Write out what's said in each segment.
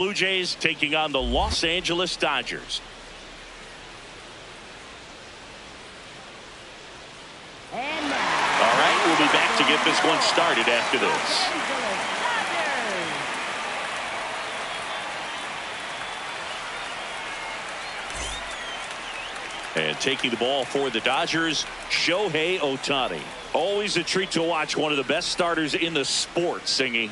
Blue Jays taking on the Los Angeles Dodgers. And now, all right, we'll be back to get this one started after this. And taking the ball for the Dodgers, Shohei Ohtani. Always a treat to watch one of the best starters in the sport, Singy.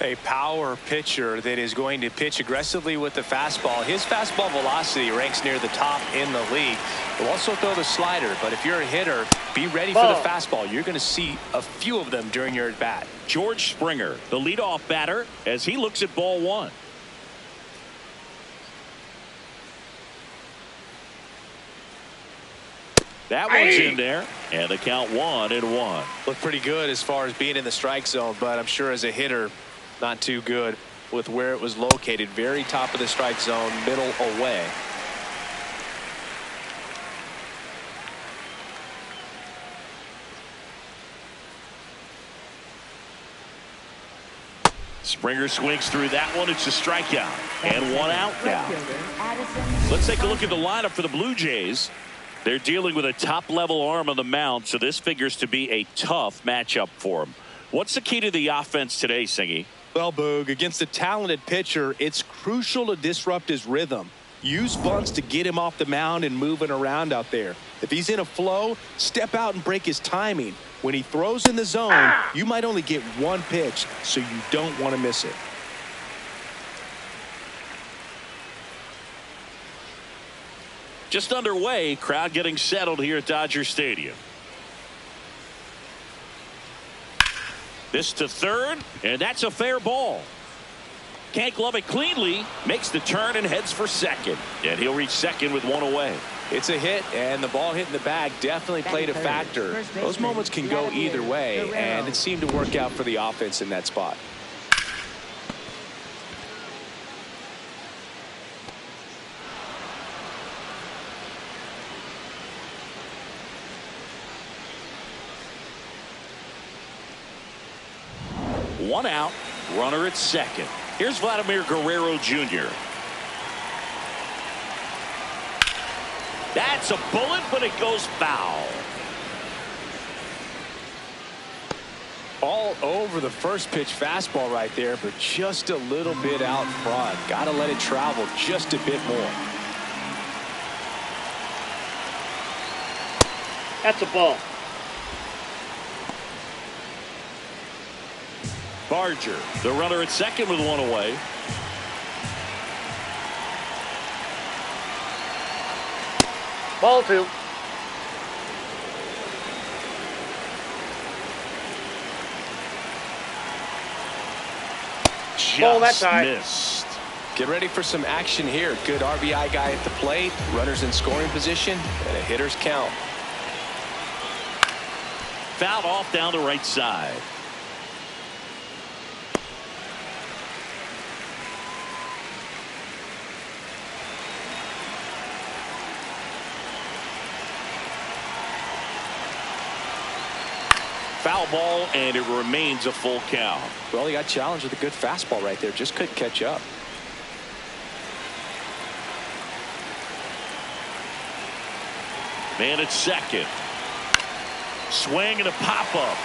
A power pitcher that is going to pitch aggressively with the fastball. His fastball velocity ranks near the top in the league. He'll also throw the slider, but if you're a hitter, be ready for the fastball. You're going to see a few of them during your at-bat. George Springer, the leadoff batter, as he looks at ball one. That one's in there, and the count 1-1. Looked pretty good as far as being in the strike zone, but I'm sure as a hitter, not too good with where it was located. Very top of the strike zone, middle away. Springer swings through that one. It's a strikeout, and one out now. Let's take a look at the lineup for the Blue Jays. They're dealing with a top-level arm on the mound, so this figures to be a tough matchup for them. What's the key to the offense today, Singy? Well, Boog, against a talented pitcher, it's crucial to disrupt his rhythm. Use bunts to get him off the mound and moving around out there. If he's in a flow, step out and break his timing. When he throws in the zone, you might only get one pitch, so you don't want to miss it. Just underway, crowd getting settled here at Dodger Stadium. This to third, and that's a fair ball. Can't glove it cleanly, makes the turn and heads for second. And he'll reach second with one away. It's a hit, and the ball hitting the bag definitely played a factor. Those moments can go either way, and it seemed to work out for the offense in that spot. One out, runner at second. Here's Vladimir Guerrero Jr. That's a bullet, but it goes foul. All over the first pitch fastball right there, but just a little bit out front. Got to let it travel just a bit more. That's a ball. Barger, the runner at second with one away. Ball two. Just missed. Get ready for some action here. Good RBI guy at the plate. Runners in scoring position and a hitter's count. Fouled off down the right side. Foul ball, and it remains a full count. Well, he got challenged with a good fastball right there. Just couldn't catch up. Man at second. Swing and a pop-up.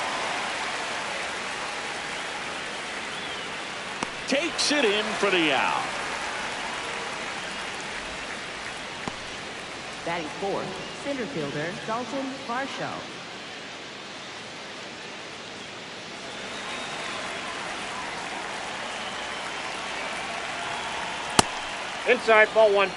Takes it in for the out. batting fourth, center fielder Daulton Varsho. Inside, ball one.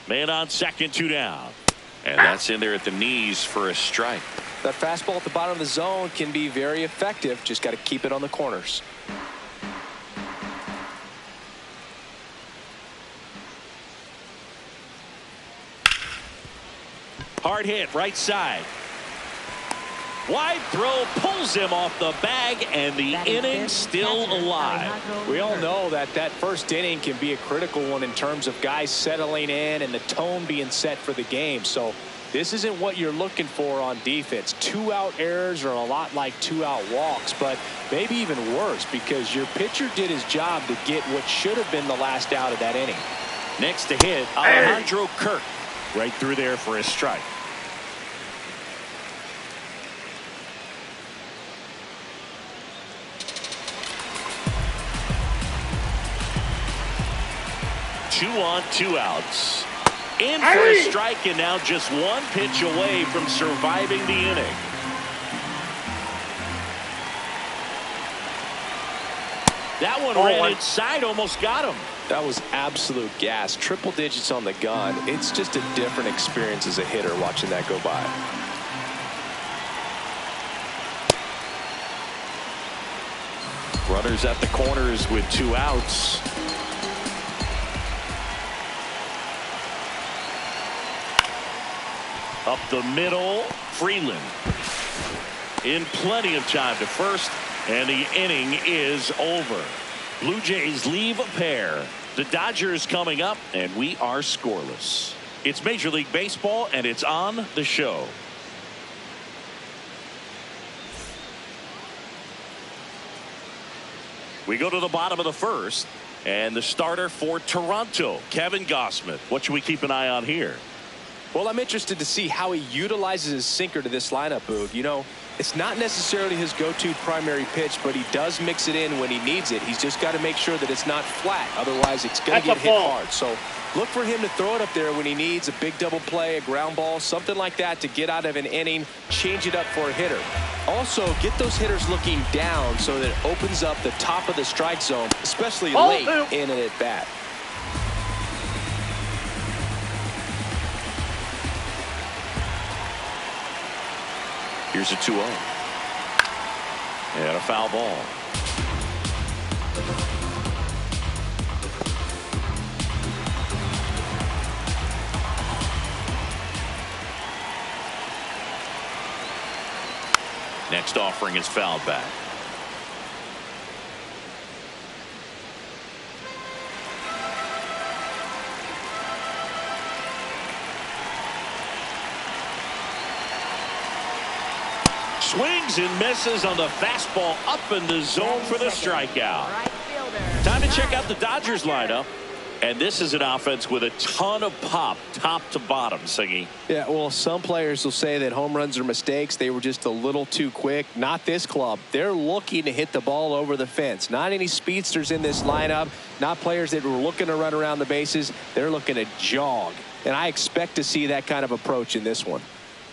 Man on second, two down. And that's in there at the knees for a strike. That fastball at the bottom of the zone can be very effective. Just got to keep it on the corners. Hard hit, right side. Wide throw pulls him off the bag, and the inning still alive. We all know that first inning can be a critical one in terms of guys settling in and the tone being set for the game. So this isn't what you're looking for on defense. 2-out errors are a lot like 2-out walks, but maybe even worse because your pitcher did his job to get what should have been the last out of that inning. Next to hit, Alejandro Kirk. Right through there for a strike. Two on, 2 outs. In for a strike, and now just one pitch away from surviving the inning. That one ran inside, almost got him. That was absolute gas. Triple digits on the gun. It's just a different experience as a hitter watching that go by. Runners at the corners with 2 outs. Up the middle, Freeland. In plenty of time to first, and the inning is over. Blue Jays leave a pair. The Dodgers coming up, and we are scoreless. It's Major League Baseball, and it's on the show. We go to the bottom of the first, and the starter for Toronto, Kevin Gausman. What should we keep an eye on here? Well, I'm interested to see how he utilizes his sinker to this lineup, Boog. You know, it's not necessarily his go-to primary pitch, but he does mix it in when he needs it. He's just got to make sure that it's not flat. Otherwise, it's going to get hit hard. So look for him to throw it up there when he needs a big double play, a ground ball, something like that to get out of an inning, change it up for a hitter. Also, get those hitters looking down so that it opens up the top of the strike zone, especially late in an at-bat. Here's a 2-0. And a foul ball. Next offering is fouled back. Swings and misses on the fastball up in the zone for the strikeout. Time to check out the Dodgers lineup. And this is an offense with a ton of pop, top to bottom, Singy. Yeah, well, some players will say that home runs are mistakes. They were just a little too quick. Not this club. They're looking to hit the ball over the fence. Not any speedsters in this lineup. Not players that were looking to run around the bases. They're looking to jog. And I expect to see that kind of approach in this one.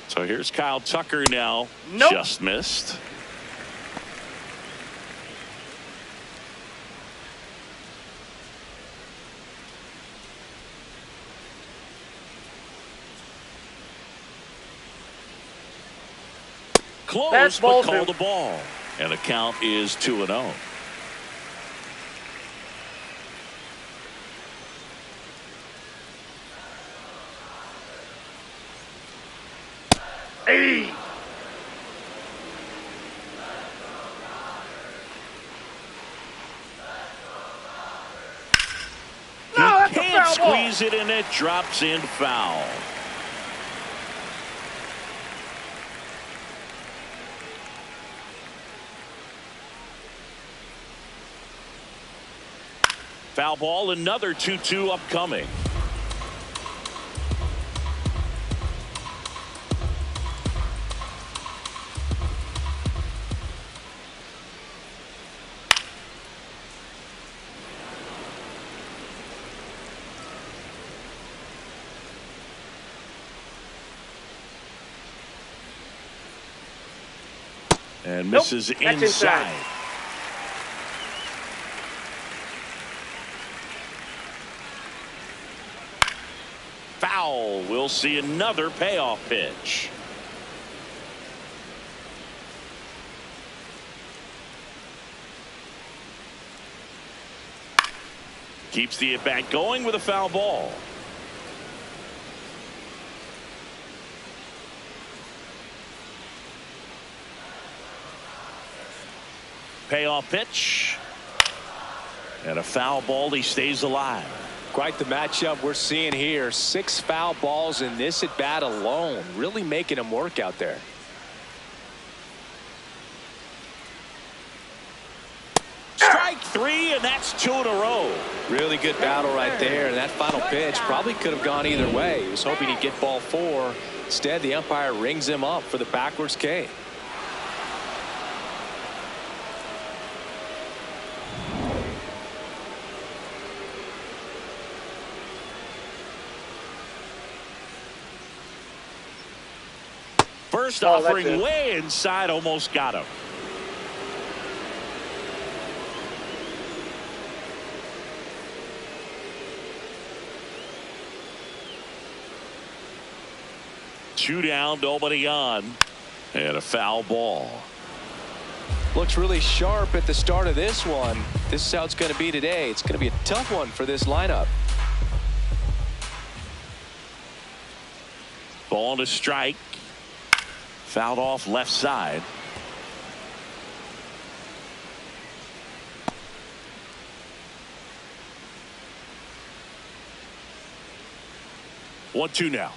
So here's Kyle Tucker now. Nope. Just missed. Close, but called the ball. And the count is 2-0. Hey! He can't squeeze it, and it drops in foul. Foul ball, another 2-2 upcoming. And misses inside. Foul. We'll see another payoff pitch. Keeps the at-bat going with a foul ball. Payoff pitch. And a foul ball. He stays alive. Quite the matchup we're seeing here. 6 foul balls in this at bat alone. Really making him work out there. Strike 3, and that's 2 in a row. Really good battle right there. And that final pitch probably could have gone either way. He was hoping he'd get ball 4. Instead, the umpire rings him up for the backwards K. First offering way inside, almost got him. Two down, nobody on, and a foul ball. Looks really sharp at the start of this one. This is how it's going to be today. It's going to be a tough one for this lineup. Ball to strike. Fouled off left side. One, two now.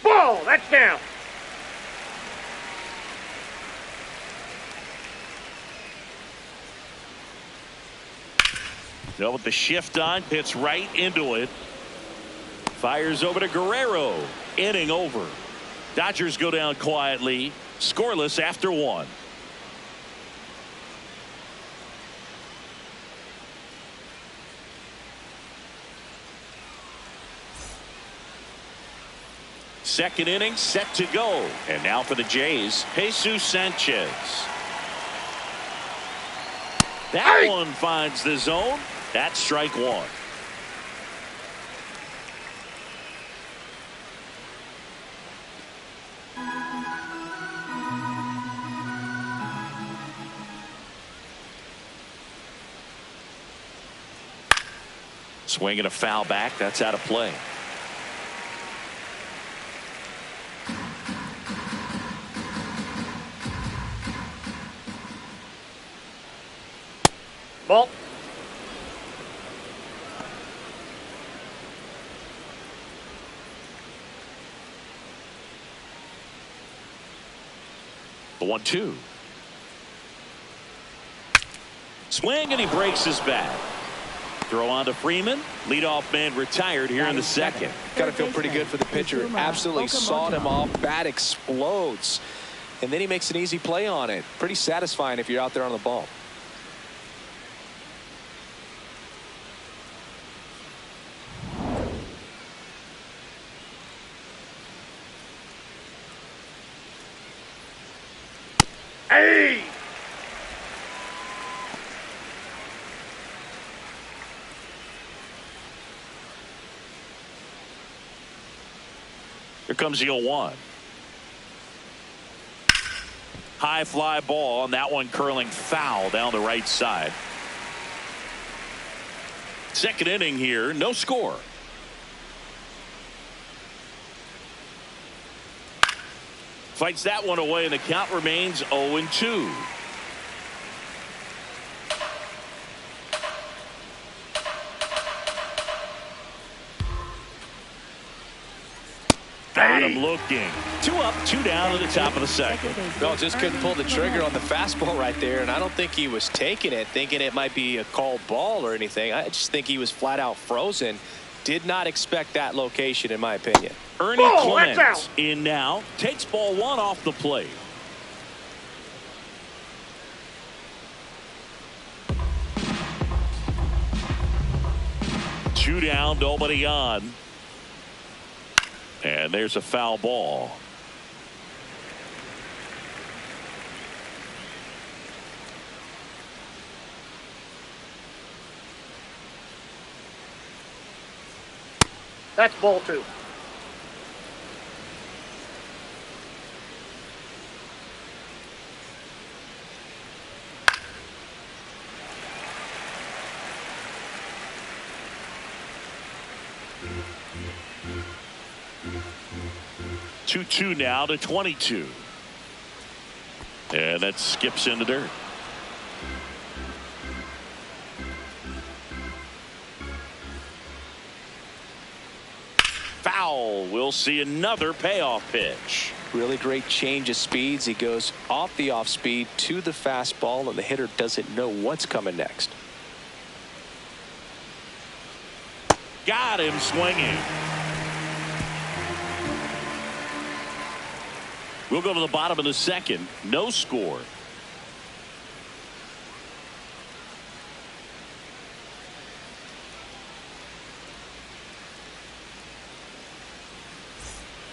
Ball, that's down. Now with the shift on, hits right into it. Fires over to Guerrero. Inning over. Dodgers go down quietly, scoreless after 1. Second inning set to go. And now for the Jays, Jesus Sanchez. That one finds the zone. That's strike 1. Swinging a foul back. That's out of play. Ball. The 1-2. Swing, and he breaks his bat. Throw on to Freeman. Leadoff man retired here in the second. Got to feel pretty good for the pitcher. Absolutely sawed him off. Bat explodes. And then he makes an easy play on it. Pretty satisfying if you're out there on the ball. Hey! Here comes the 0-1. High fly ball, and that one curling foul down the right side. Second inning here, no score. Fights that one away, and the count remains 0-2. Got him looking. 2 up, 2 down at the top of the second. No, just couldn't pull the trigger on the fastball right there, and I don't think he was taking it, thinking it might be a called ball or anything. I just think he was flat out frozen. Did not expect that location, in my opinion. Ernie Clemens in now. Takes ball 1 off the plate. Two down, nobody on. And there's a foul ball. That's ball 2. Two now to 22. And that skips in the dirt. Foul. We'll see another payoff pitch. Really great change of speeds. He goes off the off speed to the fastball, and the hitter doesn't know what's coming next. Got him swinging. We'll go to the bottom of the second. No score.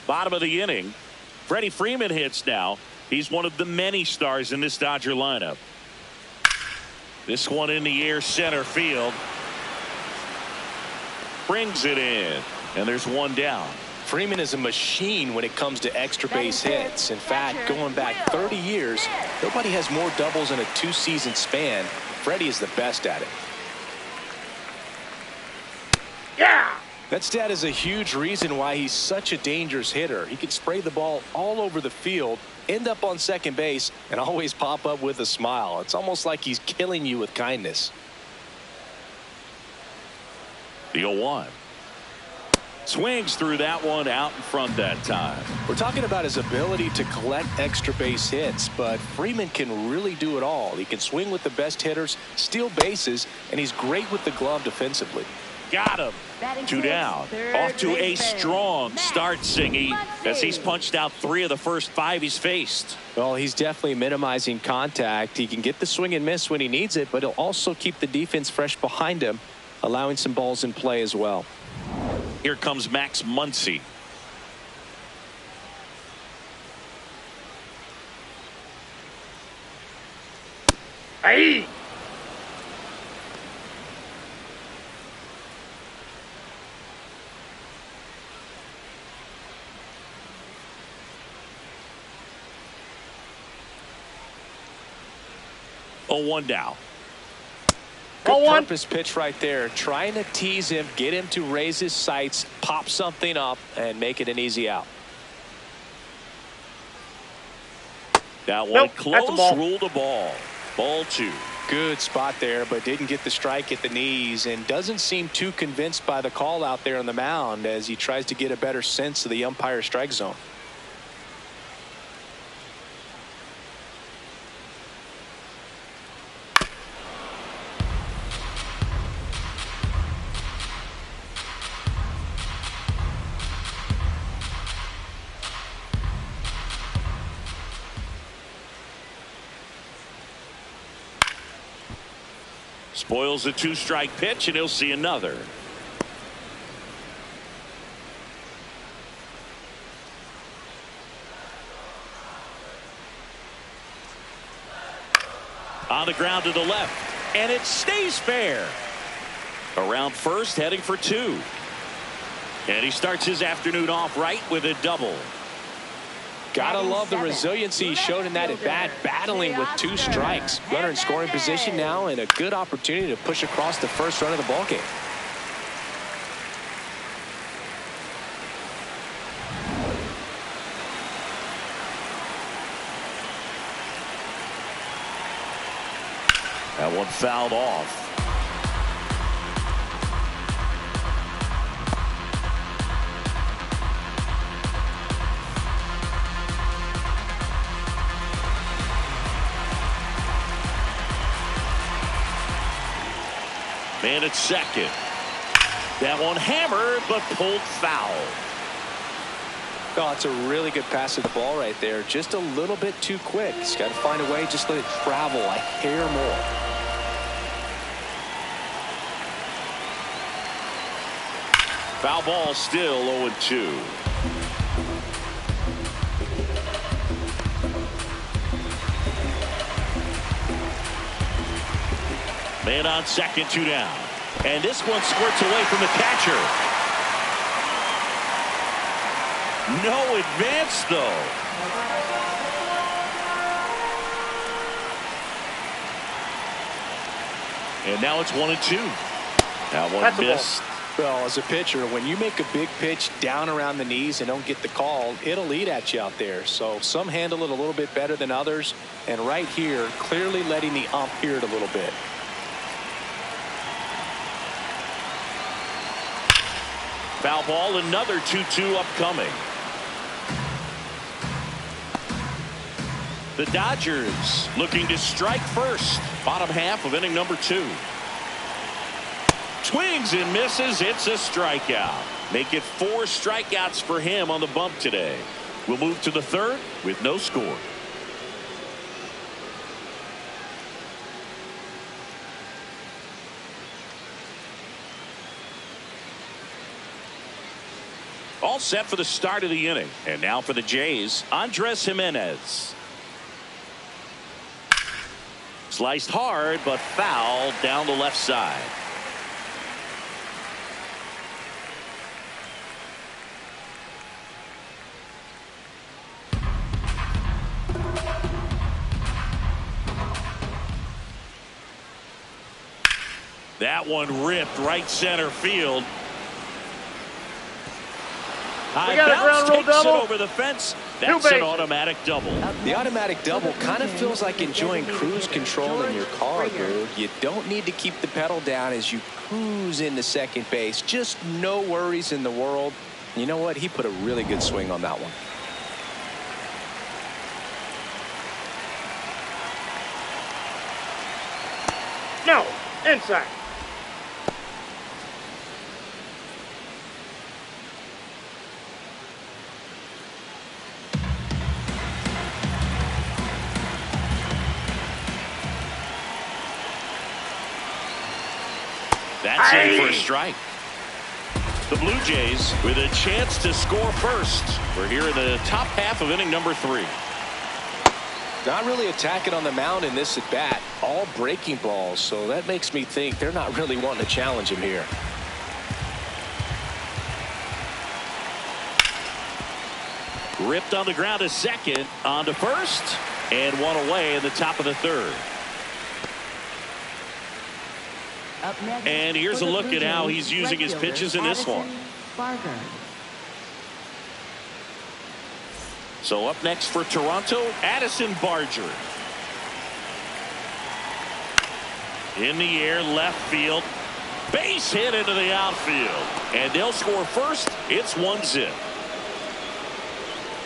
Bottom of the inning. Freddie Freeman hits now. He's one of the many stars in this Dodger lineup. This one in the air, center field. Brings it in. And there's one down. Freeman is a machine when it comes to extra base hits. In fact, going back 30 years, nobody has more doubles in a 2-season span. Freddie is the best at it. Yeah! That stat is a huge reason why he's such a dangerous hitter. He can spray the ball all over the field, end up on second base, and always pop up with a smile. It's almost like he's killing you with kindness. The 0-1. Swings through that one, out in front that time. We're talking about his ability to collect extra base hits, but Freeman can really do it all. He can swing with the best hitters, steal bases, and he's great with the glove defensively. Got him. 2 down. Off to a strong start, Singy, as he's punched out 3 of the first 5 he's faced. Well, he's definitely minimizing contact. He can get the swing and miss when he needs it, but he'll also keep the defense fresh behind him, allowing some balls in play as well. Here comes Max Muncy. Hey! Oh, 1 down. Good purpose pitch right there. Trying to tease him, get him to raise his sights, pop something up, and make it an easy out. That one close, ruled a ball. Ball 2. Good spot there, but didn't get the strike at the knees, and doesn't seem too convinced by the call out there on the mound as he tries to get a better sense of the umpire's strike zone. Spoils a 2-strike pitch, and he'll see another. On the ground to the left, and it stays fair. Around first, heading for 2. And he starts his afternoon off right with a double. Gotta love the resiliency he showed in that at bat, battling with 2 strikes. Runner in scoring position now, and a good opportunity to push across the first run of the ballgame. That one fouled off. Man at second. That one hammered, but pulled foul. Oh, it's a really good pass of the ball right there. Just a little bit too quick. He's got to find a way, just let it travel a hair more. Foul ball, still 0-2. Man on second, 2 down. And this one squirts away from the catcher. No advance, though. And now it's 1-2. That one missed. Well, as a pitcher, when you make a big pitch down around the knees and don't get the call, it'll eat at you out there. So some handle it a little bit better than others. And right here, clearly letting the ump hear it a little bit. Foul ball, another 2-2 upcoming. The Dodgers looking to strike first. Bottom half of inning number 2. Swings and misses. It's a strikeout. Make it 4 strikeouts for him on the bump today. We'll move to the 3rd with no score. All set for the start of the inning. And now for the Jays, Andres Gimenez. Sliced hard, but fouled down the left side. That one ripped right center field. We got a ground rule double. Over the fence. That's an automatic double. The automatic double kind of feels like enjoying cruise control in your car, dude. You don't need to keep the pedal down as you cruise into second base. Just no worries in the world. You know what? He put a really good swing on that one. No, inside. That's in for a strike. The Blue Jays with a chance to score first. We're here in the top half of inning number 3. Not really attacking on the mound in this at bat. All breaking balls, so that makes me think they're not really wanting to challenge him here. Ripped on the ground to second, on to first, and one away in the top of the 3rd. And here's a look at how he's using his pitches in this one. So up next for Toronto, Addison Barger. In the air, left field. Base hit into the outfield. And they'll score first. It's 1-0.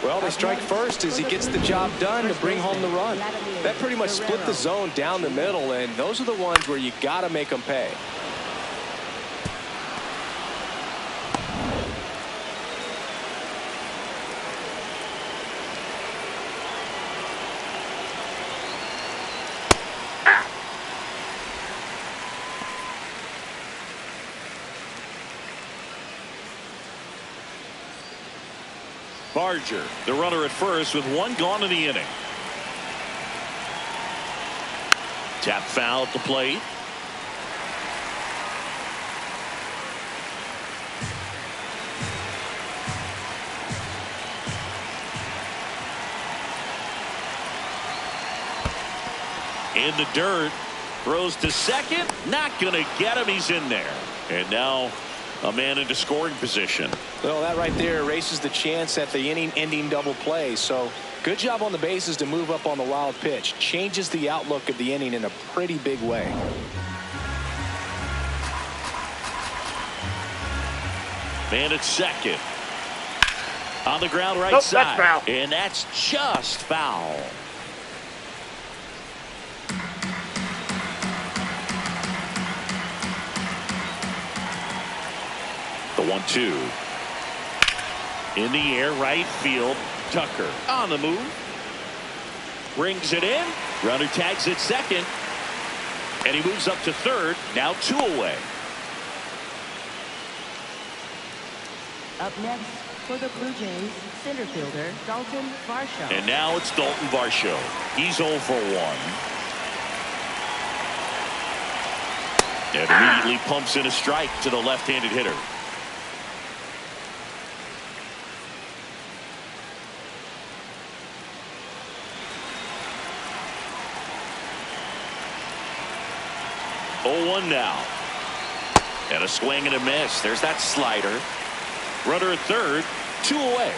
Well, they strike first as he gets the job done to bring home the run. That pretty much split the zone down the middle, and those are the ones where you got to make them pay. Barger, the runner at first with 1 gone in the inning. Tap foul at the plate. In the dirt, throws to second, not gonna get him. He's in there, and now a man into scoring position. Well, that right there erases the chance at the inning-ending double play. So good job on the bases to move up on the wild pitch. Changes the outlook of the inning in a pretty big way. Man at second. On the ground right side. That's foul. And that's just foul. The 1-2. In the air, right field. Tucker on the move. Brings it in. Runner tags at second. And he moves up to third. Now 2 away. Up next for the Blue Jays, center fielder Daulton Varsho. And now it's Daulton Varsho. He's 0 for 1. And immediately pumps in a strike to the left-handed hitter. Oh, 1 now. And a swing and a miss. There's that slider. Runner at third, 2 away.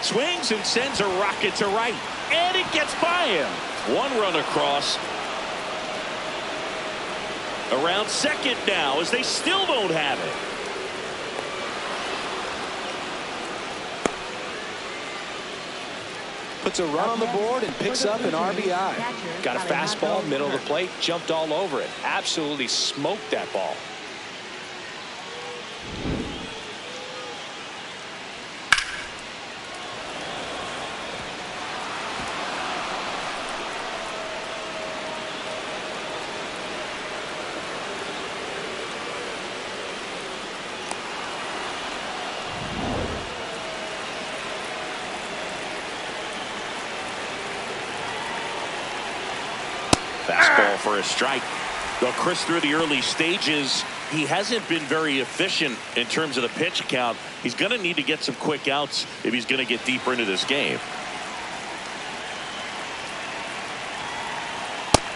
Swings and sends a rocket to right. And it gets by him. 1 run across. Around second now as they still don't have it. Puts a run on the board and picks up an RBI. Got a fastball, middle of the plate, jumped all over it. Absolutely smoked that ball. Fastball for a strike. Well, Chris, through the early stages, he hasn't been very efficient in terms of the pitch count. He's going to need to get some quick outs if he's going to get deeper into this game.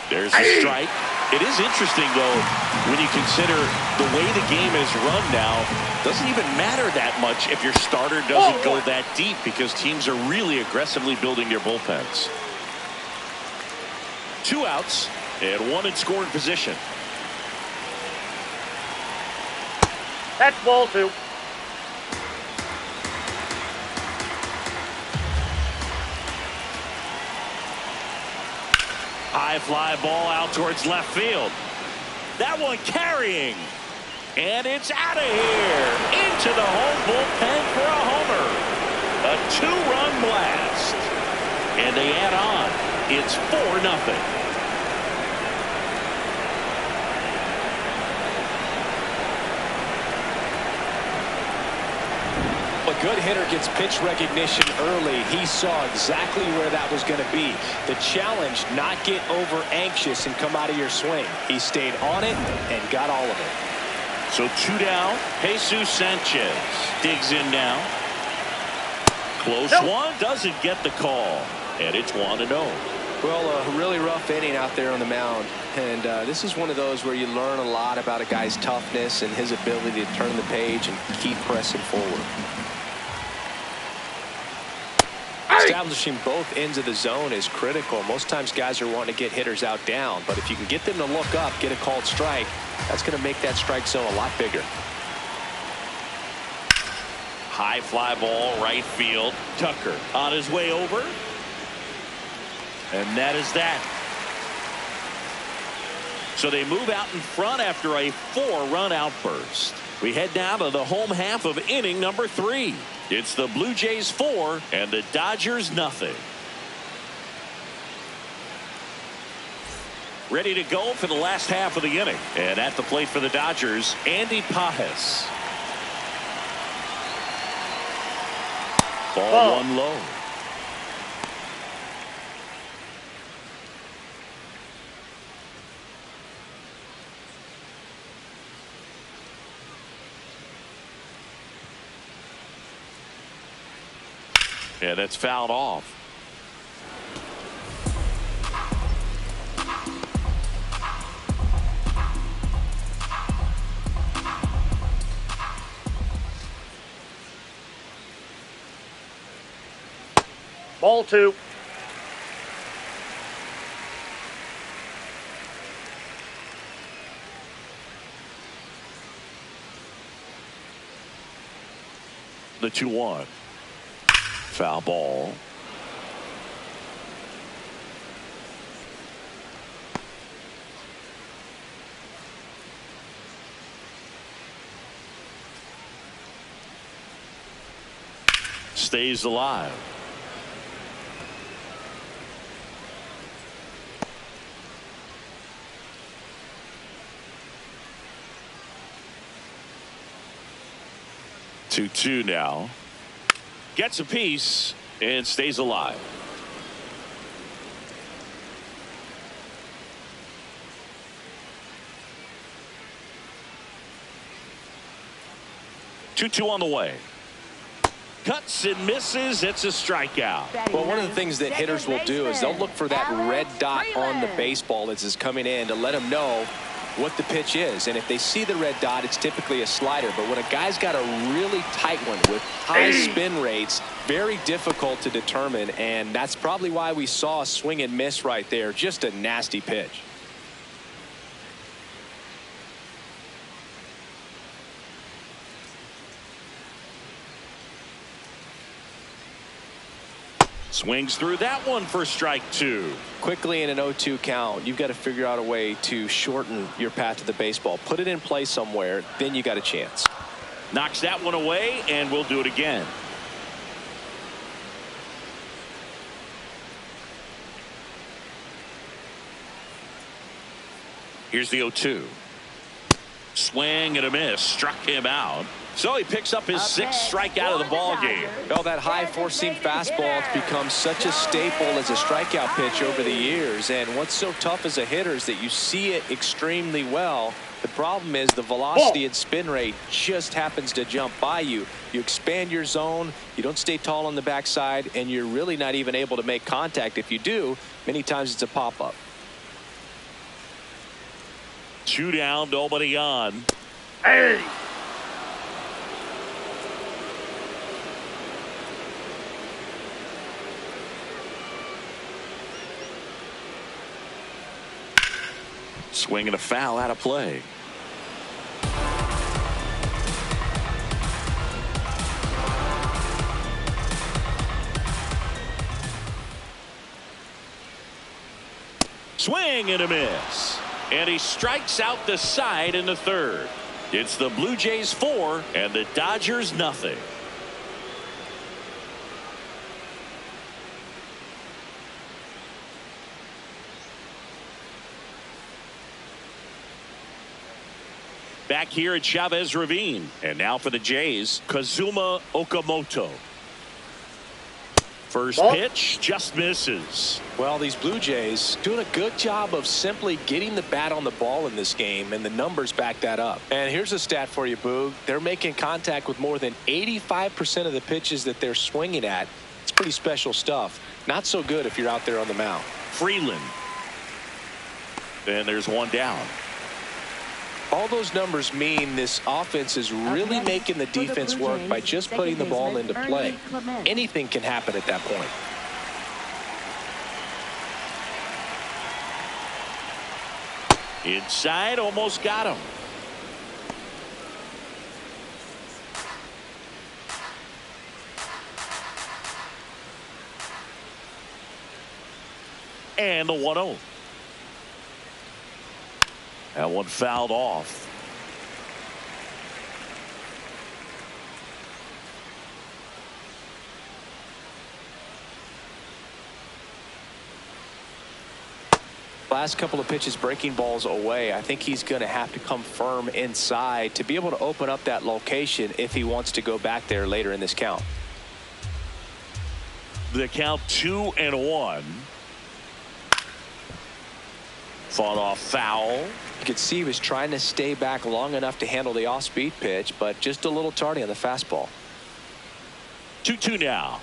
There's a strike. It is interesting, though, when you consider the way the game is run now. Doesn't even matter that much if your starter doesn't go that deep because teams are really aggressively building their bullpens. 2 outs and 1 in scoring position. That's ball 2. High fly ball out towards left field. That one carrying. And it's out of here. Into the home bullpen for a homer. A 2-run blast. And they add on. It's 4-0. A good hitter gets pitch recognition early. He saw exactly where that was going to be. The challenge, not get over anxious and come out of your swing. He stayed on it and got all of it. So 2 down. Jesus Sanchez digs in now. Close one, doesn't get the call. And it's 1-0. Well, a really rough inning out there on the mound. And this is one of those where you learn a lot about a guy's toughness and his ability to turn the page and keep pressing forward. Establishing both ends of the zone is critical. Most times guys are wanting to get hitters out down, but if you can get them to look up, get a called strike, that's going to make that strike zone a lot bigger. High fly ball right field. Tucker on his way over. And that is that. So they move out in front after a 4-run outburst. We head down to the home half of inning number 3. It's the Blue Jays 4 and the Dodgers nothing. Ready to go for the last half of the inning. And at the plate for the Dodgers, Andy Pajes. Ball 1 low. Yeah, that's fouled off. Ball 2. The 2-1. Foul ball. Stays alive. Two now. Gets a piece and stays alive. Two on the way. Cuts and misses. It's a strikeout. Well, one of the things that hitters will do is they'll look for that red dot on the baseball as it's coming in to let them know what the pitch is. And if they see the red dot, it's typically a slider. But when a guy's got a really tight one with high spin rates, very difficult to determine. And that's probably why we saw a swing and miss right there. Just a nasty pitch. Swings through that one for strike two. Quickly in an 0-2 count, you've got to figure out a way to shorten your path to the baseball. Put it in play somewhere, then you got a chance. Knocks that one away, and we'll do it again. Here's the 0-2. Swing and a miss. Struck him out. So he picks up his sixth strikeout of the ball game. Well, that high four-seam fastball has become such a staple as a strikeout pitch over the years. And what's so tough as a hitter is that you see it extremely well. The problem is the velocity and spin rate just happens to jump by you. You expand your zone, you don't stay tall on the backside, and you're really not even able to make contact. If you do, many times it's a pop-up. 2 down, nobody on. Hey! Swing and a foul out of play. Swing and a miss. And he strikes out the side in the third. It's the Blue Jays 4 and the Dodgers nothing. Back here at Chavez Ravine. And now for the Jays, Kazuma Okamoto. First pitch just misses. Well, these Blue Jays doing a good job of simply getting the bat on the ball in this game, and the numbers back that up. And here's a stat for you, Boog. They're making contact with more than 85% of the pitches that they're swinging at. It's pretty special stuff. Not so good if you're out there on the mound. Freeland. And there's one down. All those numbers mean this offense is really making the defense work by just putting the ball into play. Anything can happen at that point. Inside, almost got him. And the 1-0. That one fouled off. Last couple of pitches breaking balls away. I think he's going to have to come firm inside to be able to open up that location if he wants to go back there later in this count. The count 2-1. Fought off foul. You could see he was trying to stay back long enough to handle the off-speed pitch, but just a little tardy on the fastball. 2-2 now.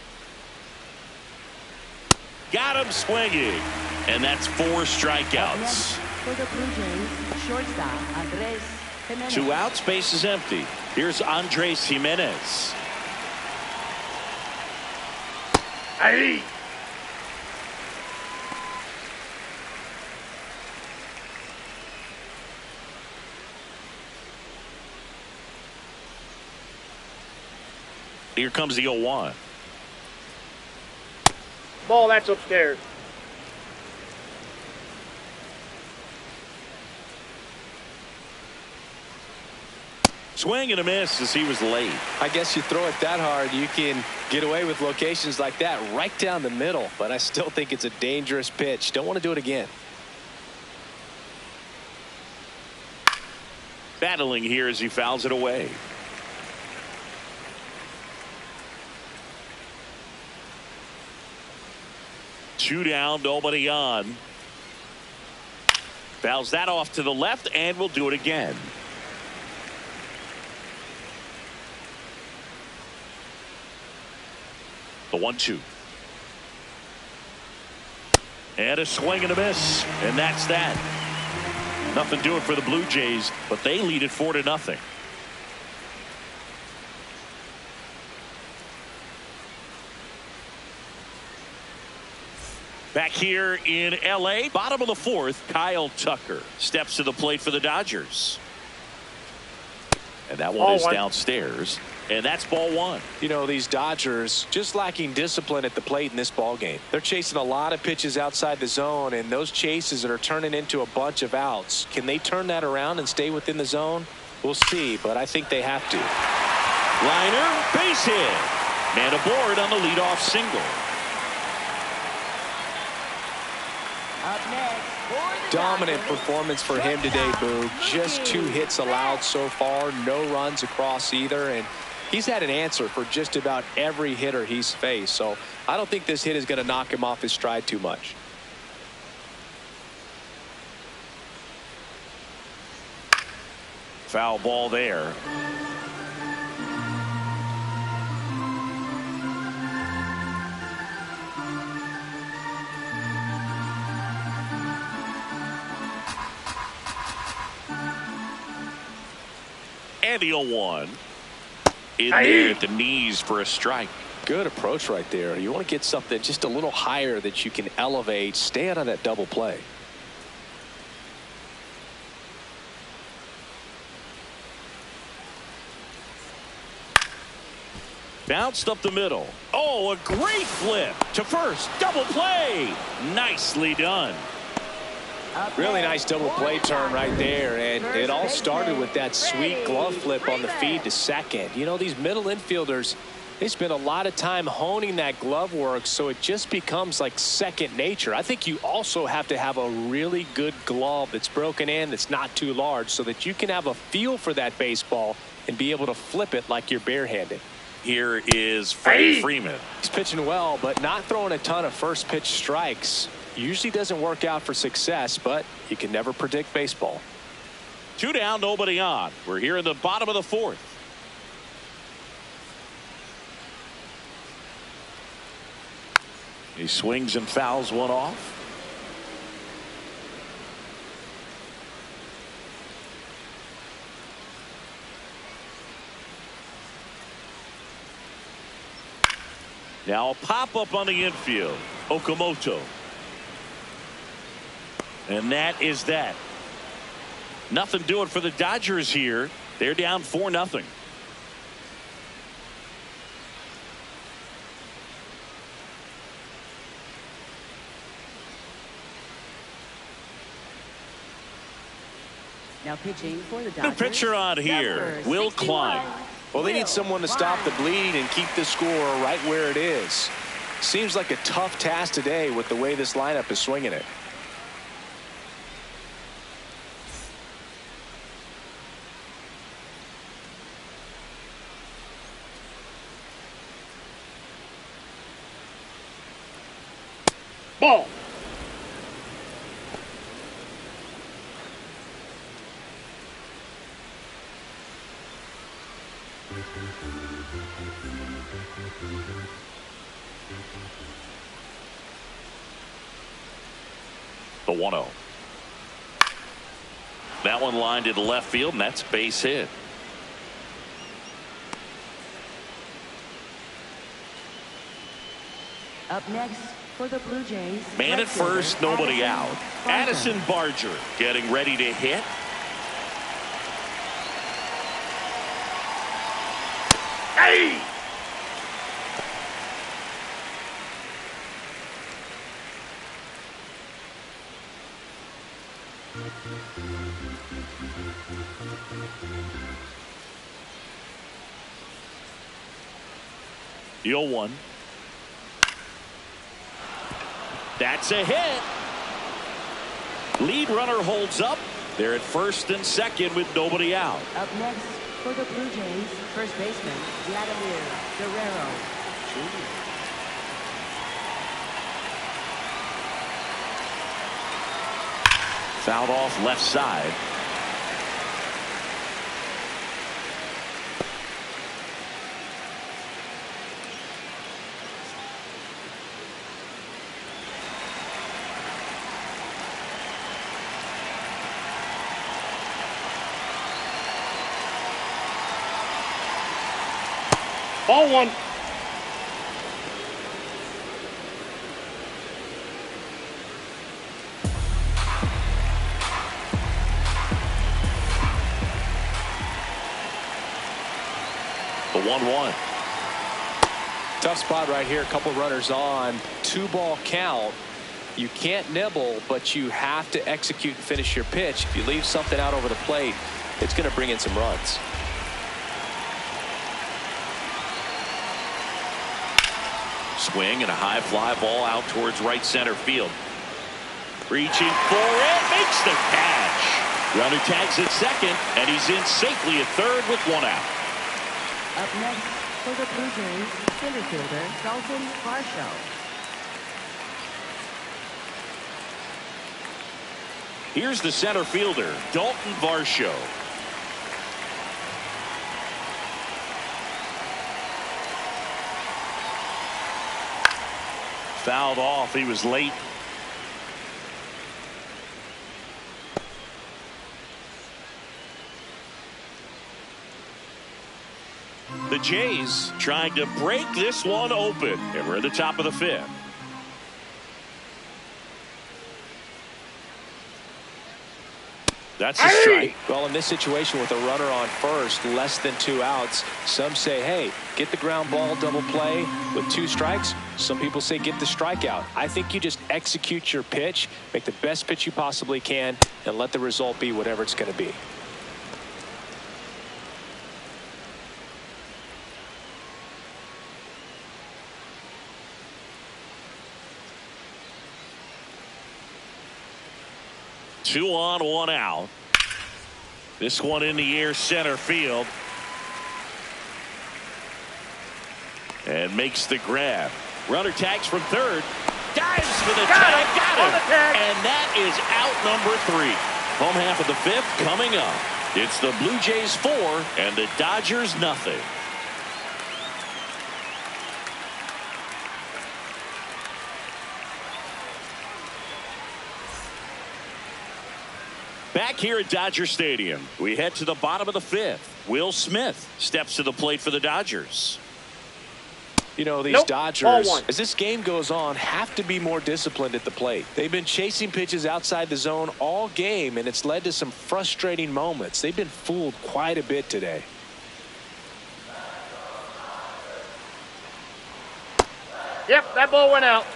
Got him swinging. And that's 4 strikeouts. For the Blue Jays, shortstop Andres Jimenez. 2 outs, base is empty. Here's Andres Jimenez. Hey! Here comes the 0-1. Ball, that's upstairs. Swing and a miss as he was late. I guess you throw it that hard, you can get away with locations like that right down the middle. But I still think it's a dangerous pitch. Don't want to do it again. Battling here as he fouls it away. Two down, nobody on. Fouls that off to the left, and we'll do it again. The 1-2. And a swing and a miss. And that's that. Nothing doing for the Blue Jays, but they lead it 4-0. Back here in L.A., bottom of the 4th, Kyle Tucker steps to the plate for the Dodgers. And that one is downstairs. And that's ball 1. You know, these Dodgers just lacking discipline at the plate in this ball game. They're chasing a lot of pitches outside the zone, and those chases are turning into a bunch of outs. Can they turn that around and stay within the zone? We'll see, but I think they have to. Liner, base hit. Man aboard on the leadoff single. Up next for the Dominant Dodgers, performance for him today, Boo. Just 2 hits allowed so far, no runs across either, and he's had an answer for just about every hitter he's faced. So I don't think this hit is going to knock him off his stride too much. Foul ball there. And the 0-1. In there at the knees for a strike. Good approach right there. You want to get something just a little higher that you can elevate. Stay out of that double play. Bounced up the middle. Oh, a great flip to first. Double play. Nicely done. Really nice double play turn right there, and it all started with that sweet glove flip on the feed to second. You know, these middle infielders, they spend a lot of time honing that glove work, so it just becomes like second nature. I think you also have to have a really good glove that's broken in, that's not too large, so that you can have a feel for that baseball and be able to flip it like you're barehanded. Here is Freddie Freeman. He's pitching well, but not throwing a ton of first pitch strikes. Usually doesn't work out for success, but you can never predict baseball. 2 down, nobody on. We're here in the bottom of the 4th. He swings and fouls one off. Now a pop-up on the infield. Okamoto. And that is that. Nothing doing for the Dodgers here. They're down 4-0. Now pitching for the Dodgers. The pitcher on here, Will Klein. Well, they need someone to stop the bleeding and keep the score right where it is. Seems like a tough task today with the way this lineup is swinging it. Ball. The 1-0. That one lined into left field, and that's base hit. Up next for the Blue Jays. Man at first, nobody out. Addison Barger getting ready to hit. Hey! The 0-1. That's a hit. Lead runner holds up. They're at first and second with nobody out. Up next for the Blue Jays, first baseman Vladimir Guerrero Jr. Fouled off left side. Ball one. The 1-1. Tough spot right here. A couple runners on. 2-ball count. You can't nibble, but you have to execute and finish your pitch. If you leave something out over the plate, it's going to bring in some runs. Swing and a high fly ball out towards right center field. Reaching for it, makes the catch. Runner tags at second, and he's in safely at third with 1 out. Up next for the Blue Jays, center fielder Daulton Varsho. Here's the center fielder, Daulton Varsho. Fouled off. He was late. The Jays trying to break this one open, and we're at the top of the 5th. That's a strike. Well, in this situation with a runner on first, less than 2 outs, some say, hey, get the ground ball double play with 2 strikes. Some people say get the strikeout. I think you just execute your pitch, make the best pitch you possibly can, and let the result be whatever it's going to be. Two on, 1 out. This one in the air center field. And makes the grab. Runner tags from third. Dives for the tag. Got it. And that is out number 3. Home half of the 5th coming up. It's the Blue Jays 4 and the Dodgers nothing. Back here at Dodger Stadium, we head to the bottom of the 5th. Will Smith steps to the plate for the Dodgers. You know, these Dodgers, as this game goes on, have to be more disciplined at the plate. They've been chasing pitches outside the zone all game, and it's led to some frustrating moments. They've been fooled quite a bit today. Yep, that ball went out.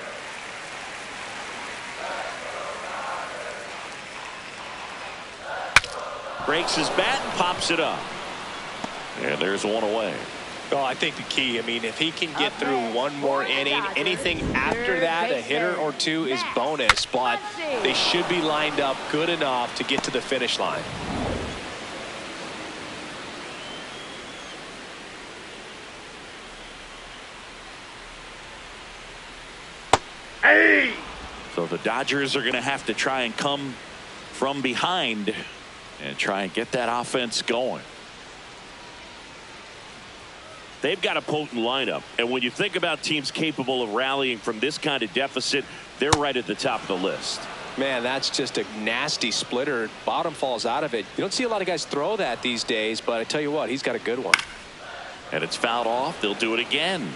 Breaks his bat and pops it up. And there's 1 away. Well, I think the key, I mean, if he can get through one more inning, anything after that, a hitter or 2 is bonus, but they should be lined up good enough to get to the finish line. Hey! So the Dodgers are going to have to try and come from behind and try and get that offense going. They've got a potent lineup, and when you think about teams capable of rallying from this kind of deficit, they're right at the top of the list. Man, that's just a nasty splitter. Bottom falls out of it. You don't see a lot of guys throw that these days, but I tell you what, he's got a good one. And it's fouled off. They'll do it again.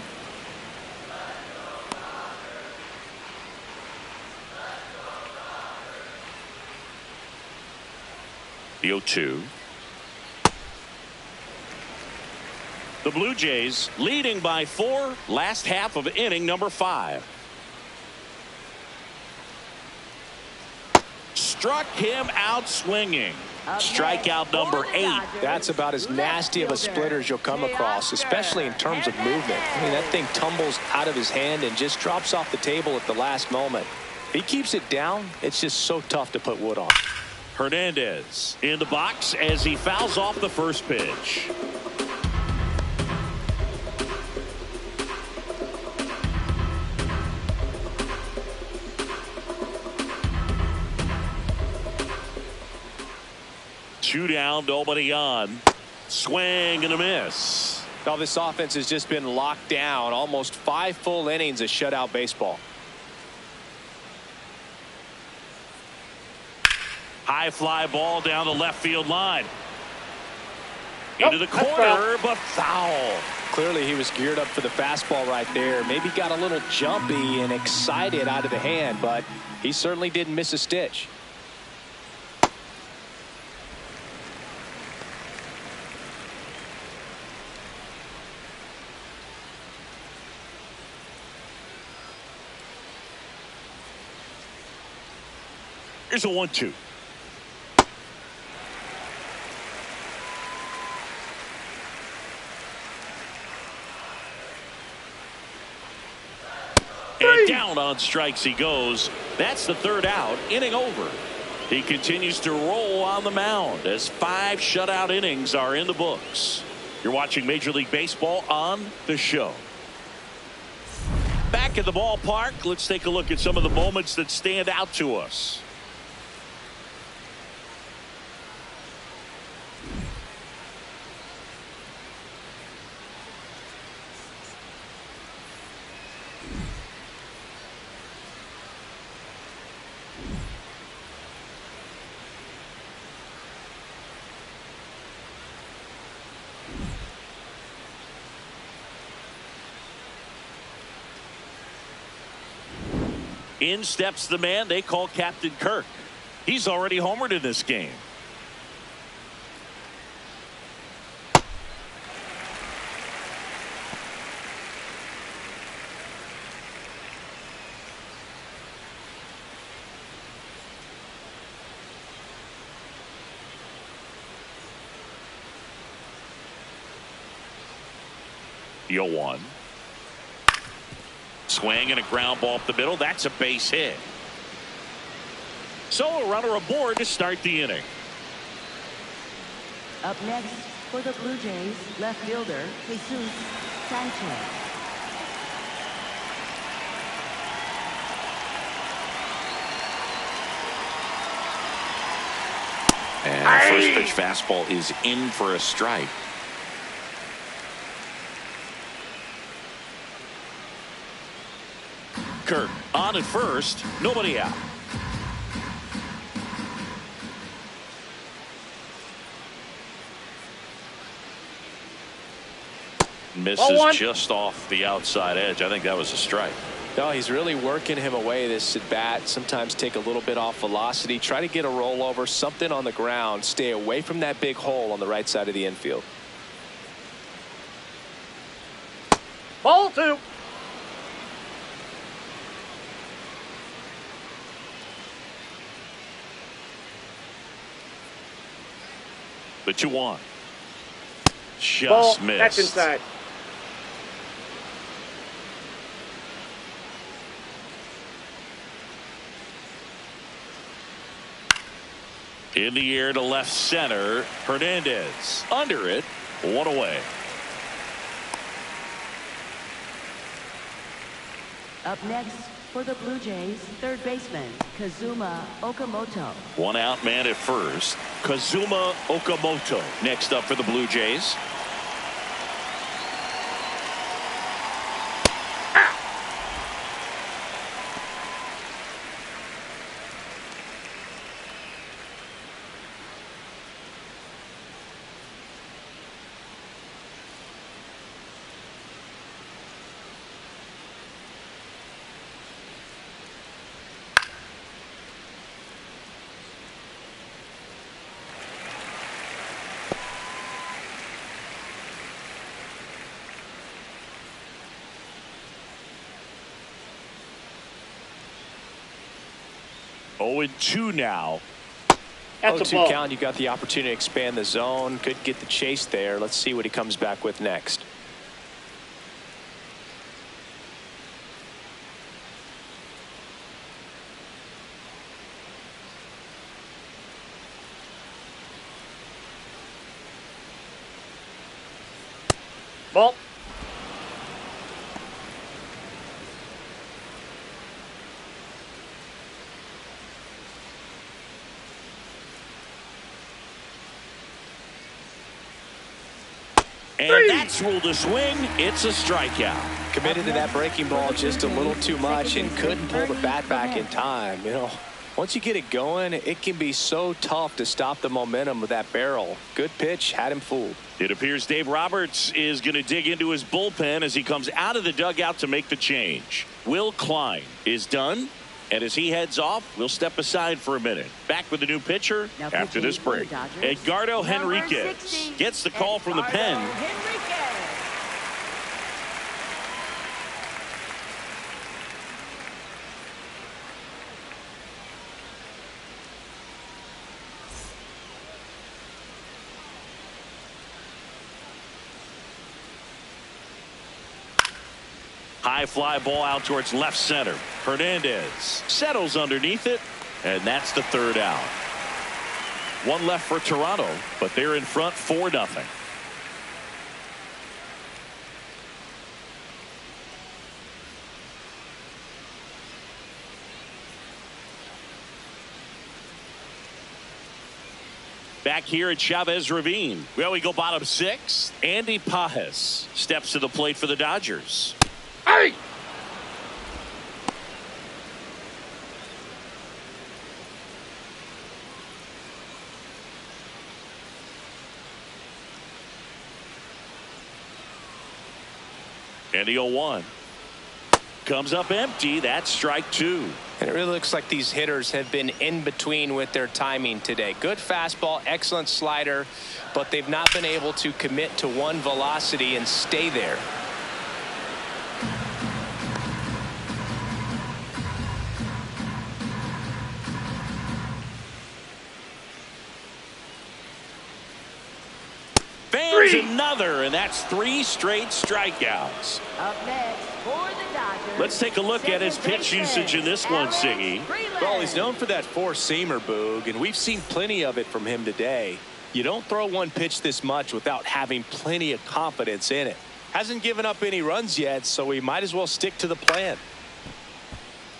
The 0-2. The Blue Jays leading by 4, last half of inning number 5. Struck him out swinging. Strikeout number 8. That's about as nasty of a splitter as you'll come across, especially in terms of movement. I mean, that thing tumbles out of his hand and just drops off the table at the last moment. If he keeps it down, it's just so tough to put wood on. Hernandez in the box as he fouls off the first pitch. Two down, nobody on. Swing and a miss. Now this offense has just been locked down. Almost 5 full innings of shutout baseball. High fly ball down the left field line. Into the corner, but foul. clearly he was geared up for the fastball right there. Maybe got a little jumpy and excited out of the hand, but he certainly didn't miss a stitch. Here's a 1-2. And down on strikes he goes. That's the third out. Inning over. He continues to roll on the mound as 5 shutout innings are in the books. You're watching Major League Baseball on the show. Back at the ballpark, let's take a look at some of the moments that stand out to us. In steps the man they call Captain Kirk. He's already homered in this game. The 0-1. Swing and a ground ball up the middle. That's a base hit. So a runner aboard to start the inning. Up next for the Blue Jays, left fielder Jesus Sanchez. And the first pitch fastball is in for a strike. Kirk on at first, nobody out. Misses just off the outside edge. I think that was a strike. No, he's really working him away this at bat. Sometimes take a little bit off velocity. Try to get a rollover, something on the ground. Stay away from that big hole on the right side of the infield. Ball 2. The 2-1. Just Ball. missed. That's inside. In the air to left center. Hernandez under it. 1 away. Up next for the Blue Jays, third baseman Kazuma Okamoto. 1 out, man at first. Kazuma Okamoto next up for the Blue Jays. Oh, 0-2 now. That's a 0-2 ball. count. You got the opportunity to expand the zone. Could get the chase there. Let's see what he comes back with next. Ball. And that's ruled a swing. It's a strikeout. Committed to that breaking ball just a little too much and couldn't pull the bat back in time. You know, Once you get it going, it can be so tough to stop the momentum of that barrel. Good pitch, had him fooled. It appears Dave Roberts is going to dig into his bullpen as he comes out of the dugout to make the change. Will Klein is done. And as he heads off, we'll step aside for a minute. Back with the new pitcher after this break. Edgardo Henriquez gets the call from the pen. High fly ball out towards left center. Hernandez settles underneath it, and that's the third out. One left for Toronto, but they're in front 4-0. Back here at Chavez Ravine. Well, we go bottom 6. Andy Pajes steps to the plate for the Dodgers. Hey! And the 0-1 comes up empty. That's strike 2. And it really looks like these hitters have been in between with their timing today. Good fastball, excellent slider, but they've not been able to commit to one velocity and stay there. Another, and that's 3 straight strikeouts. Up next for the Dodgers. Let's take a look at his pitch usage in this one, Siggy. Well, he's known for that four-seamer, Boog, and we've seen plenty of it from him today. You don't throw one pitch this much without having plenty of confidence in it. Hasn't given up any runs yet, so we might as well stick to the plan.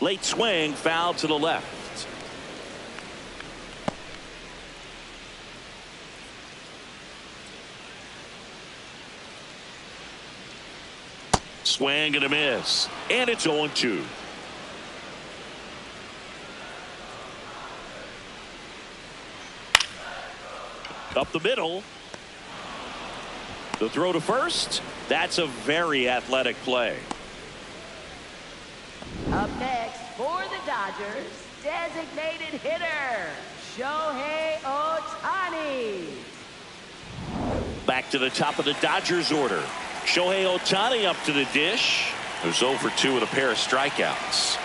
Late swing, foul to the left. Swing and a miss, and it's 0-2. Up the middle. The throw to first. That's a very athletic play. Up next for the Dodgers, designated hitter, Shohei Ohtani. Back to the top of the Dodgers order. Shohei Ohtani up to the dish. Who's 0 for 2 with a pair of strikeouts.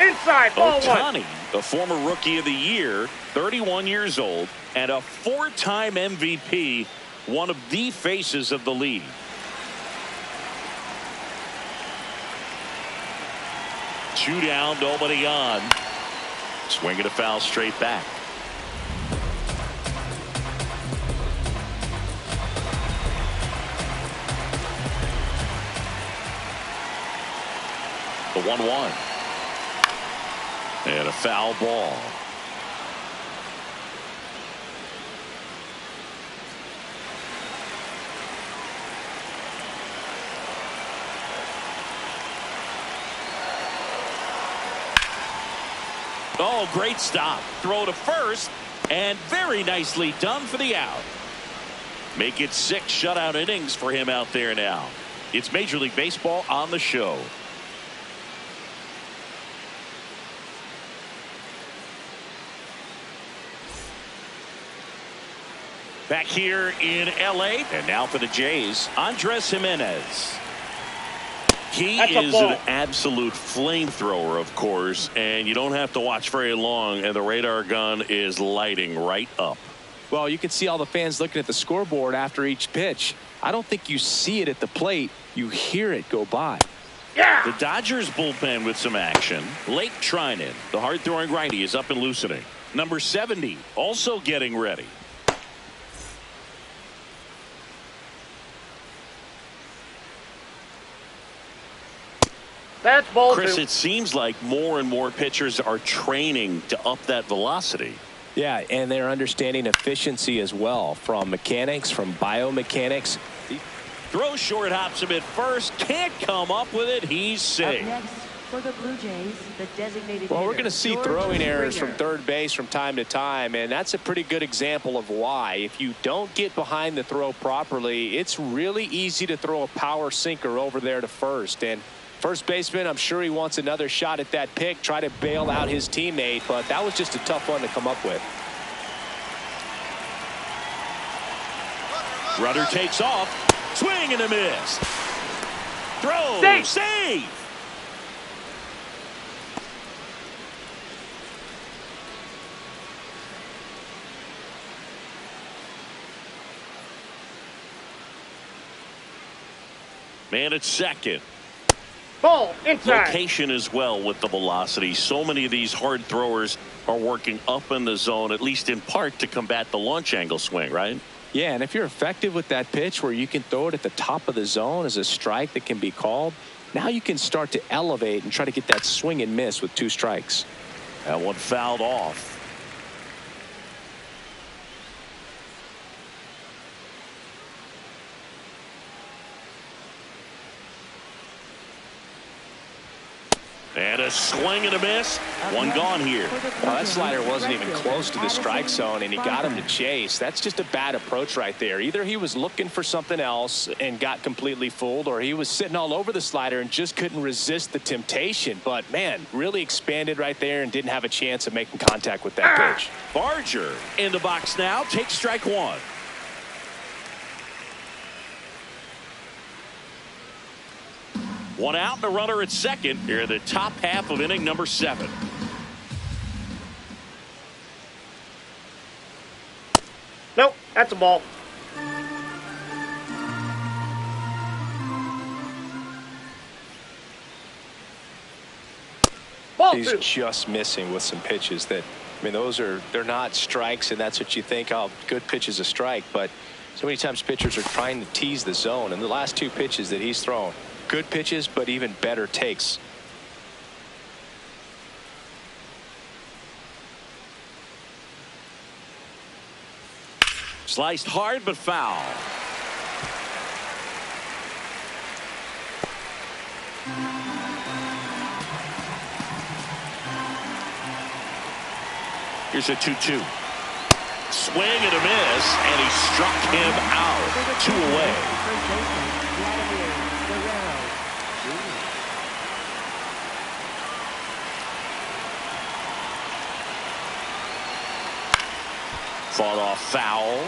Inside, ball 1. Ohtani, the former Rookie of the Year, 31 years old, and a 4-time MVP, one of the faces of the league. Two down, nobody on. Swing and a foul straight back. The 1-1. And a foul ball. Oh, great stop. Throw to first, and very nicely done for the out. Make it 6 shutout innings for him out there now. It's Major League Baseball on the show. Back here in L.A. and now for the Jays, Andres Gimenez. He is an absolute flamethrower, of course, and you don't have to watch very long, and the radar gun is lighting right up. Well, you can see all the fans looking at the scoreboard after each pitch. I don't think you see it at the plate. You hear it go by. Yeah! The Dodgers bullpen with some action. Lake Trinan, the hard-throwing righty, is up and loosening. Number 70 also getting ready. That's ball 2. Chris, it seems like more and more pitchers are training to up that velocity. Yeah, and they're understanding efficiency as well, from mechanics, from biomechanics. Throw short, hops him at first, can't come up with it. He's safe. Up next For the Blue Jays, the designated Well, we're hitter, going to see George throwing errors Springer. from third base from time to time, and that's a pretty good example of why. If you don't get behind the throw properly, it's really easy to throw a power sinker over there to first. And first baseman, I'm sure he wants another shot at that pick, try to bail out his teammate, but that was just a tough one to come up with. Runner takes off. Swing and a miss. Throw. Save. Man at second. Ball inside. Location as well with the velocity. So many of these hard throwers are working up in the zone, at least in part, to combat the launch angle swing, right? Yeah, and if you're effective with that pitch where you can throw it at the top of the zone as a strike that can be called, now you can start to elevate and try to get that swing and miss with 2 strikes. That one fouled off. And a swing and a miss. One gone here. Well, that slider wasn't even close to the strike zone, and he got him to chase. That's just a bad approach right there. Either he was looking for something else and got completely fooled, or he was sitting all over the slider and just couldn't resist the temptation. But, man, really expanded right there and didn't have a chance of making contact with that pitch. Barger in the box now. Takes strike one. One out and a runner at second here in the top half of inning number 7. Nope, that's a ball. Ball He's 2. just missing with some pitches that, I mean, they're not strikes, and that's what you think, oh, good pitch is a strike. But so many times pitchers are trying to tease the zone, and the last 2 pitches that he's thrown, good pitches, but even better takes. Sliced hard but foul. Here's a 2-2. Swing and a miss, and he struck him out. 2 away. First baseman, Vladimir Guerrero Jr. Fought off foul.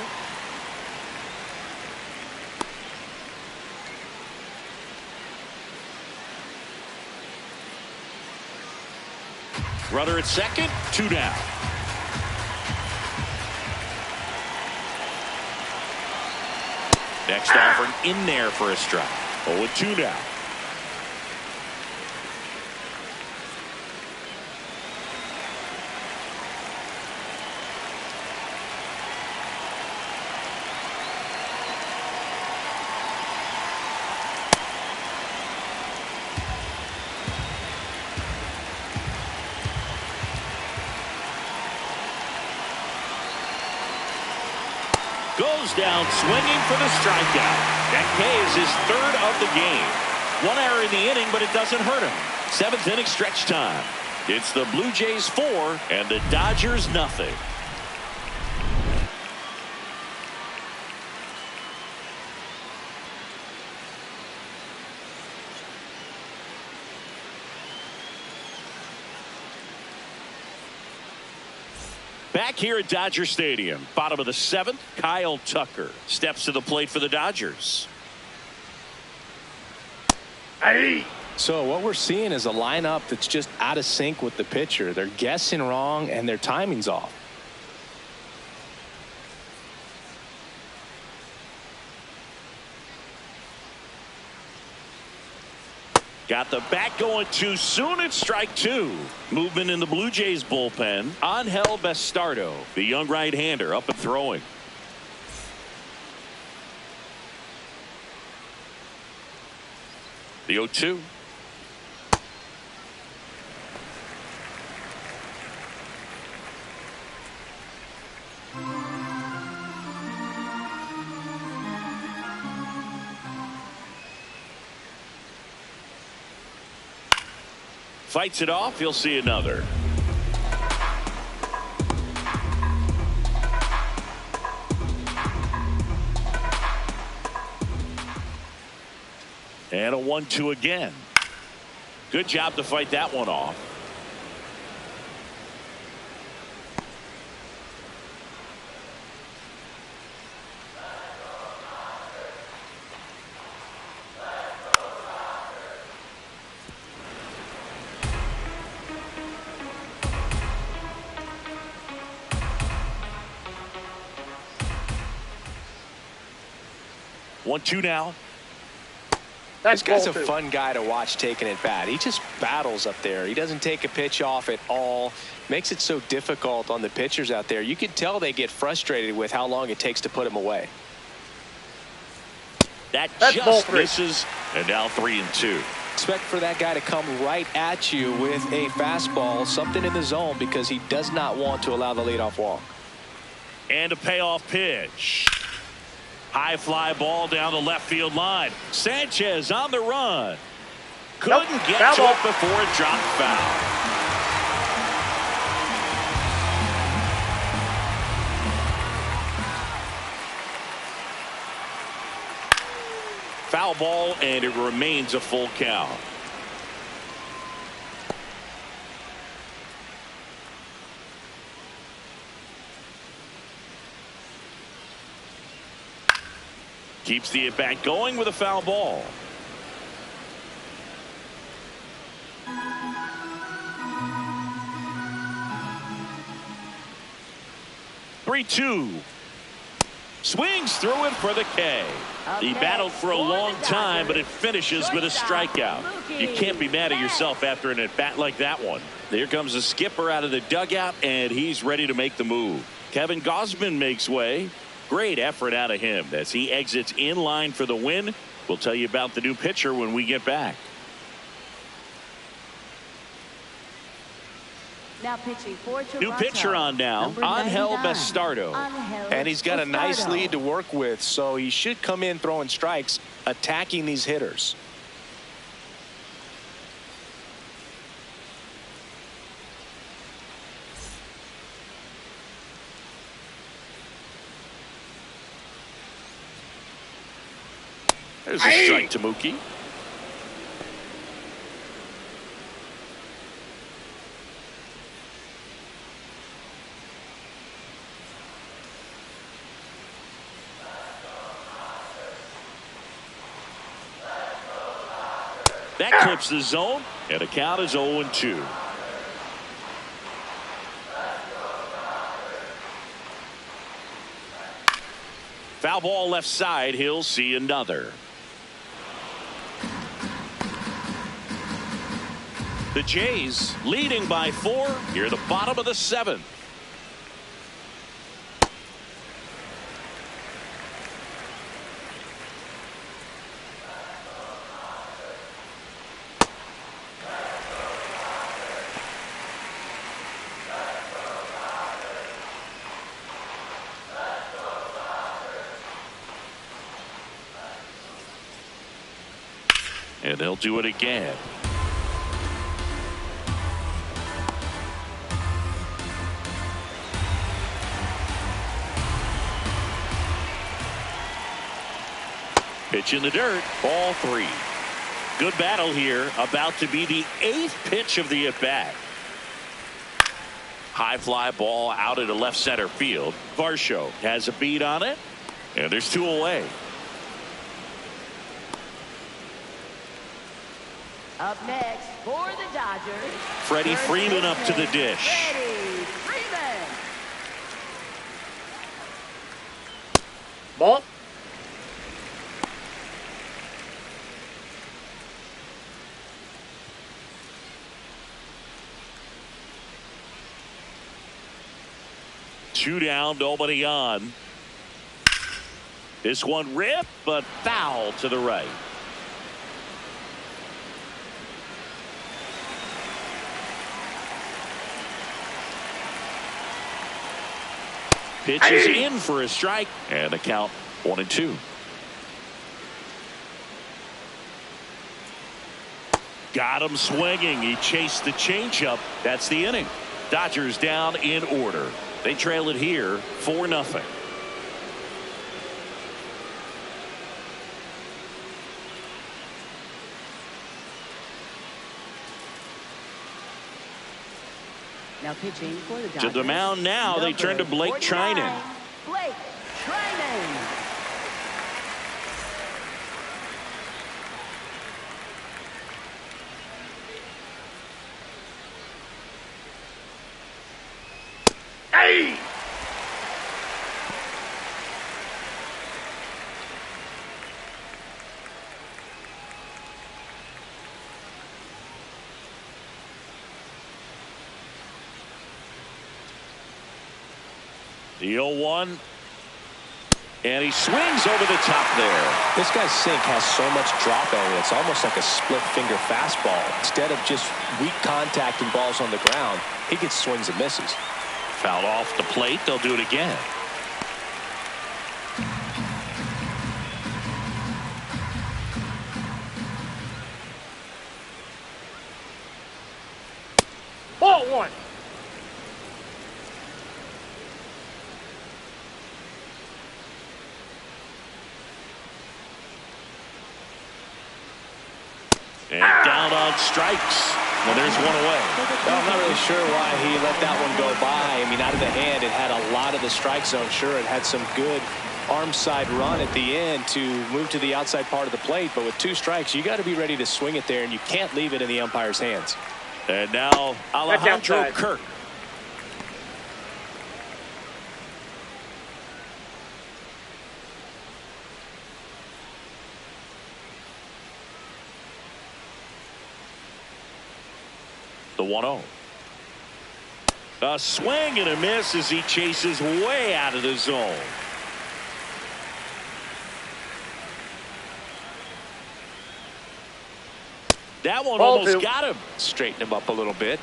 Runner at second, 2 down. Next offering in there for a strike. 0-2 now. Goes down swinging for the strikeout. That K is his 3rd of the game. 1 error in the inning, but it doesn't hurt him. 7th inning stretch time. It's the Blue Jays 4 and the Dodgers nothing. Back here at Dodger Stadium, bottom of the 7th, Kyle Tucker steps to the plate for the Dodgers. Hey. So what we're seeing is a lineup that's just out of sync with the pitcher. They're guessing wrong and their timing's off. Got the bat going too soon. It's strike 2. Movement in the Blue Jays bullpen. Angel Bastardo, the young right-hander, up and throwing. The 0-2. Fights it off. He'll see another. And a 1-2 again. Good job to fight that one off. One, two now. This guy's a fun guy to watch taking at bat. He just battles up there. He doesn't take a pitch off at all. Makes it so difficult on the pitchers out there. You can tell they get frustrated with how long it takes to put him away. That's just misses, and now 3-2. Expect for that guy to come right at you with a fastball, something in the zone, because he does not want to allow the leadoff walk. And a payoff pitch. High fly ball down the left field line. Sanchez on the run. Couldn't get to it before it dropped foul. Foul ball, and it remains a full count. Keeps the at-bat going with a foul ball. Three-two. Swings through it for the K. He battled for a long time, but it finishes with a strikeout. You can't be mad at yourself after an at-bat like that one. Here comes the skipper out of the dugout, and he's ready to make the move. Kevin Gausman makes way. Great effort out of him as he exits in line for the win. We'll tell you about the new pitcher when we get back. Now pitching for Toronto. New pitcher on now, Angel Bastardo. And he's got a nice lead to work with, so he should come in throwing strikes, attacking these hitters. There's a strike to Mookie. That clips the zone, and the count is 0-2. Foul ball left side. He'll see another. The Jays leading by 4 here at the bottom of the 7th. And they'll do it again. Pitch in the dirt, ball 3. Good battle here, about to be the 8th pitch of the at-bat. High fly ball out into left center field. Varsho has a beat on it, and there's 2 away. Up next for the Dodgers, Freddie Freeman up to the dish. Freddie Freeman. Ball. Two down, nobody on. This one ripped, but foul to the right. Pitch is in for a strike, and the count 1-2. Got him swinging. He chased the changeup. That's the inning. Dodgers down in order. They trail it here 4-0. Now pitching for the Dodgers. To the mound now. They turn to Blake Trinan. Blake Trinan. Hey! The 0-1. And he swings over the top there. This guy's sink has so much drop angle. It's almost like a split finger fastball. Instead of just weak contact and balls on the ground, he gets swings and misses. Foul off the plate. They'll do it again. Ball one. And down on strikes. Well, there's one away. Well, I'm not really sure why he let that one go by. I mean, out of the hand, it had a lot of the strike zone. Sure, it had some good arm side run at the end to move to the outside part of the plate. But with 2 strikes, you got to be ready to swing it there, and you can't leave it in the umpire's hands. And now Alejandro Kirk. The 1-0. A swing and a miss as he chases way out of the zone. That one Ball almost 2. got him. Straighten him up a little bit.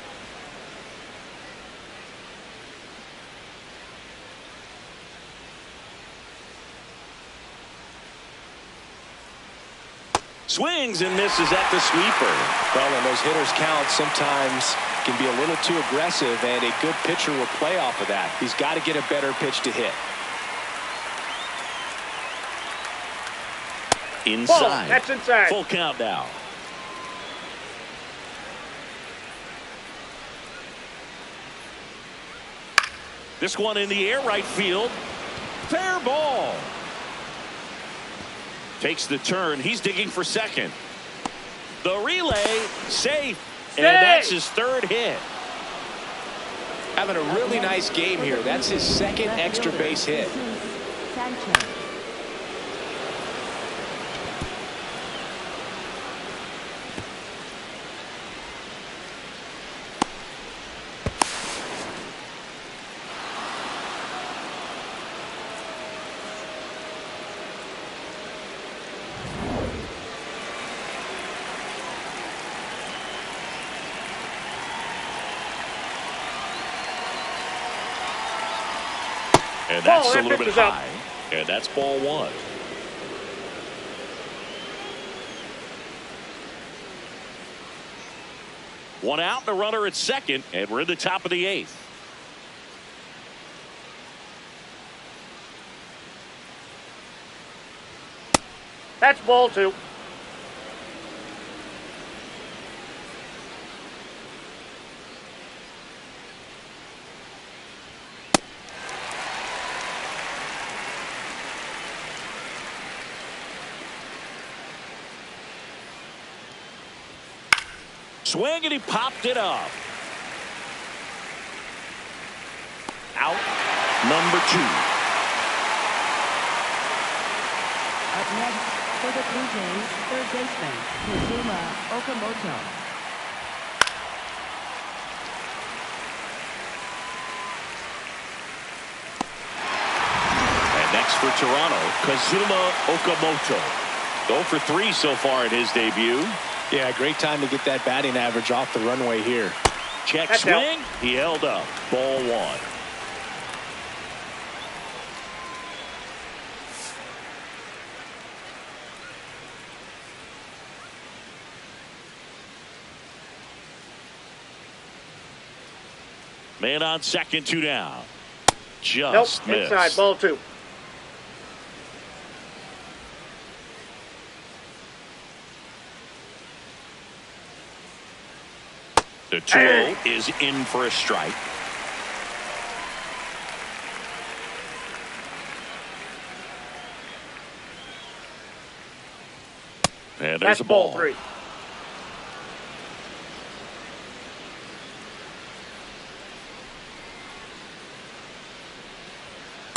Swings and misses at the sweeper. Well, and those hitters count sometimes can be a little too aggressive, and a good pitcher will play off of that. He's got to get a better pitch to hit. Inside. Ball. That's inside. Full count now. This one in the air, right field. Fair ball. Takes the turn. He's digging for second. The relay, safe. And that's his 3rd hit. Having a really nice game here. That's his 2nd extra base hit. Sanchez. And that's Ball, a little that bit pitch is up. high. And that's ball 1. One out and a runner at second, and we're in the top of the 8th. That's ball 2. Swing, and he popped it up. Out number 2. Up next for the Blue Jays, 3rd baseman, Kazuma Okamoto. And next for Toronto, Kazuma Okamoto. 0 for 3 so far in his debut. Yeah, great time to get that batting average off the runway here. Check That's swing. out. He held up. Ball 1. Man on second, 2 down. Just nope, missed. inside, ball 2. The 2-0 is in for a strike. And there's That's a ball. 3.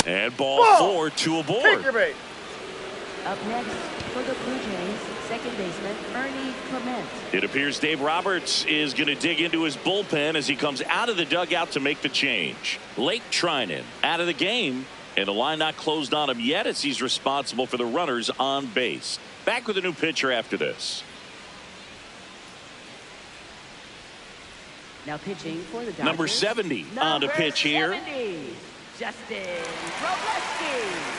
And ball 4, 2 aboard. Take your bait. Up next for the Blue Jays, second baseman Ernie Clement. It appears Dave Roberts is going to dig into his bullpen as he comes out of the dugout to make the change. Blake Trinan out of the game, and the line not closed on him yet as he's responsible for the runners on base. Back with a new pitcher after this. Now pitching for the Dodgers. Number 70 on the pitch here. 70, Justin Robleski.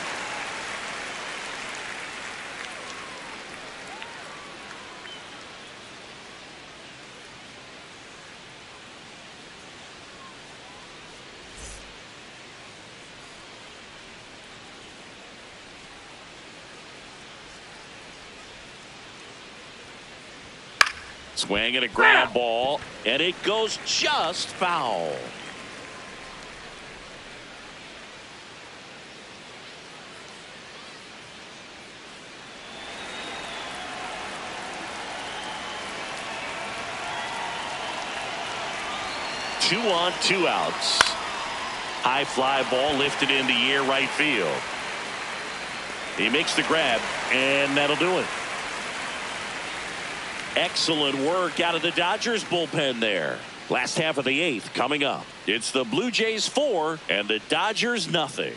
Swing and a ground ball, and it goes just foul. Two on, 2 outs. High fly ball lifted in the air right field. He makes the grab, and that'll do it. Excellent work out of the Dodgers bullpen there. Last half of the 8th coming up. It's the Blue Jays 4 and the Dodgers nothing.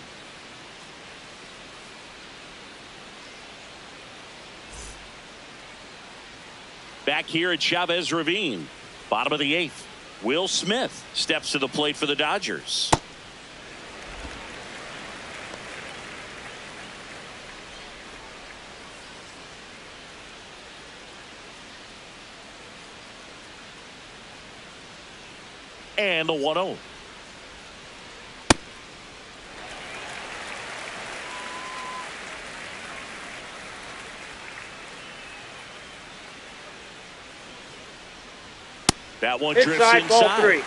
Back here at Chavez Ravine, bottom of the 8th. Will Smith steps to the plate for the Dodgers. And the 1-0. That one drifts inside. Ball 3.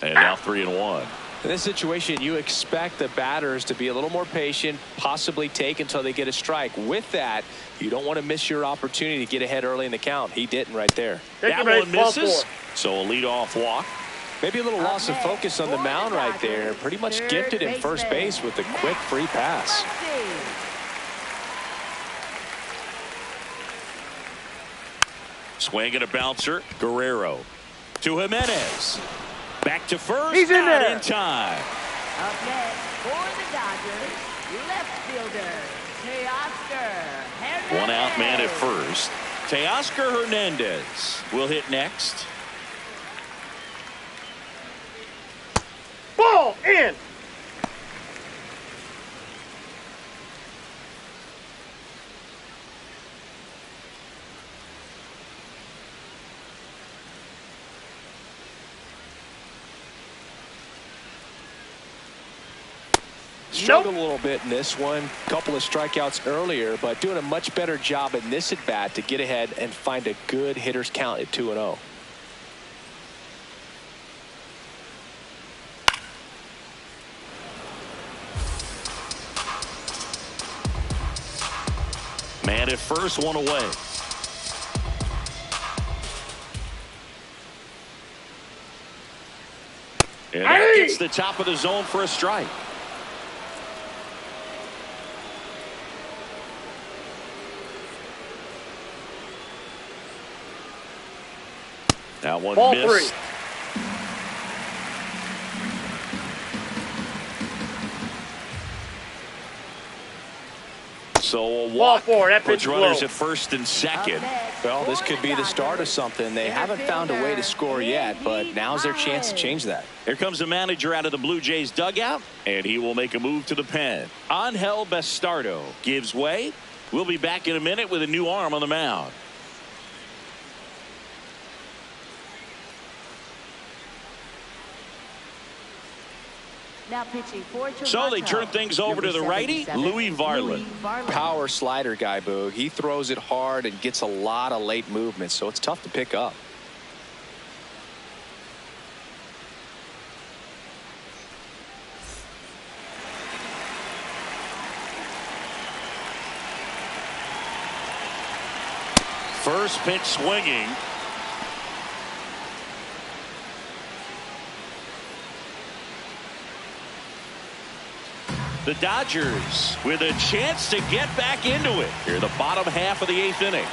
And now 3-1. In this situation, you expect the batters to be a little more patient, possibly take until they get a strike. With that, you don't want to miss your opportunity to get ahead early in the count. He didn't right there. That one misses. So a leadoff walk. Maybe a little loss of focus on the mound right there. Pretty much gifted in first base with a quick free pass. Swing and a bouncer. Guerrero to Jimenez. Back to first. He's in there. In time. Up next for the Dodgers, left fielder Teoscar Hernandez. One out man at first. Teoscar Hernandez will hit next. Ball in. Struggled a little bit in this one. Couple of strikeouts earlier, but doing a much better job in this at bat to get ahead and find a good hitter's count at 2-0. Man at first, one away. And that gets the top of the zone for a strike. That one Ball missed. 3. So a Ball walk 4. That puts pitch runners low. at first and second. Well, this could be the start of something. They haven't found a way to score yet, but now's their chance to change that. Here comes the manager out of the Blue Jays dugout, and he will make a move to the pen. Angel Bastardo gives way. We'll be back in a minute with a new arm on the mound. Now pitching for Toronto. So they turn things over to the righty, Louis Varland. Power slider guy, Boog. He throws it hard and gets a lot of late movement, so it's tough to pick up. First pitch swinging. The Dodgers with a chance to get back into it here, the bottom half of the 8th inning.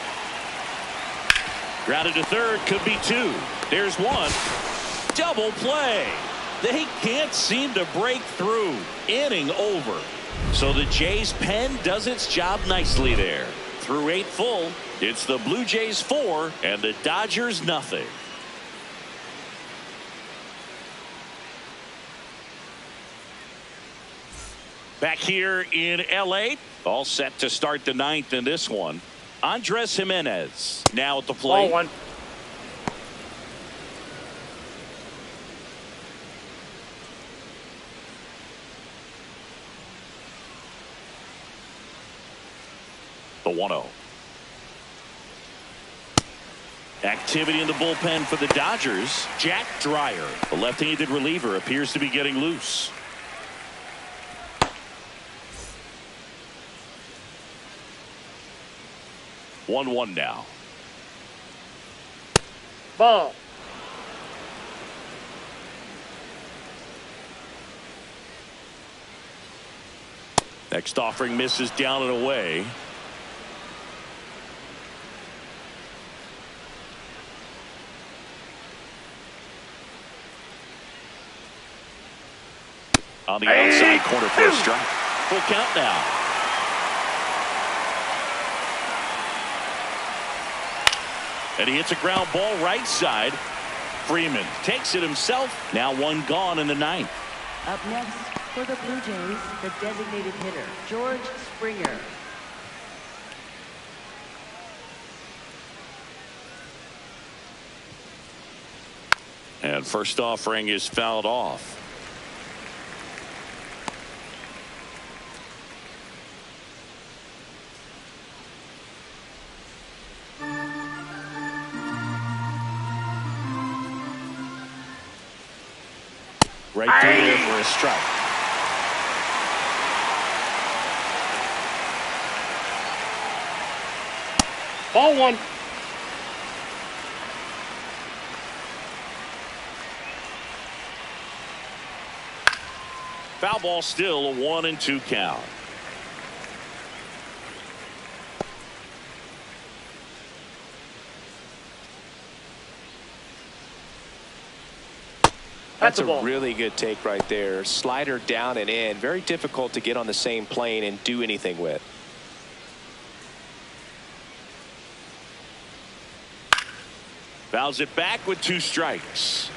Grounded to third, could be 2. There's 1. Double play. They can't seem to break through. Inning over. So the Jays pen does its job nicely there. Through 8 full, it's the Blue Jays 4 and the Dodgers nothing. Back here in L.A., all set to start the 9th in this one. Andres Jimenez now at the plate. Ball 1. The 1-0. Activity in the bullpen for the Dodgers. Jack Dreyer, the left-handed reliever, appears to be getting loose. One now. Ball. Next offering misses down and away. On the outside corner for a strike. Full count now. And he hits a ground ball right side. Freeman takes it himself. Now 1 gone in the 9th. Up next for the Blue Jays, the designated hitter, George Springer. And first offering is fouled off. Right through there for a strike. Ball 1. Foul ball, still a 1-2 count. That's a really good take right there. Slider down and in. Very difficult to get on the same plane and do anything with. Fouls it back with 2 strikes.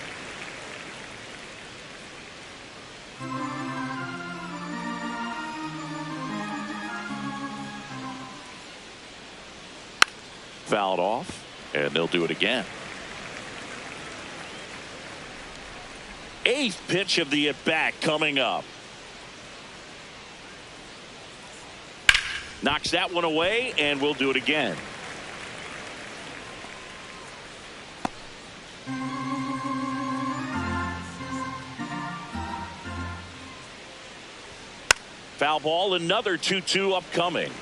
Fouled off, and they'll do it again. 8th pitch of the at-bat coming up. Knocks that one away, and we'll do it again. Foul ball, another 2-2 upcoming.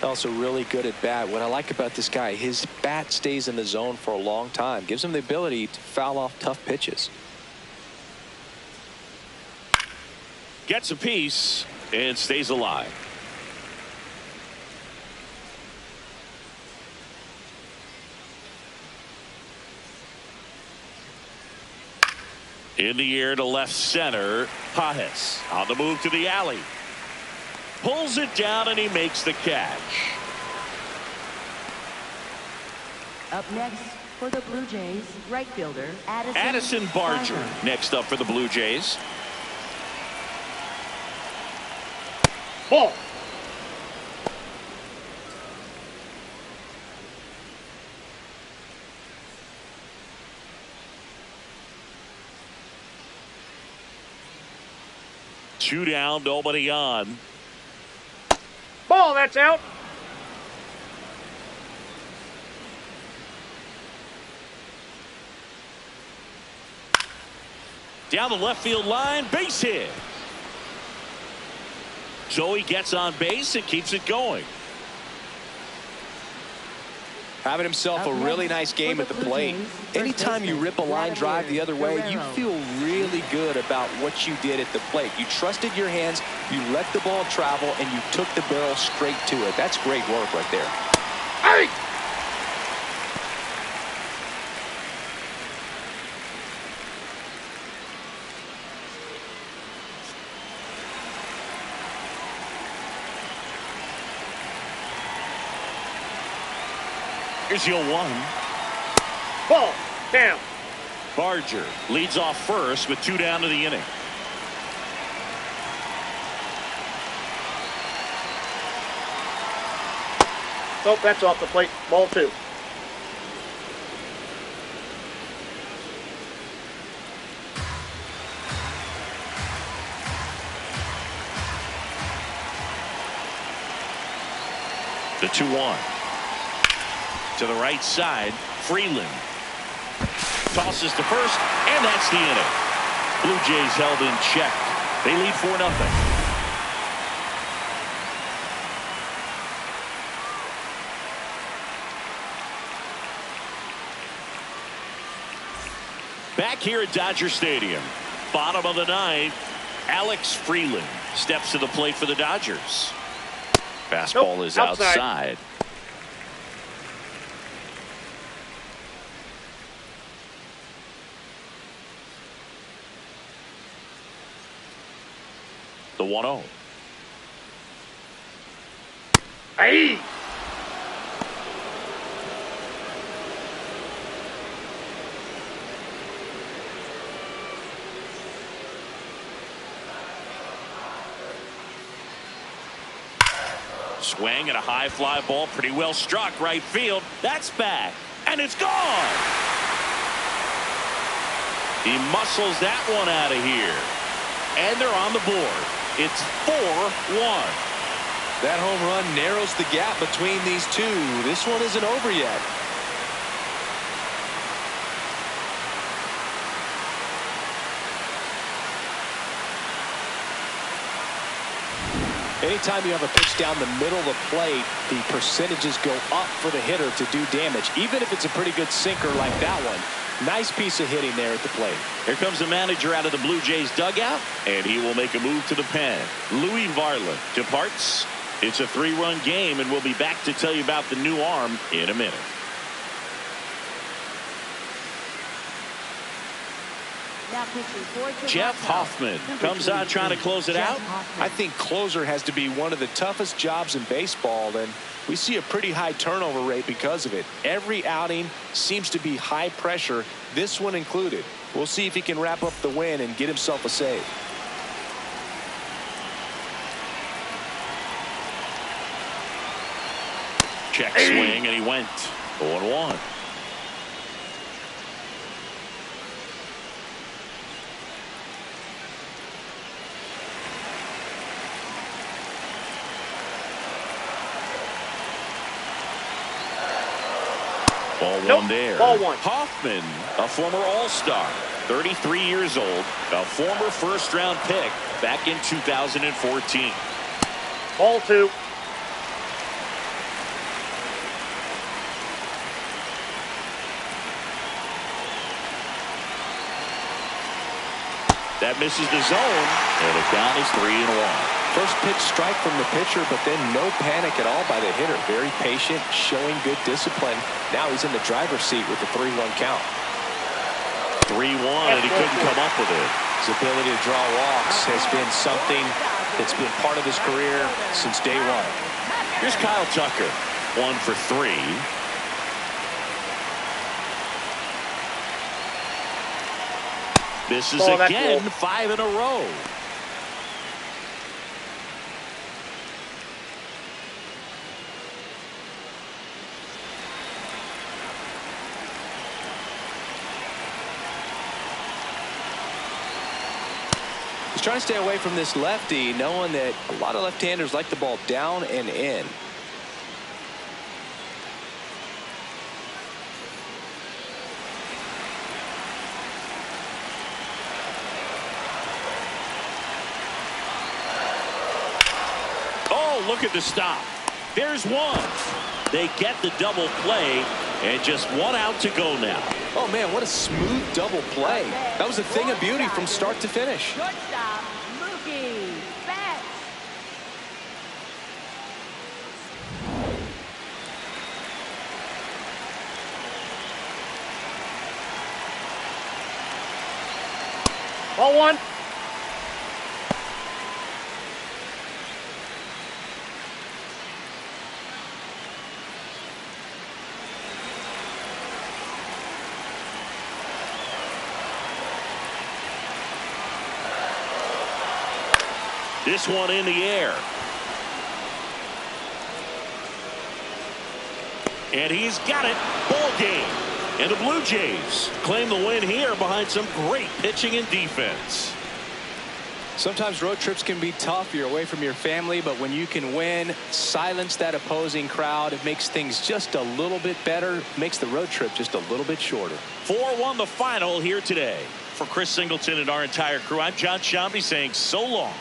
Also really good at bat. What I like about this guy, his bat stays in the zone for a long time. Gives him the ability to foul off tough pitches. Gets a piece and stays alive. In the air to left center. Pajes on the move to the alley. Pulls it down and he makes the catch. Up next for the Blue Jays, right fielder Addison Barger next up for the Blue Jays. Ball. Two down, nobody on. Ball, that's out. Down the left field line, base hit. So he gets on base and keeps it going. Having himself a really nice game at the plate. Anytime you rip a line drive the other way, you feel really good about what you did at the plate. You trusted your hands, you let the ball travel, and you took the barrel straight to it. That's great work right there. Hey! Here's your 1. Ball. Down. Barger leads off first with 2 down to the inning. Oh, that's off the plate. Ball 2. The 2-1. To the right side, Freeland tosses to first, and that's the inning. Blue Jays held in check. They lead 4-0. Back here at Dodger Stadium, bottom of the 9th, Alex Freeland steps to the plate for the Dodgers. Fastball is outside. The 1-0. Hey! Swing and a high fly ball, pretty well struck right field. That's back, and it's gone. He muscles that one out of here, and they're on the board. It's 4-1. That home run narrows the gap between these two. This one isn't over yet. Anytime you have a pitch down the middle of the plate, the percentages go up for the hitter to do damage, even if it's a pretty good sinker like that one. Nice piece of hitting there at the plate. Here comes the manager out of the Blue Jays dugout, and he will make a move to the pen. Louis Varland departs. It's a 3-run game, and we'll be back to tell you about the new arm in a minute. Jeff Hoffman comes out trying to close it out. I think closer has to be one of the toughest jobs in baseball, and we see a pretty high turnover rate because of it. Every outing seems to be high pressure, this one included. We'll see if he can wrap up the win and get himself a save. Check swing, and he went 0-1. Ball one there. Ball 1. Hoffman, a former All-Star, 33 years old, a former first-round pick back in 2014. Ball 2. That misses the zone, and the count is 3-1. First pitch strike from the pitcher, but then no panic at all by the hitter. Very patient, showing good discipline. Now he's in the driver's seat with the 3-1 count. 3-1, and he couldn't come up with it. His ability to draw walks has been something It's been part of his career since day one. Here's Kyle Tucker, 1 for 3. Misses again, 5 in a row. He's trying to stay away from this lefty, knowing that a lot of left-handers like the ball down and in. Oh, look at the stop. There's one. They get the double play, and just 1 out to go now. Oh, man, what a smooth double play. That was a thing of beauty from start to finish. Shortstop, Mookie Betts. Ball 1. This one in the air. And he's got it. Ball game. And the Blue Jays claim the win here behind some great pitching and defense. Sometimes road trips can be tough. You're away from your family, but when you can win, silence that opposing crowd, it makes things just a little bit better, makes the road trip just a little bit shorter. 4-1 the final here today. For Chris Singleton and our entire crew, I'm John Shambi saying so long.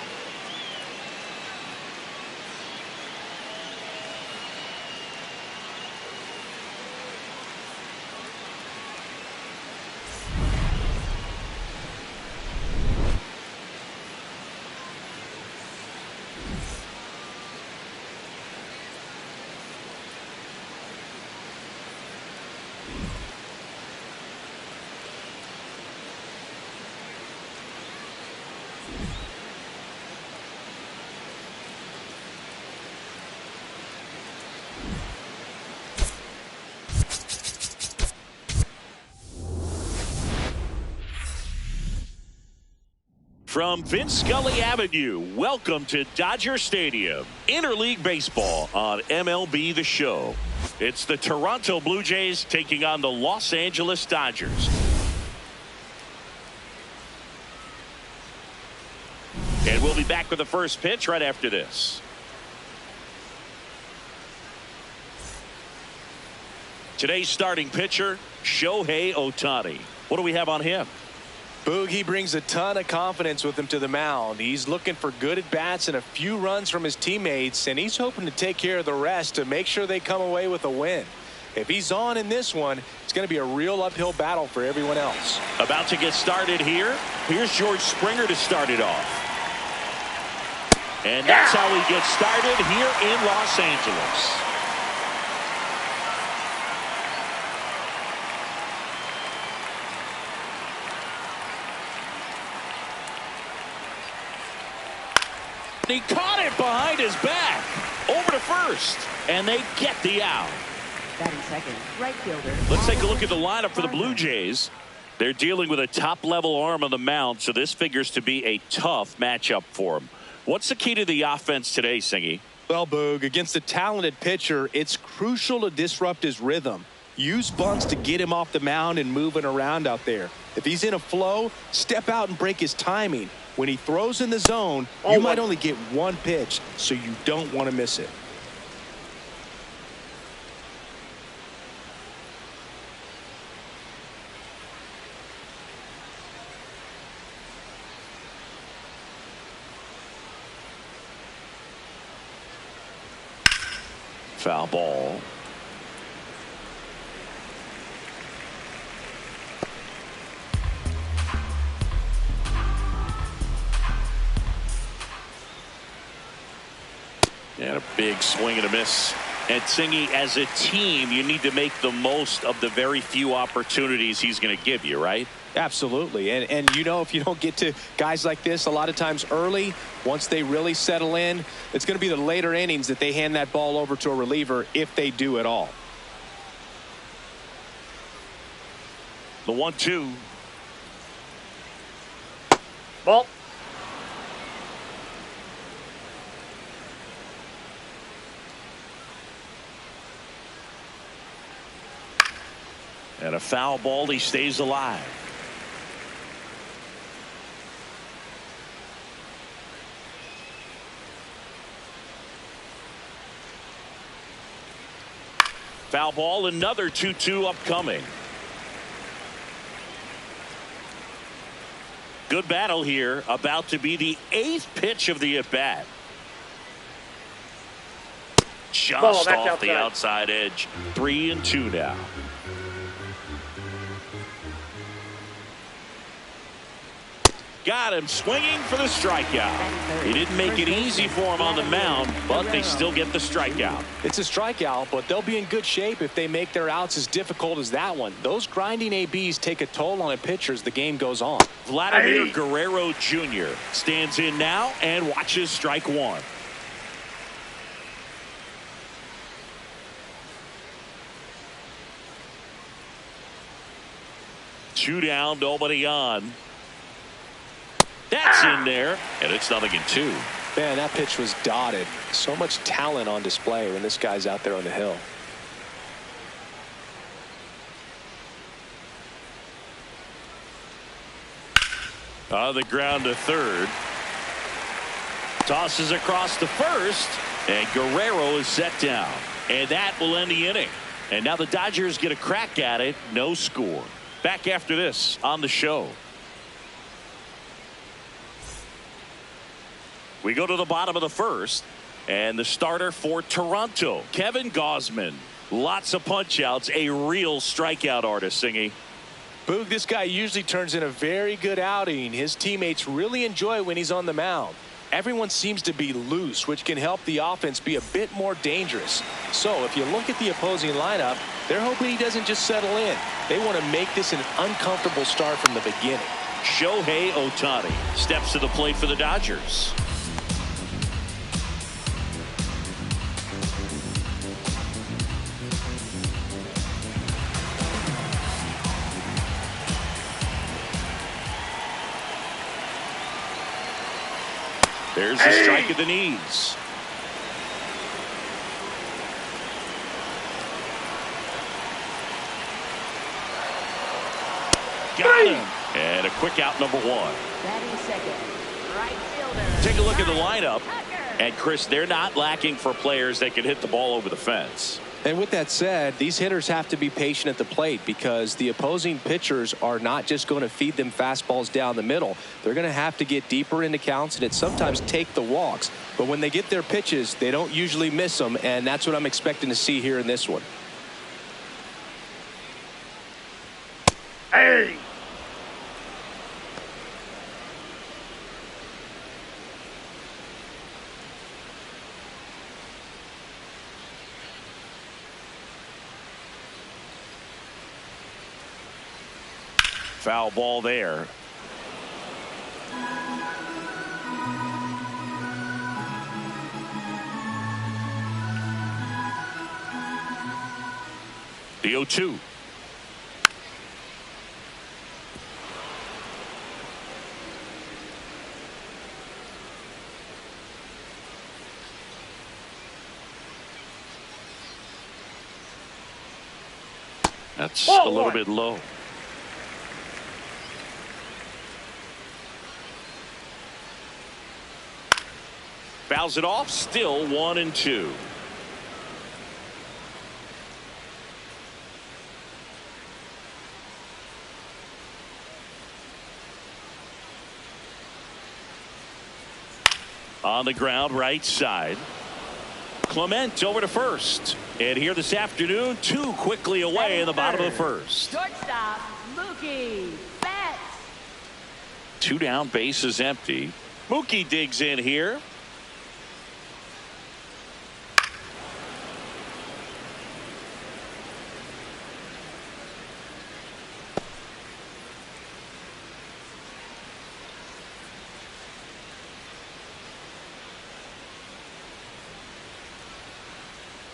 From Vince Scully Avenue, welcome to Dodger Stadium. Interleague Baseball on MLB The Show. It's the Toronto Blue Jays taking on the Los Angeles Dodgers. And we'll be back with the first pitch right after this. Today's starting pitcher, Shohei Ohtani. What do we have on him? Boog, he brings a ton of confidence with him to the mound. He's looking for good at-bats and a few runs from his teammates, and he's hoping to take care of the rest to make sure they come away with a win. If he's on in this one, it's going to be a real uphill battle for everyone else. About to get started here. Here's George Springer to start it off. And that's how he gets started here in Los Angeles. He caught it behind his back. Over to first. And they get the out. Batting second, right fielder. Let's take a look at the lineup for the Blue Jays. They're dealing with a top-level arm on the mound, so this figures to be a tough matchup for him. What's the key to the offense today, Singy? Well, Boog, against a talented pitcher, it's crucial to disrupt his rhythm. Use bunts to get him off the mound and moving around out there. If he's in a flow, step out and break his timing. When he throws in the zone, you might only get one pitch, so you don't want to miss it. Foul ball. And a big swing and a miss. And Singy, as a team, you need to make the most of the very few opportunities he's going to give you, right? Absolutely. And you know, if you don't get to guys like this a lot of times early, once they really settle in, it's going to be the later innings that they hand that ball over to a reliever, if they do at all. The 1-2. Ball. And a foul ball. He stays alive. Foul ball. Another 2-2 upcoming. Good battle here. About to be the 8th pitch of the at-bat. Just off the outside edge. 3-2 now. Got him swinging for the strikeout. He didn't make it easy for him on the mound, but they still get the strikeout. It's a strikeout, but they'll be in good shape if they make their outs as difficult as that one. Those grinding ABs take a toll on a pitcher as the game goes on. Vladimir Guerrero Jr. stands in now and watches strike one. Two down, nobody on. That's in there, and it's 0-2. Man, that pitch was dotted. So much talent on display when this guy's out there on the hill. On the ground to third. Tosses across to first, and Guerrero is set down. And that will end the inning. And now the Dodgers get a crack at it. No score. Back after this on the show. We go to the bottom of the first, and the starter for Toronto, Kevin Gausman. Lots of punch outs, a real strikeout artist, Singy. Boog, this guy usually turns in a very good outing. His teammates really enjoy when he's on the mound. Everyone seems to be loose, which can help the offense be a bit more dangerous. So if you look at the opposing lineup, they're hoping he doesn't just settle in. They want to make this an uncomfortable start from the beginning. Shohei Ohtani steps to the plate for the Dodgers. There's a strike at the knees. Got him. And a quick out, number one. Batting second, right fielder. Take a look at the lineup. And Chris, they're not lacking for players that can hit the ball over the fence. And with that said, these hitters have to be patient at the plate because the opposing pitchers are not just going to feed them fastballs down the middle. They're going to have to get deeper into counts and sometimes take the walks. But when they get their pitches, they don't usually miss them, and that's what I'm expecting to see here in this one. Hey! Foul ball there. The 0-2. That's a little bit low. Fouls it off, still 1-2. On the ground, right side. Clement over to first. And here this afternoon, two quickly away in the bottom of the first. Shortstop, Mookie Betts. Two down, bases empty. Mookie digs in here.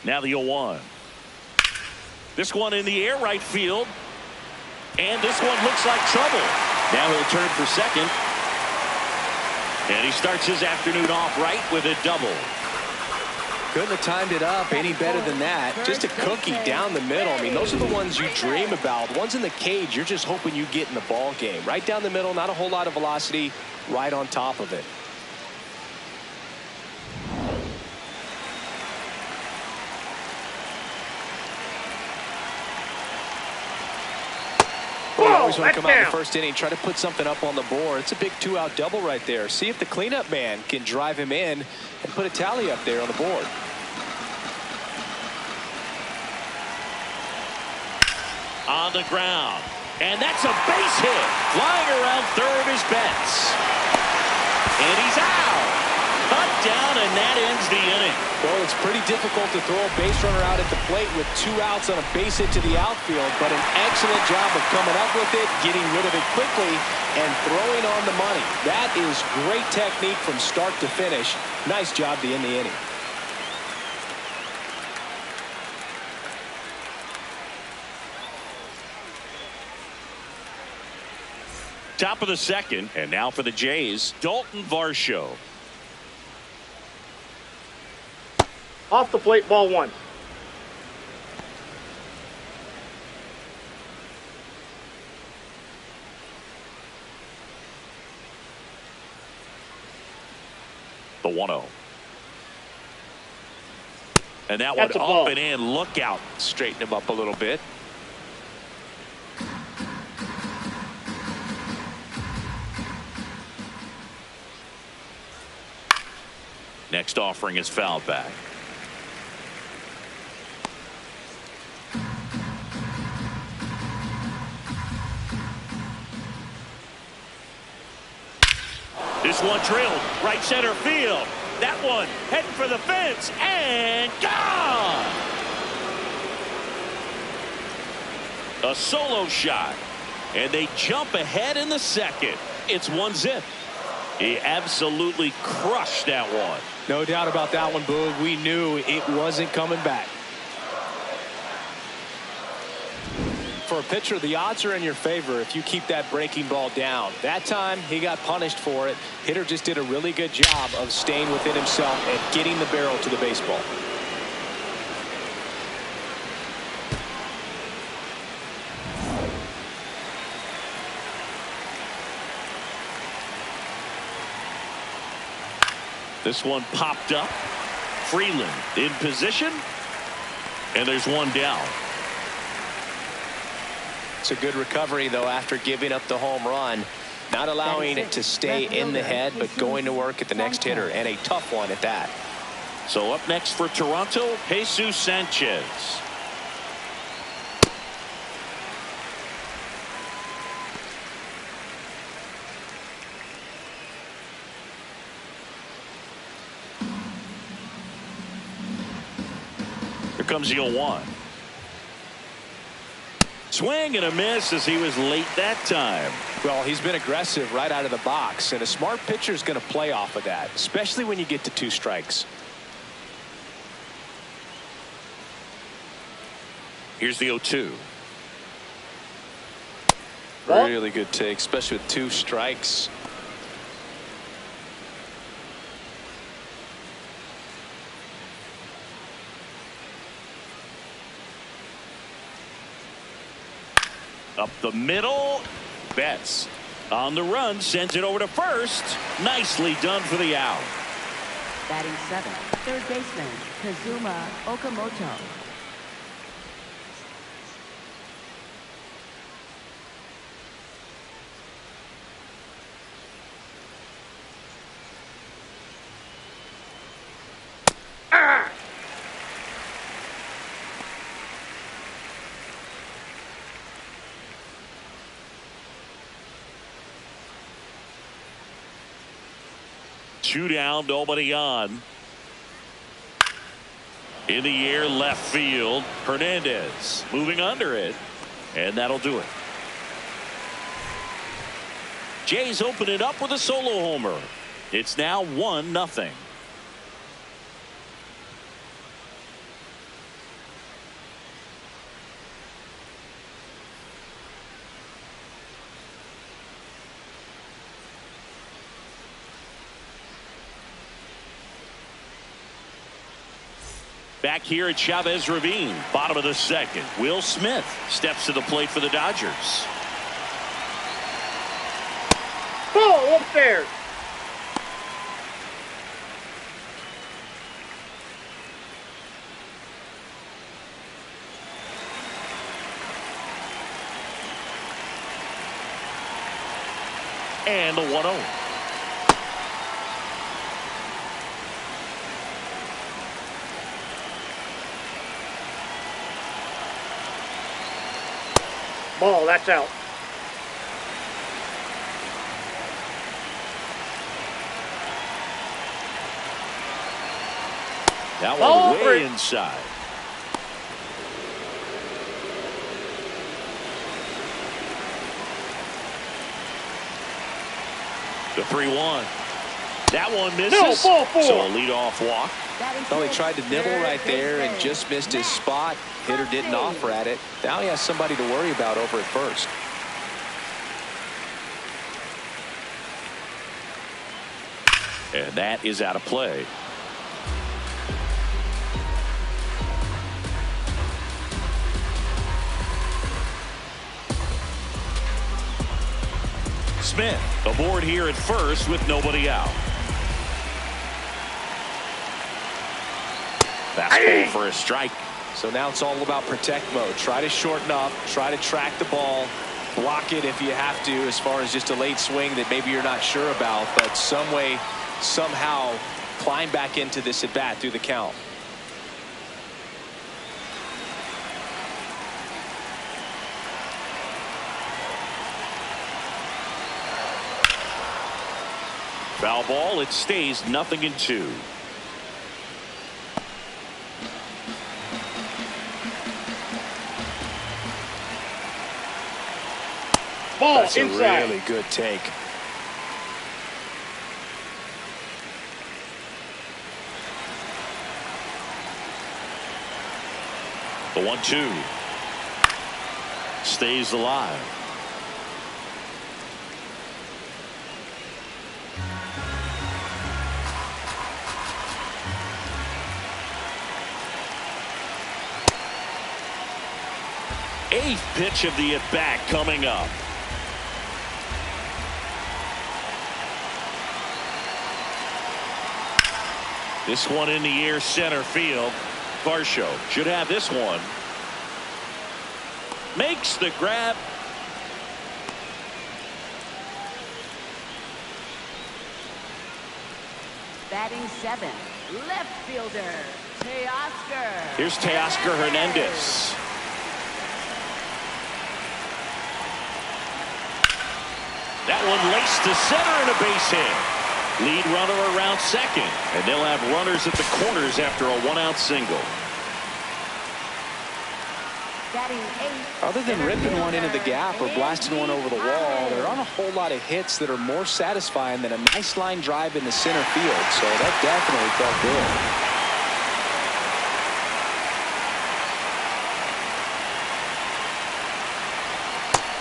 Now the 0-1. This one in the air right field. And this one looks like trouble. Now he'll turn for second. And he starts his afternoon off right with a double. Couldn't have timed it up any better than that. Just a cookie down the middle. I mean, those are the ones you dream about. Ones in the cage, you're just hoping you get in the ball game. Right down the middle, not a whole lot of velocity, right on top of it. Always want to come out in the first inning, try to put something up on the board. It's a big 2-out double right there. See if the cleanup man can drive him in and put a tally up there on the board. On the ground. And that's a base hit. Flying around third is Betts. And he's out. Cut down, and that ends the inning. Well, it's pretty difficult to throw a base runner out at the plate with 2 outs on a base hit to the outfield, but an excellent job of coming up with it, getting rid of it quickly, and throwing on the money. That is great technique from start to finish. Nice job to end the inning. Top of the second, and now for the Jays, Daulton Varsho. Off the plate, ball 1. The 1-0. And that one up ball. and in. Look out. Straighten him up a little bit. Next offering is fouled back. This one drilled right center field. That one heading for the fence and gone. A solo shot, and they jump ahead in the second. It's 1-0. He absolutely crushed that one. No doubt about that one, Boog. We knew it wasn't coming back. For a pitcher, the odds are in your favor if you keep that breaking ball down. That time, he got punished for it. Hitter just did a really good job of staying within himself and getting the barrel to the baseball. This one popped up. Freeland in position. And there's one down. It's a good recovery, though, after giving up the home run. Not allowing it to stay in the head, but going to work at the next hitter, and a tough one at that. So up next for Toronto, Jesus Sanchez. Here comes the 0-1. Swing and a miss as he was late that time. Well, he's been aggressive right out of the box, and a smart pitcher is going to play off of that, especially when you get to 2 strikes. Here's the 0-2. Really good take, especially with 2 strikes. Up the middle. Betts on the run, sends it over to first. Nicely done for the out. Batting 7th, third baseman Kazuma Okamoto. Two down, nobody on. In the air, left field. Hernandez moving under it, and that'll do it. Jays open it up with a solo homer. It's now 1-0. Back here at Chavez Ravine, bottom of the second. Will Smith steps to the plate for the Dodgers. Ball upstairs. And the 1-0. Ball, that's out. That one Ball way three. inside. The 3-1. That one misses. No, ball four. So a leadoff walk. Well, he tried to nibble right there and just missed his spot. Hitter didn't offer at it. Now he has somebody to worry about over at first. And that is out of play. Smith aboard here at first with nobody out. Fastball for a strike. So now it's all about protect mode. Try to shorten up, try to track the ball, block it if you have to, as far as just a late swing that maybe you're not sure about, but some way, somehow climb back into this at bat through the count. Foul ball. It stays 0-2. Ball That's inside. a really good take. The 1-2 stays alive. Eighth pitch of the at-bat coming up. This one in the air, center field. Varsho should have this one. Makes the grab. Batting 7, left fielder, Teoscar. Here's Teoscar Hernandez. That one laced to center and a base hit. Lead runner around second, and they'll have runners at the corners after a one-out single. Batting 8. Other than ripping one into the gap or blasting one over the wall, there aren't a whole lot of hits that are more satisfying than a nice line drive in the center field, so that definitely felt good.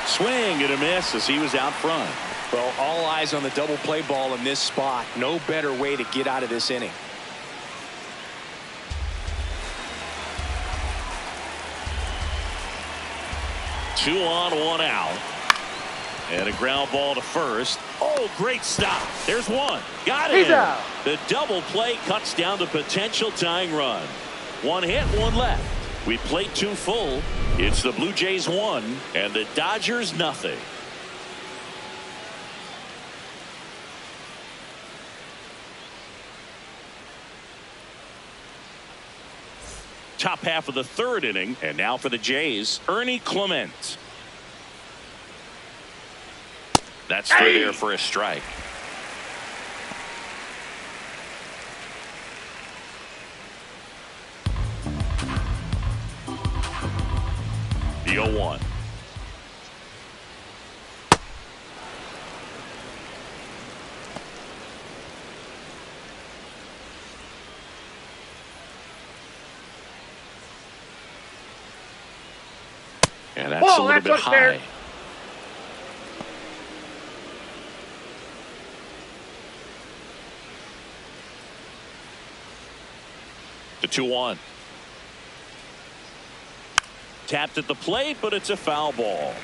Swing and a miss as he was out front. Well, all eyes on the double play ball in this spot. No better way to get out of this inning. Two on, one out. And a ground ball to first. Oh, great stop. There's one. Got it. He's out. The double play cuts down the potential tying run. One hit, one left. We played 2 full. It's the Blue Jays 1 and the Dodgers nothing. Top half of the 3rd inning, and now for the Jays, Ernie Clement. That's through there for a strike. The 0-1. And that's a little bit high. The 2-1. Tapped at the plate, but it's a foul ball.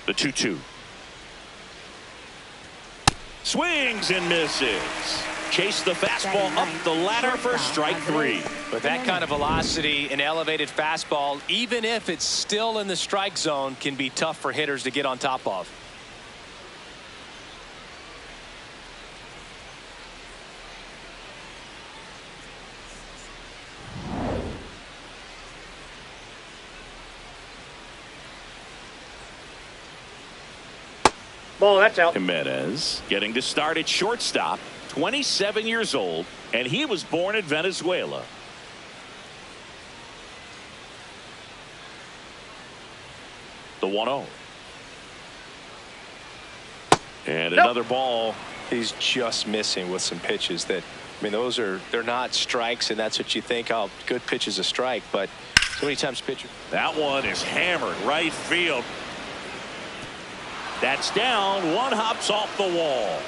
The 2-2. Swings and misses. Chase the fastball up the ladder for strike 3. With that kind of velocity, an elevated fastball, even if it's still in the strike zone, can be tough for hitters to get on top of. Ball, that's out. Jimenez getting to start at shortstop, 27 years old, and he was born in Venezuela. The 1-0. And another ball. He's just missing with some pitches that, I mean, they're not strikes, and that's what you think, oh, good pitch is a strike, but so many times pitcher. That one is hammered right field. That's down. One hops off the wall.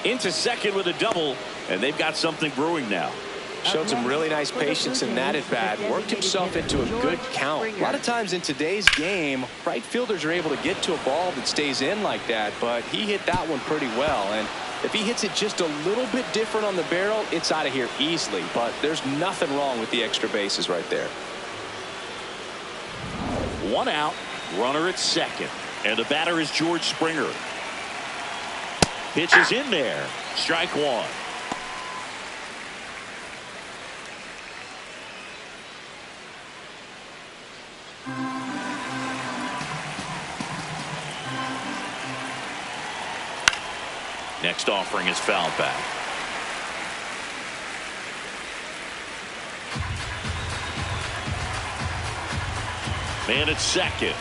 Into second with a double, and they've got something brewing now. Showed some really nice patience in that at bat. Worked himself into a good count. A lot of times in today's game, right fielders are able to get to a ball that stays in like that, but he hit that one pretty well. And if he hits it just a little bit different on the barrel, it's out of here easily. But there's nothing wrong with the extra bases right there. 1 out, runner at second. And the batter is George Springer. Pitch is in there. Strike 1. Next offering is fouled back. Man at second.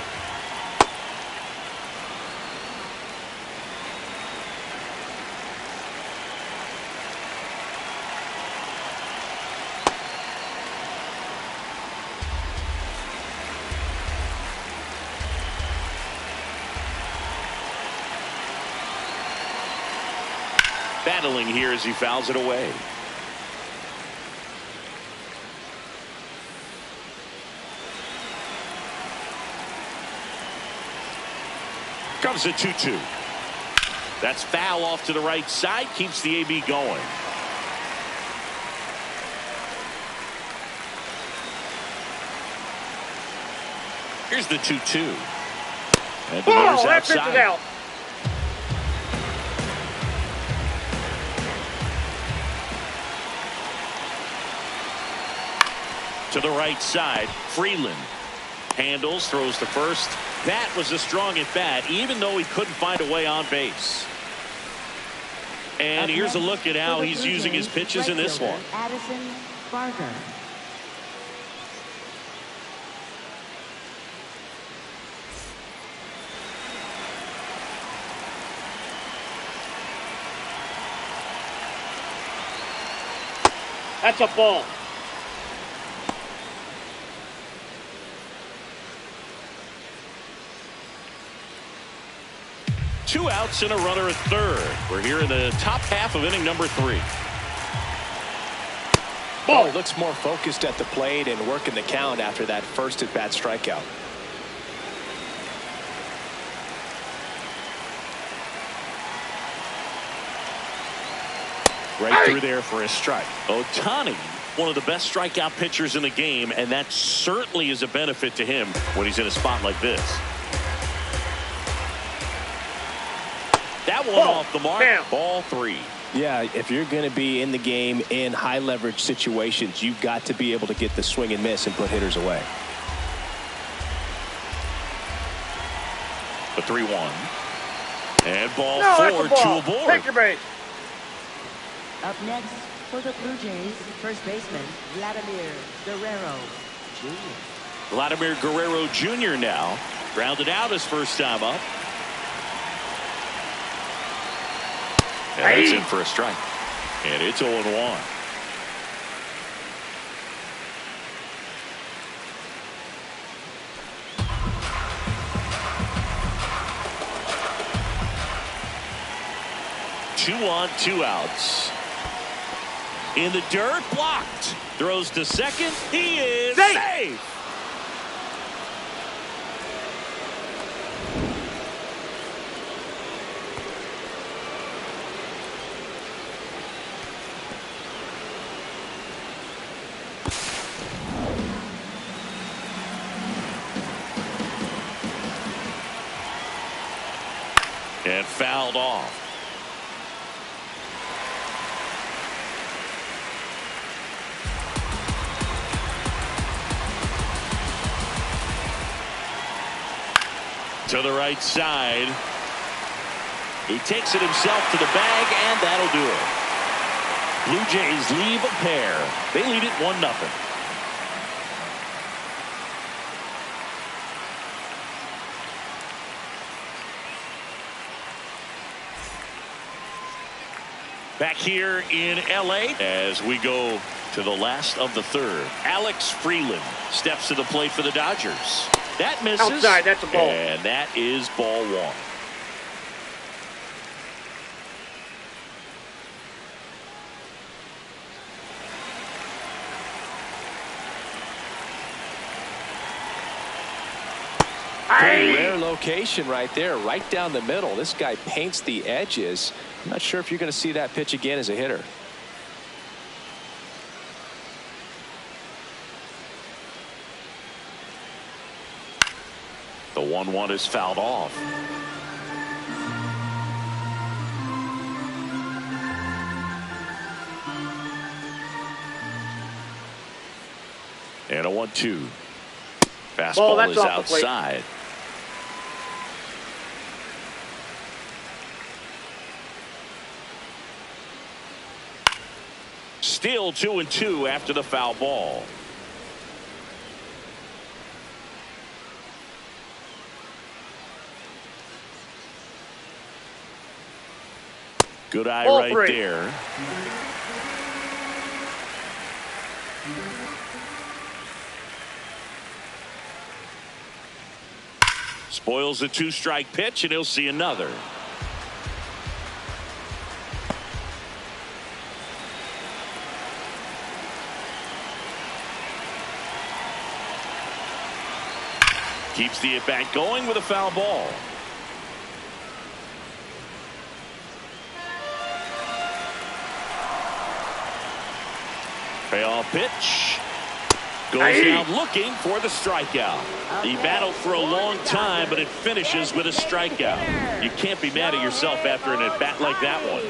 Battling here as he fouls it away. Comes a 2-2. That's foul off to the right side. Keeps the AB going. Here's the 2-2. And the runner's that pitch is outside. out. To the right side, Freeland handles, throws to first. That was a strong at bat, even though he couldn't find a way on base. And here's a look at how he's using his pitches in this one. Addison Barker. That's a ball. Two outs and a runner at third. We're here in the top half of inning number 3. Ball. He looks more focused at the plate and working the count after that first at bat strikeout. Right through there for a strike. Ohtani, one of the best strikeout pitchers in the game, and that certainly is a benefit to him when he's in a spot like this. That one off the mark. Down. Ball 3. Yeah, if you're going to be in the game in high leverage situations, you've got to be able to get the swing and miss and put hitters away. The 3-1. And ball No, 4, that's a ball. 2 aboard. Take your base. Up next for the Blue Jays, first baseman Vladimir Guerrero Jr. Vladimir Guerrero Jr. now grounded out his first time up. And it's in for a strike. And it's 0-1. Two on, 2 outs. In the dirt, blocked. Throws to second. He is safe. And fouled off. To the right side. He takes it himself to the bag, and that'll do it. Blue Jays leave a pair. They lead it 1-0. Back here in L.A. as we go to the last of the third. Alex Freeland steps to the plate for the Dodgers. That misses. Outside, that's a ball. And that is ball one. Pretty rare location right there, right down the middle. This guy paints the edges. I'm not sure if you're going to see that pitch again as a hitter. The 1-1 is fouled off. And a 1-2. Fastball is outside. Still 2-2 after the foul ball. Good eye Ball right three. there. Spoils the 2-strike pitch, and he'll see another. Keeps the at-bat going with a foul ball. Payoff pitch. Goes down looking for the strikeout. He battled for a long time, but it finishes with a strikeout. You can't be mad at yourself after an at-bat like that one.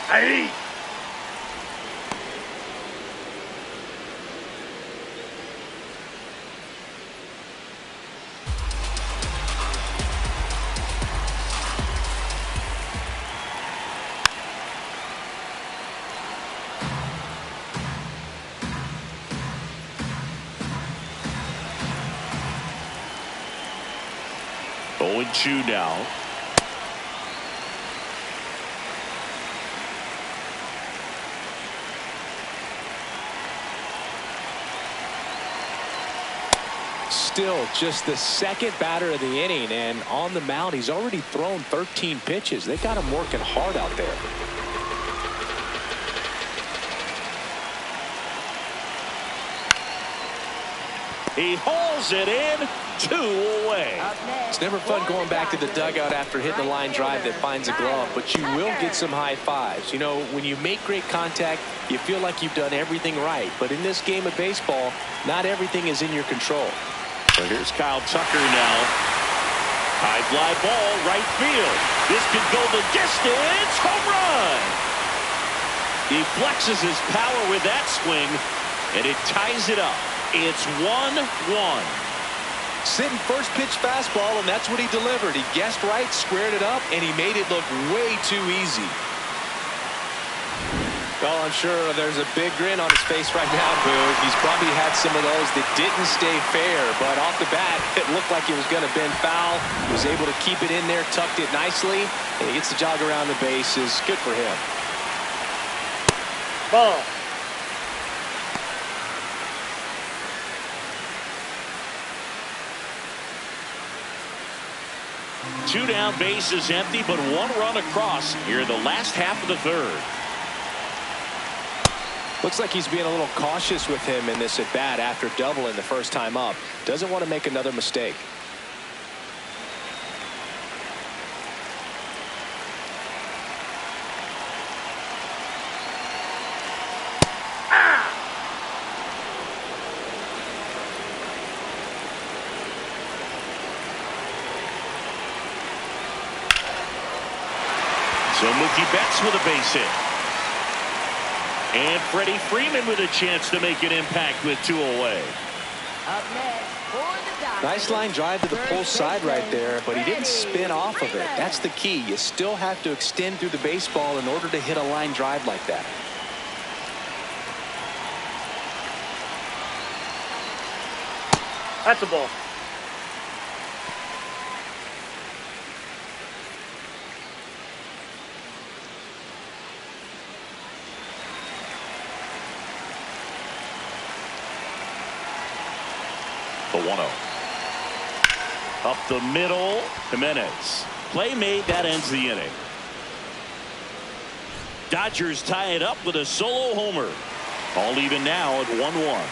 Hey! 0-2 now. Still just the second batter of the inning, and on the mound he's already thrown 13 pitches. They got him working hard out there. He hauls it in, 2 away. It's never fun going back to the dugout after hitting a line drive that finds a glove, but you will get some high fives. You know, when you make great contact, you feel like you've done everything right. But in this game of baseball, not everything is in your control. So here's Kyle Tucker now. High fly ball, right field. This could go the distance. Home run. He flexes his power with that swing, and it ties it up. It's 1-1. Sitting first pitch fastball, and that's what he delivered. He guessed right, squared it up, and he made it look way too easy. Well, I'm sure there's a big grin on his face right now, Boo. He's probably had some of those that didn't stay fair, but off the bat, it looked like it was going to bend foul. He was able to keep it in there, tucked it nicely, and he gets the jog around the bases. Good for him. Ball. Two down, bases empty, but one run across here in the last half of the third. Looks like he's being a little cautious with him in this at bat after doubling the first time up. Doesn't want to make another mistake. So Mookie Betts with a base hit. And Freddie Freeman with a chance to make an impact with 2 away. Up next for the Dodgers. Nice line drive to the pull side right there, but he didn't spin off of it. That's the key. You still have to extend through the baseball in order to hit a line drive like that. That's a ball. The 1-0. Up the middle, Jimenez. Play made, that ends the inning. Dodgers tie it up with a solo homer. All even now at 1-1.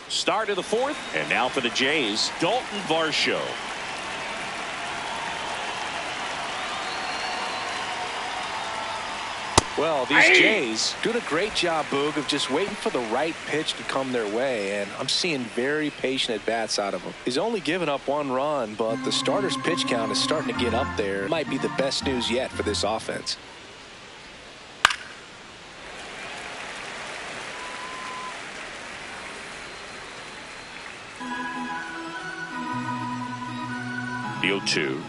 Start of the fourth, and now for the Jays, Daulton Varsho. Well, these Jays doing a great job, Boog, of just waiting for the right pitch to come their way, and I'm seeing very patient at-bats out of him. He's only given up 1 run, but the starter's pitch count is starting to get up there. Might be the best news yet for this offense. The 0-2.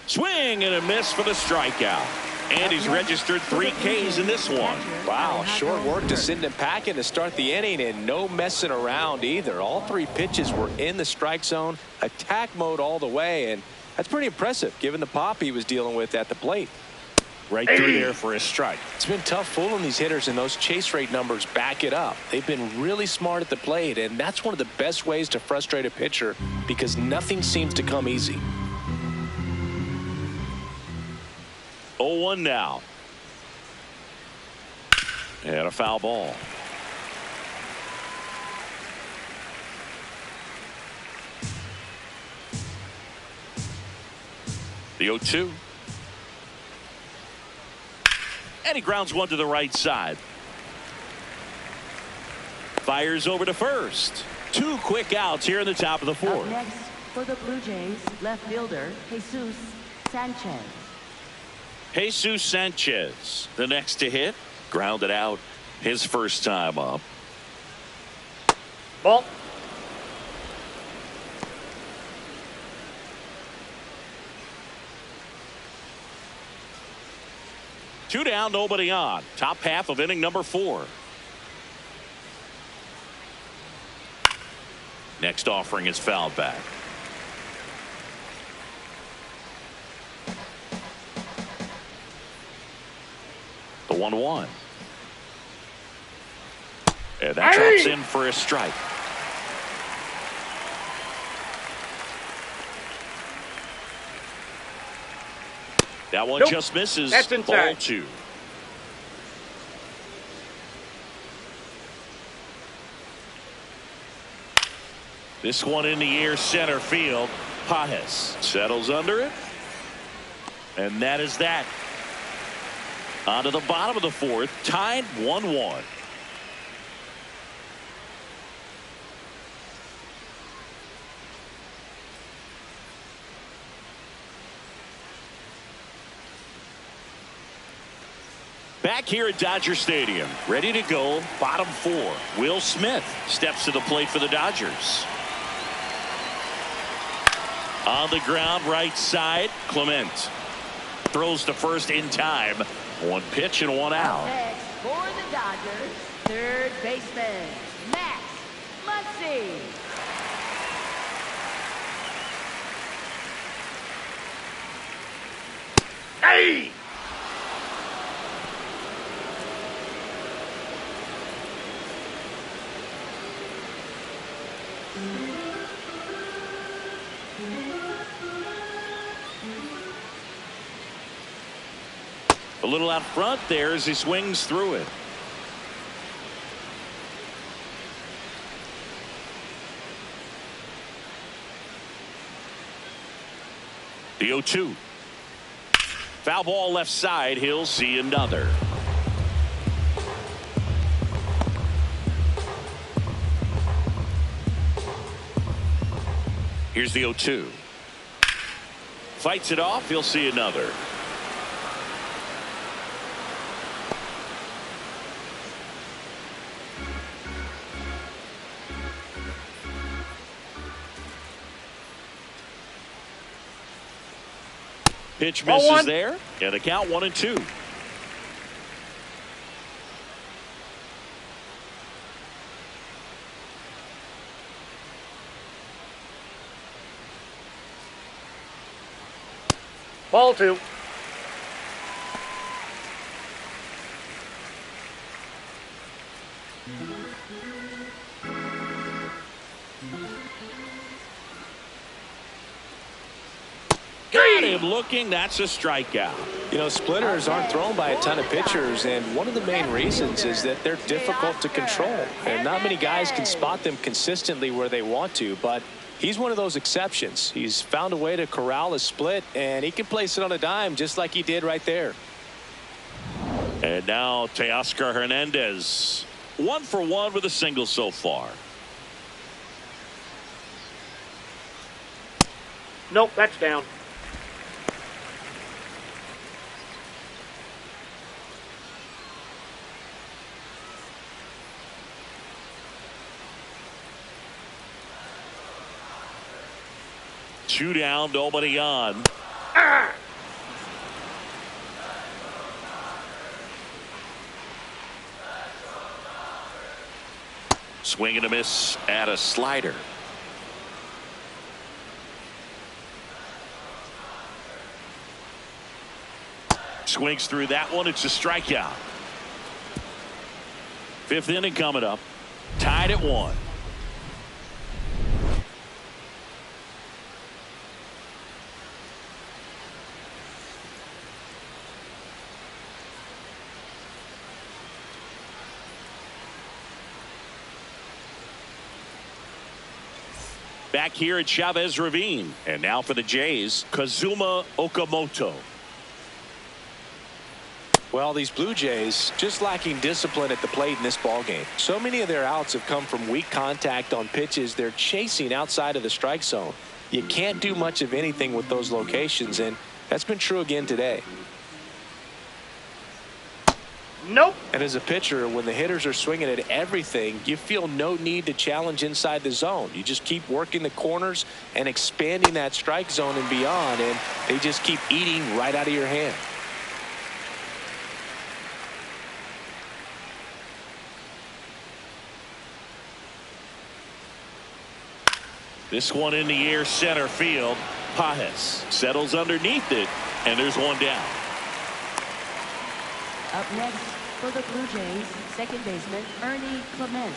Swing and a miss for the strikeout. And he's registered 3 Ks in this one. Wow, short work to send him packing to start the inning, and no messing around either. All 3 pitches were in the strike zone, attack mode all the way, and that's pretty impressive given the pop he was dealing with at the plate. Right through there for a strike. It's been tough fooling these hitters, and those chase rate numbers back it up. They've been really smart at the plate, and that's one of the best ways to frustrate a pitcher because nothing seems to come easy. 0-1 now. And a foul ball. The 0-2. And he grounds one to the right side. Fires over to first. 2 quick outs here in the top of the 4th. Up next for the Blue Jays, left fielder Jesus Sanchez. Jesus Sanchez, the next to hit, grounded out his first time up. Ball. Two down, nobody on. Top half of inning number 4. Next offering is fouled back. The 1-1. And that drops in for a strike. That one just misses. That's inside. Ball 2. This one in the air, center field. Pajes settles under it. And that is that. On to the bottom of the 4th, tied 1-1. Back here at Dodger Stadium, ready to go, bottom 4. Will Smith steps to the plate for the Dodgers. On the ground, right side, Clement throws to first in time. 1 pitch and 1 out. Next for the Dodgers, third baseman Max Muncy. Hey! A little out front there as he swings through it. The 0-2. Foul ball left side. He'll see another. Here's the 0-2. Fights it off. He'll see another. Pitch misses there, and the count 1-2. Ball 2. Got him looking. That's a strikeout. You know, splitters aren't thrown by a ton of pitchers, and one of the main reasons is that they're difficult to control, and not many guys can spot them consistently where they want to, but he's one of those exceptions. He's found a way to corral a split, and he can place it on a dime just like he did right there. And now Teoscar Hernandez, 1 for 1 with a single so far. Nope, that's down. Two down, nobody on. Swing and a miss at a slider. Swings through that one. It's a strikeout. 5th inning coming up. Tied at 1. Back here at Chavez Ravine. And now for the Jays, Kazuma Okamoto. Well, these Blue Jays just lacking discipline at the plate in this ballgame. So many of their outs have come from weak contact on pitches they're chasing outside of the strike zone. You can't do much of anything with those locations, and that's been true again today. Nope. And as a pitcher, when the hitters are swinging at everything, you feel no need to challenge inside the zone. You just keep working the corners and expanding that strike zone and beyond, and they just keep eating right out of your hand. This one in the air, center field. Pajes settles underneath it, and there's one down. Up next for the Blue Jays, second baseman Ernie Clement.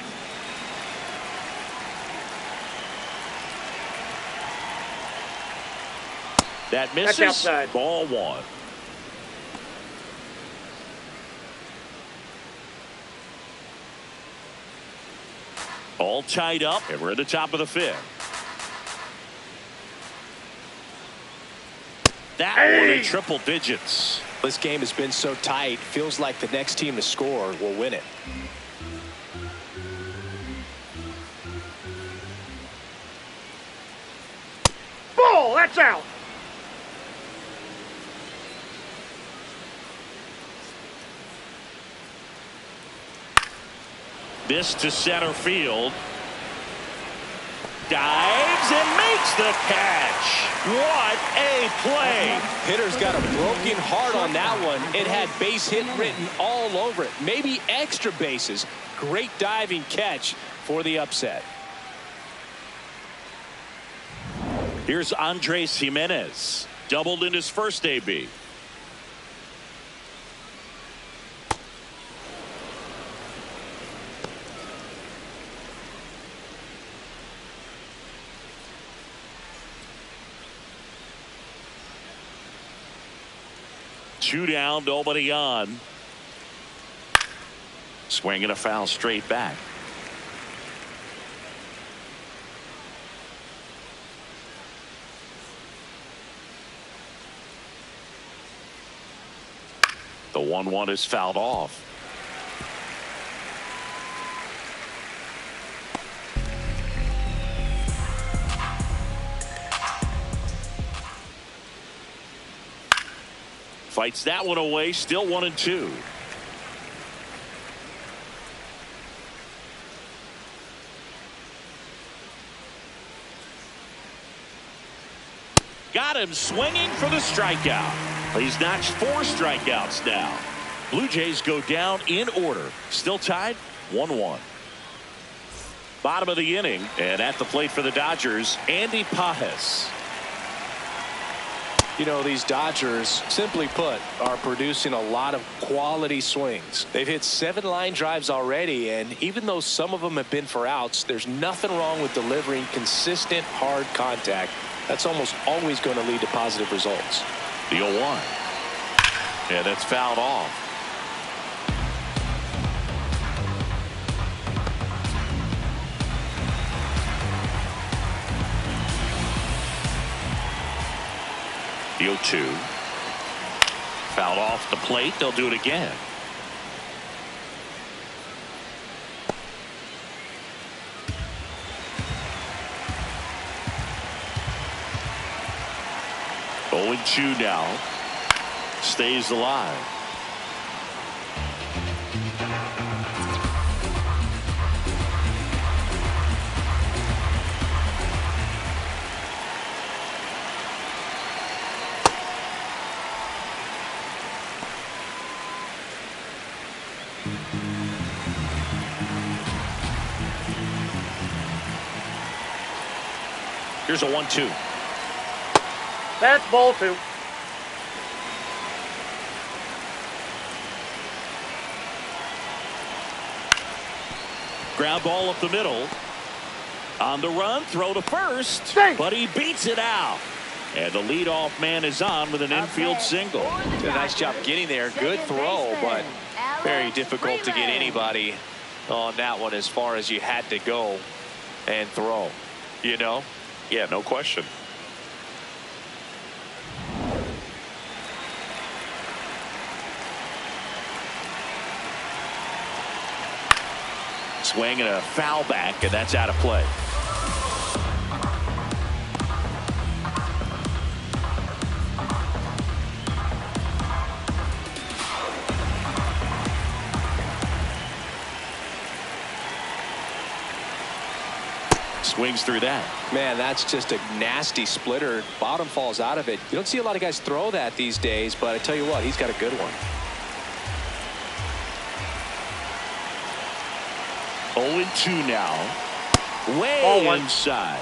That misses. That's outside. Ball 1. All tied up, and we're at the top of the 5th. That one in triple digits. This game has been so tight, feels like the next team to score will win it. Ball, that's out. This to center field. Dives and makes the catch. What a play. Hitter's got a broken heart on that one. It had base hit written all over it. Maybe extra bases. Great diving catch for the upset. Here's Andres Jimenez. Doubled in his first AB. 2 down, nobody on. Swinging a foul straight back. The 1-1 is fouled off. Fights that one away, still 1-2. Got him swinging for the strikeout. He's notched 4 strikeouts now. Blue Jays go down in order. Still tied 1-1. Bottom of the inning, and at the plate for the Dodgers, Andy Pages. You know, these Dodgers, simply put, are producing a lot of quality swings. They've hit 7 line drives already, and even though some of them have been for outs, there's nothing wrong with delivering consistent, hard contact. That's almost always going to lead to positive results. The 0-1. And that's fouled off. The 0-2. Fouled off the plate. They'll do it again. Oh, 0-2 now. Stays alive. Here's a 1-2. That's ball 2. Ground ball up the middle. On the run, throw to first, but he beats it out. And the leadoff man is on with an infield single. Did a nice job getting there. Good throw, but very difficult to get anybody on that one as far as you had to go and throw. You know? Yeah, no question. Swing and a foul back, and that's out of play. Swings through that. Man, that's just a nasty splitter. Bottom falls out of it. You don't see a lot of guys throw that these days, but I tell you what, he's got a good one. 0-2 now. Way inside.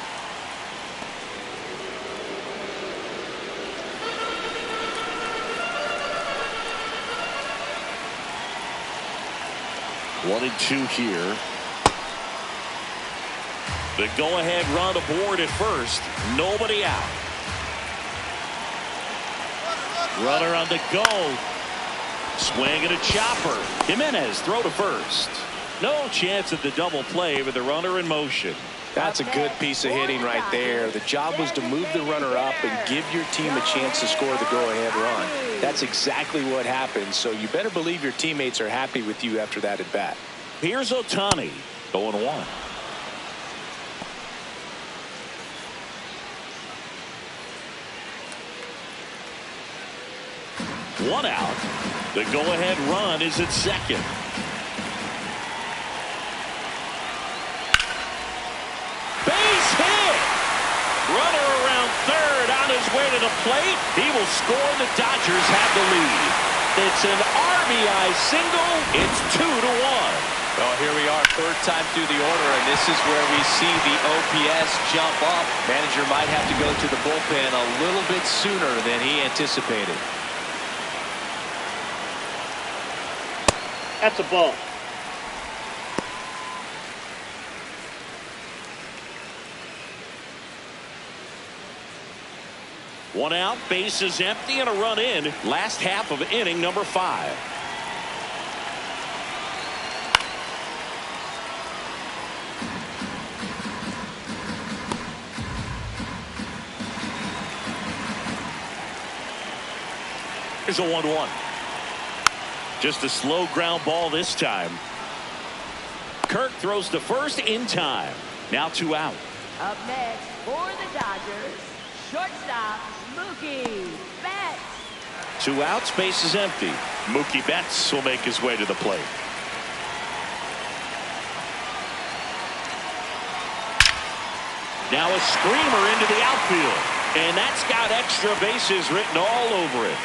One and 2 here. The go-ahead run aboard at first. Nobody out. Runner on the go. Swing and a chopper. Jimenez throw to first. No chance at the double play with the runner in motion. That's a good piece of hitting right there. The job was to move the runner up and give your team a chance to score the go-ahead run. That's exactly what happened, so you better believe your teammates are happy with you after that at bat. Here's Ohtani, 0-1. One out. The go-ahead run is at second. Base hit. Runner around third on his way to the plate. He will score. The Dodgers have the lead. It's an RBI single. It's 2-1. Well, here we are, third time through the order, and this is where we see the OPS jump up. Manager might have to go to the bullpen a little bit sooner than he anticipated. That's a ball. One out, bases empty, and a run in. Last half of inning number 5. Here's a 1-1. Just a slow ground ball this time. Kirk throws to first in time. Now 2 out. Up next for the Dodgers, shortstop Mookie Betts. 2 outs, bases empty. Mookie Betts will make his way to the plate. Now a screamer into the outfield, and that's got extra bases written all over it.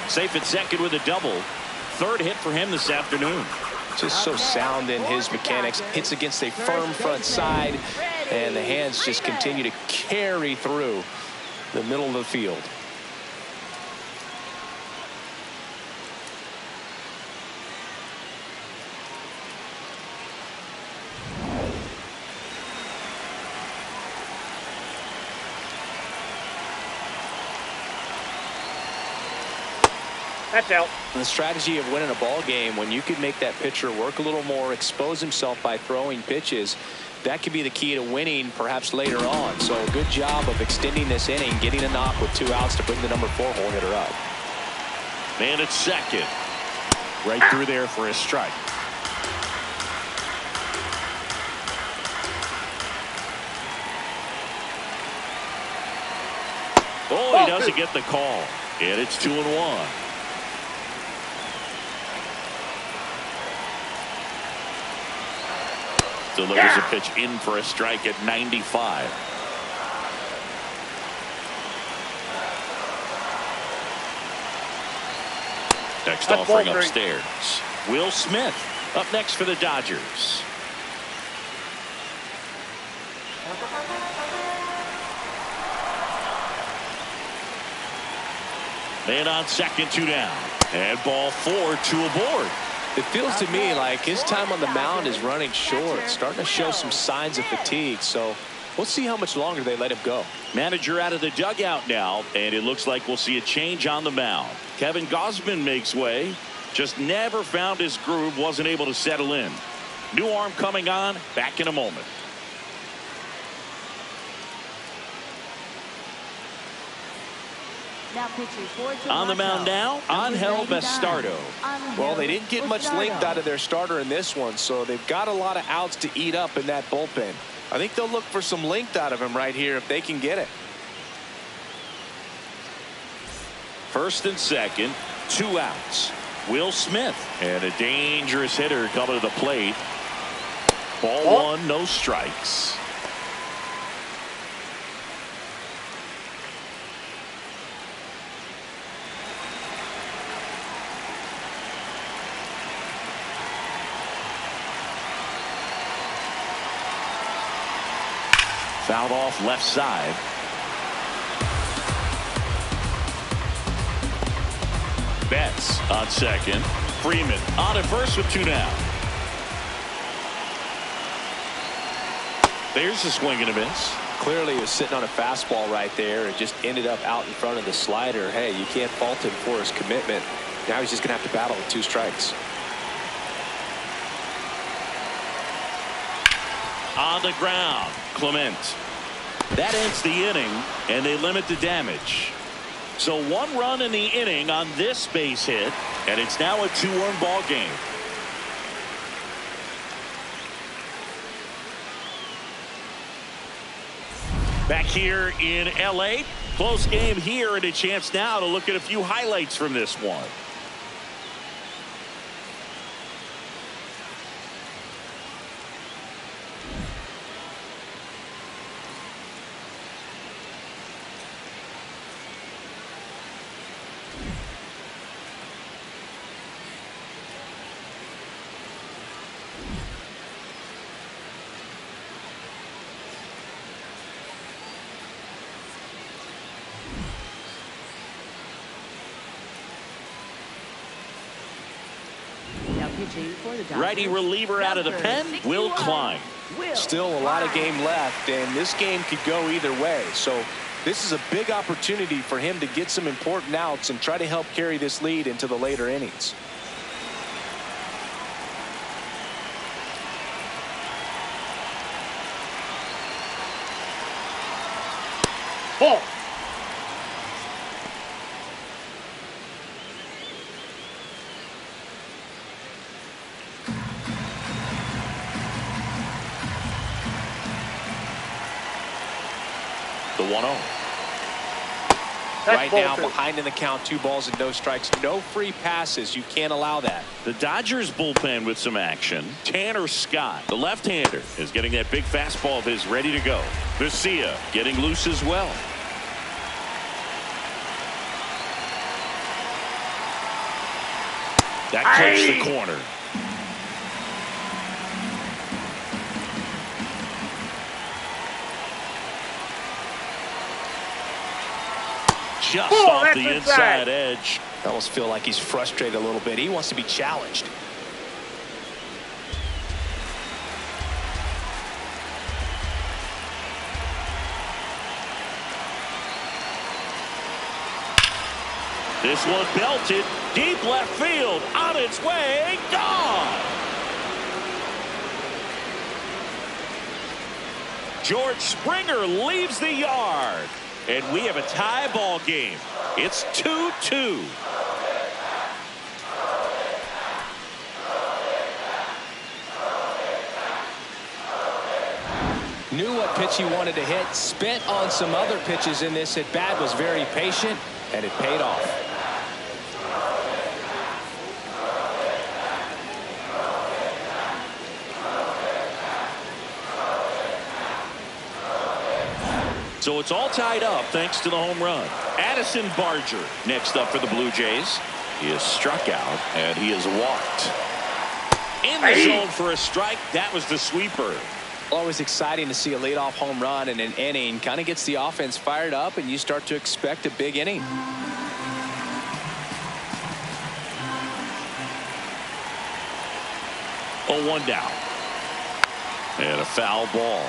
Safe at second with a double. 3rd hit for him this afternoon. Just so sound in his mechanics. Hits against a firm front side, and the hands just continue to carry through the middle of the field. That's out. The strategy of winning a ball game, when you can make that pitcher work a little more, expose himself by throwing pitches, that could be the key to winning perhaps later on. So good job of extending this inning, getting a knock with 2 outs to bring the number 4 hole hitter up. Man at second. Right through there for a strike. Oh, he doesn't get the call. And it's 2-1. Delivers a pitch in for a strike at 95. Next offering upstairs. Will Smith up next for the Dodgers. Man on second, 2 down. And ball 4, 2 aboard. It feels to me like his time on the mound is running short, starting to show some signs of fatigue. So we'll see how much longer they let him go. Manager out of the dugout now, and it looks like we'll see a change on the mound. Kevin Gausman makes way. Just never found his groove, wasn't able to settle in. New arm coming on, back in a moment. On the mound now, Angel Bastardo. Well, they didn't get much length out of their starter in this one, so they've got a lot of outs to eat up in that bullpen. I think they'll look for some length out of him right here if they can get it. First and second, 2 outs. Will Smith, and a dangerous hitter coming to the plate. Ball 1, no strikes. Fouled off left side. Betts on second. Freeman on at first with 2 down. There's a swing and a miss. Clearly he was sitting on a fastball right there and just ended up out in front of the slider. Hey, you can't fault him for his commitment. Now he's just going to have to battle with 2 strikes. On the ground, Clement. That ends the inning, and they limit the damage. So 1 run in the inning on this base hit, and it's now a 2-1 ball game. Back here in LA, close game here, and a chance now to look at a few highlights from this one. Righty reliever out of the pen, Will Klein. Still a lot of game left, and this game could go either way. So This is a big opportunity for him to get some important outs and try to help carry this lead into the later innings. Ball. The 1-0. Right now behind in the count, 2 balls and no strikes. No free passes. You can't allow that. The Dodgers bullpen with some action. Tanner Scott, the left-hander, is getting that big fastball of his ready to go. Garcia getting loose as well. That clips the corner. Just off the inside edge. I almost feel like he's frustrated a little bit. He wants to be challenged. This one belted deep left field, on its way, gone. George Springer leaves the yard. And we have a tie ball game. It's 2-2. Knew what pitch he wanted to hit. Spent on some other pitches in this at bat. Was very patient, and it paid off. So it's all tied up thanks to the home run. Addison Barger next up for the Blue Jays. He is struck out and he is walked. In the zone for a strike. That was the sweeper. Always exciting to see a leadoff home run in an inning. Kind of gets the offense fired up and you start to expect a big inning. Oh, 1 down. And a foul ball.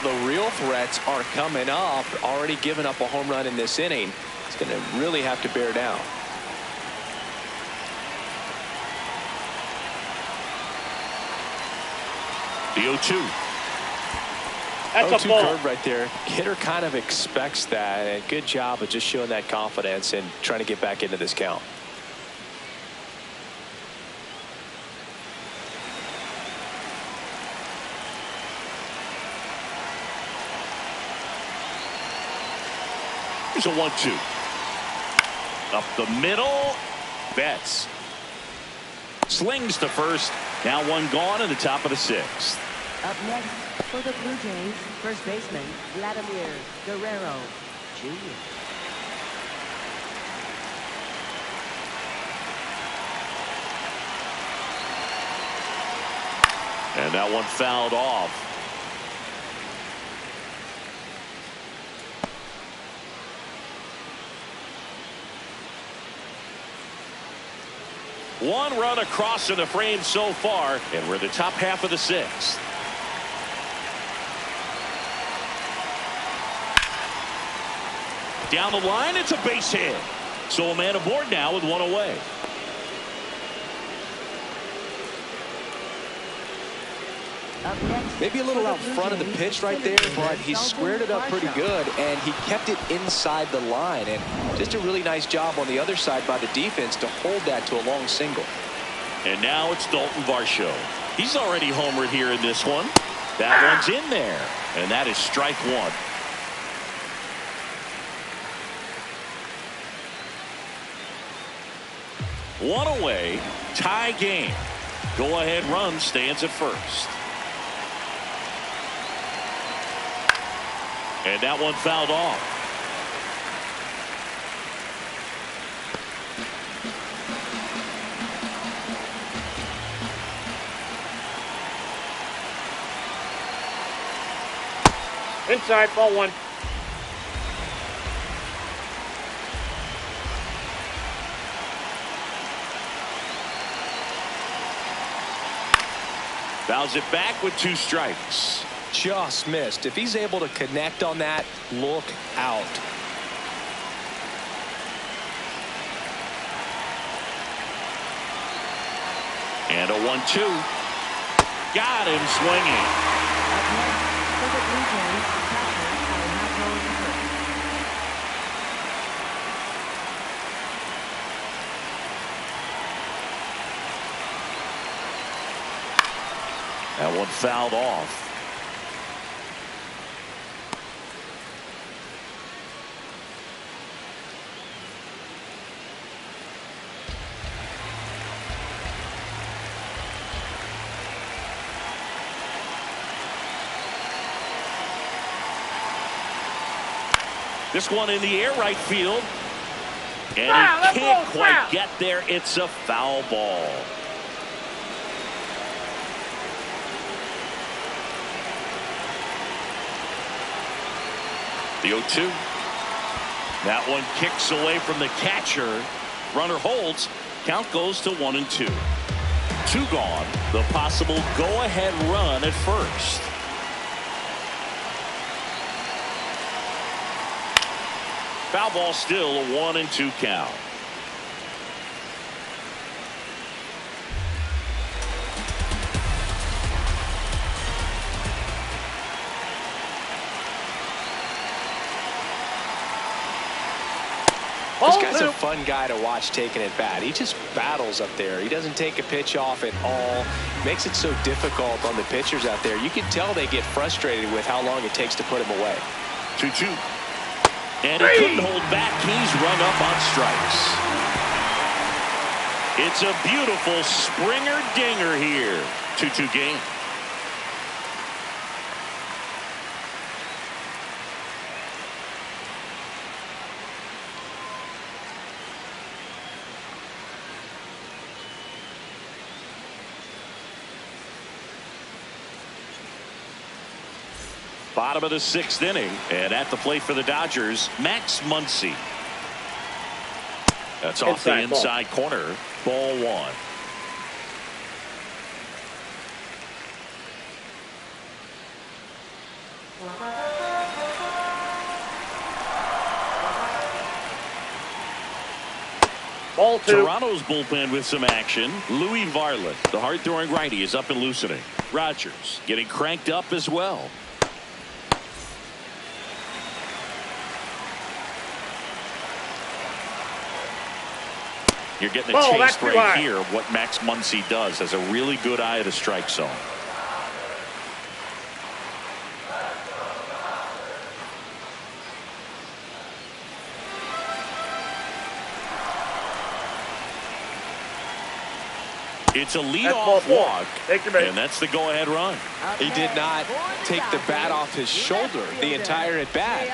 The real threats are coming up. Already given up a home run in this inning. It's going to really have to bear down. The 0-2. That's a ball. Curve right there. Hitter kind of expects that. And good job of just showing that confidence and trying to get back into this count. Here's a 1-2. Up the middle. Betts slings to first. Now 1 gone in the top of the 6th. Up next for the Blue Jays, first baseman Vladimir Guerrero Jr. And that one fouled off. One run across in the frame so far, and we're in the top half of the 6th. Down the line, it's a base hit. So a man aboard now with 1 away. Maybe a little out front of the pitch right there, but he squared it up pretty good, and he kept it inside the line. And just a really nice job on the other side by the defense to hold that to a long single. And now it's Daulton Varsho. He's already homered here in this one. That one's in there, and that is strike 1. One away, tie game. Go-ahead run stands at first. And that one fouled off. Inside, ball 1. Fouls it back with 2 strikes. just missed. If he's able to connect on that, look out. And a 1-2. Got him swinging. Up next for the Blue Jays, catcher Alejandro Kirk. That one fouled off. This one in the air right field. And he can't quite get there. It's a foul ball. The 0-2. That one kicks away from the catcher. Runner holds. Count goes to 1-2. 2 gone. The possible go-ahead run at first. Foul ball, still a 1-2 count. This guy's a fun guy to watch taking at bat. He just battles up there. He doesn't take a pitch off at all. Makes it so difficult on the pitchers out there. You can tell they get frustrated with how long it takes to put him away. 2-2. And he couldn't hold back. He's rung up on strikes. It's a beautiful Springer dinger here. 2-2 game. Bottom of the 6th inning, and at the plate for the Dodgers, Max Muncy. That's off the inside corner. Ball 1. Ball 2. Toronto's bullpen with some action. Louis Varland, the hard-throwing righty, is up and loosening. Rogers getting cranked up as well. You're getting a taste right here of what Max Muncy does. Has a really good eye of the strike zone. It's a leadoff walk, and that's the go-ahead run. He did not take the bat off his shoulder the entire at bat.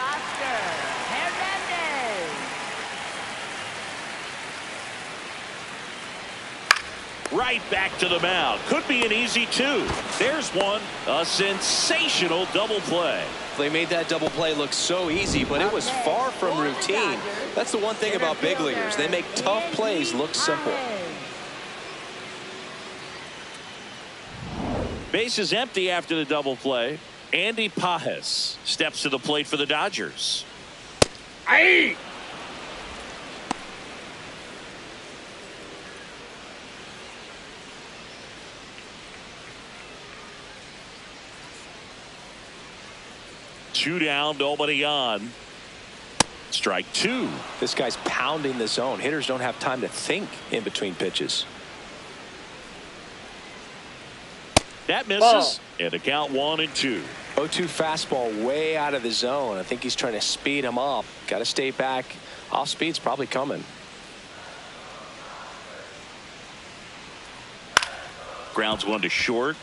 Right back to the mound. Could be an easy 2. There's one. A sensational double play. They made that double play look so easy, but it was far from routine. That's the one thing about big leaguers. They make tough plays look simple. Base is empty after the double play. Andy Pajes steps to the plate for the Dodgers. Aye. Two down, nobody on. Strike 2. This guy's pounding the zone. Hitters don't have time to think in between pitches. That misses. And a count 1-2. 0-2 fastball way out of the zone. I think he's trying to speed him up. Got to stay back. Off speed's probably coming. Grounds one to short.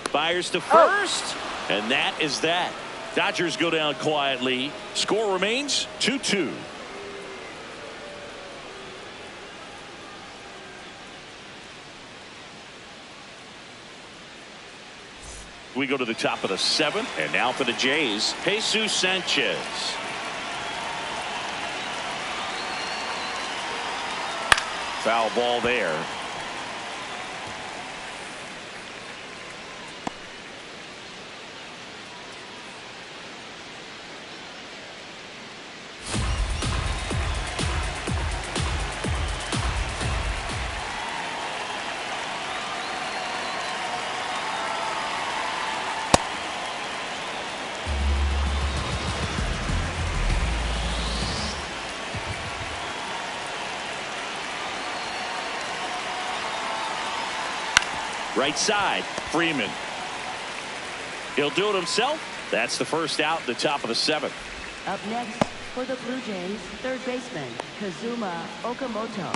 Fires to first. And that is that. Dodgers go down quietly. Score remains 2-2. We go to the top of the 7th, and now for the Jays, Jesus Sanchez. Foul ball there. Right side, Freeman. He'll do it himself. That's the first out in the top of the 7th. Up next for the Blue Jays, third baseman Kazuma Okamoto.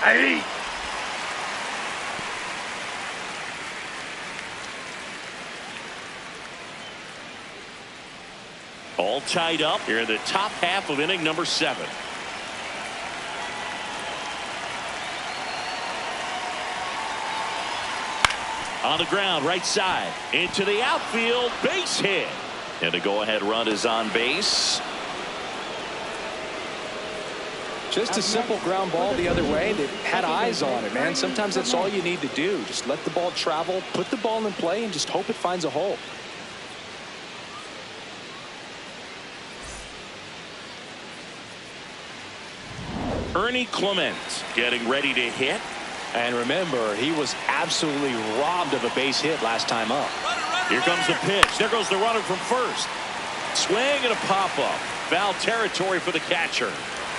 Hey! All tied up here in the top half of inning number 7. On the ground, right side, into the outfield, base hit. And the go-ahead run is on base. Just a simple ground ball the other way. They had eyes on it, man. Sometimes that's all you need to do. Just let the ball travel, put the ball in play, and just hope it finds a hole. Ernie Clement getting ready to hit. And remember, he was absolutely robbed of a base hit last time up. Here comes the pitch. There goes the runner from first. Swing and a pop-up. Foul territory for the catcher.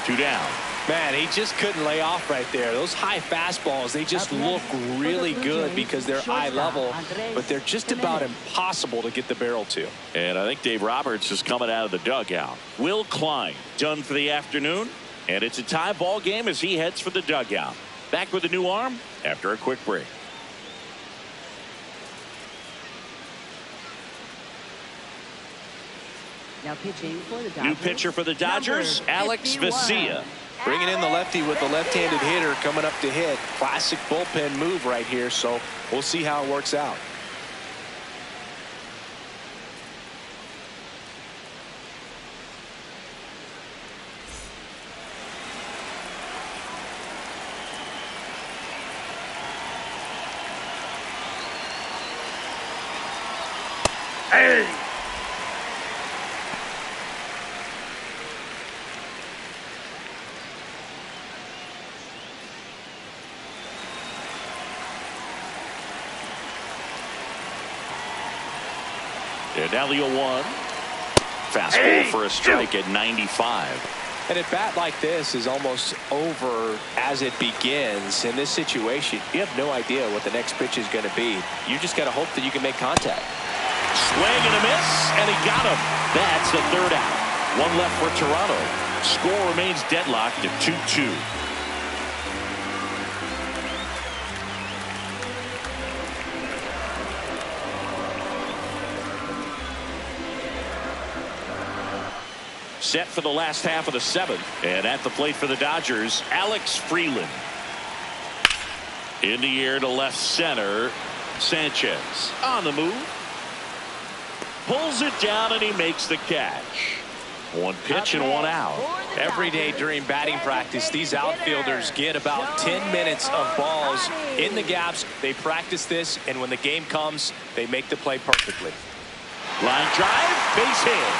2 down. Man, he just couldn't lay off right there. Those high fastballs, they just look really good because they're eye level, but they're just about impossible to get the barrel to. And I think Dave Roberts is coming out of the dugout. Will Klein done for the afternoon, and it's a tie ball game as he heads for the dugout. Back with a new arm after a quick break. Now pitching for the Dodgers. New pitcher for the Dodgers, Alex Vesia. Bringing in the lefty with the left-handed hitter coming up to hit. Classic bullpen move right here, so we'll see how it works out. Hey! And now the 0-1. Fastball for a strike at 95. And a bat like this is almost over as it begins. In this situation, you have no idea what the next pitch is going to be. You just got to hope that you can make contact. Swing and a miss, and he got him. That's the 3rd out. 1 left for Toronto. Score remains deadlocked at 2-2. Set for the last half of the 7th. And at the plate for the Dodgers, Alex Freeland. In the air to left center. Sanchez on the move. Pulls it down and he makes the catch. 1 pitch and 1 out. Every day during batting practice, these outfielders get about 10 minutes of balls in the gaps. They practice this, and when the game comes, they make the play perfectly. Line drive, base hit.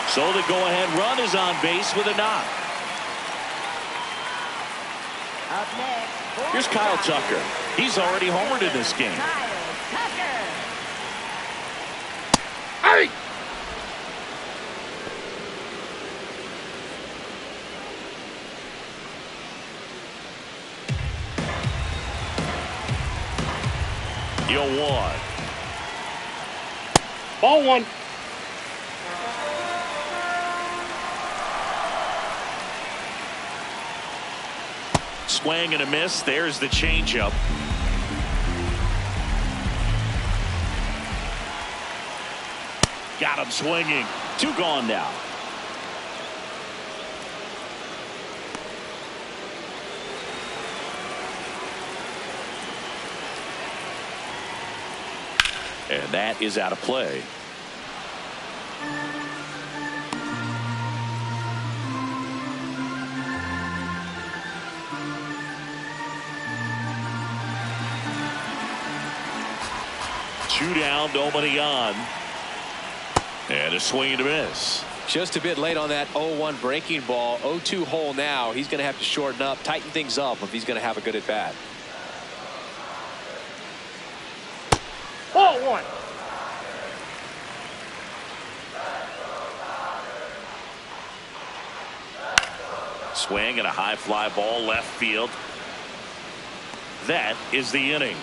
So the go-ahead run is on base with a knock. Up next, Here's Kyle Tucker. He's already homered in this game. Hey! You'll 1. Ball 1. Swing and a miss. There's the changeup. Got him swinging. 2 gone now. And that is out of play. Two down, nobody on. And a swing and a miss. Just a bit late on that 0-1 breaking ball. 0-2 hole now. He's going to have to shorten up, tighten things up if he's going to have a good at bat. Ball 1. Swing and a high fly ball left field. That is the inning.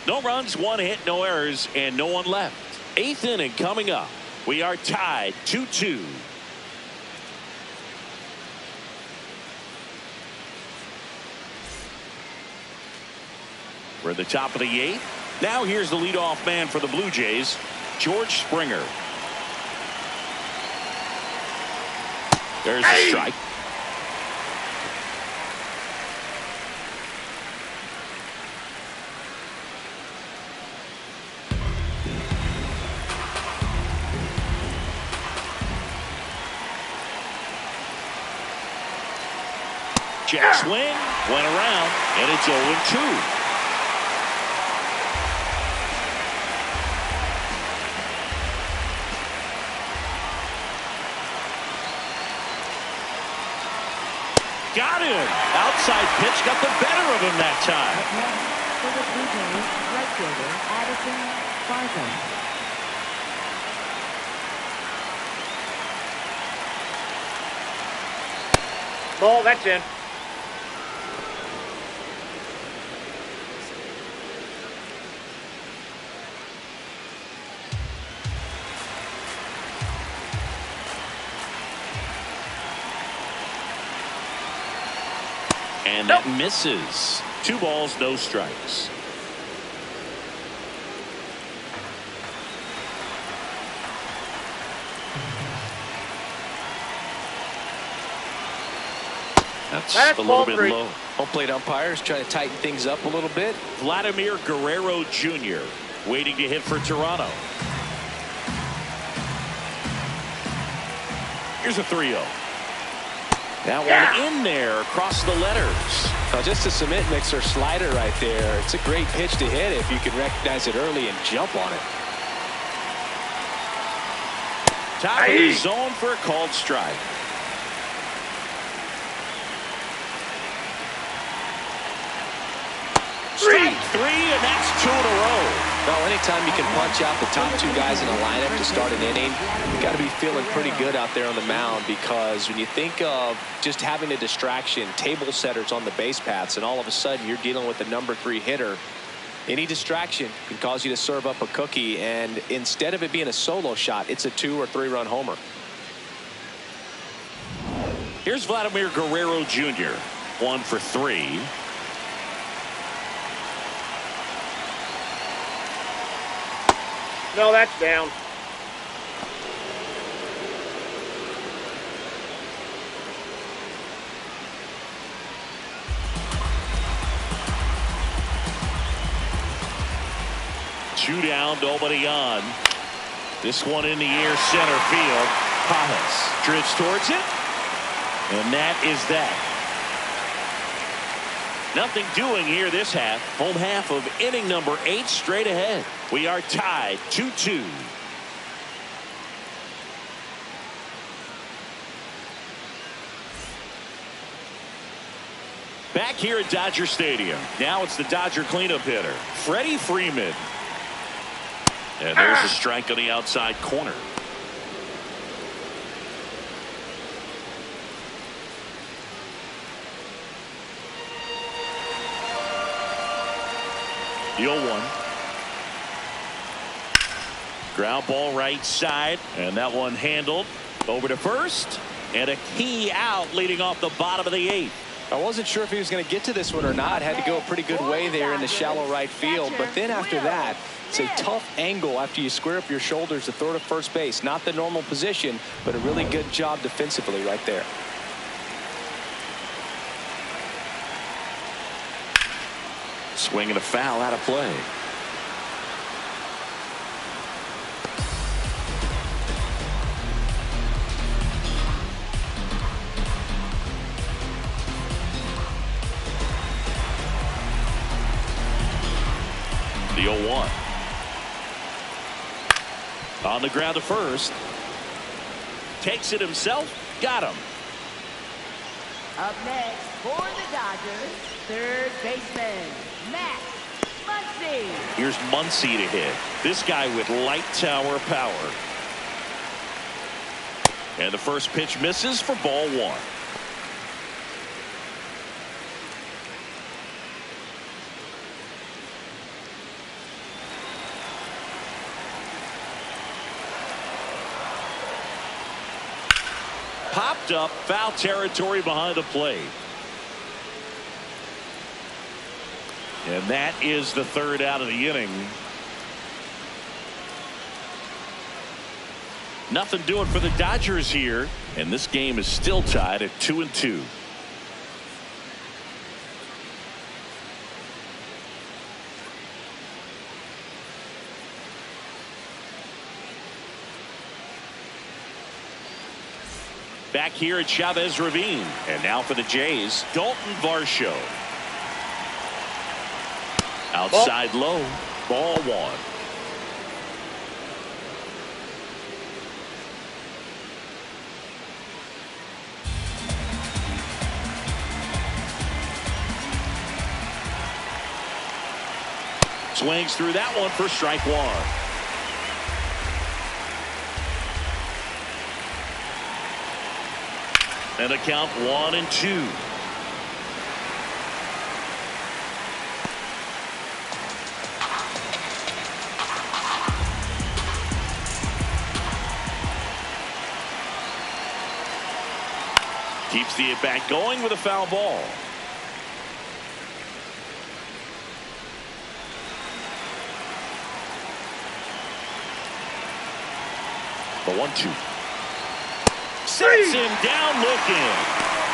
No runs, 1 hit, no errors, and no one left. 8th inning coming up. We are tied 2-2. We're at the top of the 8th. Now here's the leadoff man for the Blue Jays, George Springer. There's a strike. Jack swing, went around, and it's 0-2. Got him. Outside pitch got the better of him that time. For the Blue Jays, right fielder Addison Fartham. Ball, that's in. And that misses. 2 balls, no strikes. That's a little bit low. Home plate umpires trying to tighten things up a little bit. Vladimir Guerrero Jr. waiting to hit for Toronto. Here's a 3-0. That one in there across the letters. Now just a cement mixer slider right there. It's a great pitch to hit if you can recognize it early and jump on it. Top of the zone for a called strike. Strike 3, and that's 2 in a row. Well, anytime you can punch out the top 2 guys in a lineup to start an inning, you got to be feeling pretty good out there on the mound, because when you think of just having a distraction, table setters on the base paths, and all of a sudden you're dealing with the number 3 hitter, any distraction can cause you to serve up a cookie, and instead of it being a solo shot, it's a 2 or 3 run homer. Here's Vladimir Guerrero Jr. 1 for 3. No, that's down. Two down, nobody on. This one in the air, center field. Pajas drifts towards it, and that is that. Nothing doing here this half. Home half of inning number 8 straight ahead. We are tied 2-2. Back here at Dodger Stadium. Now it's the Dodger cleanup hitter, Freddie Freeman. And there's a strike on the outside corner. The 0-1. Ground ball right side, and that one handled over to first, and a key out leading off the bottom of the 8th. I wasn't sure if he was going to get to this one or not. Had to go a pretty good way there in the shallow right field, but then after that, it's a tough angle after you square up your shoulders to throw to first base. Not the normal position, but a really good job defensively right there. Swing and a foul out of play. The 0-1. On the ground to first. Takes it himself. Got him. Up next for the Dodgers, third baseman, Matt Muncy. Here's Muncy to hit. This guy with light tower power. And the first pitch misses for ball one. Popped up, foul territory behind the plate. And that is the third out of the inning. Nothing doing for the Dodgers here, and this game is still tied at 2-2. Back here at Chavez Ravine, and now for the Jays, Daulton Varsho. Outside low, ball one. Swings through that one for strike one. And a count 1-2. Keeps the at-bat going with a foul ball. The 1-2. Sets him down looking.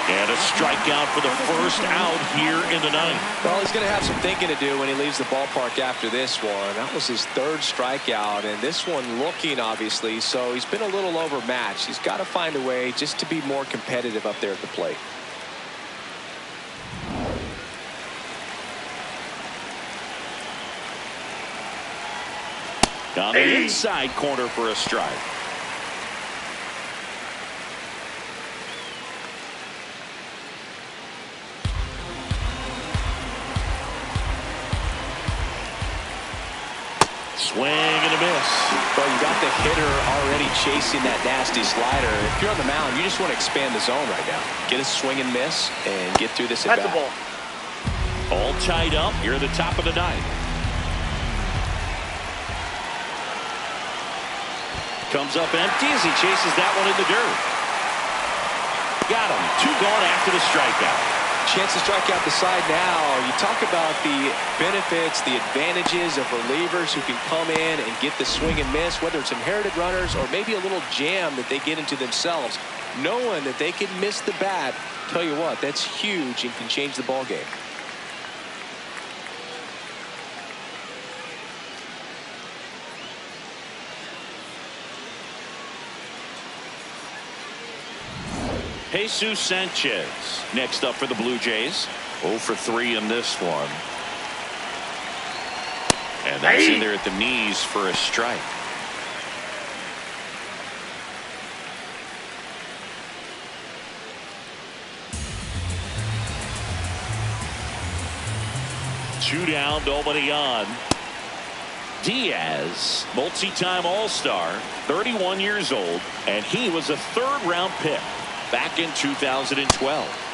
And a strikeout for the first out here in the ninth. Well, he's going to have some thinking to do when he leaves the ballpark after this one. That was his third strikeout, and this one looking, obviously, so he's been a little overmatched. He's got to find a way just to be more competitive up there at the plate. On the inside corner for a strike. Swing and a miss. Well, you got the hitter already chasing that nasty slider. If you're on the mound, you just want to expand the zone right now. Get a swing and miss and get through this at bat. All tied up here at the top of the ninth. Comes up empty as he chases that one in the dirt. Got him. 2 gone after the strikeout. Chance to strike out the side now. You talk about the benefits, the advantages of relievers who can come in and get the swing and miss, whether it's inherited runners or maybe a little jam that they get into themselves. Knowing that they can miss the bat, tell you what, that's huge and can change the ball game. Jesus Sanchez next up for the Blue Jays. 0 for 3 in this one. And that's in there at the knees for a strike. Two down, nobody on. Diaz, multi-time All-Star, 31 years old, and he was a 3rd-round pick back in 2012.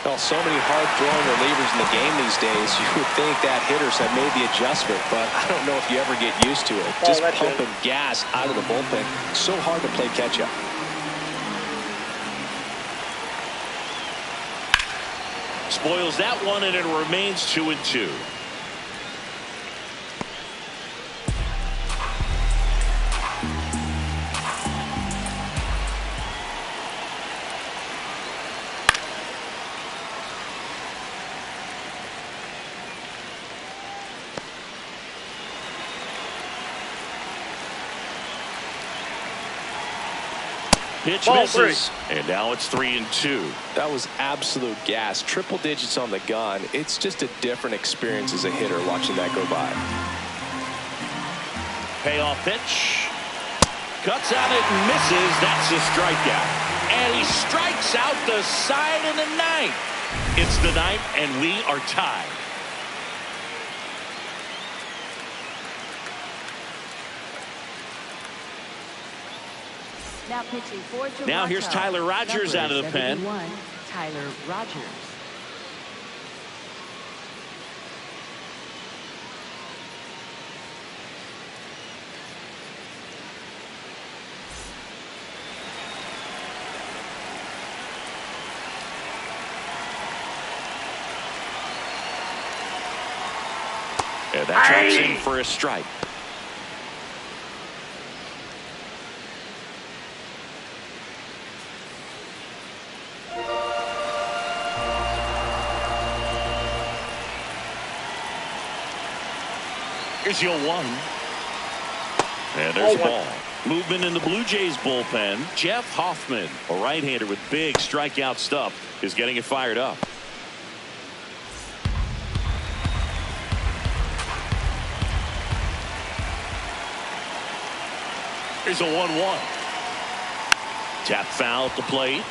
Well, so many hard-throwing relievers in the game these days. You would think that hitters have made the adjustment, but I don't know if you ever get used to it. Just pumping gas out of the bullpen. So hard to play catch-up. Spoils that one, and it remains 2-2. Pitch misses, and now it's 3-2. That was absolute gas. Triple digits on the gun. It's just a different experience as a hitter watching that go by. Payoff pitch. Cuts out it and misses. That's a strikeout. And he strikes out the side in the ninth. It's the ninth, and we are tied. Now pitching for Toronto. Now here's Tyler Rogers out of the pen. Tyler Rogers. And that drops in for a strike. Here's your 1. And there's a ball. Movement in the Blue Jays bullpen. Jeff Hoffman, a right-hander with big strikeout stuff, is getting it fired up. Here's a 1-1. Tap foul at the plate.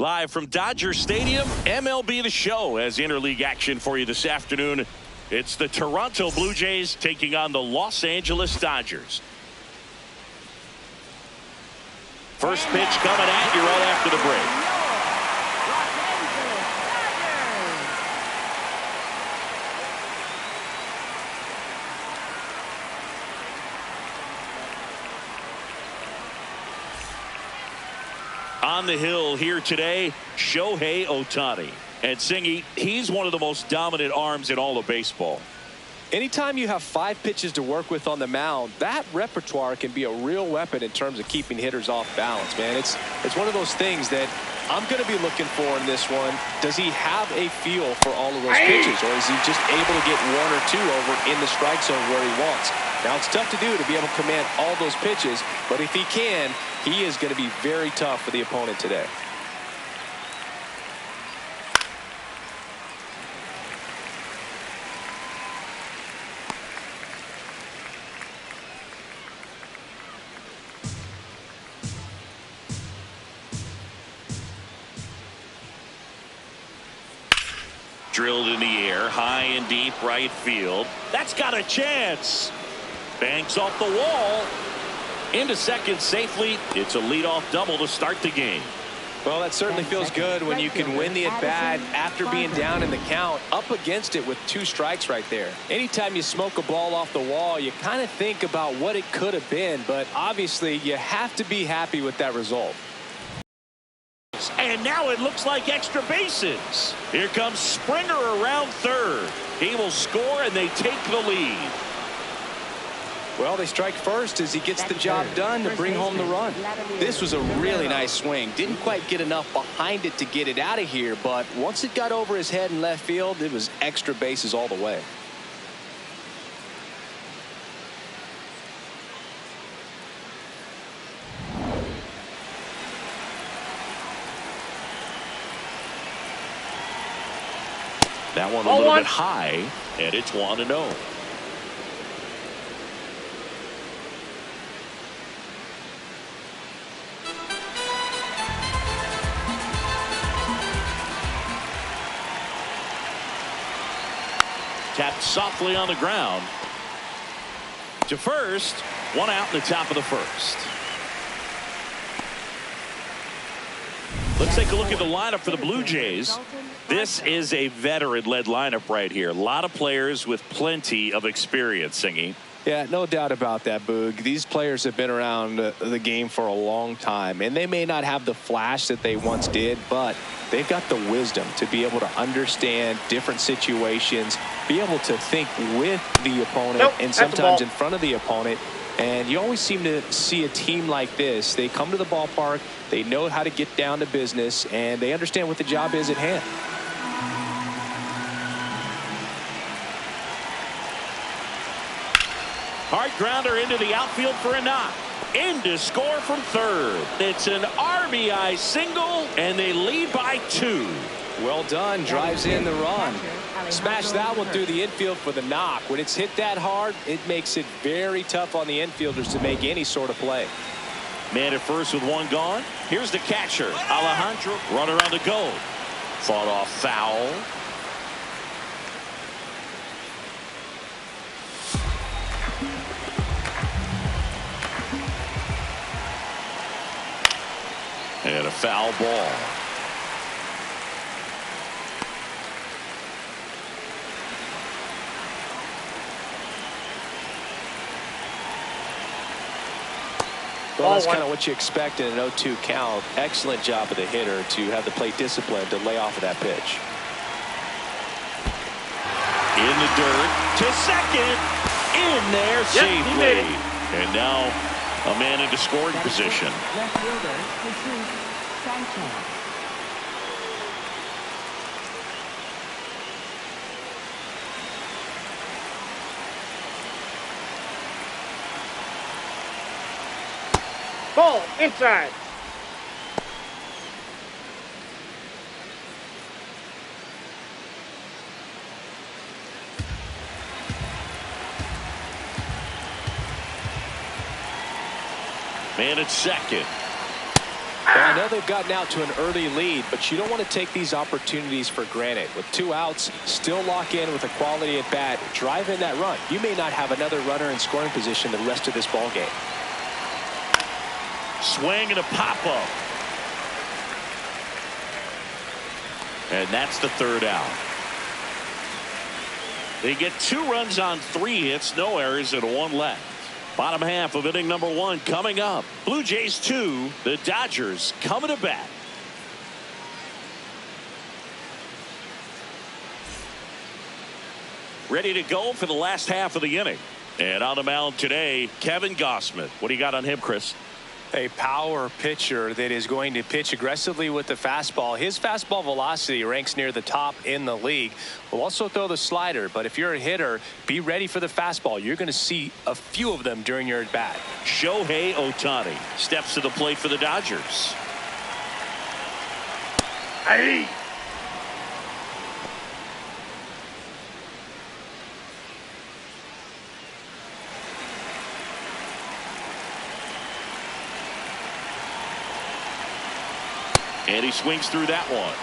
Live from Dodger Stadium, MLB The Show has interleague action for you this afternoon. It's the Toronto Blue Jays taking on the Los Angeles Dodgers. First pitch coming at you right after the break. On the hill here today, Shohei Ohtani. And Singy, he's one of the most dominant arms in all of baseball. Anytime you have 5 pitches to work with on the mound, that repertoire can be a real weapon in terms of keeping hitters off balance, man. It's one of those things that I'm going to be looking for in this one. Does he have a feel for all of those pitches, or is he just able to get 1 or 2 over in the strike zone where he wants? Now, it's tough to do to be able to command all those pitches, but if he can, he is going to be very tough for the opponent today. Drilled in the air, high and deep right field. That's got a chance. Banks off the wall. Into second safely. It's a leadoff double to start the game. Well, that certainly feels good when you can win the at-bat after being down in the count, up against it with 2 strikes right there. Anytime you smoke a ball off the wall, you kind of think about what it could have been, but obviously you have to be happy with that result. And now it looks like extra bases. Here comes Springer around third. He will score and they take the lead. Well, they strike first as he gets the job done to bring home the run. This was a really nice swing. Didn't quite get enough behind it to get it out of here, but once it got over his head in left field, it was extra bases all the way. That one a little bit high, and it's 1-0. Tapped softly on the ground to first. 1 out in the top of the first. Let's take a look at the lineup for the Blue Jays. This is a veteran-led lineup right here. A lot of players with plenty of experience, Singy. Yeah, no doubt about that, Boog. These players have been around the game for a long time, and they may not have the flash that they once did, but they've got the wisdom to be able to understand different situations, be able to think with the opponent and sometimes in front of the opponent. And you always seem to see a team like this. They come to the ballpark, they know how to get down to business, and they understand what the job is at hand. Hard grounder into the outfield for a knock. In to score from third. It's an RBI single, and they lead by 2. Well done. Drives in the run. Smash that one through the infield for the knock. When it's hit that hard, it makes it very tough on the infielders to make any sort of play. Man at first with 1 gone. Here's the catcher, Alejandro. Runner on the go. Fought off foul. And a foul ball. Well, that's kind of what you expect in an 0-2 count. Excellent job of the hitter to have the plate discipline to lay off of that pitch. In the dirt to second. In there safely. And now a man into scoring position. Left fielder, Jesus Sanchez. Ball inside. Man at second. Well, I know they've gotten out to an early lead, but you don't want to take these opportunities for granted. With 2 outs, still lock in with a quality at bat, drive in that run. You may not have another runner in scoring position the rest of this ball game. Swing and a pop-up. And that's the 3rd out. They get 2 runs on 3 hits, no errors, and 1 left. Bottom half of inning number 1 coming up. Blue Jays 2, the Dodgers coming to bat. Ready to go for the last half of the inning. And on the mound today, Kevin Gausman. What do you got on him, Chris? A power pitcher that is going to pitch aggressively with the fastball. His fastball velocity ranks near the top in the league. Will also throw the slider, but if you're a hitter, be ready for the fastball. You're going to see a few of them during your at bat. Shohei Ohtani steps to the plate for the Dodgers. Hey. And he swings through that one.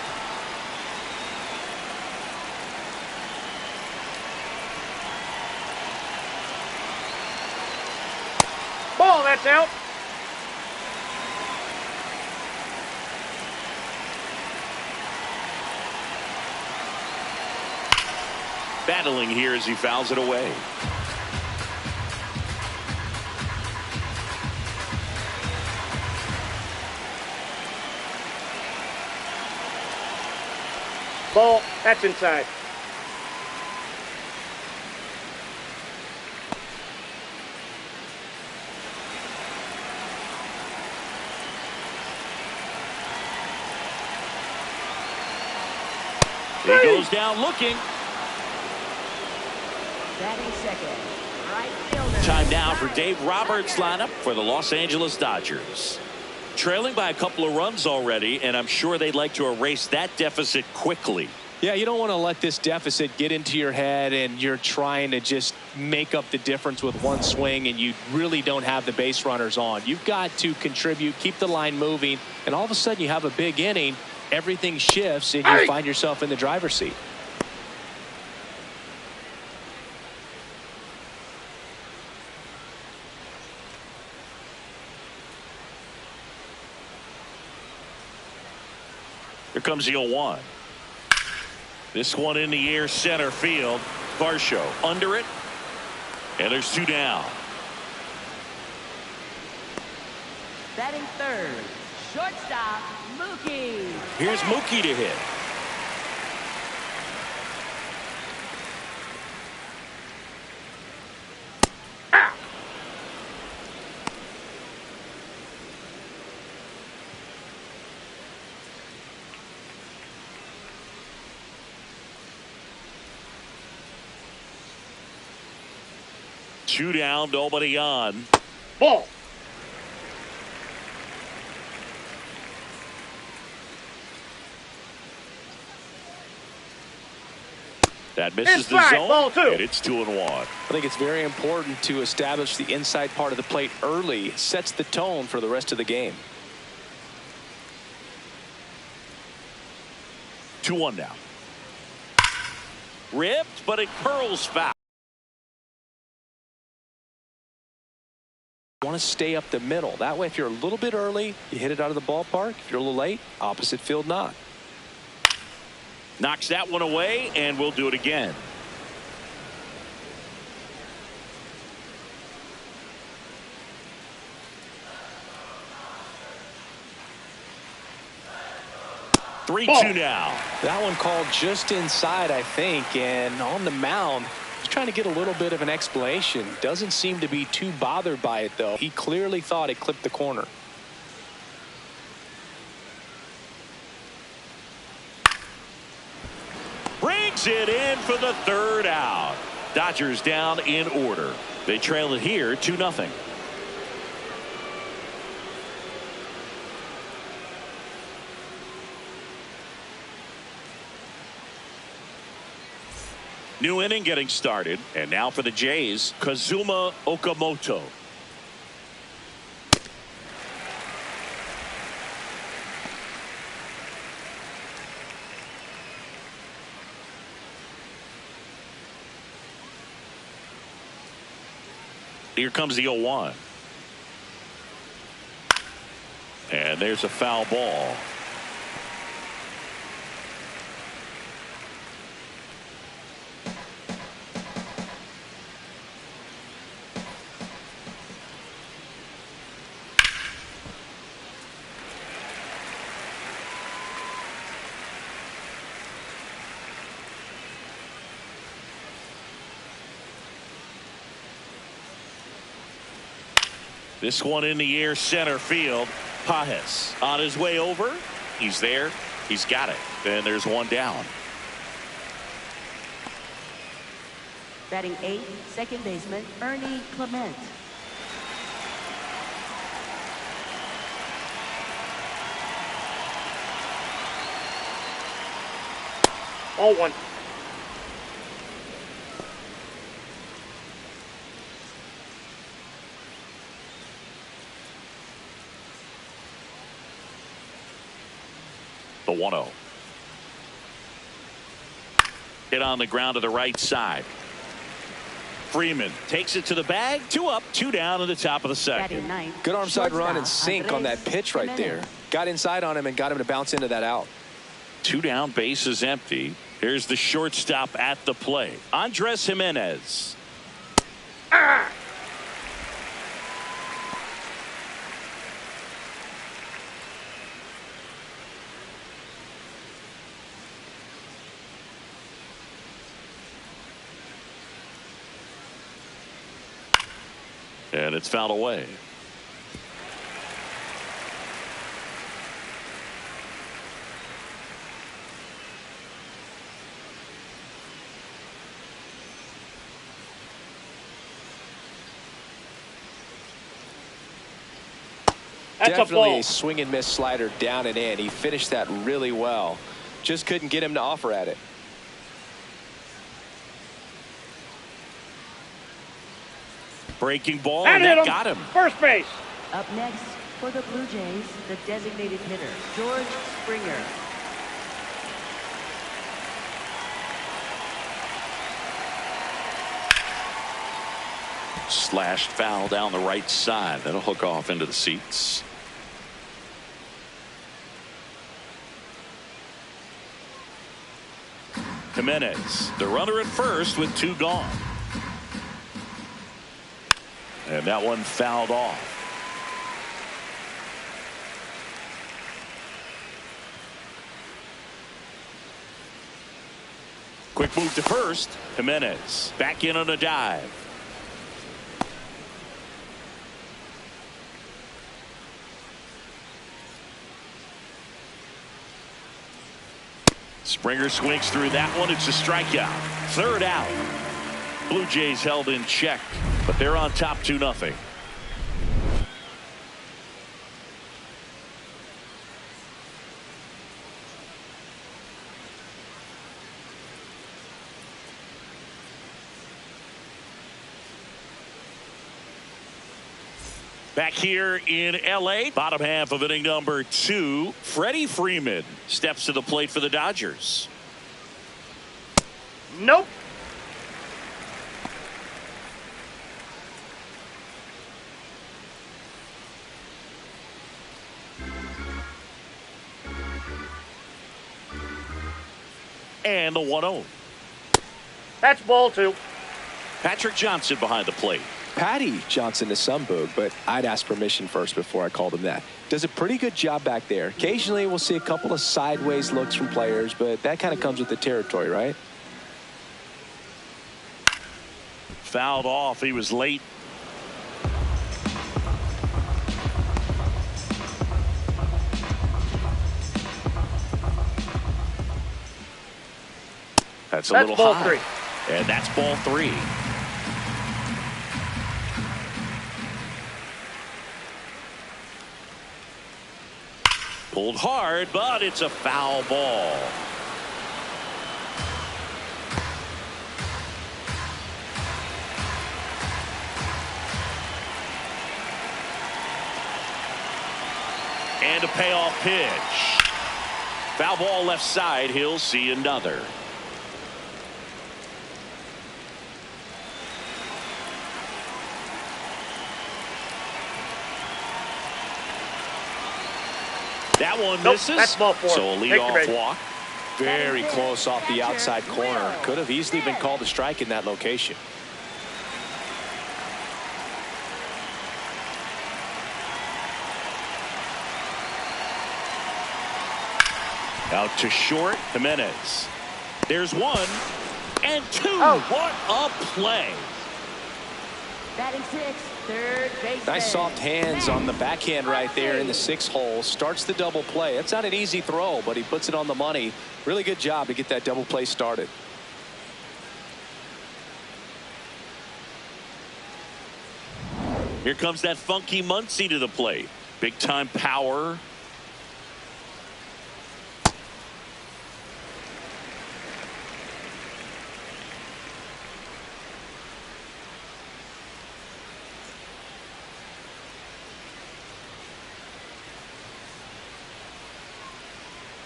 Ball, that's out. Battling here as he fouls it away. Ball, that's inside. He goes down looking. Batting second, right fielder. Time now for Dave Roberts' lineup for the Los Angeles Dodgers. Trailing by a couple of runs already, and I'm sure they'd like to erase that deficit quickly. Yeah, you don't want to let this deficit get into your head and you're trying to just make up the difference with one swing and you really don't have the base runners on. You've got to contribute, keep the line moving, and all of a sudden you have a big inning, everything shifts, and you find yourself in the driver's seat. Here comes the 0-1. This one in the air, center field. Varsho under it. And there's 2 down. Batting third, shortstop, Mookie. Here's Mookie to hit. Two down, nobody on. Ball. That misses the Inside, zone, ball 2. and it's 2-1. I think it's very important to establish the inside part of the plate early. It sets the tone for the rest of the game. 2-1 now. Ripped, but it curls foul. You want to stay up the middle. That way, if you're a little bit early, you hit it out of the ballpark. If you're a little late, opposite field not. Knocks that one away, and we'll do it again. Ball. 3-2 now. That one called just inside, I think, and on the mound, he's trying to get a little bit of an explanation. Doesn't seem to be too bothered by it, though. He clearly thought it clipped the corner. Brings it in for the 3rd out. Dodgers down in order. They trail it here 2-0. New inning getting started, and now for the Jays, Kazuma Okamoto. Here comes the 0-1. And there's a foul ball. This one in the air, center field. Pajes on his way over. He's there. He's got it. And there's one down. Batting 8th, second baseman Ernie Clement. Ball 1. The 1-0. Hit on the ground to the right side. Freeman takes it to the bag. 2 up, 2 down in the top of the second. Good arm side run and sink on that pitch right there. Got inside on him and got him to bounce into that out. 2 down, base is empty. Here's the shortstop at the plate, Andres Jimenez. Ah! And it's fouled away. That's Definitely a a swing and miss slider down and in. He finished that really well. Just couldn't get him to offer at it. Breaking ball, That and hit that him. got him. First base. Up next for the Blue Jays, the designated hitter, George Springer. Slashed foul down the right side. That'll hook off into the seats. Jimenez, the runner at first with 2 gone. And that one fouled off. Quick move to first. Jimenez back in on a dive. Springer swings through that one. It's a strikeout. 3rd out. Blue Jays held in check, but they're on top 2-0. Back here in L.A., bottom half of inning number 2, Freddie Freeman steps to the plate for the Dodgers. Nope. And the 1-0. That's ball 2. Patrick Johnson behind the plate. Patty Johnson to some boog, but I'd ask permission first before I called him that. Does a pretty good job back there. Occasionally we'll see a couple of sideways looks from players, but that kind of comes with the territory, right? Fouled off. He was late. That's a little ball high. 3. And that's ball 3. Pulled hard, but it's a foul ball. And a payoff pitch. Foul ball left side. He'll see another. That one misses. That's ball 4. So a leadoff walk. Very close off the outside corner. Could have easily been called a strike in that location. Out to short. Jimenez. There's 1 and 2. Oh. What a play. Batting 6, third baseman. Nice soft hands on the backhand right there in the 6th hole. Starts the double play. It's not an easy throw, but he puts it on the money. Really good job to get that double play started. Here comes that funky Muncy to the plate. Big time power.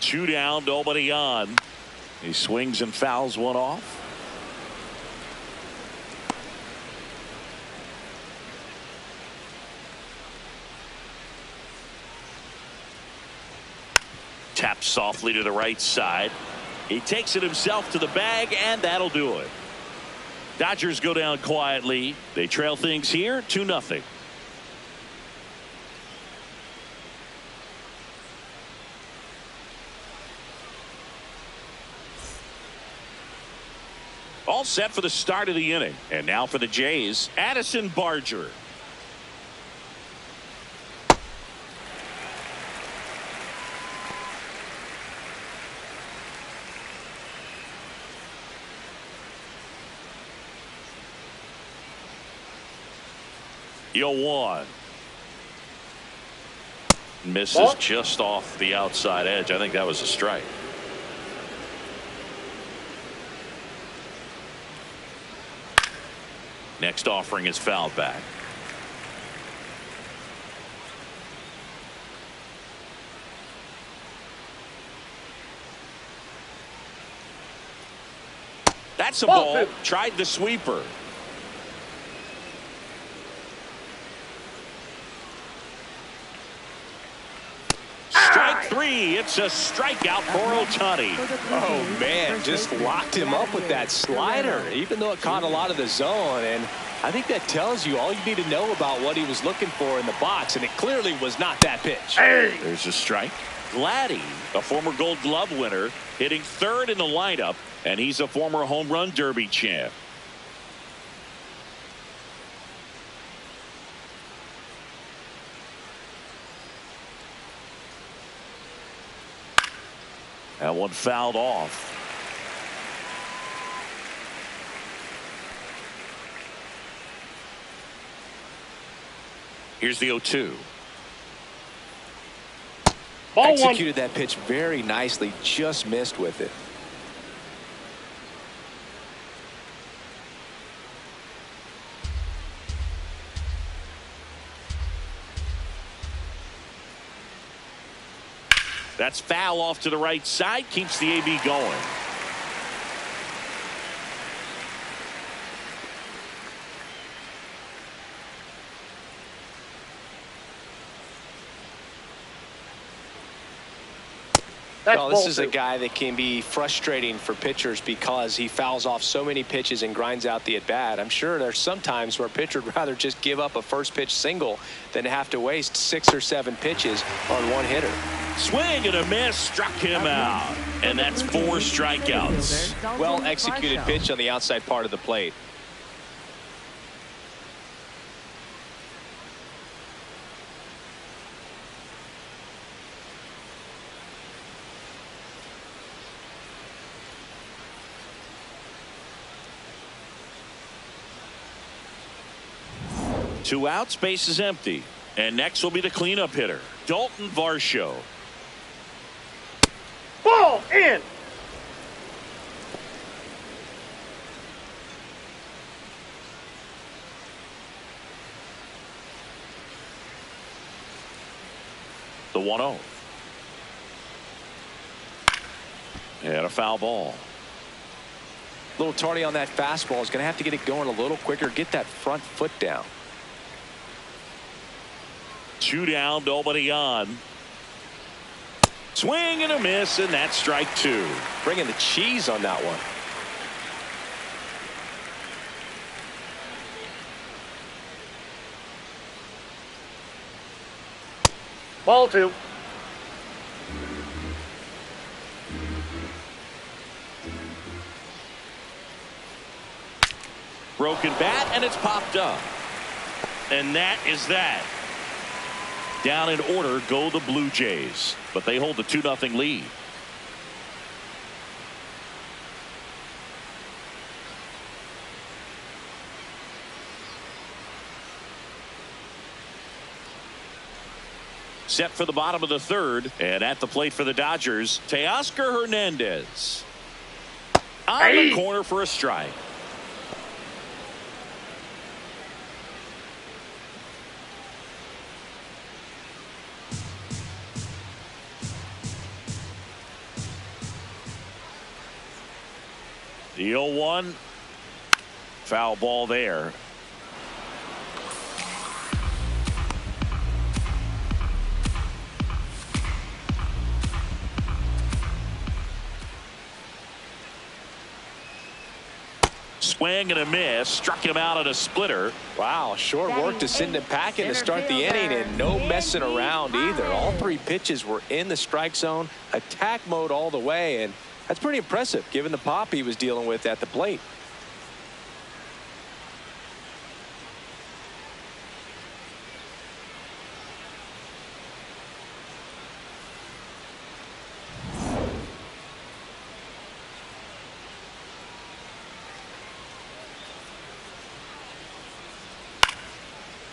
Two down, nobody on. He swings and fouls one off. Taps softly to the right side. He takes it himself to the bag, and that'll do it. Dodgers go down quietly. They trail things here 2-0. All set for the start of the inning. And now for the Jays, Addison Barger. Yo 1. Misses just off the outside edge. I think that was a strike. Next offering is fouled back. That's a ball. Tried the sweeper. Strike 3. It's a strikeout for Ohtani. Oh, man, just locked him up with that slider, even though it caught a lot of the zone. And I think that tells you all you need to know about what he was looking for in the box, and it clearly was not that pitch. There's a strike. Vladdy, a former Gold Glove winner, hitting 3rd in the lineup, and he's a former home run derby champ. That one fouled off. Here's the 0-2. Executed that pitch very nicely, just missed with it. That's foul off to the right side. Keeps the AB going. Well, this is a guy that can be frustrating for pitchers because he fouls off so many pitches and grinds out the at-bat. I'm sure there's some times where a pitcher would rather just give up a first pitch single than have to waste 6 or 7 pitches on one hitter. Swing and a miss, struck him out. And that's 4 strikeouts. Well executed pitch on the outside part of the plate. Two outs, base is empty. And next will be the cleanup hitter, Daulton Varsho. Ball in. The 1-0. And a foul ball. A little tardy on that fastball. Is going to have to get it going a little quicker. Get that front foot down. 2 down, nobody on. Swing and a miss, and that's strike 2. Bringing the cheese on that one. Ball 2. Broken bat, and it's popped up. And that is that. Down in order go the Blue Jays, but they hold the 2-0 lead. Set for the bottom of the 3rd, and at the plate for the Dodgers, Teoscar Hernandez. On the corner for a strike. The 0-1. Foul ball there. Swing and a miss. Struck him out at a splitter. Wow, short work to send him packing to start the inning, and no messing around either. All 3 pitches were in the strike zone, attack mode all the way, and that's pretty impressive given the pop he was dealing with at the plate.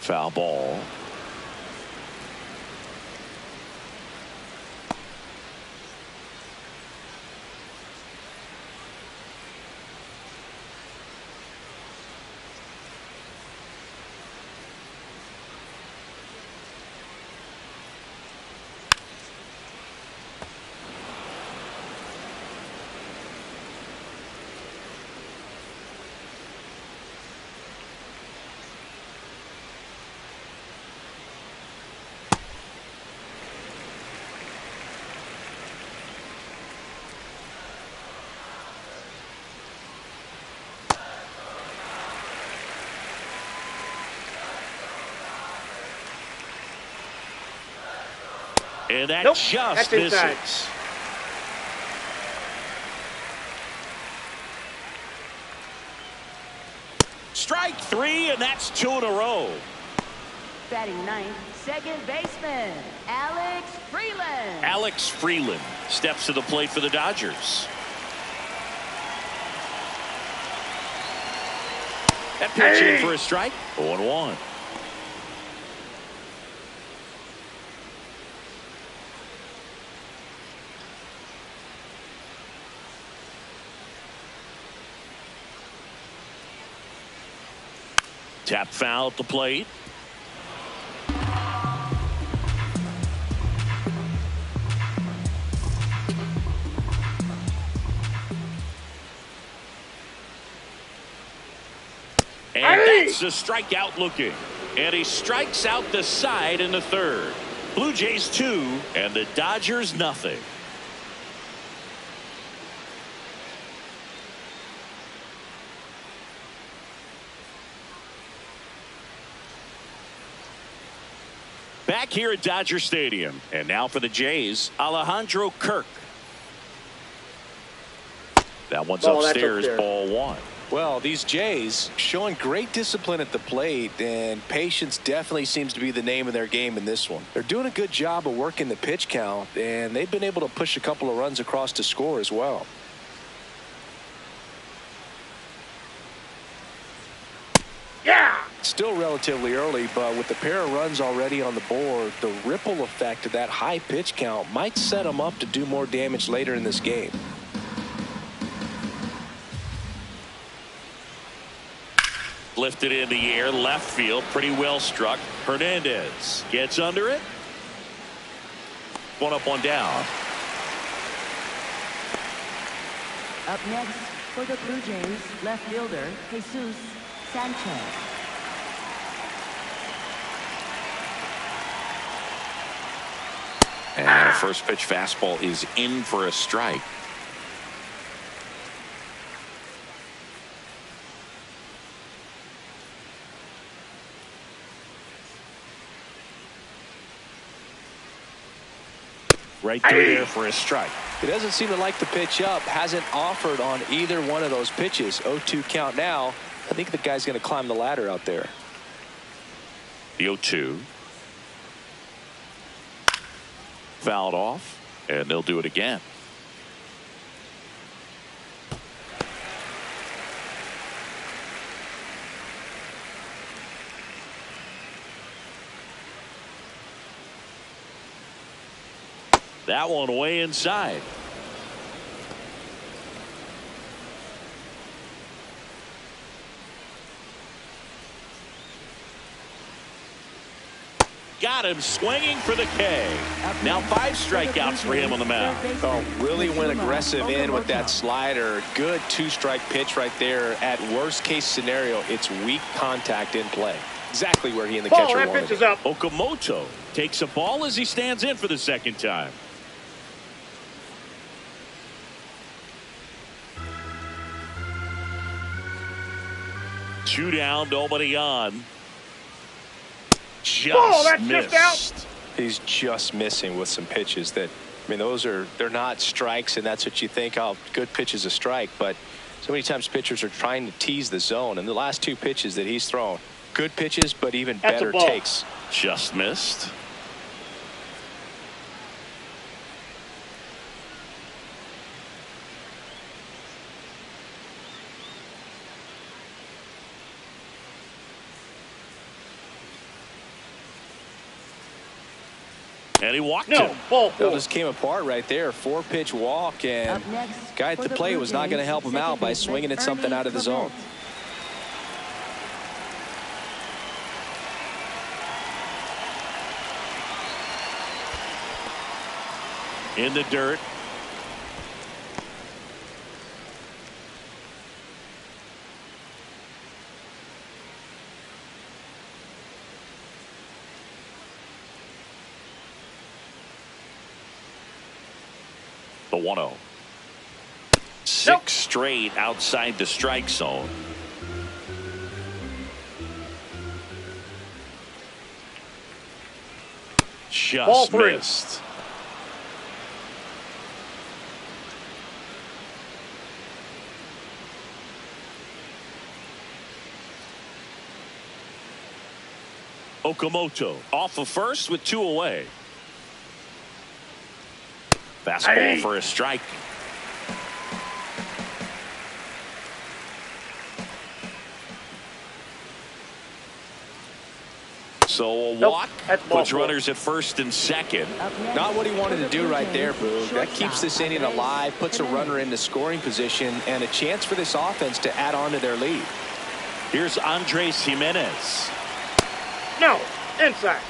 Foul ball. And that just misses. Strike 3, and that's 2 in a row. Batting 9th, second baseman, Alex Freeland. Alex Freeland steps to the plate for the Dodgers. That pitch in for a strike. 0-1. Tap foul at the plate. And that's a strikeout looking. And he strikes out the side in the third. Blue Jays 2 and the Dodgers nothing. Back here at Dodger Stadium. And now for the Jays, Alejandro Kirk. That one's upstairs, ball one. Well, these Jays showing great discipline at the plate, and patience definitely seems to be the name of their game in this one. They're doing a good job of working the pitch count, and they've been able to push a couple of runs across to score as well. Yeah! Still relatively early, but with the pair of runs already on the board, the ripple effect of that high pitch count might set them up to do more damage later in this game. Lifted in the air, left field, pretty well struck. Hernandez gets under it. One up, one down. Up next for the Blue Jays, left fielder Jesus Sanchez. And a first pitch fastball is in for a strike. Right through there for a strike. He doesn't seem to like the pitch up. Hasn't offered on either one of those pitches. 0-2 count now. I think the guy's going to climb the ladder out there. The 0-2. Fouled off, and they'll do it again. That one way inside. Got him swinging for the K. Now 5 strikeouts for him on the mound. Oh, really went aggressive in with that slider. Good 2-strike pitch right there. At worst case scenario, it's weak contact in play. Exactly where he and the catcher wanted. That pitch is up. Okamoto takes a ball as he stands in for the second time. Two down, nobody on. That's missed. just out. He's just missing with some pitches that, I mean, they're not strikes, and that's what you think, oh, good pitch is a strike. But so many times pitchers are trying to tease the zone, and the last 2 pitches that he's thrown, good pitches, but even better takes. Just missed. And he walked him. It just came apart right there. 4-pitch walk, and guy at the plate was not going to help him out by swinging at something out of the zone. In the dirt. The 1-0. 6 straight outside the strike zone. Just missed. Okamoto off of first with 2 away. Fastball for a strike. So a walk puts runners at first and second. Not what he wanted to do right there, Boog. That keeps this inning alive, puts a runner into scoring position, and a chance for this offense to add on to their lead. Here's Andres Jimenez. No, inside.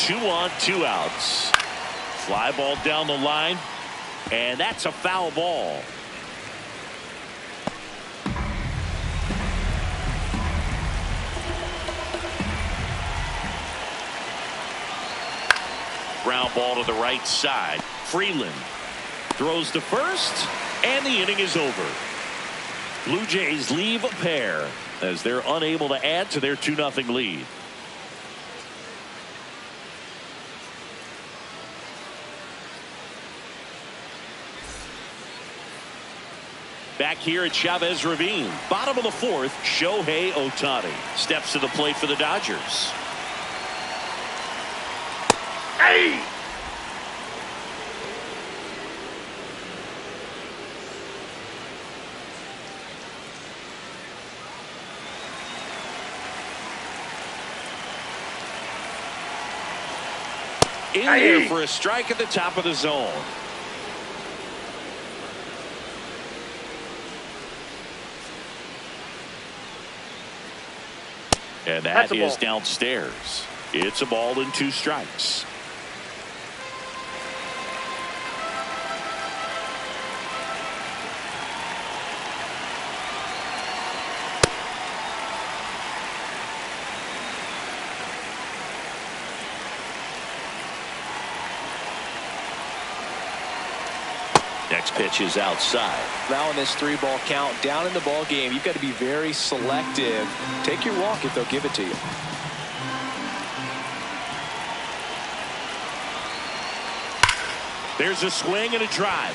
2 on, 2 outs. Fly ball down the line, and that's a foul ball. Ground ball to the right side. Freeland throws to first, and the inning is over. Blue Jays leave a pair as they're unable to add to their 2-0 lead. Back here at Chavez Ravine, bottom of the 4th, Shohei Ohtani steps to the plate for the Dodgers. Hey! In there for a strike at the top of the zone. And that is downstairs. It's a ball and 2 strikes. Next pitch is outside. Now in this 3-ball count, down in the ball game, you've got to be very selective. Take your walk if they'll give it to you. There's a swing and a drive.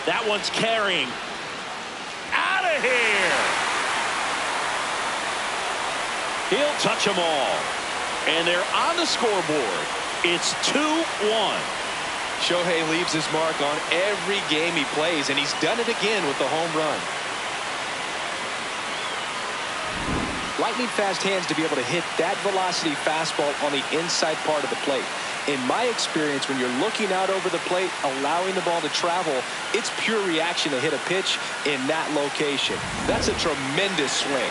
That one's carrying. Out of here. He'll touch them all. And they're on the scoreboard. It's 2-1. Shohei leaves his mark on every game he plays, and he's done it again with the home run. Lightning fast hands to be able to hit that velocity fastball on the inside part of the plate. In my experience, when you're looking out over the plate, allowing the ball to travel, it's pure reaction to hit a pitch in that location. That's a tremendous swing.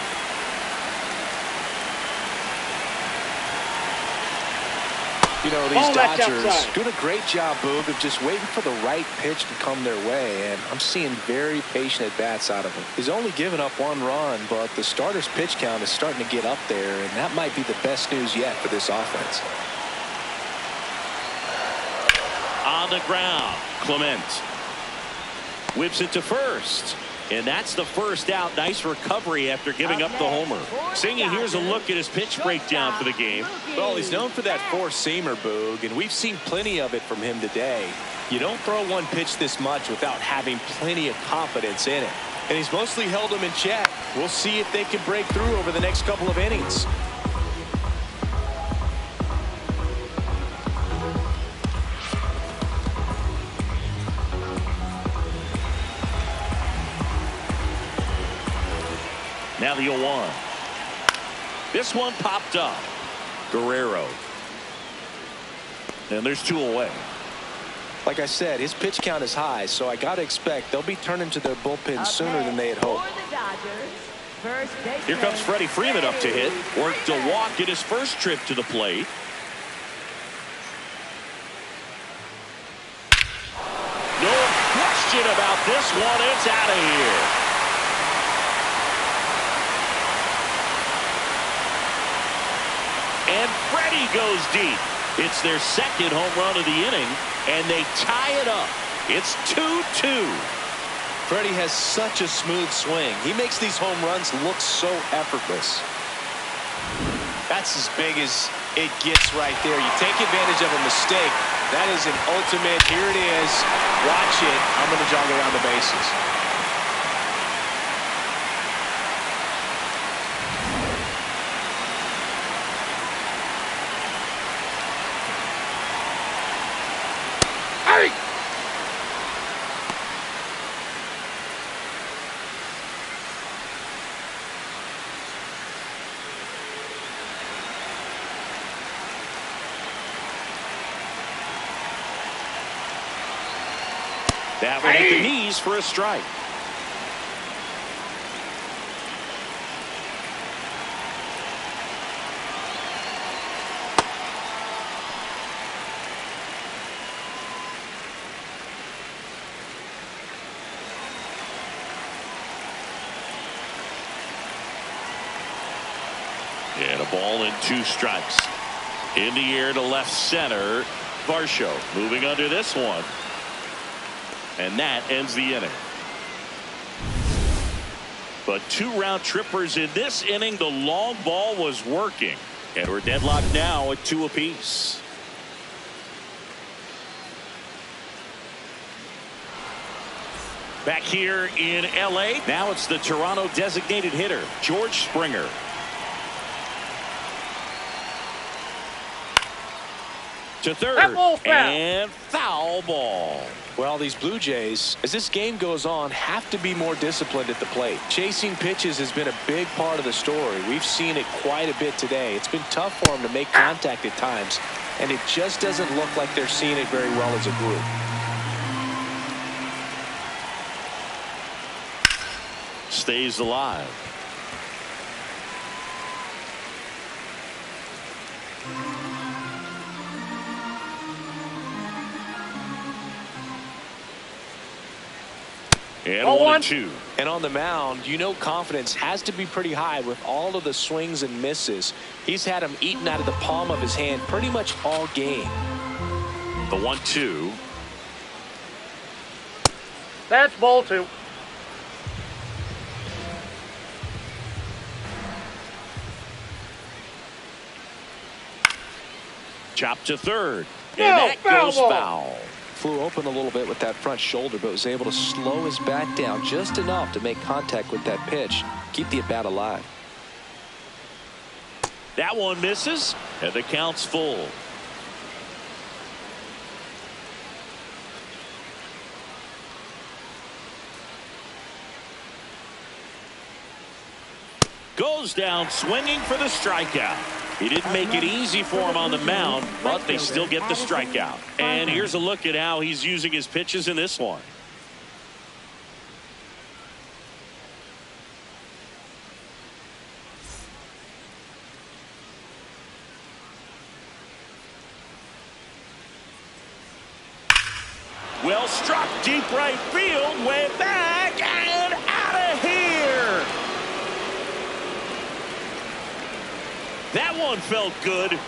You know, these Dodgers doing a great job, Boog, of just waiting for the right pitch to come their way, and I'm seeing very patient at-bats out of him. He's only given up 1 run, but the starter's pitch count is starting to get up there, and that might be the best news yet for this offense. On the ground, Clement whips it to first. And that's the first out. Nice recovery after giving up the homer. Singy, here's a look at his pitch breakdown for the game. Well, he's known for that 4-seamer, Boog, and we've seen plenty of it from him today. You don't throw one pitch this much without having plenty of confidence in it. And he's mostly held them in check. We'll see if they can break through over the next couple of innings. Now the 0-1. This one popped up. Guerrero. And there's 2 away. Like I said, his pitch count is high, so I got to expect they'll be turning to their bullpen sooner than they had hoped. Here comes Freddie Freeman up to hit. Worked a walk in his first trip to the plate. No question about this one. It's out of here. And Freddie goes deep. It's their second home run of the inning, and they tie it up. It's 2-2. Freddie has such a smooth swing. He makes these home runs look so effortless. That's as big as it gets right there. You take advantage of a mistake. That is an ultimate, here it is. Watch it. I'm going to jog around the bases. That one at the knees for a strike. And a ball and 2 strikes. In the air to left center. Varsho moving under this one. And that ends the inning. But 2 round trippers in this inning. The long ball was working. And we're deadlocked now at 2 apiece. Back here in LA. Now it's the Toronto designated hitter, George Springer. To third. And foul ball. Well, these Blue Jays, as this game goes on, have to be more disciplined at the plate. Chasing pitches has been a big part of the story. We've seen it quite a bit today. It's been tough for them to make contact at times, and it just doesn't look like they're seeing it very well as a group. Stays alive. And 1-2. And on the mound, you know confidence has to be pretty high with all of the swings and misses. He's had them eaten out of the palm of his hand pretty much all game. The 1-2. That's ball 2. Chop to third. And that goes foul. Flew open a little bit with that front shoulder, but was able to slow his bat down just enough to make contact with that pitch. Keep the at-bat alive. That one misses, and the count's full. Goes down swinging for the strikeout. He didn't make it easy for him on the mound, but they still get the strikeout. And here's a look at how he's using his pitches in this one. Well struck deep right field, way back and out of here. That one felt good,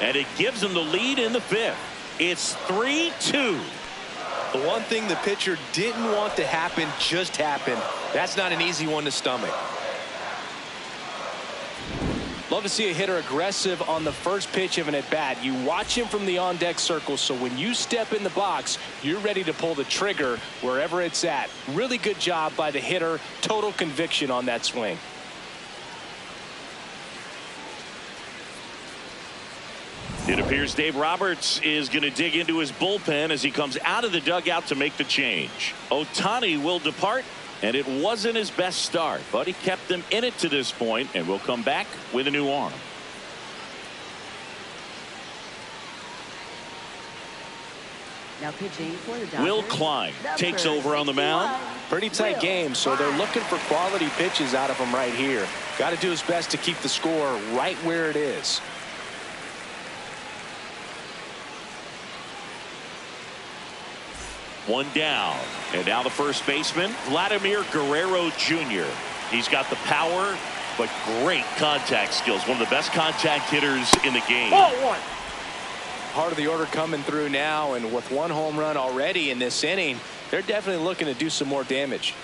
and it gives them the lead in the 5th. It's 3-2. The one thing the pitcher didn't want to happen just happened. That's not an easy one to stomach. Love to see a hitter aggressive on the first pitch of an at-bat. You watch him from the on-deck circle, so when you step in the box, you're ready to pull the trigger wherever it's at. Really good job by the hitter. Total conviction on that swing. It appears Dave Roberts is going to dig into his bullpen as he comes out of the dugout to make the change. Ohtani will depart, and it wasn't his best start, but he kept them in it to this point, and will come back with a new arm. Now pitching for the Dodgers, Will Klein takes over on the mound. Pretty tight game, so they're looking for quality pitches out of him right here. Got to do his best to keep the score right where it is. One down, and now the first baseman, Vladimir Guerrero Jr. He's got the power, but great contact skills. One of the best contact hitters in the game. Ball 1. Part of the order coming through now, and with 1 home run already in this inning, they're definitely looking to do some more damage.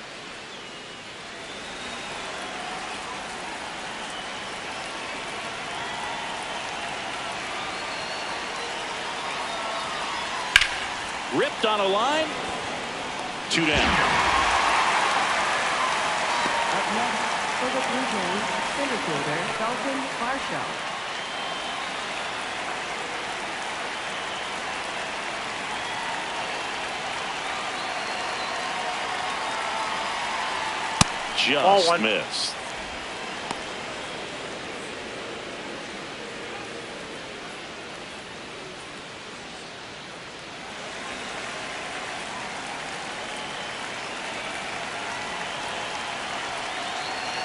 Ripped on a line. 2 down. Up next for the Blue Jays, center fielder Daulton Varsho. Just missed.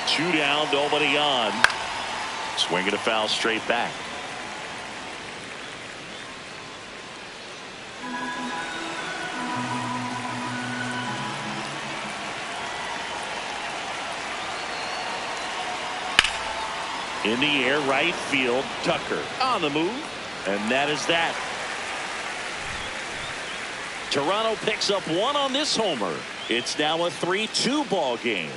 Two down, nobody on. Swinging a foul straight back. In the air, right field, Tucker on the move, and that is that. Toronto picks up one on this homer. It's now a 3-2 ball game.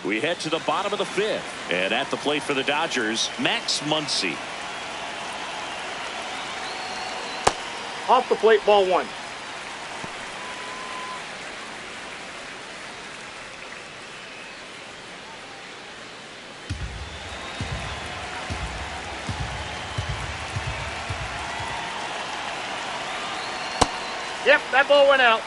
We head to the bottom of the fifth, and at the plate for the Dodgers, Max Muncy. Off the plate, ball one. Yep, that ball went out.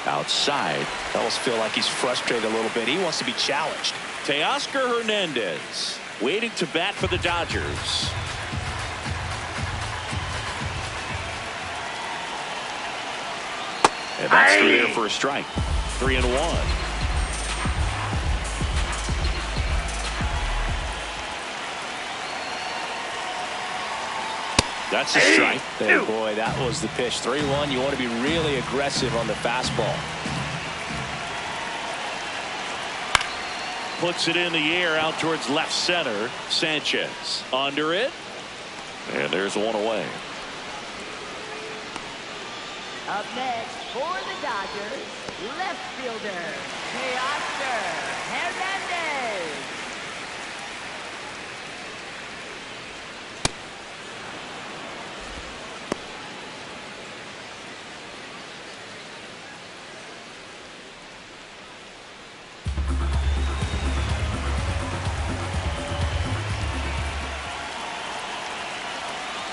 Outside. I almost feel like he's frustrated a little bit. He wants to be challenged. Teoscar Hernandez waiting to bat for the Dodgers. And that's through there for a strike. 3-1. That's a strike. Oh boy, that was the pitch. 3-1. You want to be really aggressive on the fastball. Puts it in the air out towards left center. Sanchez under it. And there's one away. Up next for the Dodgers, left fielder, Teoscar Hernandez.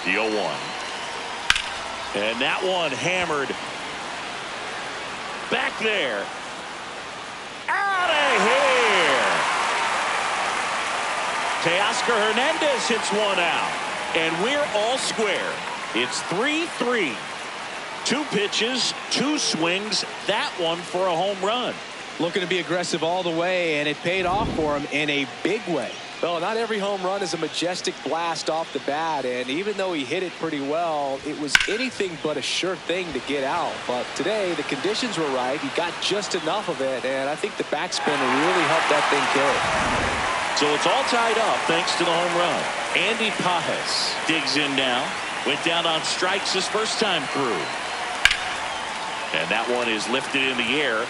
The 0-1. And that one hammered back there. Out of here. Teoscar Hernandez hits one out. And we're all square. It's 3-3. 2 pitches, 2 swings. That one for a home run. Looking to be aggressive all the way, and it paid off for him in a big way. Well, not every home run is a majestic blast off the bat, and even though he hit it pretty well, it was anything but a sure thing to get out. But today, the conditions were right. He got just enough of it, and I think the backspin really helped that thing kill it. So it's all tied up thanks to the home run. Andy Pajes digs in now. Went down on strikes his first time through. And that one is lifted in the air.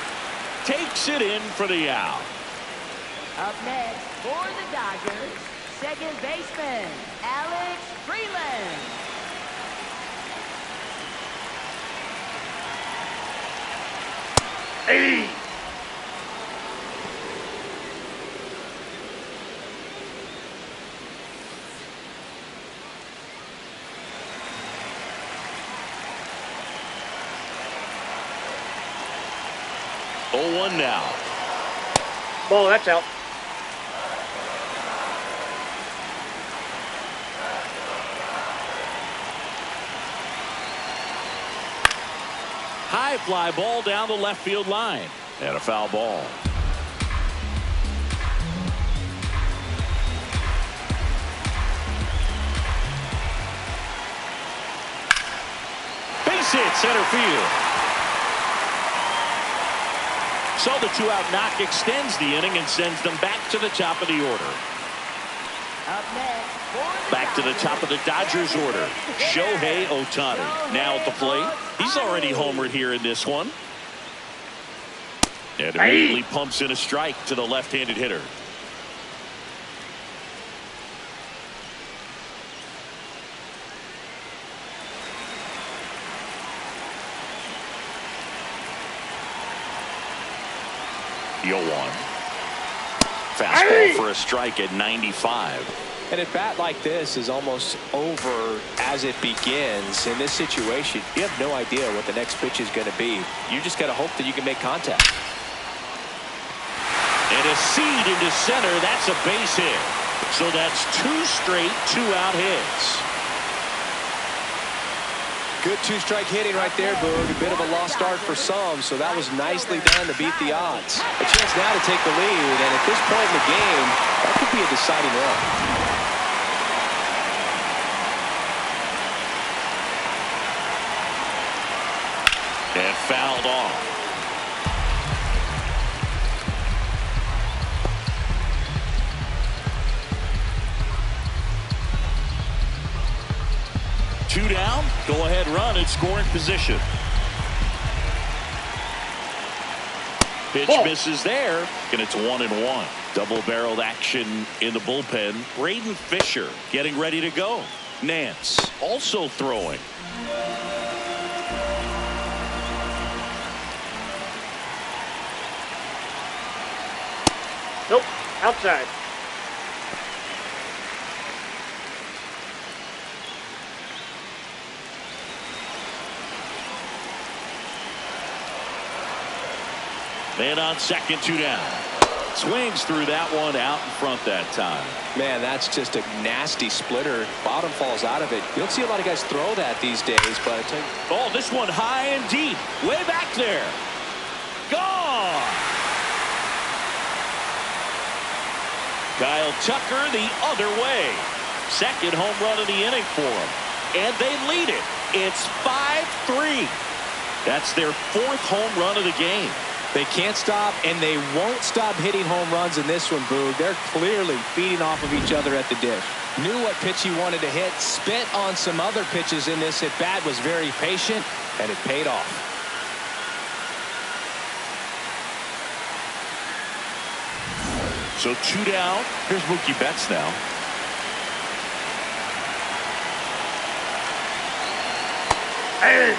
Takes it in for the out. Up next for the Dodgers, second baseman, Alex Freeland. Hey! Oh, 1 now. Ball, that's out. High fly ball down the left field line. And a foul ball. Base hit center field. So the 2-out knock extends the inning and sends them back to the top of the order. Up next for the Back to the top of the Dodgers order. Shohei Ohtani now at the plate. He's already homered here in this one. And immediately pumps in a strike to the left-handed hitter. The 0-1. Fastball for a strike at 95. And a bat like this is almost over as it begins. In this situation, you have no idea what the next pitch is going to be. You just got to hope that you can make contact. And a seed into center. That's a base hit. So that's 2 straight 2-out hits. Good two-strike hitting right there, Boog. A bit of a lost start for some, so that was nicely done to beat the odds. A chance now to take the lead, and at this point in the game, that could be a deciding run. And fouled off. Two down, go ahead run in scoring position. Pitch misses there, and it's 1-1. Double-barreled action in the bullpen. Braden Fisher getting ready to go. Nance also throwing. Nope, outside. Man on second, two down. Swings through that one out in front that time. Man, that's just a nasty splitter. Bottom falls out of it. You don't see a lot of guys throw that these days, but I tell you. Oh, this one high and deep. Way back there. Gone. Kyle Tucker the other way. Second home run of the inning for him. And they lead it. It's 5-3. That's their fourth home run of the game. They can't stop, and they won't stop hitting home runs in this one, Boog. They're clearly feeding off of each other at the dish. Knew what pitch he wanted to hit, spent on some other pitches in this at-bat, was very patient, and it paid off. So two down. Here's Mookie Betts now. Hey!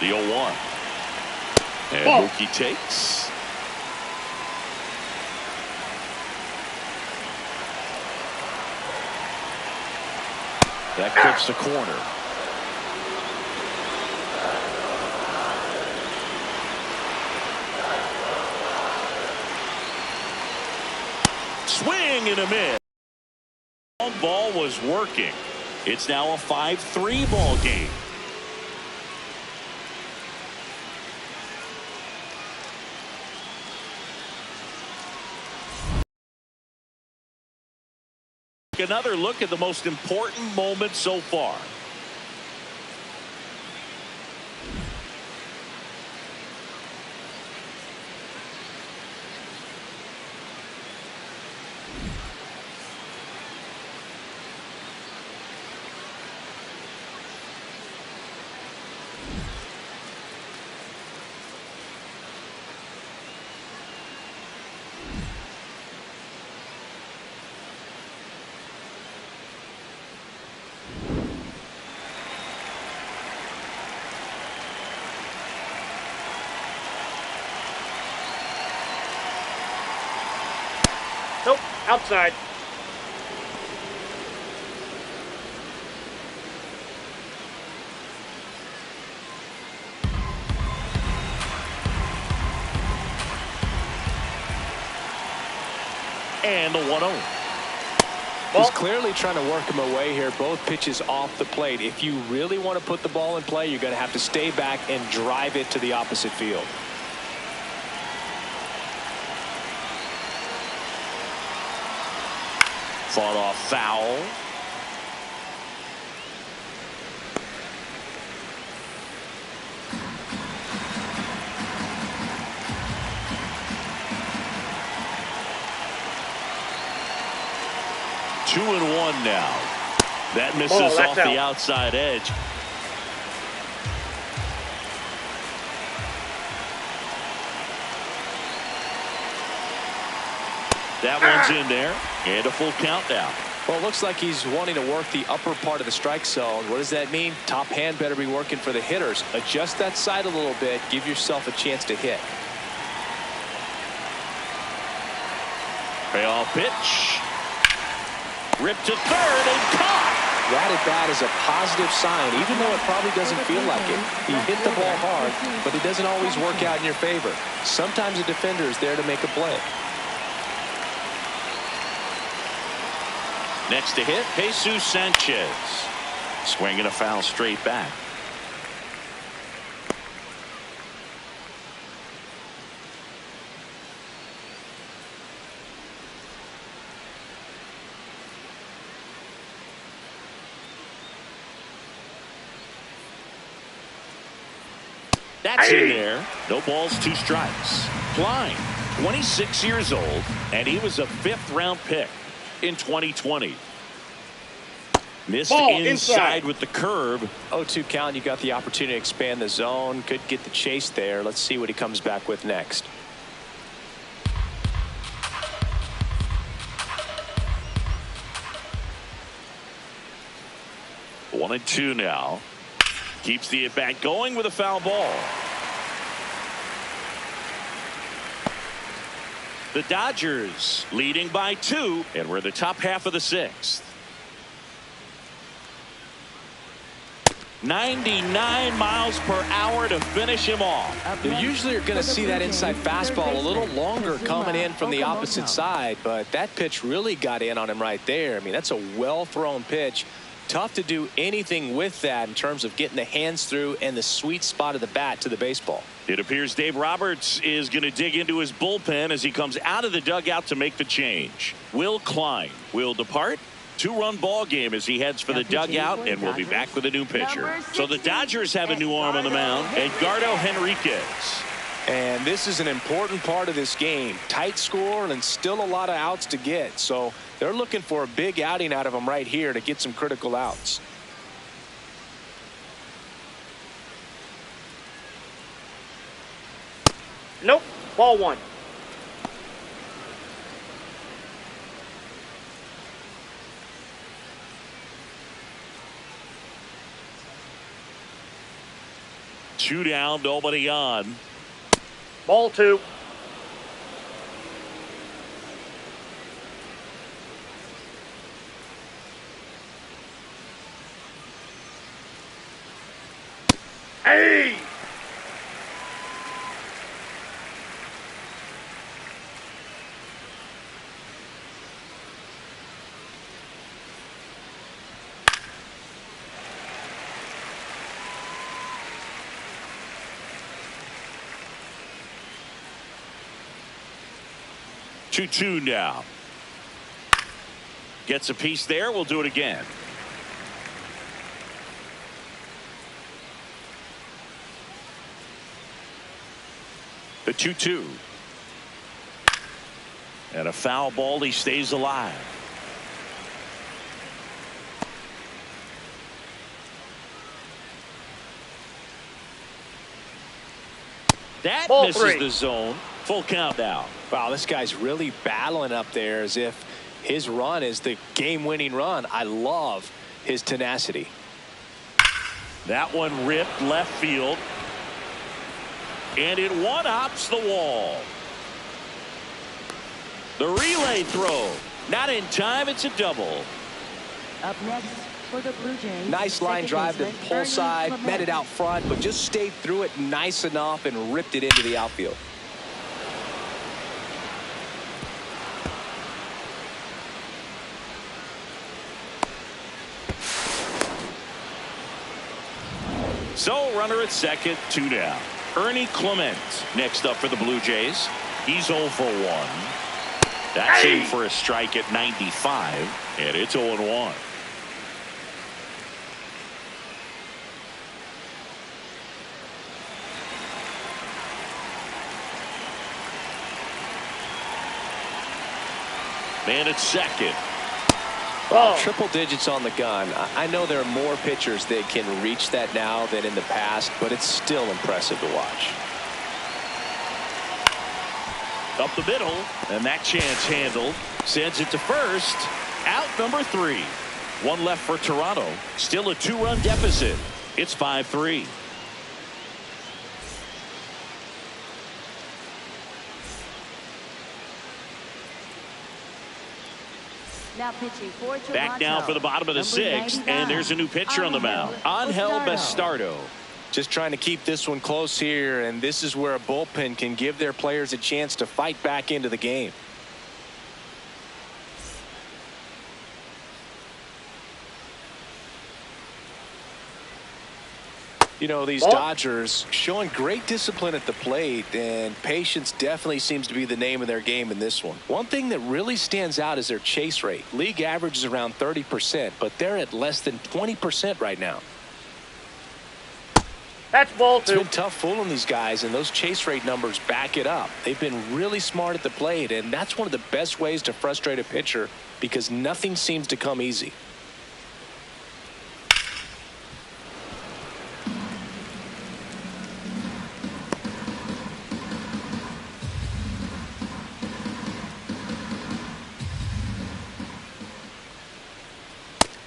The 0-1. And Mookie takes. That clips the corner. Swing and a miss. Long ball was working. It's now a 5-3 ball game. Another look at the most important moment so far. Nope, outside. And the 1-0. He's clearly trying to work him away here. Both pitches off the plate. If you really want to put the ball in play, you're going to have to stay back and drive it to the opposite field. Fought off foul. Two and one now. That misses off the outside edge. That one's in there, and a full count now. Well, it looks like he's wanting to work the upper part of the strike zone. What does that mean? Top hand better be working for the hitters. Adjust that side a little bit. Give yourself a chance to hit. Payoff pitch. Ripped to third and caught. That at bat is a positive sign, even though it probably doesn't feel like it. He hit the ball hard, but it doesn't always work out in your favor. Sometimes a defender is there to make a play. Next to hit, Jesus Sanchez. Swinging a foul straight back. That's in there. No balls, 2 strikes. Klein, 26 years old, and he was a 5th-round pick in 2020. Missed inside with the curve. 0-2 count. You got the opportunity to expand the zone. Could get the chase there. Let's see what he comes back with next. One and 2 now. Keeps the at-bat going with a foul ball. The Dodgers leading by 2, and we're the top half of the 6th. 99 miles per hour to finish him off. You usually are going to see that inside fastball a little longer coming in from the opposite side, but that pitch really got in on him right there. I mean, that's a well-thrown pitch. Tough to do anything with that in terms of getting the hands through and the sweet spot of the bat to the baseball. It appears Dave Roberts is going to dig into his bullpen as he comes out of the dugout to make the change. Will Klein will depart. 2-run ball game as he heads for the dugout, and we'll be back with a new pitcher. So the Dodgers have a new arm on the mound, Edgardo Henriquez. And this is an important part of this game. Tight score and still a lot of outs to get. So they're looking for a big outing out of him right here to get some critical outs. Nope. Ball 1. Two down, nobody on. Ball 2. Hey! Two now. Gets a piece there. We'll do it again. The 2-2. And a foul ball. He stays alive. That Ball misses 3. the zone. Full count now. Wow, this guy's really battling up there as if his run is the game-winning run. I love his tenacity. That one ripped left field. And it one-hops the wall. The relay throw. Not in time. It's a double. Up next for the Blue Jays. Nice line drive to the pull side. Clement. Met it out front, but just stayed through it nice enough and ripped it into the outfield. So runner at second, 2 down. Ernie Clement next up for the Blue Jays. He's 0 for 1. That's in for a strike at 95, and it's 0-1. Man at second. Well, triple digits on the gun. I know there are more pitchers that can reach that now than in the past, but it's still impressive to watch. Up the middle, and that chance handled. Sends it to first. Out number 3. One left for Toronto. Still a 2-run deficit. It's 5-3. Now pitching for Toronto. Back now for the bottom of the sixth, and there's a new pitcher on the mound. Angel Bastardo. Just trying to keep this one close here, and this is where a bullpen can give their players a chance to fight back into the game. You know, these Dodgers showing great discipline at the plate, and patience definitely seems to be the name of their game in this one. One thing that really stands out is their chase rate. League average is around 30%, but they're at less than 20% right now. That's ball 2. It's been tough fooling these guys, and those chase rate numbers back it up. They've been really smart at the plate, and that's one of the best ways to frustrate a pitcher because nothing seems to come easy.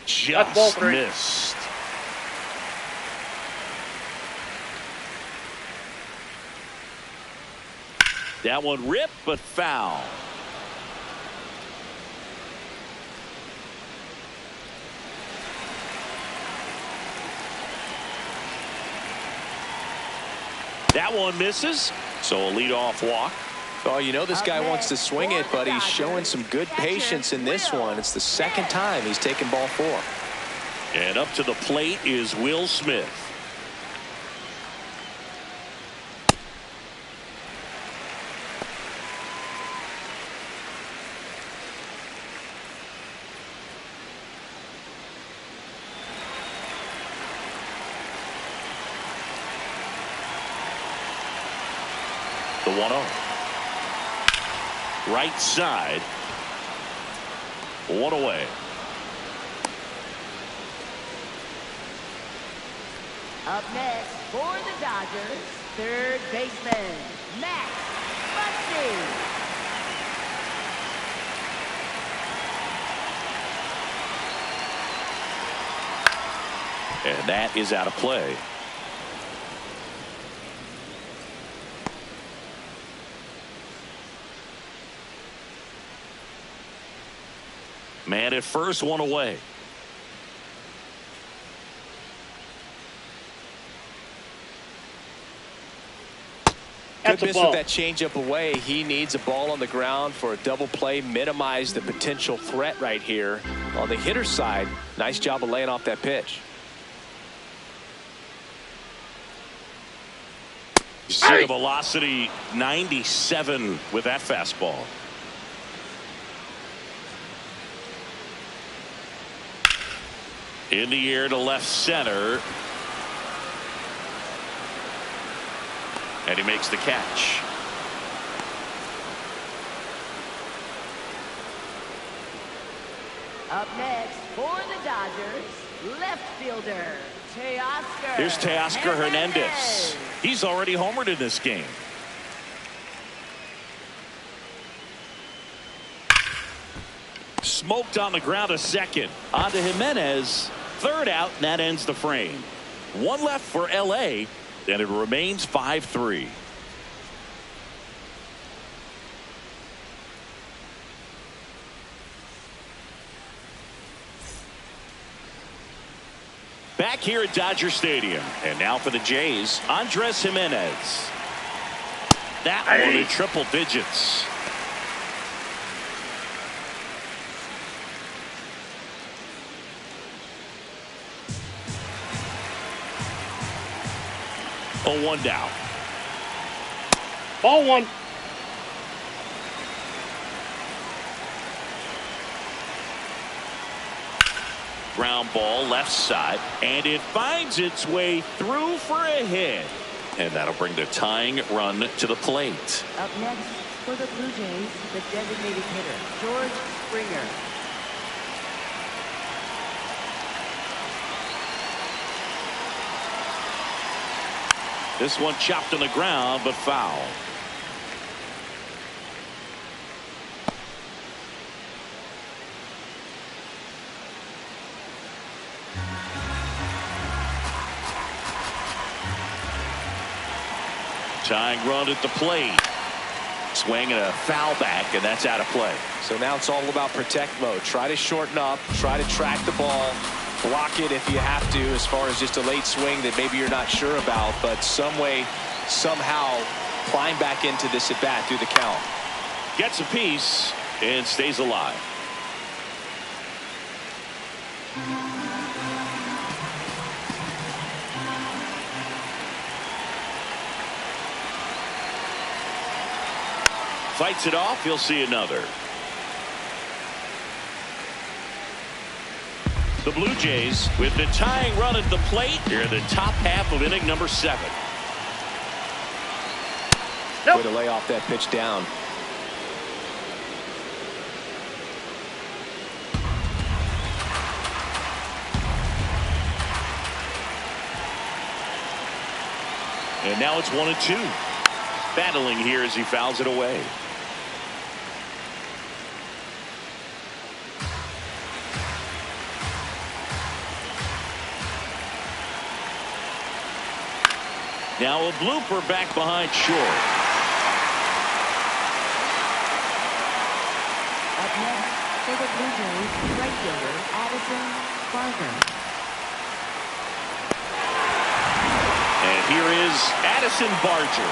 Just missed. That one ripped, but foul. That one misses, so a leadoff walk. Oh, you know this guy wants to swing it, but he's showing some good patience in this one. It's the second time he's taken ball 4. And up to the plate is Will Smith. The 1-0. Right side. 1 away. Up next for the Dodgers, third baseman, Max Muncy. And that is out of play. Man at first, 1 away. Good miss with that changeup away. He needs a ball on the ground for a double play, minimize the potential threat right here. On the hitter's side, nice job of laying off that pitch. See the velocity 97 with that fastball. In the air to left center. And he makes the catch. Up next for the Dodgers, left fielder, Teoscar. Here's Teoscar Hernandez. He's already homered in this game. Smoked on the ground to second. On to Jimenez. Third out, and that ends the frame. 1 left for LA, and it remains 5-3. Back here at Dodger Stadium, and now for the Jays, Andres Jimenez. That one in triple digits. Oh, 1 down. Ball 1. Ground ball left side, and it finds its way through for a hit. And that'll bring the tying run to the plate. Up next for the Blue Jays, the designated hitter, George Springer. This one chopped on the ground, but foul. Tying run at the plate. Swing and a foul back, and that's out of play. So now it's all about protect mode. Try to shorten up, try to track the ball, block it if you have to, as far as just a late swing that maybe you're not sure about, but some way, somehow climb back into this at bat through the count. Gets a piece and stays alive. Fights it off. He'll see another. The Blue Jays with the tying run at the plate here in the top half of inning number 7. Way to lay off that pitch down. And now it's 1-2. Battling here as he fouls it away. Now a blooper back behind short. Up next for the Blue Jays, right fielder Addison Barger. And here is Addison Barger.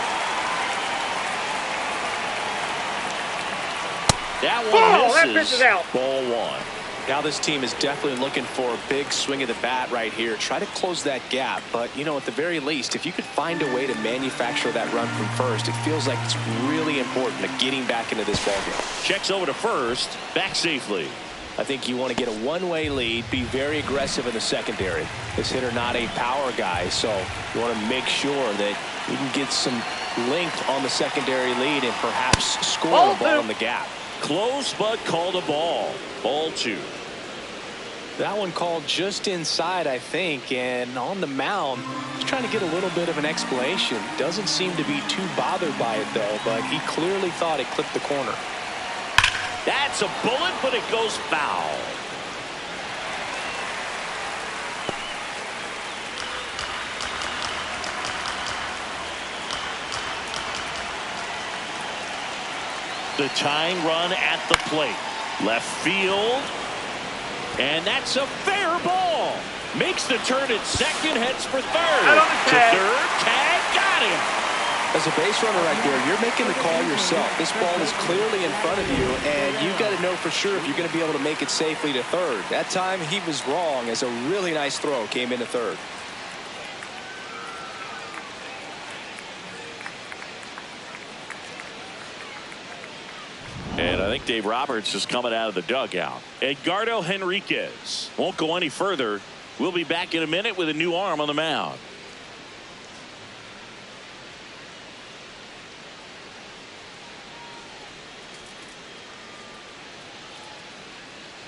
That one misses. That pitch is out. Ball 1. Now this team is definitely looking for a big swing of the bat right here. Try to close that gap. But, you know, at the very least, if you could find a way to manufacture that run from first, it feels like it's really important to getting back into this ballgame. Checks over to first. Back safely. I think you want to get a one-way lead, be very aggressive in the secondary. This hitter not a power guy, so you want to make sure that you can get some length on the secondary lead and perhaps score a ball in the gap. Close, but called a ball. Ball 2. That one called just inside, I think, and on the mound, he's trying to get a little bit of an explanation. Doesn't seem to be too bothered by it, though, but he clearly thought it clipped the corner. That's a bullet, but it goes foul. The tying run at the plate. Left field. And that's a fair ball. Makes the turn at second, heads for third. To third, tag, got him. As a base runner right there, you're making the call yourself. This ball is clearly in front of you, and you've got to know for sure if you're going to be able to make it safely to third. That time he was wrong, as a really nice throw came into third. And I think Dave Roberts is coming out of the dugout. Edgardo Henriquez won't go any further. We'll be back in a minute with a new arm on the mound.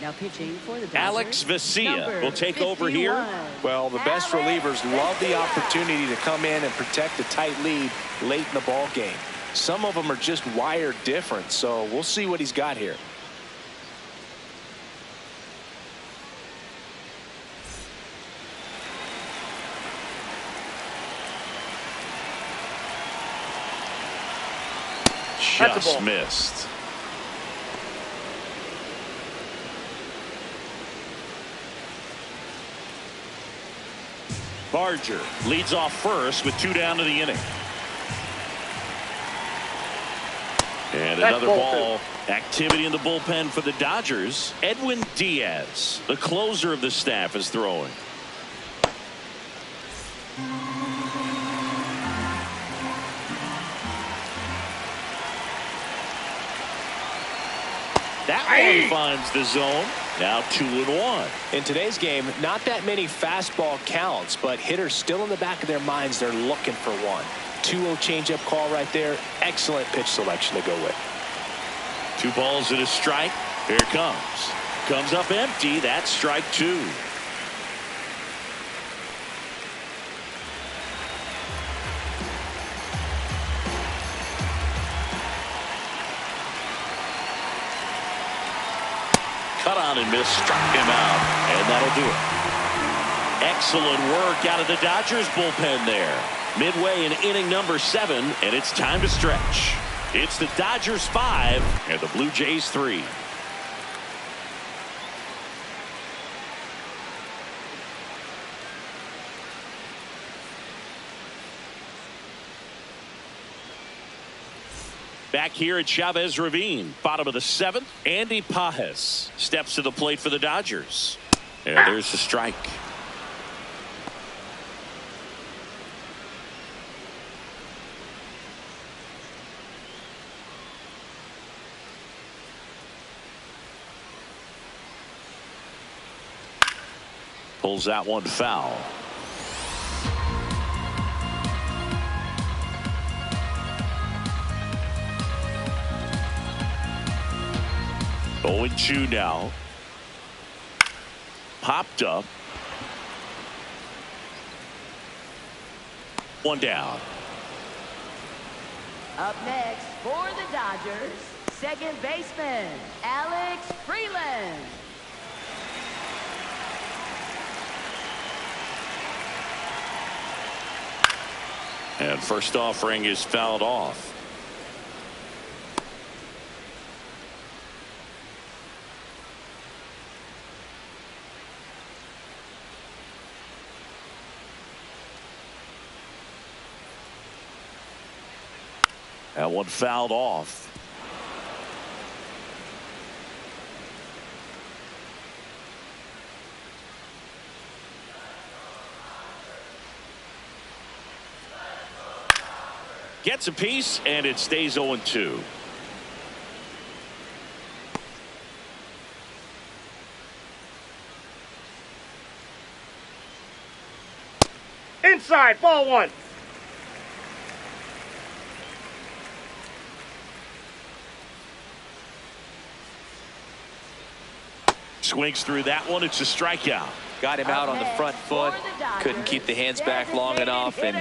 Now pitching for the Dodgers, Alex Vesia will take over here. Well, the best relievers love the opportunity to come in and protect a tight lead late in the ball game. Some of them are just wired different, so we'll see what he's got here. Just missed. Barger leads off first with 2 down to the inning. And another ball. Activity in the bullpen for the Dodgers. Edwin Diaz, the closer of the staff, is throwing. That one finds the zone. Now 2-1. In today's game, not that many fastball counts, but hitters still in the back of their minds, they're looking for one. 2-0 changeup call right there. Excellent pitch selection to go with. 2 balls and a strike. Here it comes. Comes up empty. That's strike 2. Cut on and miss, struck him out, and that'll do it. Excellent work out of the Dodgers bullpen there. Midway in inning number 7, and it's time to stretch. It's the Dodgers 5 and the Blue Jays 3. Back here at Chavez Ravine, bottom of the 7th, Andy Pages steps to the plate for the Dodgers. And there's the strike. Pulls that one foul. Oh, and 2 now. Popped up. 1 down. Up next for the Dodgers, second baseman, Alex Freeland. And first offering is fouled off. That one fouled off. Gets a piece, and it stays 0-2. Inside, ball 1. Swings through that one. It's a strikeout. Got him out on the front foot. Couldn't keep the hands back long enough and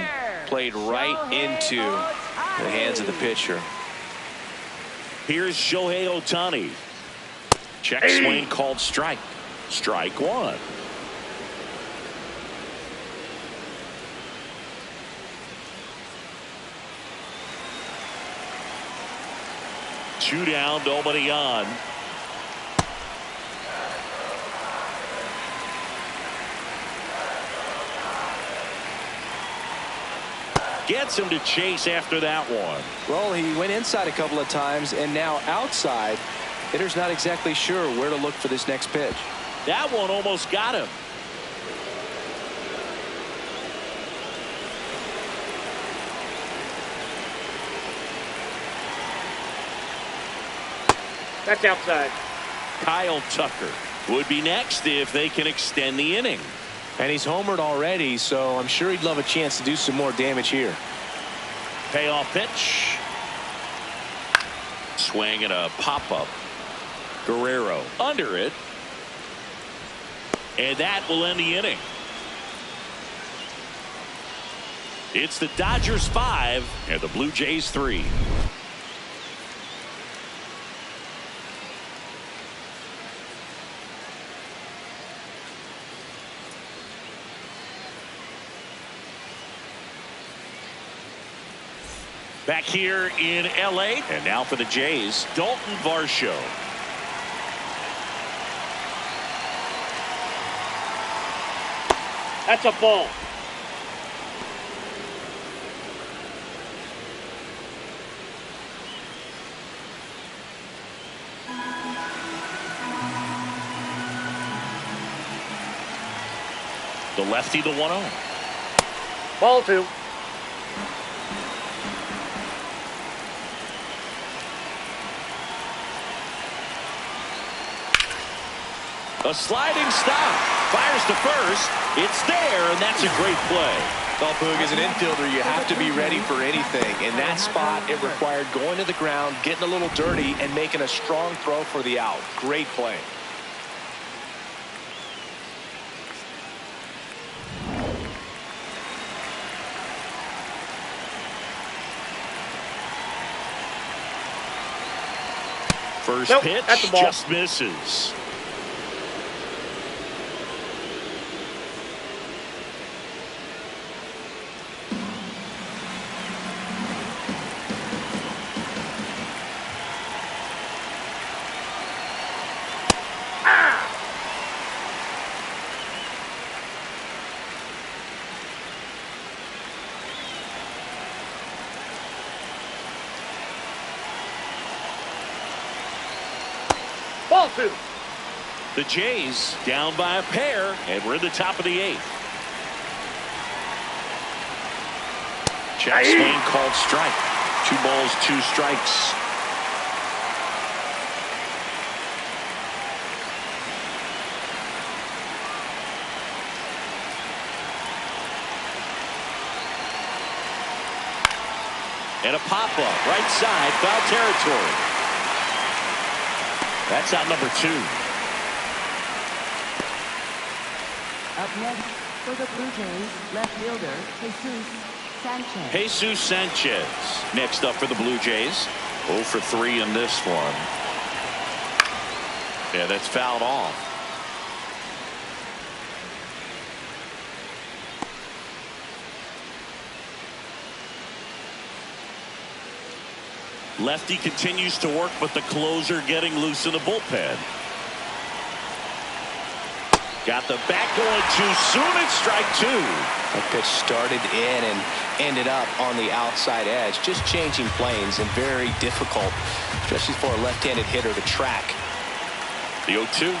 played right into the hands of the pitcher. Here's Shohei Ohtani. Check swing called strike. Strike 1. Two down, nobody on. Gets him to chase after that one. Well, he went inside a couple of times, and now outside. Hitter's not exactly sure where to look for this next pitch. That one almost got him. That's outside. Kyle Tucker would be next if they can extend the inning. And he's homered already, so I'm sure he'd love a chance to do some more damage here. Payoff pitch. Swing and a pop-up. Guerrero under it. And that will end the inning. It's the Dodgers 5 and the Blue Jays 3. Back here in LA, and now for the Jays, Daulton Varsho. That's a ball. The lefty, the 1-0. Ball 2. A sliding stop. Fires to first. It's there, and that's a great play. Well, Boog, as an infielder, you have to be ready for anything. In that spot, it required going to the ground, getting a little dirty, and making a strong throw for the out. Great play. First Nope, pitch that's the ball. just misses. Ball 2. The Jays down by a pair, and we're in the top of the 8th. Check swing called strike. 2 balls, 2 strikes. And a pop-up, right side, foul territory. That's out number 2. Up next for the Blue Jays, left fielder Jesus Sanchez. Jesus Sanchez next up for the Blue Jays. 0 for 3 in this one. Yeah, that's fouled off. Lefty continues to work, but the closer getting loose in the bullpen. Got the bat going too soon. It's strike 2. That pitch started in and ended up on the outside edge. Just changing planes and very difficult, especially for a left-handed hitter to track. The 0-2.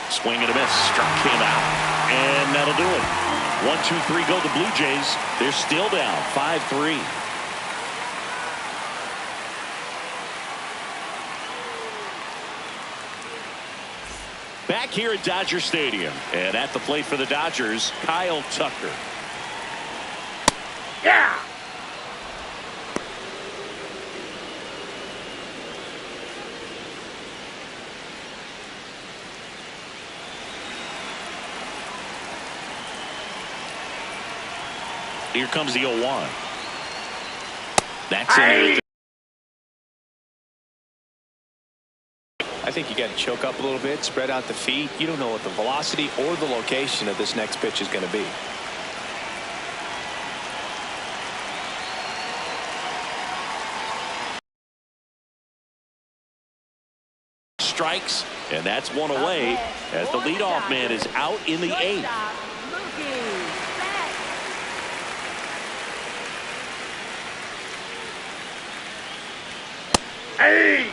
Swing and a miss. Struck him out. And that'll do it. 1, 2, 3 go the Blue Jays. They're still down 5-3. Back here at Dodger Stadium, and at the plate for the Dodgers, Kyle Tucker. Yeah. Here comes the 0-1. That's in. I think you got to choke up a little bit, spread out the feet. You don't know what the velocity or the location of this next pitch is going to be. Strikes, and that's one away as the leadoff man is out in the 8th. Hey.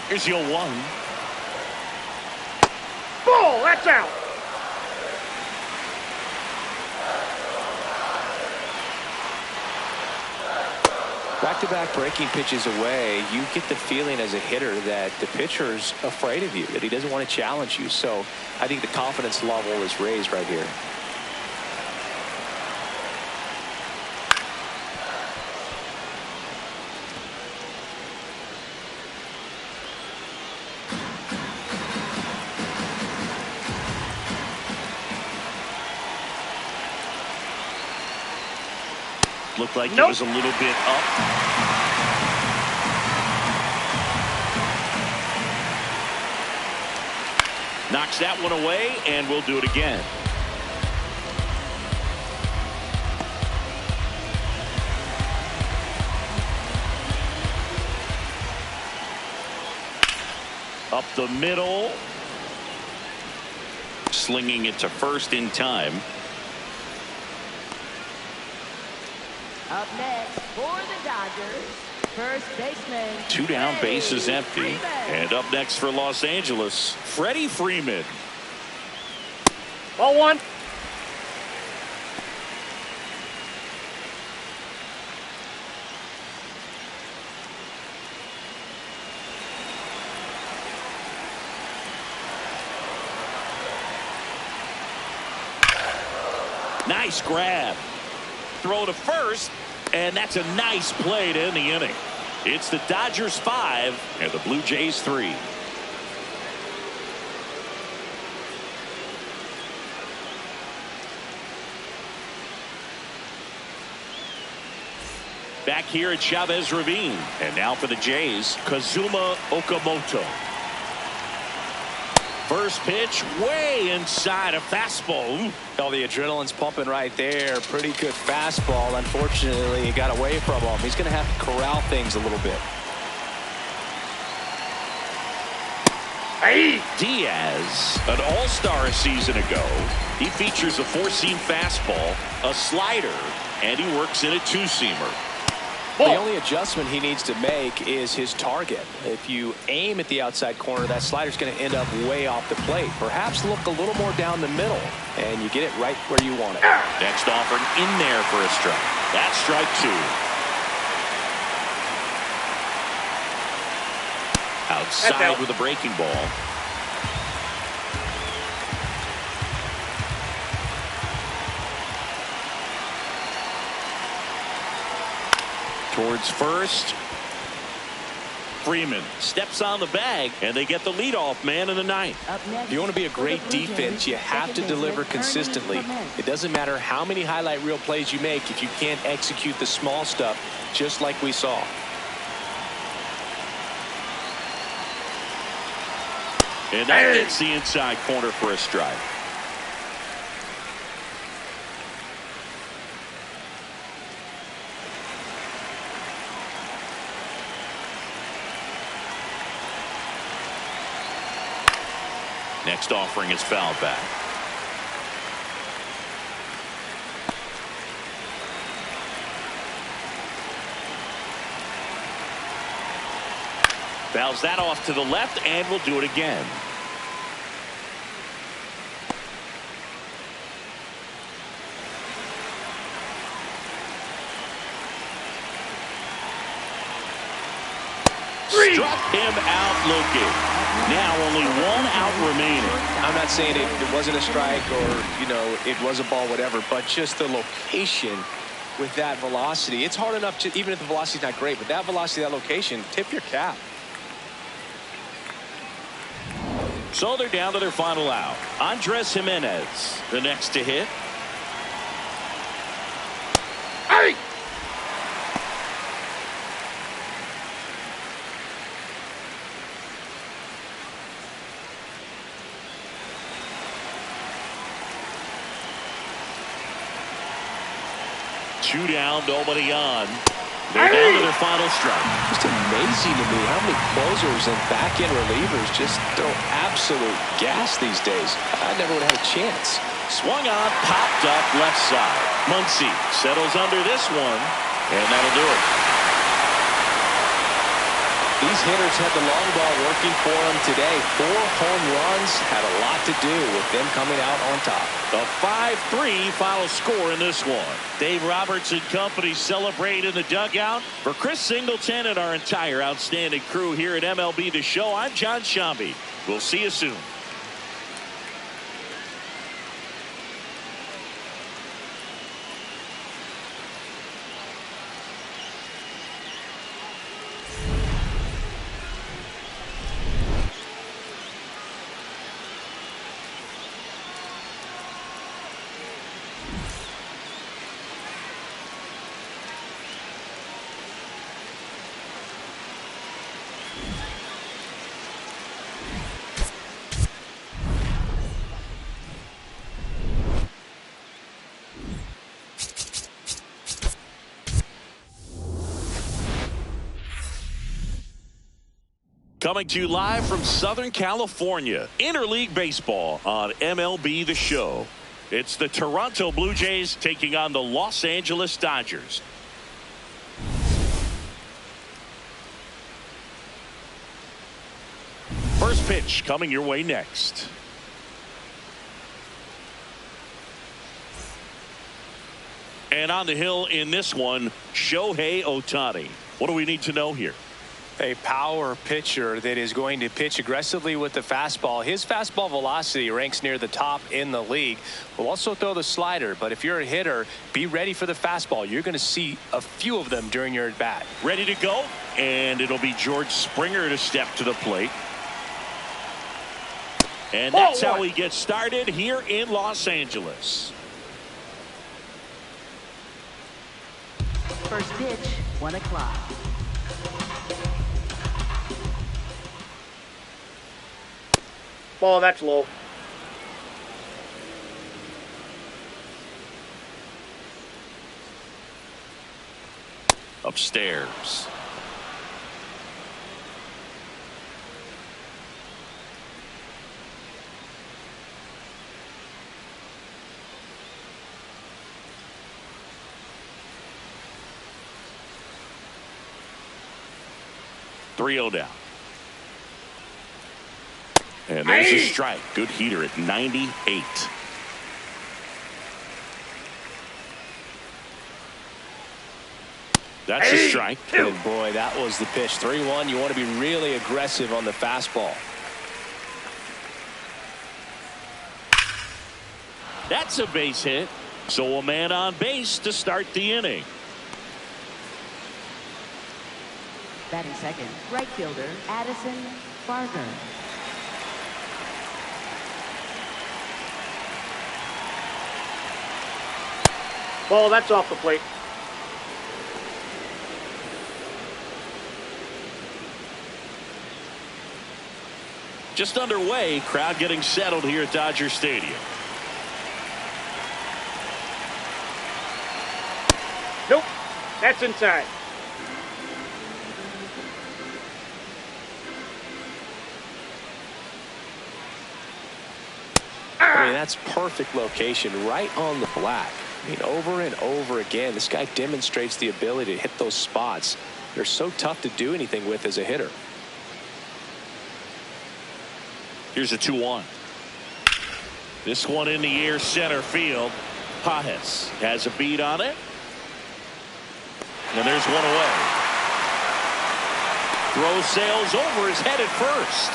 Here's the 0-1. Ball. That's out. Back-to-back breaking pitches away, you get the feeling as a hitter that the pitcher's afraid of you, that he doesn't want to challenge you. So I think the confidence level is raised right here. Looked like it was a little bit up. Knocks that one away, and we'll do it again. Up the middle. Slinging it to first in time. Up next for the Dodgers, first baseman. 2 down, bases empty. And up next for Los Angeles, Freddie Freeman. Ball 1. Nice grab. Throw to first, and that's a nice play to end the inning. It's the Dodgers 5 and the Blue Jays 3. Back here at Chavez Ravine, and now for the Jays, Kazuma Okamoto. First pitch way inside, a fastball. Oh, the adrenaline's pumping right there. Pretty good fastball. Unfortunately, it got away from him. He's going to have to corral things a little bit. Hey. Diaz, an all-star a season ago. He features a four-seam fastball, a slider, and he works in a two-seamer. The only adjustment he needs to make is his target. If you aim at the outside corner, that slider's going to end up way off the plate. Perhaps look a little more down the middle, and you get it right where you want it. Next offering in there for a strike. That's strike two. Outside with a breaking ball. Towards first. Freeman steps on the bag, and they get the leadoff man in the ninth. If you want to be a great defense, you have to deliver consistently. It doesn't matter how many highlight reel plays you make if you can't execute the small stuff, just like we saw. And that hits the inside corner for a strike. Next offering is fouled back. Fouls that off to the left, and will do it again. Struck him out looking. Now only one out remaining. I'm not saying it wasn't a strike or, you know, it was a ball, whatever, but just the location with that velocity. It's hard enough to, even if the velocity's not great, but that velocity, that location, tip your cap. So they're down to their final out. Andres Jimenez, the next to hit. Hey. Two down, nobody on. They're down to their final strike. Just amazing to me how many closers and back-end relievers just throw absolute gas these days. I never would have had a chance. Swung on, popped up left side. Muncy settles under this one, and that'll do it. These hitters had the long ball working for them today. 4 home runs had a lot to do with them coming out on top. The 5-3 final score in this one. Dave Roberts and company celebrate in the dugout. For Chris Singleton and our entire outstanding crew here at MLB The Show, I'm John Shambi. We'll see you soon. Coming to you live from Southern California, Interleague Baseball on MLB The Show. It's the Toronto Blue Jays taking on the Los Angeles Dodgers. First pitch coming your way next. And on the hill in this one, Shohei Ohtani. What do we need to know here? A power pitcher that is going to pitch aggressively with the fastball. His fastball velocity ranks near the top in the league. Will also throw the slider, but if you're a hitter, be ready for the fastball. You're going to see a few of them during your at bat. Ready to go, and it'll be George Springer to step to the plate. And that's how we get started here in Los Angeles. First pitch, 1 o'clock. Ball, that's low. Upstairs. 3-0 down. And there's a strike. Good heater at 98. That's a strike. And boy, that was the pitch. 3-1. You want to be really aggressive on the fastball. That's a base hit. So a man on base to start the inning. Batting second, right fielder Addison Barker. Ball, that's off the plate. Just underway, crowd getting settled here at Dodger Stadium. Nope, that's inside. I mean, that's perfect location right on the black. I mean, over and over again, this guy demonstrates the ability to hit those spots. They're so tough to do anything with as a hitter. Here's a 2-1. This one in the air, center field. Pajes has a beat on it. And there's one away. Throw sails over his head at first.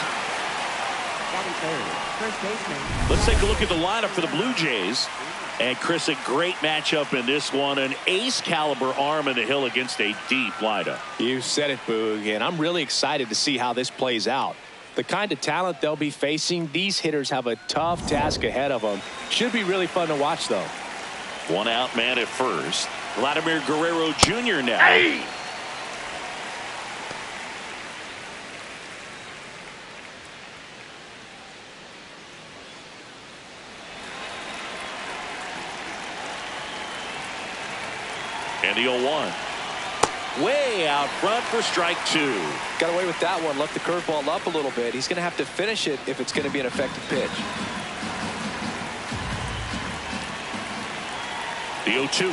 First baseman. Let's take a look at the lineup for the Blue Jays. And Chris, a great matchup in this one. An ace caliber arm in the hill against a deep lineup. You said it, Boog, and I'm really excited to see how this plays out. The kind of talent they'll be facing, these hitters have a tough task ahead of them. Should be really fun to watch, though. One out man at first. Vladimir Guerrero Jr. now. Hey! And the 0-1. Way out front for strike 2. Got away with that one. Left the curveball up a little bit. He's going to have to finish it if it's going to be an effective pitch. The 0-2.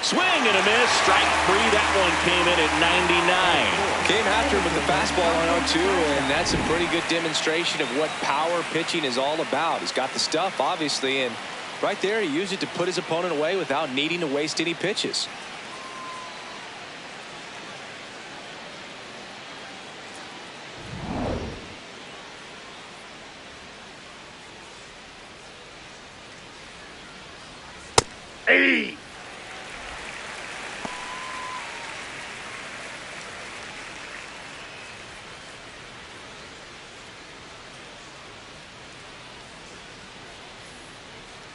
Swing and a miss. Strike 3. That one came in at 99. Came after him with the fastball on 0-2, and that's a pretty good demonstration of what power pitching is all about. He's got the stuff, obviously, and right there he used it to put his opponent away without needing to waste any pitches. Hey!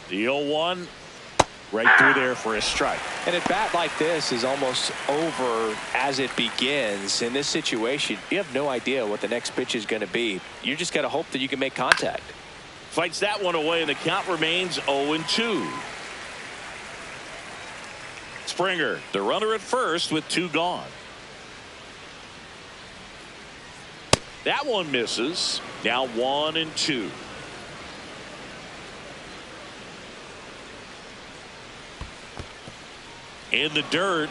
The 0-1 right through there for a strike. And a bat like this is almost over as it begins. In this situation, you have no idea what the next pitch is going to be. You just got to hope that you can make contact. Fights that one away, and the count remains 0-2. Springer, the runner at first with 2 gone. That one misses. Now 1-2. In the dirt.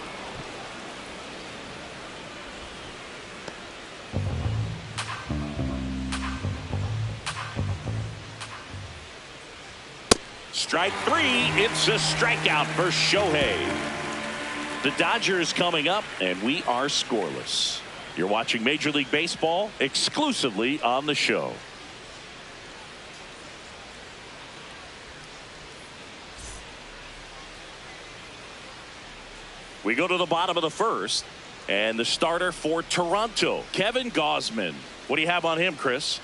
Strike 3. It's a strikeout for Shohei. The Dodgers coming up, and we are scoreless. You're watching Major League Baseball exclusively on the show. We go to the bottom of the first, and the starter for Toronto, Kevin Gausman. What do you have on him, Chris?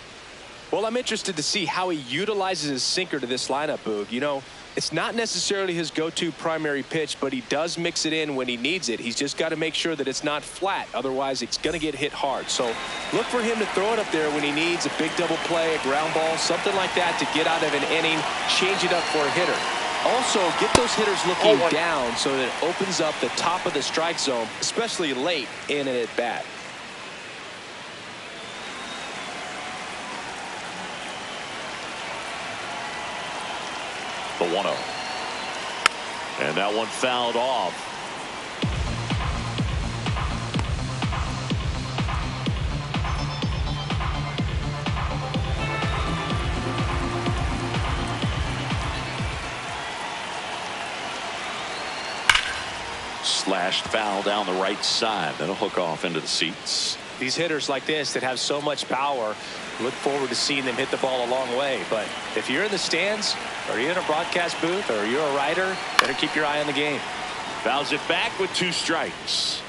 Well, I'm interested to see how he utilizes his sinker to this lineup, Boog. You know, it's not necessarily his go-to primary pitch, but he does mix it in when he needs it. He's just got to make sure that it's not flat. Otherwise, it's going to get hit hard. So look for him to throw it up there when he needs a big double play, a ground ball, something like that to get out of an inning, change it up for a hitter. Also, get those hitters looking down so that it opens up the top of the strike zone, especially late in an at-bat. The 1-0. And that one fouled off. slashed foul down the right side. That'll hook off into the seats. These hitters like this that have so much power, look forward to seeing them hit the ball a long way. But if you're in the stands or you're in a broadcast booth or you're a writer, better keep your eye on the game. Fouls it back with 2 strikes.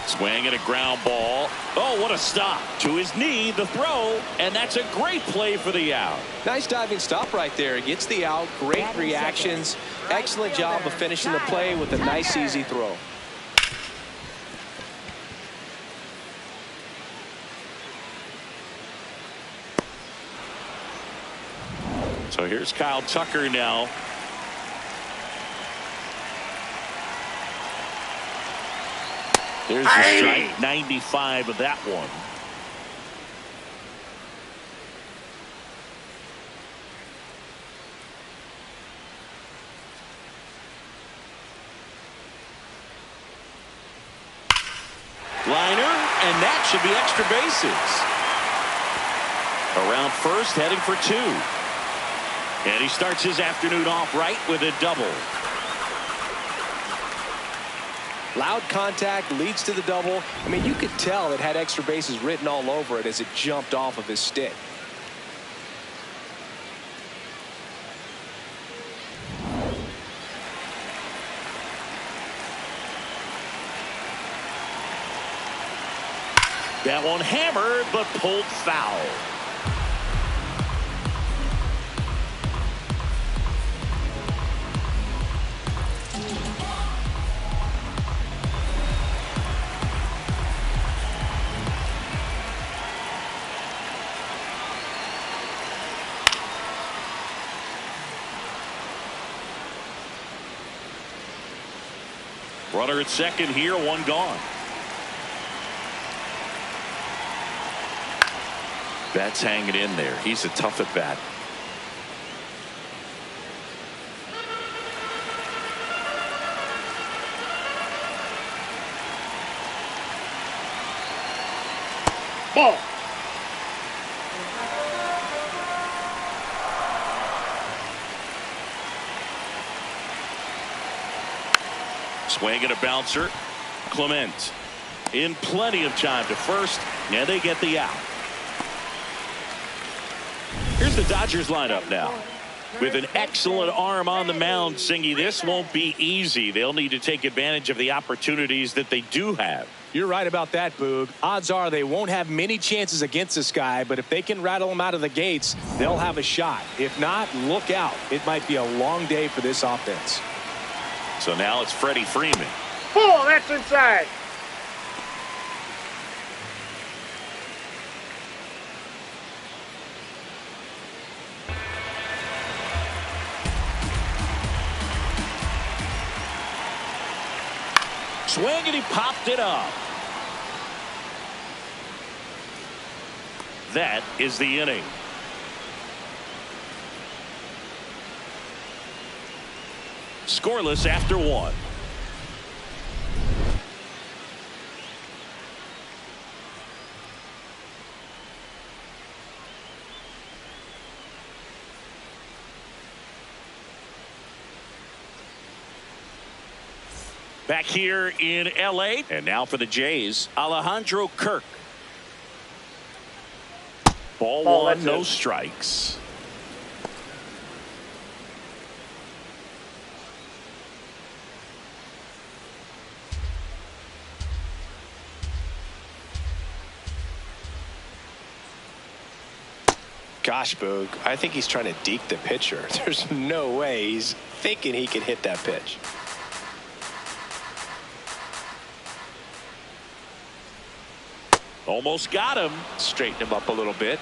Swing and a ground ball. Oh, what a stop. To his knee, the throw, and that's a great play for the out. Nice diving stop right there. Gets the out. Great reactions. Excellent job of finishing the play with a nice, easy throw. So here's Kyle Tucker now. There's the strike, 95 of that one. Liner, and that should be extra bases. Around first, heading for 2. And he starts his afternoon off right with a double. Loud contact leads to the double. I mean, you could tell it had extra bases written all over it as it jumped off of his stick. That one hammered, but pulled foul. Runner at second here, 1 gone. That's hanging in there. He's a tough at bat. Ball. Swing and a bouncer. Clement in plenty of time to first, and they get the out. Here's the Dodgers lineup now. With an excellent arm on the mound, Singy, this won't be easy. They'll need to take advantage of the opportunities that they do have. You're right about that, Boog. Odds are they won't have many chances against this guy, but if they can rattle him out of the gates, they'll have a shot. If not, look out. It might be a long day for this offense. So now it's Freddie Freeman. Ball, that's inside. Swing and he popped it up. That is the inning. Scoreless after 1. Back here in LA, and now for the Jays, Alejandro Kirk. Ball 1, no strikes. Gosh, Boog, I think he's trying to deke the pitcher. There's no way he's thinking he can hit that pitch. Almost got him. Straighten him up a little bit.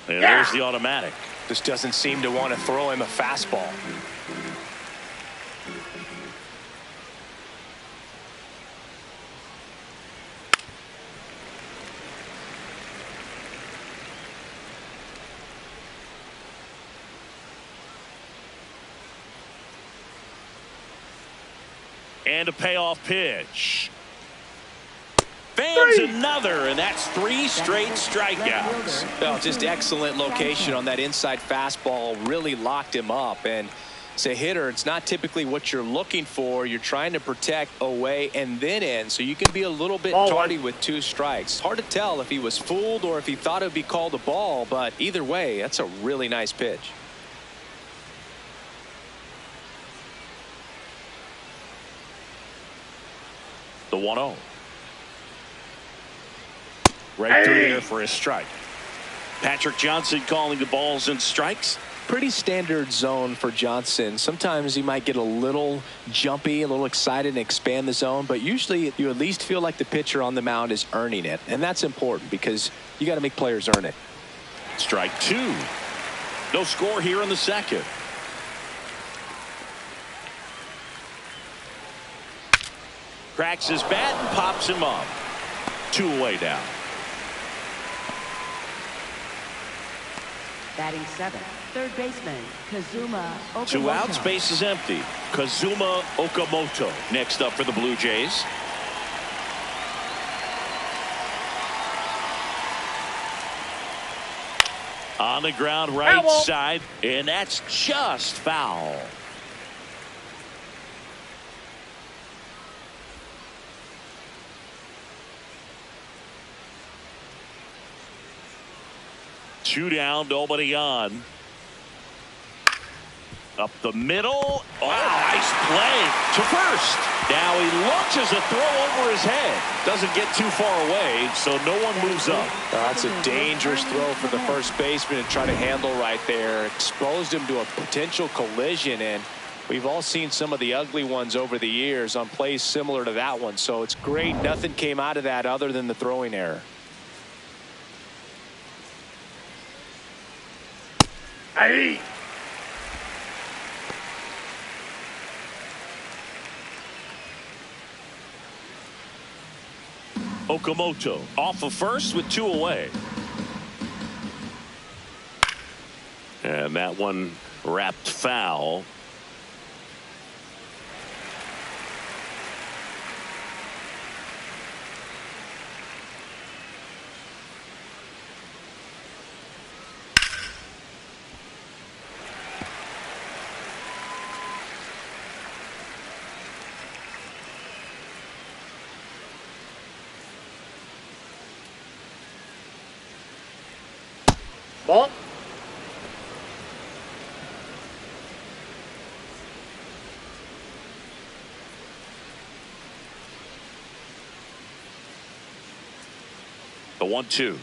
And there's the automatic. Just doesn't seem to want to throw him a fastball. And a payoff pitch. Fans another, and that's 3 straight strikeouts. Well, just excellent location on that inside fastball. Really locked him up. And as a hitter, it's not typically what you're looking for. You're trying to protect away and then in, so you can be a little bit tardy with 2 strikes. Hard to tell if he was fooled or if he thought it would be called a ball, but either way, that's a really nice pitch. The 1-0. Right through there for a strike. Patrick Johnson calling the balls and strikes. Pretty standard zone for Johnson. Sometimes he might get a little jumpy, a little excited and expand the zone, but usually you at least feel like the pitcher on the mound is earning it, and that's important because you got to make players earn it. Strike 2. No score here in the second. Cracks his bat and pops him up. 2 away now. Batting 7th, third baseman Kazuma Okamoto. 2 outs, base is empty. Kazuma Okamoto next up for the Blue Jays. On the ground right side, and that's just foul. Two down, nobody on. Up the middle. Oh, nice play to first. Now he launches a throw over his head. Doesn't get too far away, so no one moves up. That's a dangerous throw for the first baseman to try to handle right there. Exposed him to a potential collision, and we've all seen some of the ugly ones over the years on plays similar to that one. So it's great nothing came out of that other than the throwing error. Hey. Okamoto off of first with 2 away. And that one wrapped foul. Ball. The 1-2.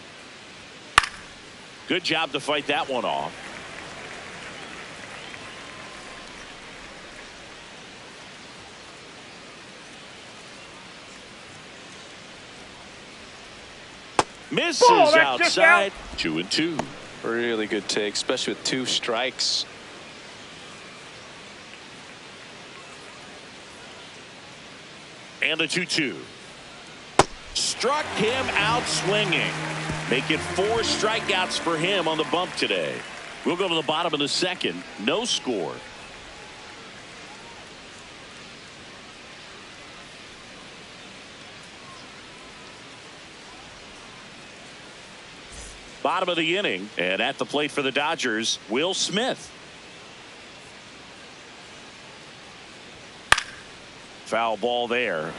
Good job to fight that one off. Misses outside. 2-2. Really good take, especially with 2 strikes. And the 2-2. Struck him out swinging. Make it 4 strikeouts for him on the bump today. We'll go to the bottom of the second. No score. Bottom of the inning, and at the plate for the Dodgers, Will Smith. Foul ball there.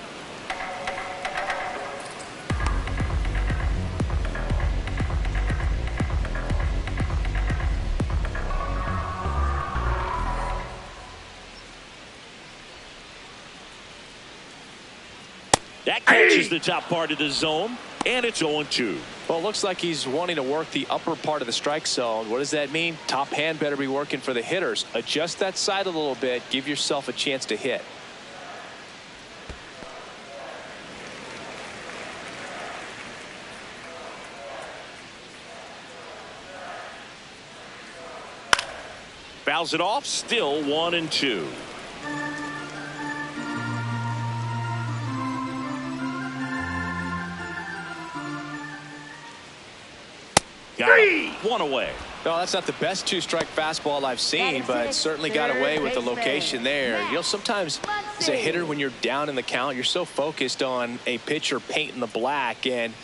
That catches the top part of the zone, and it's 0-2. Well, it looks like he's wanting to work the upper part of the strike zone. What does that mean? Top hand better be working for the hitters. Adjust that side a little bit. Give yourself a chance to hit. Fouls it off. Still 1-2. Got him. 1 away. No, that's not the best two-strike fastball I've seen, but certainly got away with the location there. You know, sometimes as a hitter, when you're down in the count, you're so focused on a pitcher painting the black, and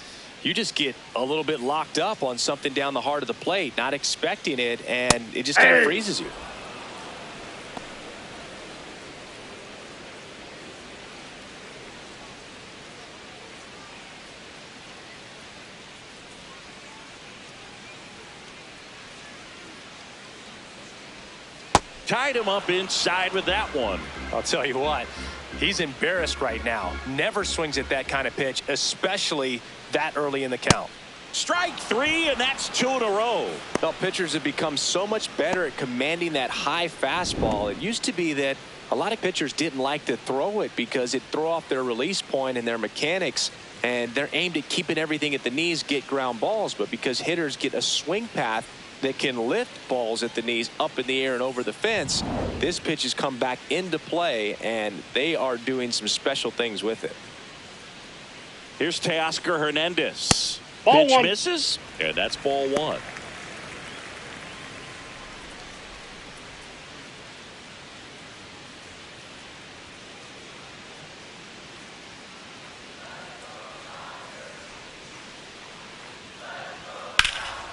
you just get a little bit locked up on something down the heart of the plate, not expecting it, and it just kind of freezes you. Tied him up inside with that one. I'll tell you what, he's embarrassed right now. Never swings at that kind of pitch, especially that early in the count. Strike three, and that's 2 in a row. Well, pitchers have become so much better at commanding that high fastball. It used to be that a lot of pitchers didn't like to throw it because it threw off their release point and their mechanics, and they're aimed at keeping everything at the knees, get ground balls. But because hitters get a swing path that can lift balls at the knees up in the air and over the fence, this pitch has come back into play, and they are doing some special things with it. Here's Teoscar Hernandez. Ball Pitch one. misses, and that's ball one.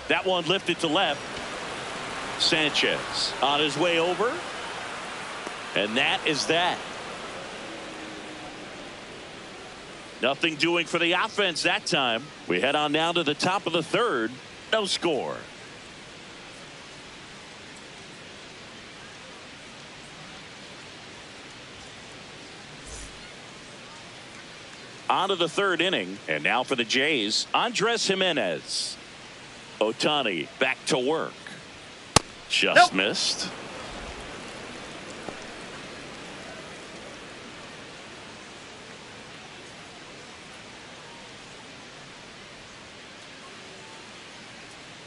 That one lifted to left. Sanchez on his way over. And that is that. Nothing doing for the offense that time. We head on down to the top of the third. No score. On to the third inning. And now for the Jays, Andres Jimenez. Ohtani back to work. Just missed.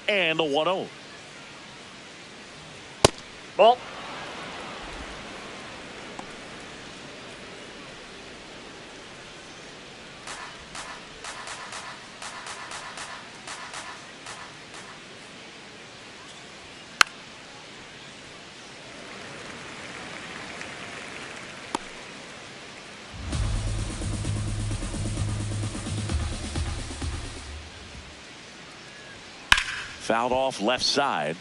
And the 1-0. Ball. Fouled off left side.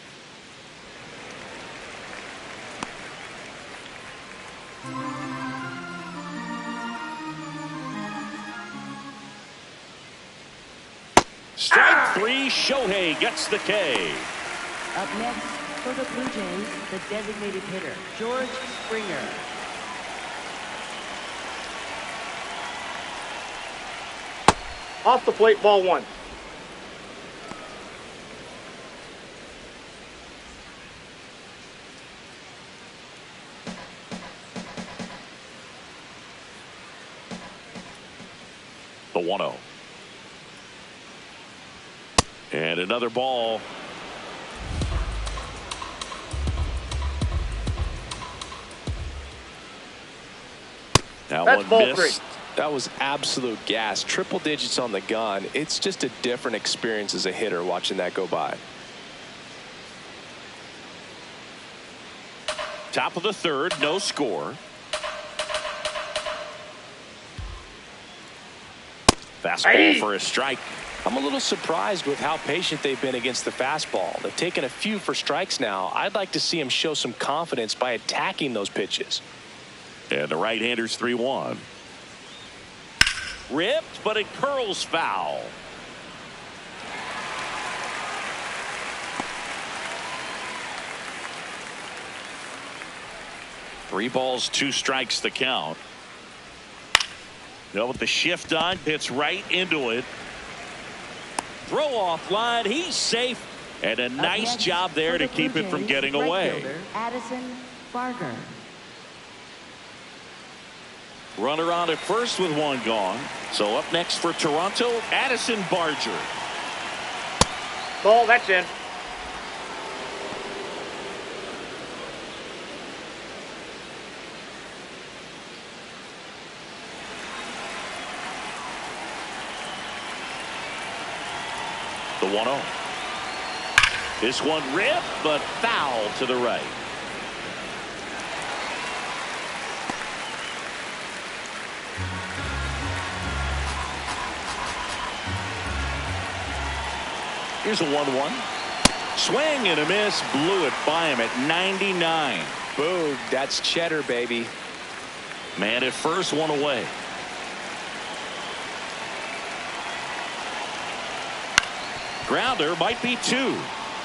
Strike three. Shohei gets the K. Up next for the Blue Jays, the designated hitter, George Springer. Off the plate, ball one. The 1-0. And another ball. That That's one ball missed. three. That was absolute gas. Triple digits on the gun. It's just a different experience as a hitter watching that go by. Top of the third, no score. Fastball for a strike. I'm a little surprised with how patient they've been against the fastball. They've taken a few for strikes now. I'd like to see him show some confidence by attacking those pitches. And the right-hander's 3-1. Ripped, but it curls foul. Three balls, 2 strikes the count. With the shift on, hits right into it. Throw off line, he's safe, and a nice job there to keep it from getting away. Addison Barger. Runner on at first with one gone. So up next for Toronto, Addison Barger. Ball, that's in. The 1-0. This one ripped, but foul to the right. Here's a 1-1. Swing and a miss. Blew it by him at 99. Boom. That's cheddar, baby. Man at first, one away. Grounder might be two.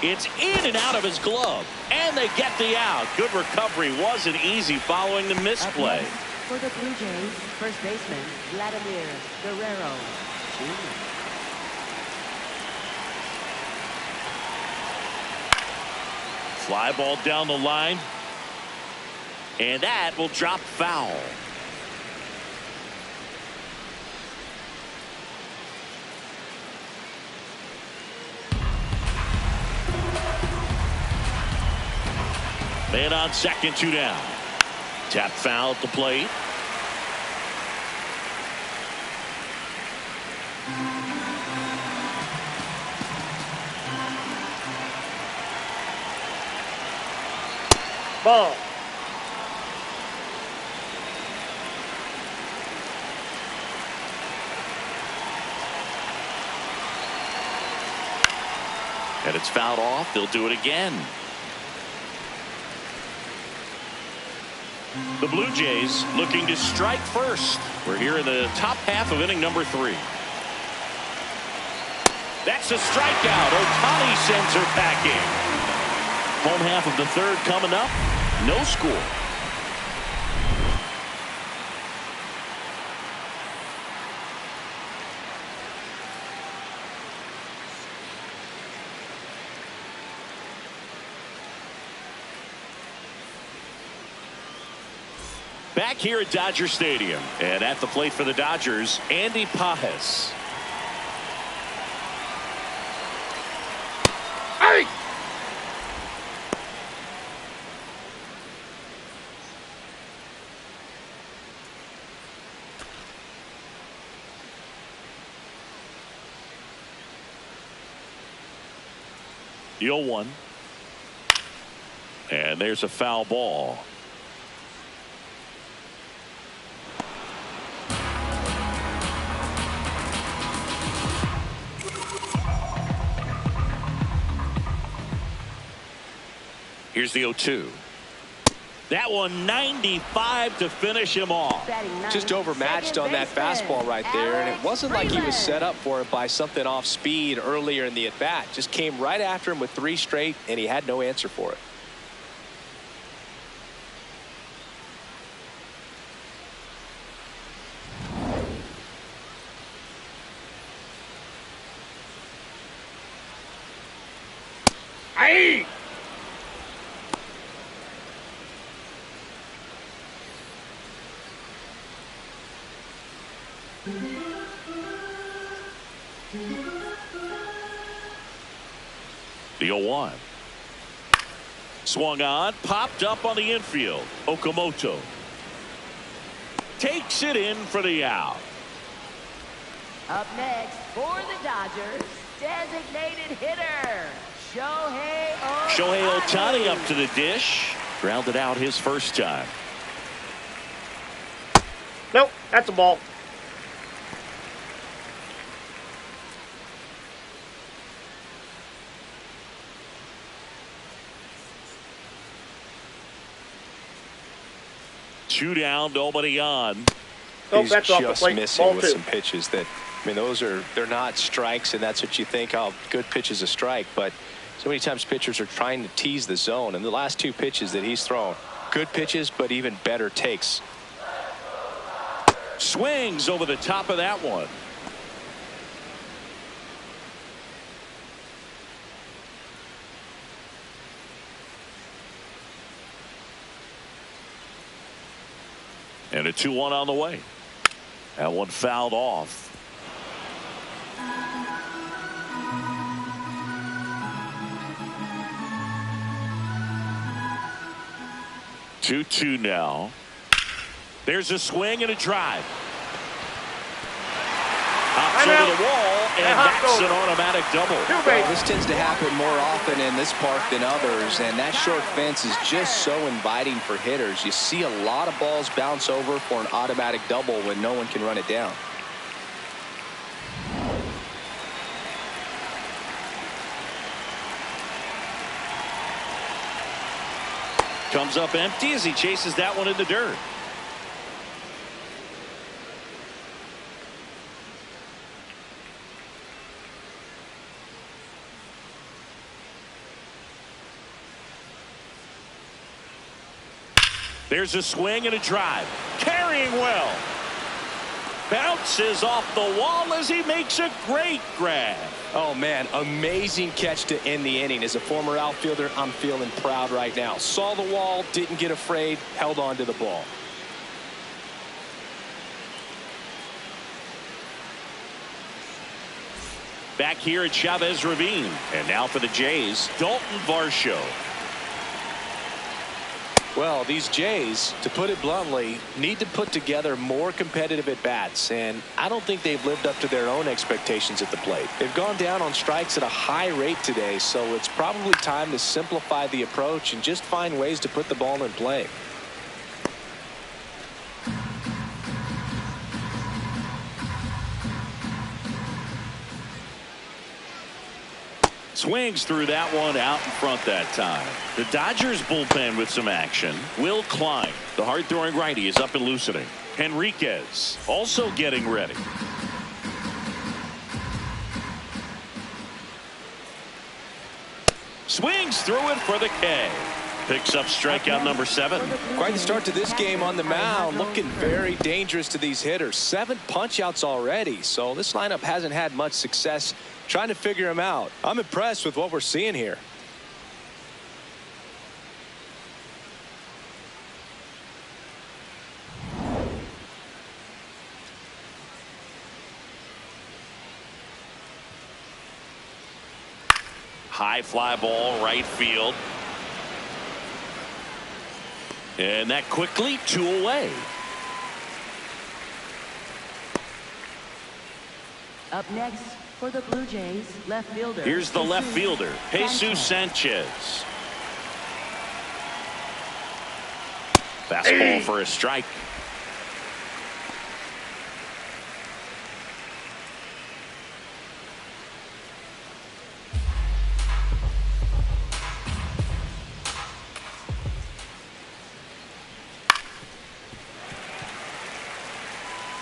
It's in and out of his glove. And they get the out. Good recovery. Wasn't easy following the misplay. For the Blue Jays, first baseman, Vladimir Guerrero Jr. Fly ball down the line. And that will drop foul. Man on second, 2 down. Tap foul at the plate. Ball. And it's fouled off. They'll do it again. The Blue Jays looking to strike first. We're here in the top half of inning number 3. That's a strikeout. Ohtani sends her packing. Home half of the third coming up. No score. Back here at Dodger Stadium, and at the plate for the Dodgers, Andy Pages. Hey! The 0-1. And there's a foul ball. Here's the 0-2. That one 95 to finish him off. Just overmatched on that fastball right there, and it wasn't like he was set up for it by something off speed earlier in the at-bat. Just came right after him with 3 straight, and he had no answer for it. Hey! The 0-1. Swung on, popped up on the infield. Okamoto takes it in for the out. Up next for the Dodgers, designated hitter, Shohei Ohtani up to the dish. Grounded out his first time. Nope, that's a ball. Two down, nobody on. Nope, He's that's off the just plate. missing Ball with 2. some pitches that, I mean, they're not strikes, and that's what you think, oh, good pitch is a strike. But so many times pitchers are trying to tease the zone, and the last 2 pitches that he's thrown, good pitches, but even better takes. Swings over the top of that one. And a 2-1 on the way. That one fouled off. Two now. There's a swing and a drive. Up over the wall, and that's an automatic double. Well, this tends to happen more often in this park than others, and that short fence is just so inviting for hitters. You see a lot of balls bounce over for an automatic double when no one can run it down. Comes up empty as he chases that one in the dirt. There's a swing and a drive. Carrying well. Bounces off the wall as he makes a great grab. Oh, man, amazing catch to end the inning. As a former outfielder, I'm feeling proud right now. Saw the wall, didn't get afraid, held on to the ball. Back here at Chavez Ravine. And now for the Jays, Daulton Varsho. Well, these Jays, to put it bluntly, need to put together more competitive at-bats, and I don't think they've lived up to their own expectations at the plate. They've gone down on strikes at a high rate today, so it's probably time to simplify the approach and just find ways to put the ball in play. Swings through that one out in front that time. The Dodgers bullpen with some action. Will Klein, the hard-throwing righty, is up and loosening. Henriquez also getting ready. Swings through it for the K. Picks up strikeout number 7. Quite the start to this game on the mound. Looking very dangerous to these hitters. 7 punch-outs already, so this lineup hasn't had much success trying to figure him out. I'm impressed with what we're seeing here. High fly ball, right field. And that quickly 2 away. Up next for the Blue Jays, left fielder. Here's the left fielder, Jesus Sanchez. Fastball for a strike.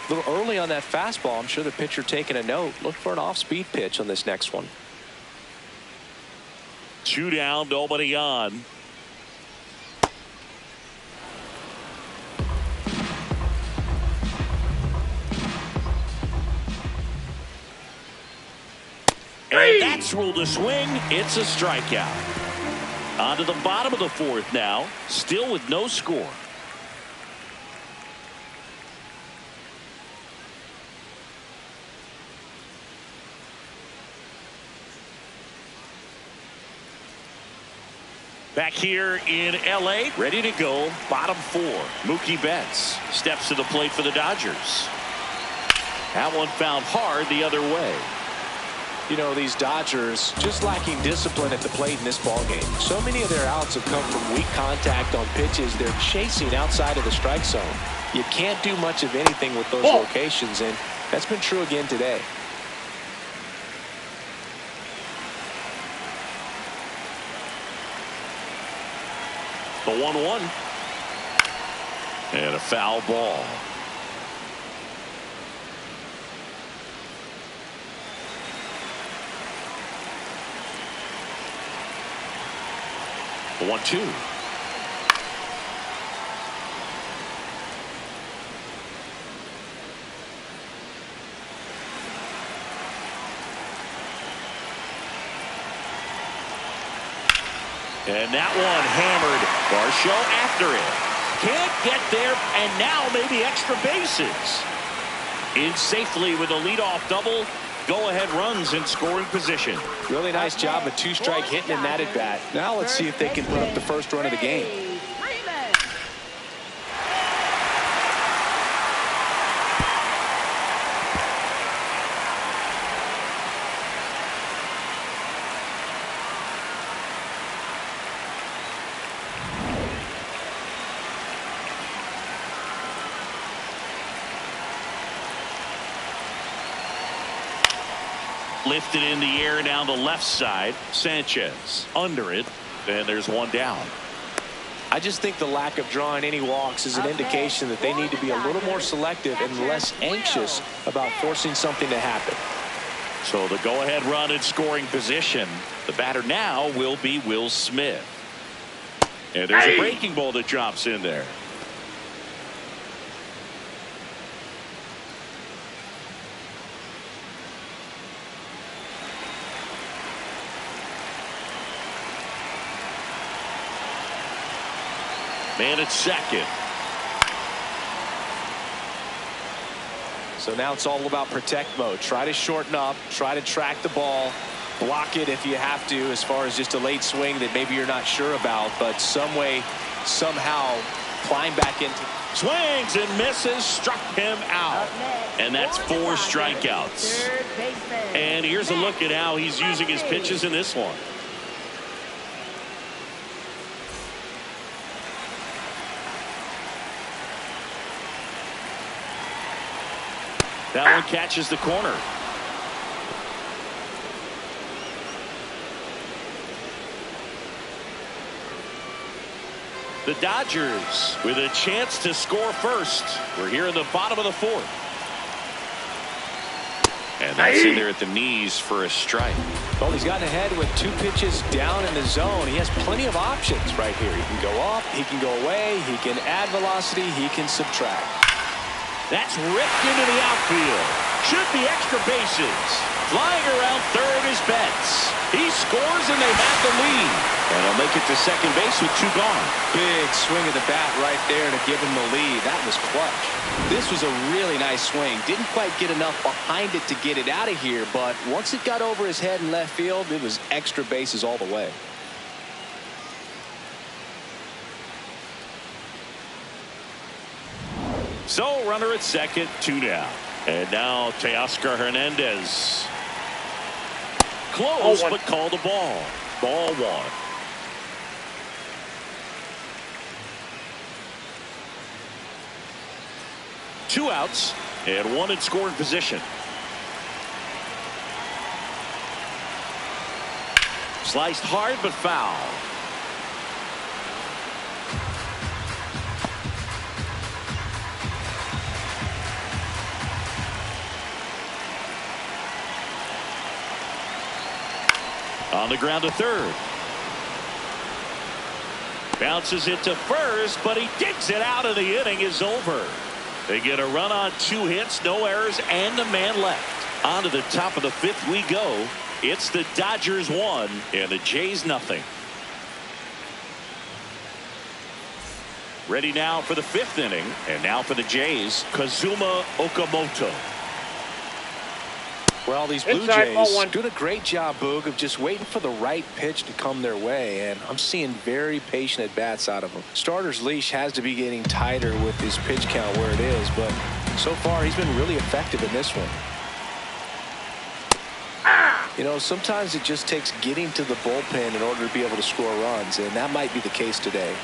A little early on that fastball. I'm sure the pitcher taking a note. Look for an off-speed pitch on this next one. 2 down, nobody on. And that's ruled a swing. It's a strikeout. On to the bottom of the 4th now. Still with no score. Back here in L.A., ready to go, bottom 4. Mookie Betts steps to the plate for the Dodgers. That one found hard the other way. You know, these Dodgers just lacking discipline at the plate in this ballgame. So many of their outs have come from weak contact on pitches they're chasing outside of the strike zone. You can't do much of anything with those locations, and that's been true again today. The 1-1. And a foul ball. The 1-2. And that one hammered. Varsho after it. Can't get there, and now maybe extra bases. In safely with a leadoff double. Go-ahead runs in scoring position. Really nice job of 2-strike hitting in that at-bat. Now let's see if they can put up the first run of the game. lifted in the air down the left side. Sanchez under it, and there's one down. I just think the lack of drawing any walks is an indication that they need to be a little more selective and less anxious about forcing something to happen. So the go-ahead run in scoring position. The batter now will be Will Smith. And there's a breaking ball that drops in there. Man at second. So now it's all about protect mode. Try to shorten up, try to track the ball, block it if you have to, as far as just a late swing that maybe you're not sure about, but some way, somehow climb back into. Swings and misses, struck him out. And that's 4 strikeouts. And here's a look at how he's using his pitches in this one. That one catches the corner. The Dodgers with a chance to score first. We're here in the bottom of the 4th. And that's in there at the knees for a strike. Well, he's gotten ahead with 2 pitches down in the zone. He has plenty of options right here. He can go up, he can go away, he can add velocity, he can subtract. That's ripped into the outfield. Should be extra bases. Flying around third is Betts. He scores and they have the lead. And he'll make it to second base with 2 gone. Big swing of the bat right there to give him the lead. That was clutch. This was a really nice swing. Didn't quite get enough behind it to get it out of here, but once it got over his head in left field, it was extra bases all the way. So runner at second, 2 down. And now Teoscar Hernandez. Close, but called the ball. Ball 1. Two outs and 1 in scoring position. Sliced hard but foul. On the ground to third. Bounces it to first, but he digs it out, and the inning is over. They get a run on 2 hits, no errors, and a man left. On to the top of the 5th we go. It's the Dodgers 1 and the Jays nothing. Ready now for the 5th inning, and now for the Jays, Kazuma Okamoto. Well, these Blue Jays doing a great job, Boog, of just waiting for the right pitch to come their way, and I'm seeing very patient at-bats out of them. Starter's leash has to be getting tighter with his pitch count where it is, but so far he's been really effective in this one. You know, sometimes it just takes getting to the bullpen in order to be able to score runs, and that might be the case today.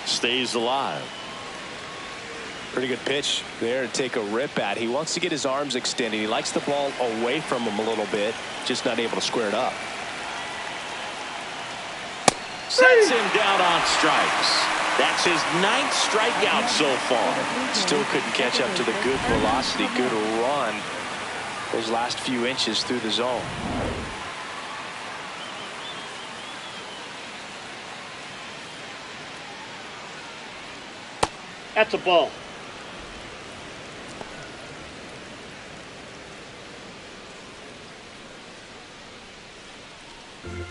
Stays alive. Pretty good pitch there to take a rip at. He wants to get his arms extended. He likes the ball away from him a little bit, just not able to square it up. Sets him down on strikes. That's his 9th strikeout so far. Still couldn't catch up to the good velocity, good run those last few inches through the zone. That's a ball.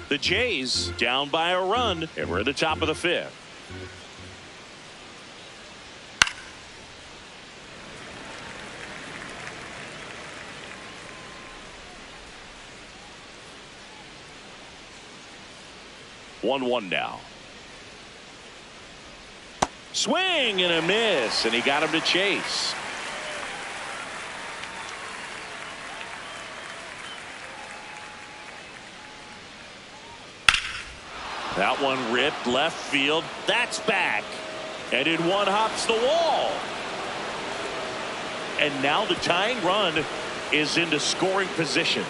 The Jays down by a run, and we're at the top of the 5th. One now. Swing and a miss, and he got him to chase. That one ripped left field. That's back. And in one hops the wall. And now the tying run is into scoring position.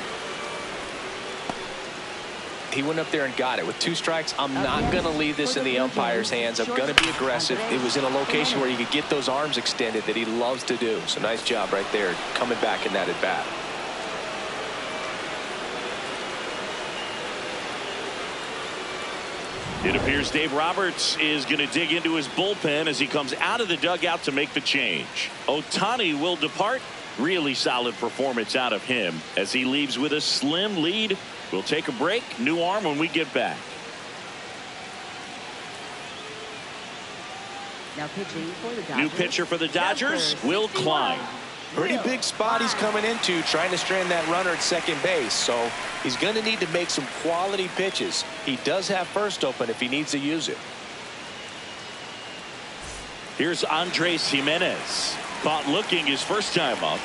He went up there and got it. With 2 strikes, I'm not going to leave this in the umpire's hands. I'm going to be aggressive. It was in a location where he could get those arms extended that he loves to do. So nice job right there, coming back in that at bat. It appears Dave Roberts is going to dig into his bullpen as he comes out of the dugout to make the change. Ohtani will depart. Really solid performance out of him as he leaves with a slim lead. We'll take a break. New arm when we get back. Now pitching for the Dodgers. New pitcher for the Dodgers, Will Klein. Pretty big spot he's coming into, trying to strand that runner at second base. So he's going to need to make some quality pitches. He does have first open if he needs to use it. Here's Andres Jimenez. Caught looking his first time up.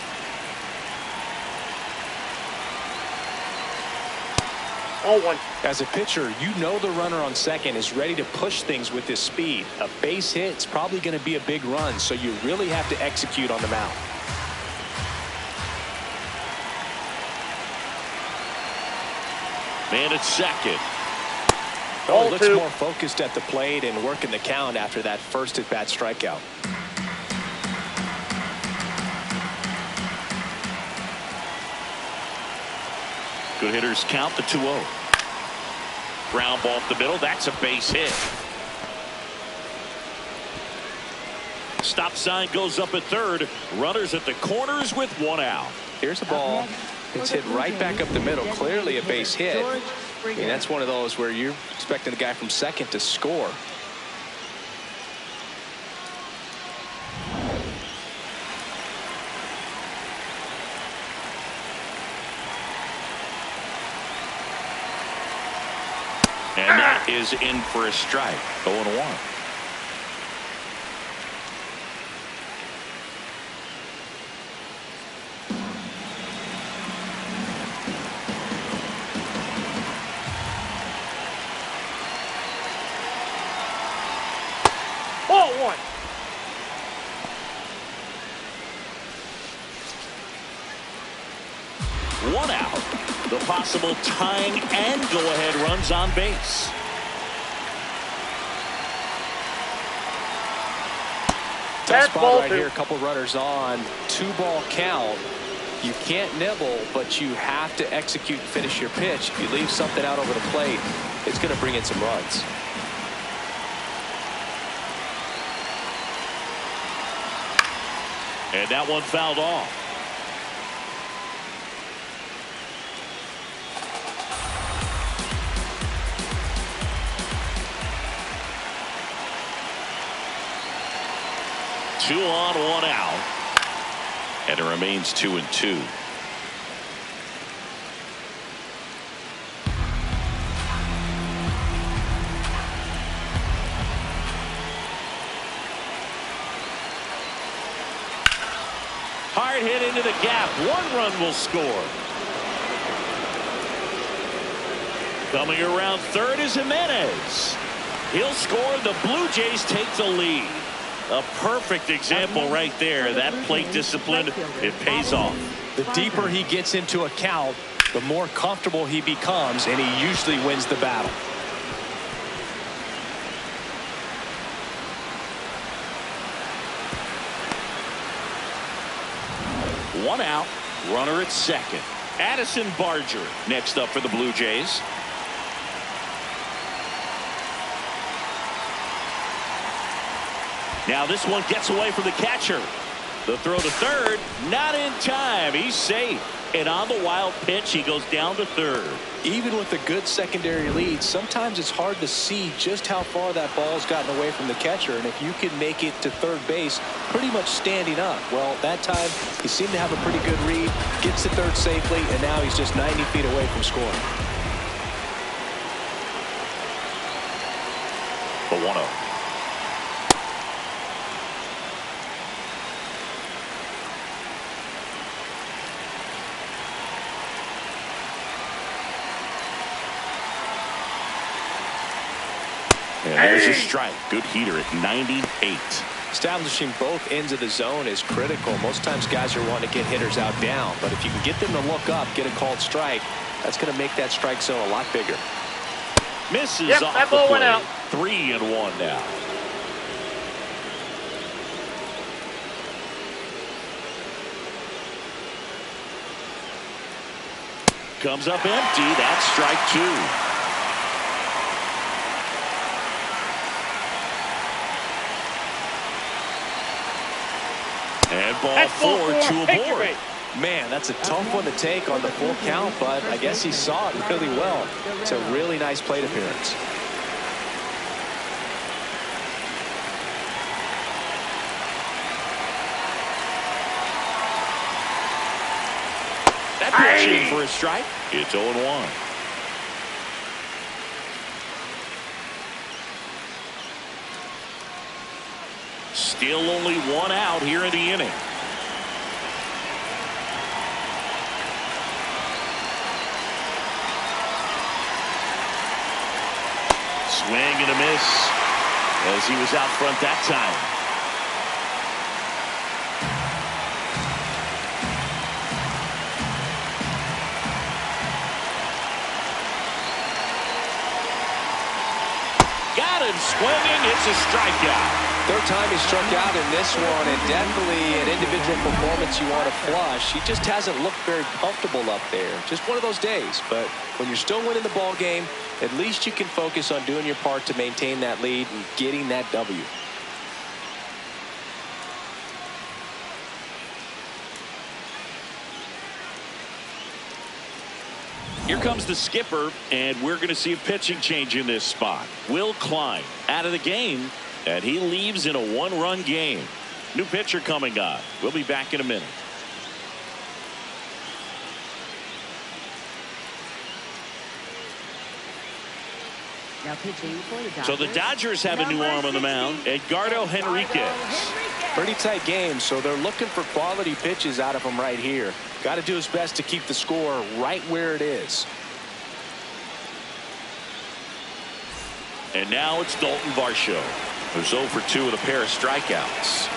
Oh, one. As a pitcher, you know the runner on second is ready to push things with his speed. A base hit's probably going to be a big run, so you really have to execute on the mound. Man at second. Oh, looks more focused at the plate and working the count after that first at-bat strikeout. Good hitters count the 2-0. Ground ball up the middle. That's a base hit. Stop sign goes up at third. Runners at the corners with 1 out. Here's a ball. It's hit right back up the middle. Clearly a base hit. I mean, that's one of those where you're expecting the guy from second to score. And that is in for a strike. 0-1. Oh, one. One out. The possible tying and go-ahead runs on base. Tough spot right here. A couple runners on. 2-ball count. You can't nibble, but you have to execute and finish your pitch. If you leave something out over the plate, it's going to bring in some runs. And that one fouled off. Two on, 1 out. And it remains 2-2. Hard hit into the gap. 1 run will score. Coming around third is Jimenez. He'll score. The Blue Jays take the lead. A perfect example right there. That plate discipline, it pays off. The deeper he gets into a count, the more comfortable he becomes, and he usually wins the battle. One out. Runner at second. Addison Barger next up for the Blue Jays. Now this one gets away from the catcher. The throw to third, not in time. He's safe. And on the wild pitch, he goes down to third. Even with a good secondary lead, sometimes it's hard to see just how far that ball's gotten away from the catcher. And if you can make it to third base pretty much standing up, well, that time he seemed to have a pretty good read, gets to third safely, and now he's just 90 feet away from scoring. The 1-0. And there's a strike. Good heater at 98. Establishing both ends of the zone is critical. Most times guys are wanting to get hitters out down, but if you can get them to look up, get a called strike, that's going to make that strike zone a lot bigger. Misses off that the ball plate. went out. 3-1 now. Comes up empty. That's strike 2. And ball four to a board. Man, that's a tough one to take on the full count, but I guess he saw it really well. It's a really nice plate appearance. That pitch in for a strike. It's 0-1. Still only one out here in the inning. Swing and a miss as he was out front that time. Got him swinging. It's a strikeout. Third time he struck out in this one, and definitely an individual performance you want to flush. He just hasn't looked very comfortable up there. Just one of those days. But when you're still winning the ball game, at least you can focus on doing your part to maintain that lead and getting that W. Here comes the skipper, and we're going to see a pitching change in this spot. Will Klein out of the game, and he leaves in a 1-run game. New pitcher coming on. We'll be back in a minute. Now pitching for the Dodgers. So the Dodgers have a new arm on the mound, Edgardo Henriquez. Pretty tight game, so they're looking for quality pitches out of him right here. Got to do his best to keep the score right where it is. And now it's Daulton Varsho, who's 0 for 2 with a pair of strikeouts.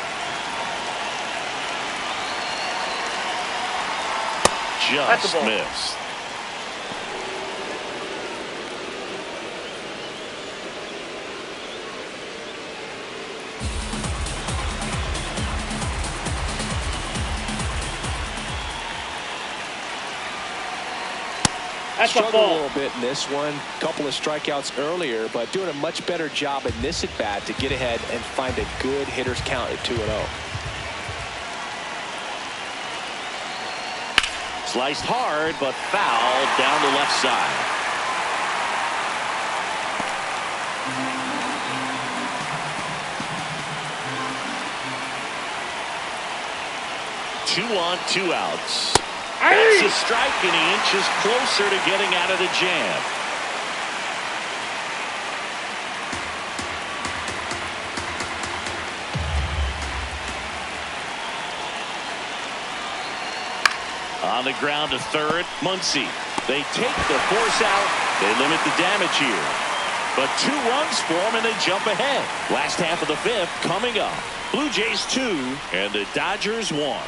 Just missed. Struggled a little bit in this one. Couple of strikeouts earlier, but doing a much better job in this at bat to get ahead and find a good hitter's count at 2-0. Sliced hard, but fouled down the left side. Two on, 2 outs. That's a strike, and he inches closer to getting out of the jam. On the ground to third, Muncy. They take the force out. They limit the damage here. But 2 runs for them, and they jump ahead. Last half of the 5th coming up. Blue Jays 2 and the Dodgers 1.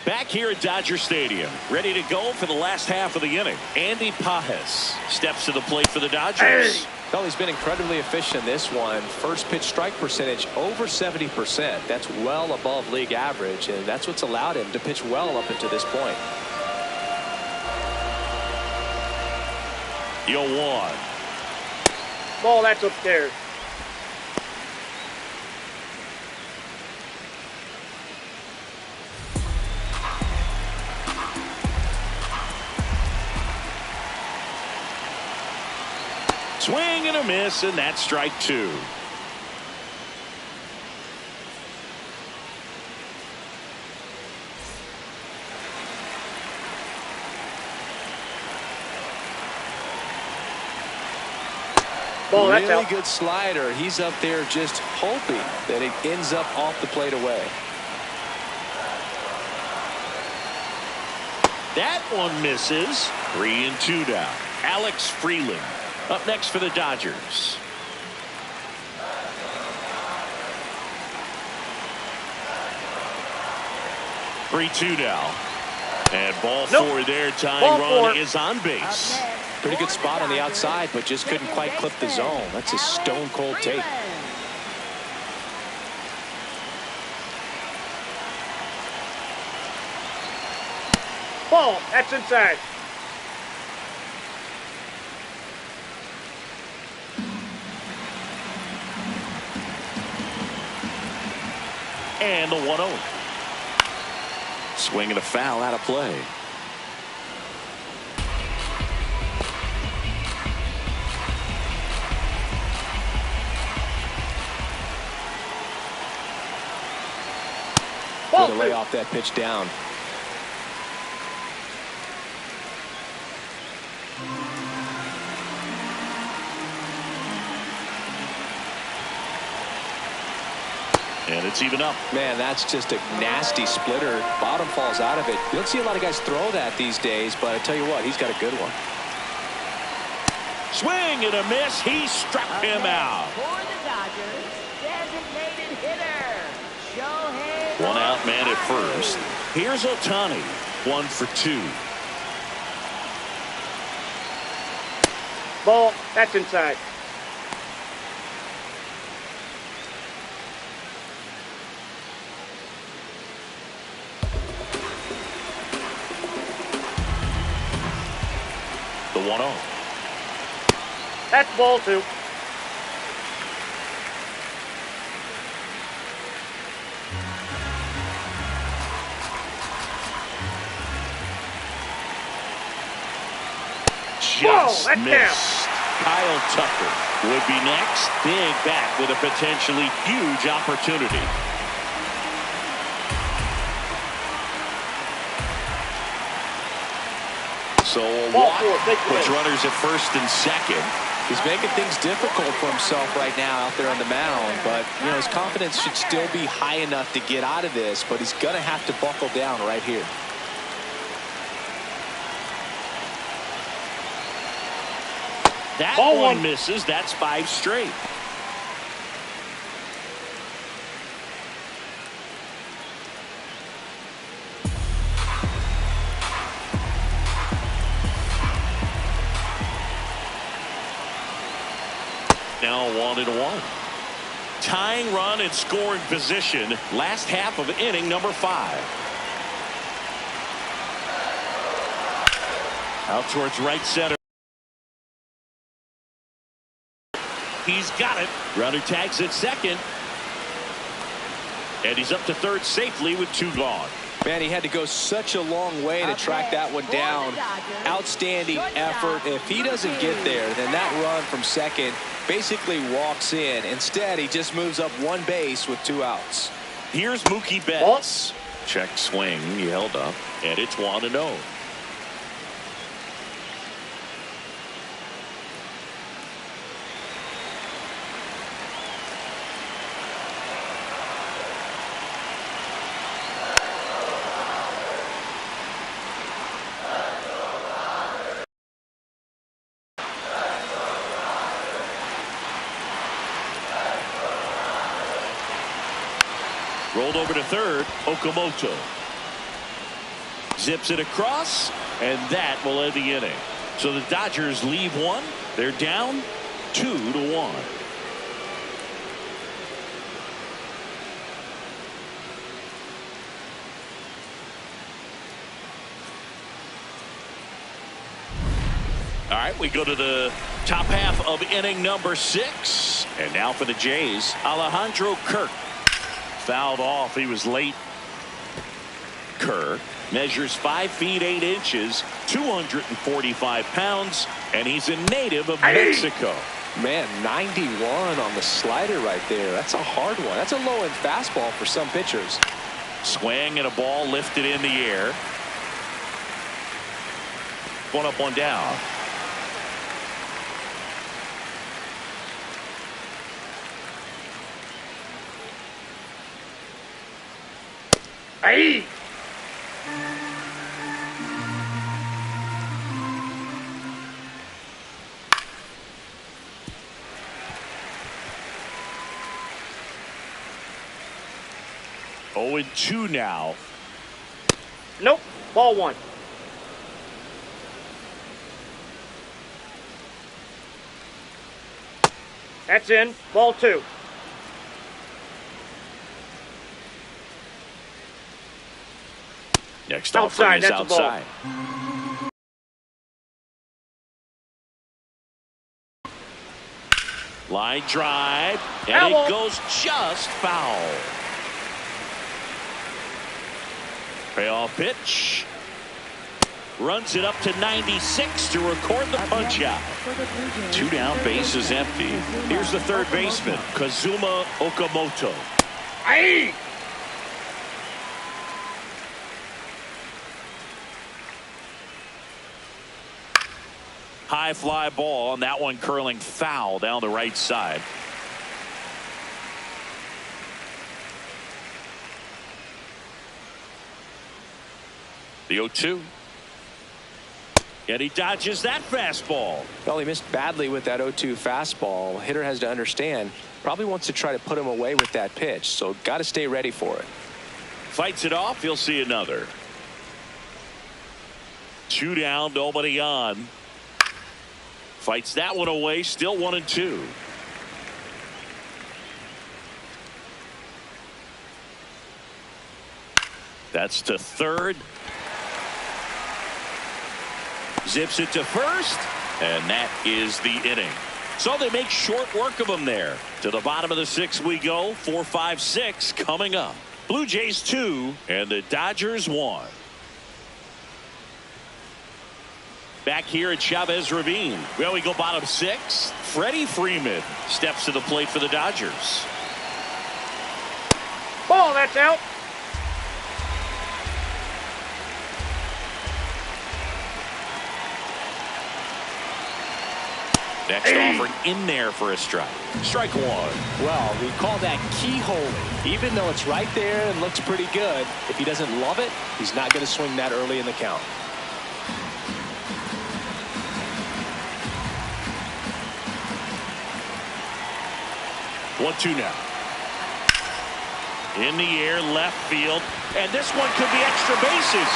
Back here at Dodger Stadium, ready to go for the last half of the inning. Andy Pajes steps to the plate for the Dodgers. Well, he's been incredibly efficient in this one. First pitch strike percentage over 70%. That's well above league average, and that's what's allowed him to pitch well up until this point. 0-1. Ball, that's upstairs. Swing and a miss, and that's strike 2. Ball, that's really out. good slider. He's up there just hoping that it ends up off the plate away. That one misses. 3-2 now. Alex Freeland up next for the Dodgers. Three-two now. And ball four there. Tying run is on base. Pretty good spot on the outside, but just couldn't quite clip the zone. That's a stone cold take. Ball, that's inside. And the 1-0. Swing and a foul out of play. Way to lay off that pitch down. And it's even up. Man, that's just a nasty splitter. Bottom falls out of it. You don't see a lot of guys throw that these days, but I tell you what, he's got a good one. Swing and a miss. He struck him out. For the Dodgers, designated hitter, Shohei. One out man at first. Here's Ohtani. 1 for 2. Ball, that's inside. The 1-0. That's ball 2. Just that's missed. down. Kyle Tucker would be next. Big back with a potentially huge opportunity. So a walk puts runners at first and second. He's making things difficult for himself right now out there on the mound, but you know his confidence should still be high enough to get out of this, but he's going to have to buckle down right here. That one misses. That's 5 straight. Now 1-1. Tying run in scoring position. Last half of inning number 5. Out towards right center. He's got it. Runner tags at second. And he's up to third safely with 2 gone. Man, he had to go such a long way to track that one down. Outstanding effort. If he doesn't get there, then that run from second basically walks in. Instead, he just moves up 1 base with 2 outs. Here's Mookie Betts. Check swing. He held up. And it's 1-0. Rolled over to third. Okamoto zips it across, and that will end the inning. So the Dodgers leave 1. They're down 2-1. All right, we go to the top half of inning number 6. And now for the Jays, Alejandro Kirk. Fouled off. He was late. Kerr measures 5 feet 8 inches, 245 pounds, and he's a native of Mexico. Man, 91 on the slider right there. That's a hard one. That's a low-end fastball for some pitchers. Swing and a ball lifted in the air. 1 up, 1 down. 1-2 now. Nope. Ball one. That's in. Ball two. Next offering is outside. Line drive, and it goes just foul. Payoff pitch. Runs it up to 96 to record the punch out. 2 down, base is empty. Here's the third baseman, Kazuma Okamoto. Aye. High fly ball, and that one curling foul down the right side. The 0-2. And he dodges that fastball. Well, he missed badly with that 0-2 fastball. Hitter has to understand, probably wants to try to put him away with that pitch, so got to stay ready for it. Fights it off. He'll see another. 2 down, nobody on. Fights that one away, still 1-2. That's to third. Zips it to first, and that is the inning. So they make short work of him there. To the bottom of the 6th we go. 4, 5, 6 coming up. Blue Jays 2 and the Dodgers 1. Back here at Chavez Ravine. Well, we go bottom 6. Freddie Freeman steps to the plate for the Dodgers. Ball, that's out. Next offering in there for a strike. Strike one. Well, we call that keyholing. Even though it's right there and looks pretty good, if he doesn't love it, he's not going to swing that early in the count. One-two now. In the air, left field, and this one could be extra bases.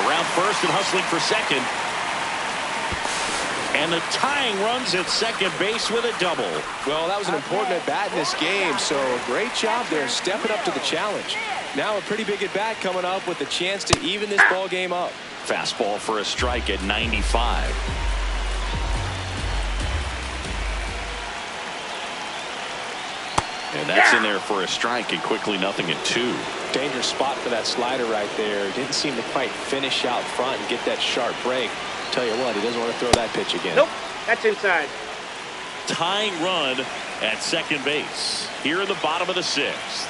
Around first and hustling for second. And the tying runs at second base with a double. Well, that was an important at-bat in this game, so great job there stepping up to the challenge. Now a pretty big at-bat coming up with a chance to even this ball game up. Fastball for a strike at 95. And that's in there for a strike, and quickly 0-2. Dangerous spot for that slider right there. Didn't seem to quite finish out front and get that sharp break. Tell you what, he doesn't want to throw that pitch again. Nope, that's inside. Tying run at second base here in the bottom of the 6th.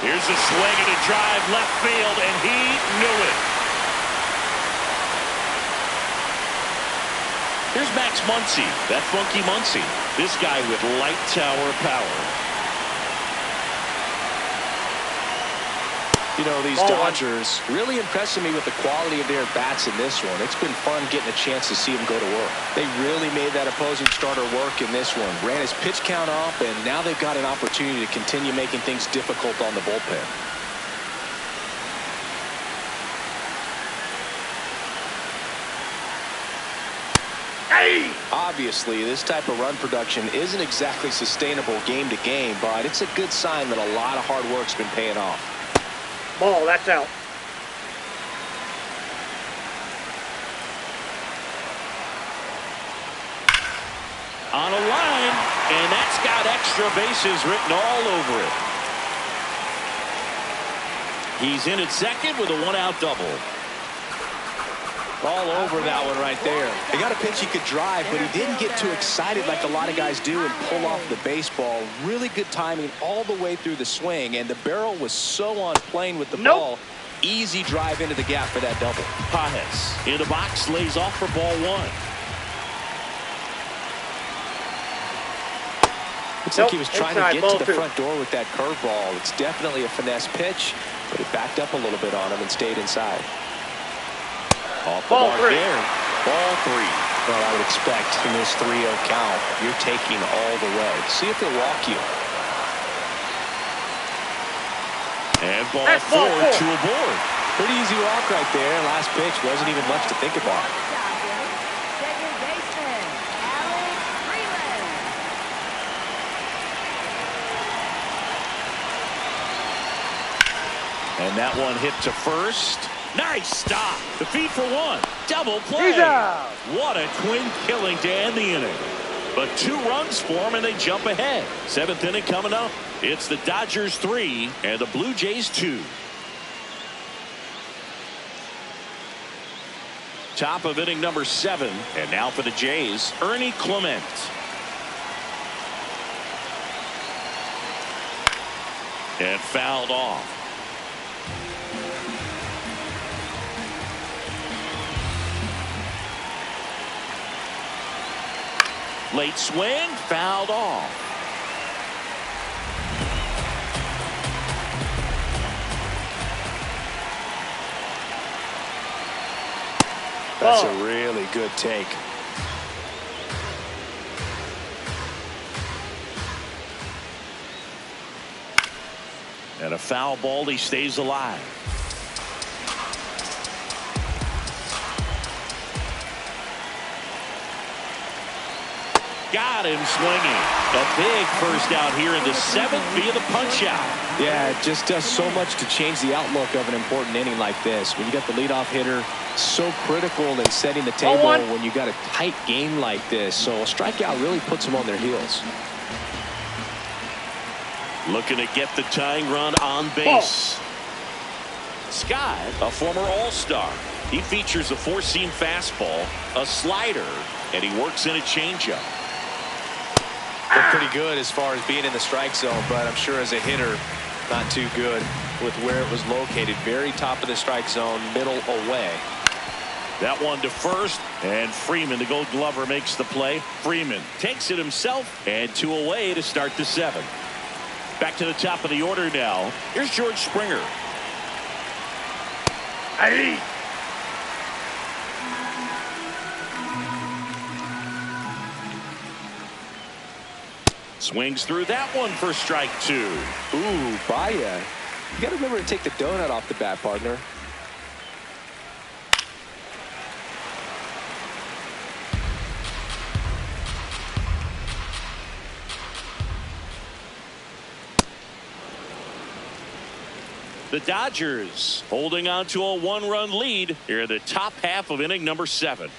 Here's a swing and a drive left field, and he knew it. Here's Max Muncy, that funky Muncy. This guy with light tower power. You know, these Dodgers really impressing me with the quality of their bats in this one. It's been fun getting a chance to see them go to work. They really made that opposing starter work in this one. Ran his pitch count up, and now they've got an opportunity to continue making things difficult on the bullpen. Obviously, this type of run production isn't exactly sustainable game to game, but it's a good sign that a lot of hard work's been paying off. Ball, that's out. On a line, and that's got extra bases written all over it. He's in at second with a 1-out double. All over that one right there. He got a pitch he could drive, but he didn't get too excited like a lot of guys do and pull off the baseball. Really good timing all the way through the swing, and the barrel was so on plane with the ball. Easy drive into the gap for that double. Pajes in the box, lays off for ball one. Looks like he was trying to get to the front door with that curveball. It's definitely a finesse pitch, but it backed up a little bit on him and stayed inside. Off the mark there. Ball 3. Well, I would expect in this 3-0 count, you're taking all the way. See if they'll walk you. And ball That's four ball four. to a board. Pretty easy walk right there. Last pitch wasn't even much to think about. Second baseman, Alex Freeland. And that one hit to first. Nice stop. The feed for one. Double play. He's out. What a twin killing to end the inning. But 2 runs for them and they jump ahead. 7th inning coming up. It's the Dodgers 3 and the Blue Jays 2. Top of inning number 7. And now for the Jays, Ernie Clement. And fouled off. Late swing, fouled off. That's a really good take. And a foul ball, he stays alive. Got him swinging. A big first out here in the 7th via the punch out. Yeah, it just does so much to change the outlook of an important inning like this. When you got the leadoff hitter, so critical in setting the table when you got a tight game like this. So a strikeout really puts them on their heels. Looking to get the tying run on base. Sky, a former All-Star. He features a 4-seam fastball, a slider, and he works in a changeup. Looked pretty good as far as being in the strike zone, but I'm sure as a hitter, not too good with where it was located. Very top of the strike zone, middle away. That one to first, and Freeman, the Gold Glover, makes the play. Freeman takes it himself, and 2 away to start the 7th. Back to the top of the order now. Here's George Springer. Aye. Swings through that one for strike 2. Ooh, Baya. You got to remember to take the donut off the bat, partner. The Dodgers holding on to a 1-run lead here in the top half of inning number 7.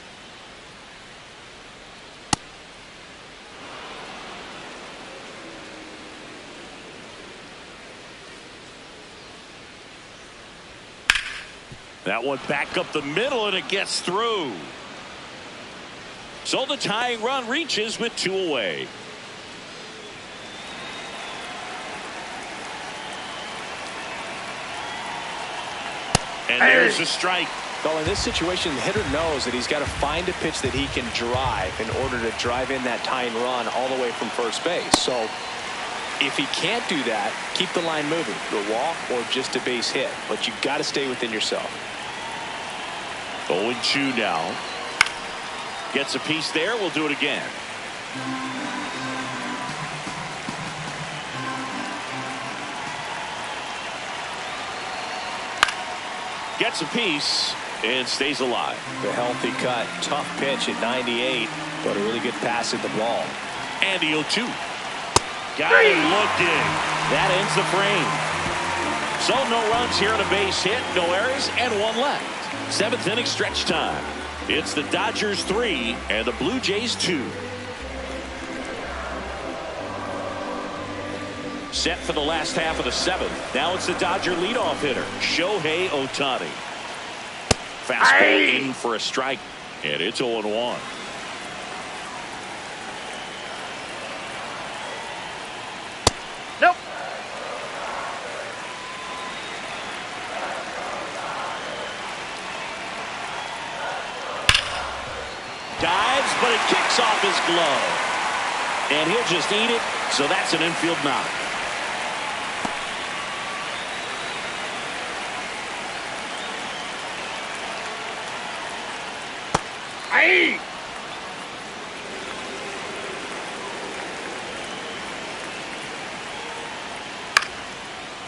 That one back up the middle, and it gets through. So the tying run reaches with 2 away. And there's a strike. Well, in this situation, the hitter knows that he's got to find a pitch that he can drive in order to drive in that tying run all the way from first base. So if he can't do that, keep the line moving. A walk or just a base hit. But you've got to stay within yourself. 0-2 now. Gets a piece there. We'll do it again. Gets a piece and stays alive. The healthy cut. Tough pitch at 98, but a really good pass at the ball. And the 0-2. Got him looking. That ends the frame. So no runs here on a base hit, no errors, and 1 left. 7th inning stretch time. It's the Dodgers 3 and the Blue Jays 2. Set for the last half of the 7th. Now it's the Dodger leadoff hitter, Shohei Ohtani. Fastball in for a strike, and it's 0-1. Nope. Dives, but it kicks off his glove. And he'll just eat it, so that's an infield knock. Aye.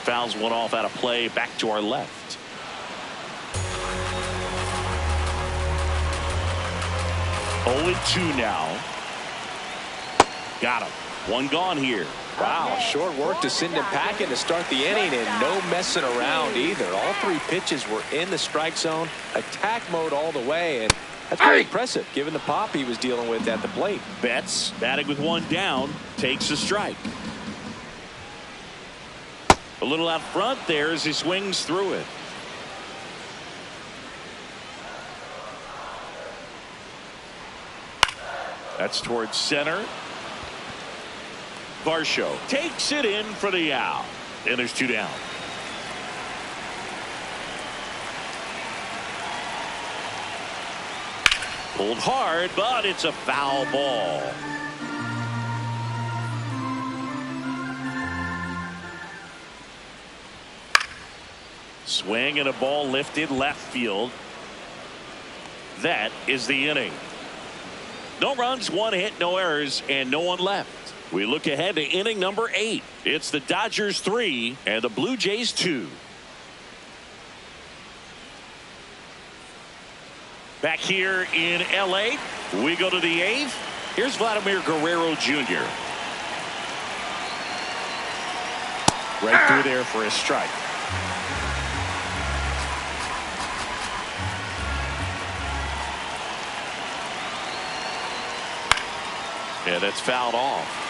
fouls one off out of play. Back to our left. Oh, 2 now. Got him. One gone here. Wow, short work to send him packing to start the inning, and no messing around either. All 3 pitches were in the strike zone, attack mode all the way, and that's pretty impressive given the pop he was dealing with at the plate. Betts batting with 1 down, takes a strike. A little out front there as he swings through it. That's towards center. Varsho takes it in for the out. And there's 2 down. Pulled hard, but it's a foul ball. Swing and a ball lifted left field. That is the inning. No runs, 1 hit, no errors, and no one left. We look ahead to inning number 8. It's the Dodgers 3 and the Blue Jays 2. Back here in LA, we go to the 8th. Here's Vladimir Guerrero Jr. Right through there for a strike. Yeah, that's fouled off.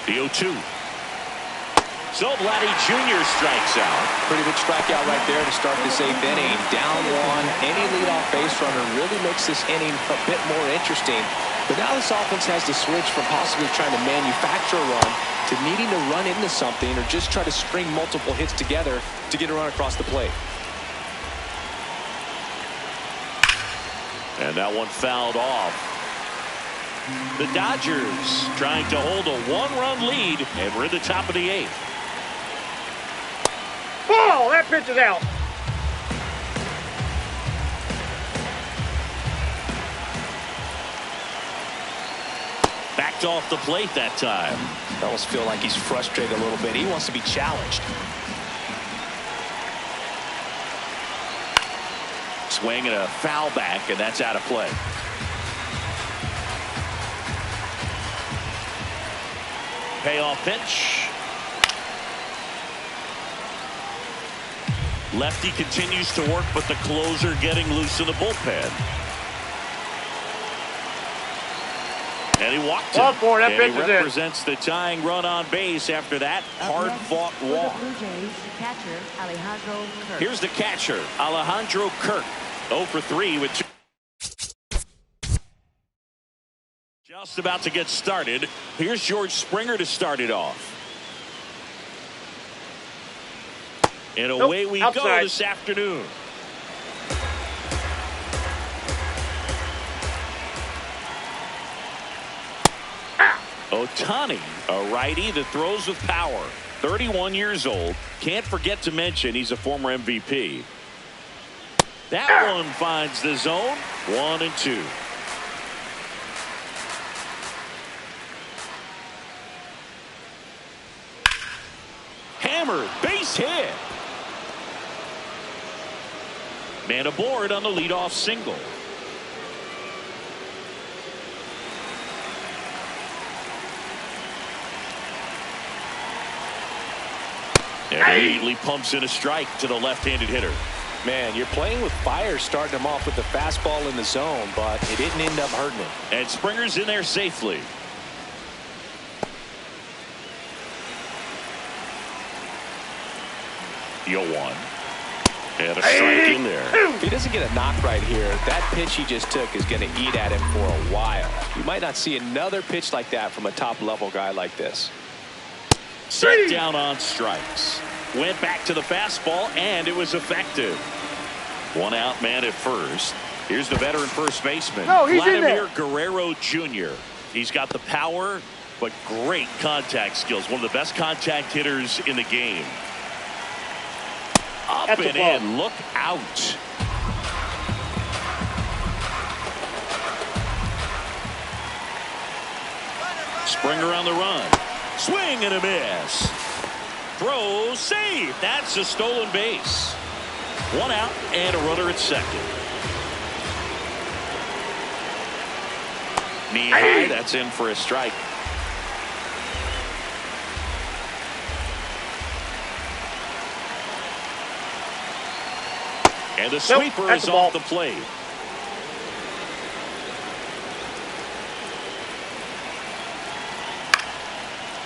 The 0-2. So Vladdy Jr. strikes out. Pretty big strikeout right there to start this 8th inning. Down 1. Any leadoff base runner really makes this inning a bit more interesting. But now this offense has to switch from possibly trying to manufacture a run to needing to run into something or just try to string multiple hits together to get a run across the plate. And that one fouled off. The Dodgers trying to hold a 1-run lead, and we're at the top of the 8th. Ball! That pitch is out. Backed off the plate that time. I almost feel like he's frustrated a little bit. He wants to be challenged. Swing and a foul back, and that's out of play. Payoff pitch. Lefty continues to work, but the closer getting loose in the bullpen. And he walked him. And he represents the tying run on base after that hard-fought walk. Here's the catcher, Alejandro Kirk. 0 for 3 with 2. Just about to get started. Here's George Springer to start it off. And away we go this afternoon. Ohtani, a righty that throws with power. 31 years old. Can't forget to mention he's a former MVP. That one finds the zone. 1-2. Hammered, base hit. Man aboard on the leadoff single. And immediately pumps in a strike to the left-handed hitter. Man, you're playing with fire, starting him off with the fastball in the zone, but it didn't end up hurting him. And Springer's in there safely. Yo, 1. And a strike in there. If he doesn't get a knock right here, that pitch he just took is going to eat at him for a while. You might not see another pitch like that from a top-level guy like this. Set down on strikes. Went back to the fastball, and it was effective. 1 out man at first. Here's the veteran first baseman, Vladimir Guerrero Jr. He's got the power, but great contact skills. One of the best contact hitters in the game. Up and in. Look out. Springer on the run. Swing and a miss. Throw, save. That's a stolen base. One out and a runner at second. Knee high, that's in for a strike. And the sweeper is off the plate.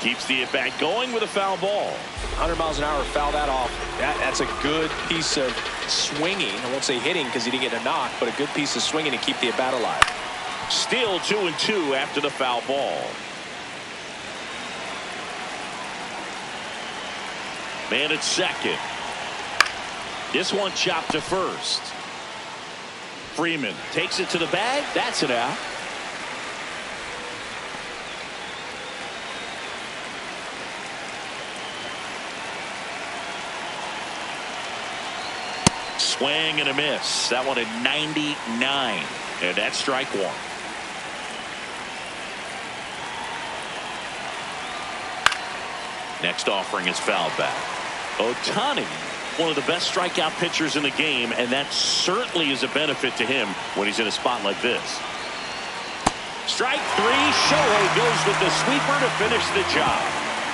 Keeps the at-bat going with a foul ball. 100 miles an hour, foul that off. That's a good piece of swinging. I won't say hitting because he didn't get a knock, but a good piece of swinging to keep the at-bat alive. Still 2-2 after the foul ball. Man at second. This one chopped to first. Freeman takes it to the bag. That's it out. Swing and a miss. That one at 99. And that's strike one. Next offering is fouled back. Ohtani, one of the best strikeout pitchers in the game, and that certainly is a benefit to him when he's in a spot like this. Strike three. Shohei goes with the sweeper to finish the job.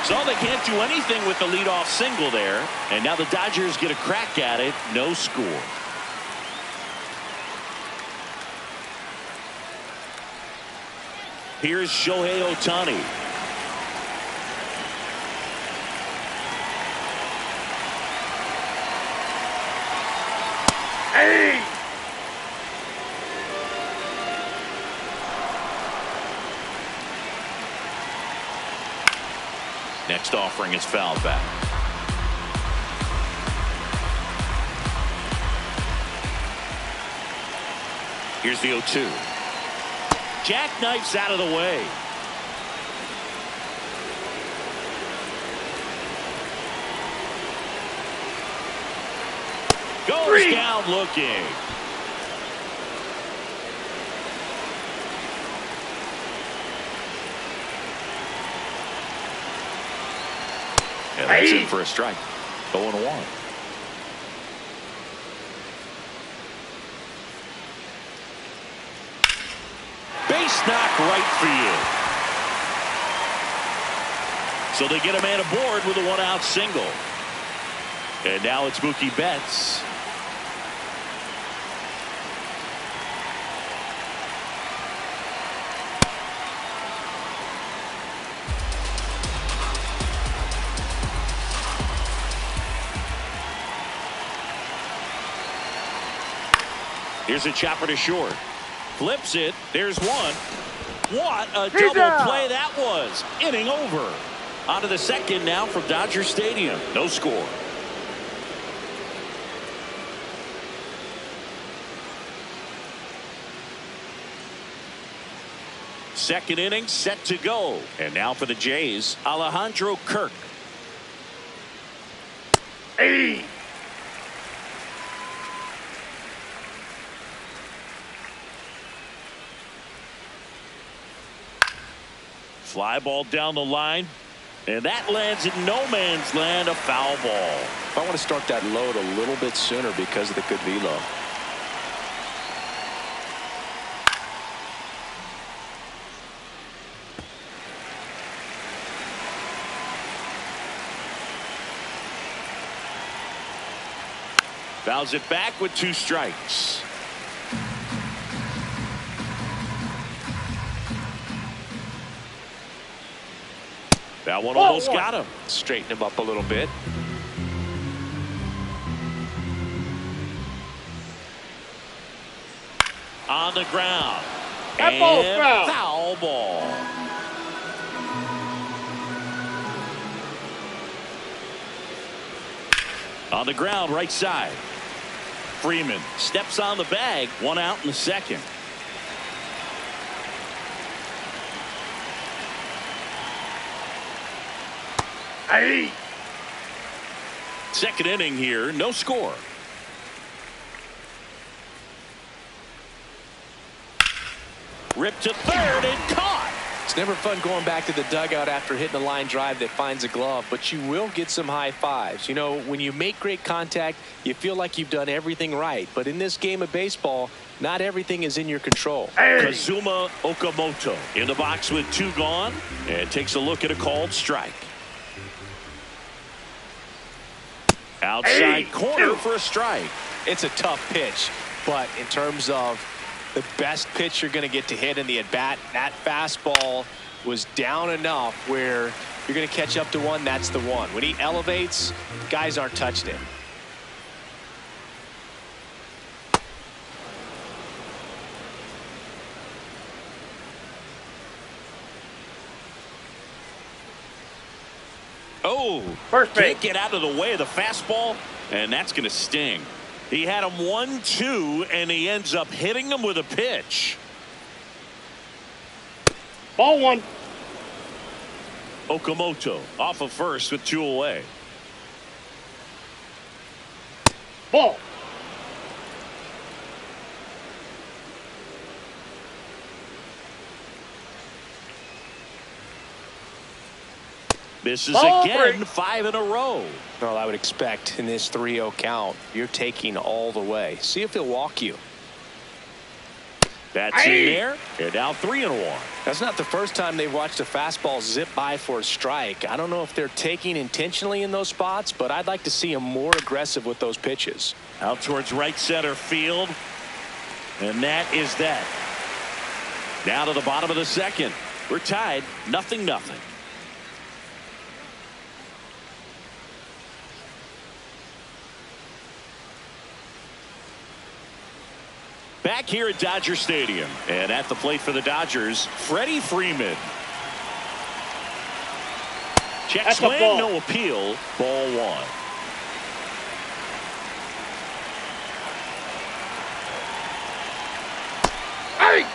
So they can't do anything with the leadoff single there, and now the Dodgers get a crack at it. No score. Here's Shohei Ohtani. Hey! Next offering is fouled back. Here's the 0-2. Jackknifes out of the way. Goes down looking. And that's in for a strike. 0-1. Base knock right field. So they get a man aboard with a one-out single. And now it's Mookie Betts. Here's a chopper to short. Flips it. There's one. What a double play that was. Inning over. On to the second now from Dodger Stadium. No score. Second inning set to go. And now for the Jays, Alejandro Kirk. Hey! Fly ball down the line, and that lands in no man's land, a foul ball. If I want to start that load a little bit sooner because of the good velo. Fouls it back with 2 strikes. That one almost got him. Straighten him up a little bit. On the ground. That ball's foul. Foul ball. On the ground, right side. Freeman steps on the bag. 1 out in the second. Hey! Second inning here, no score. Ripped to third and caught. It's never fun going back to the dugout after hitting a line drive that finds a glove, but you will get some high fives. You know, when you make great contact, you feel like you've done everything right. But in this game of baseball, not everything is in your control. Kazuma Okamoto in the box with 2 gone and takes a look at a called strike. Outside corner for a strike. It's a tough pitch, but in terms of the best pitch you're going to get to hit in the at-bat, that fastball was down enough where you're going to catch up to one. That's the one. When he elevates, guys aren't touching him. Oh, First base. can't get out of the way of the fastball, and that's going to sting. He had him 1-2, and he ends up hitting him with a pitch. Ball 1. Okamoto off of first with 2 away. Ball. Misses Ball again, 3. 5 in a row. Well, I would expect in this 3-0 count, you're taking all the way. See if he'll walk you. That's in there, and now 3-1. That's not the first time they've watched a fastball zip by for a strike. I don't know if they're taking intentionally in those spots, but I'd like to see him more aggressive with those pitches. Out towards right center field, and that is that. Down to the bottom of the second. We're tied, 0-0. Back here at Dodger Stadium, and at the plate for the Dodgers, Freddie Freeman. Check That's a swing, ball. no appeal, ball 1. Hey!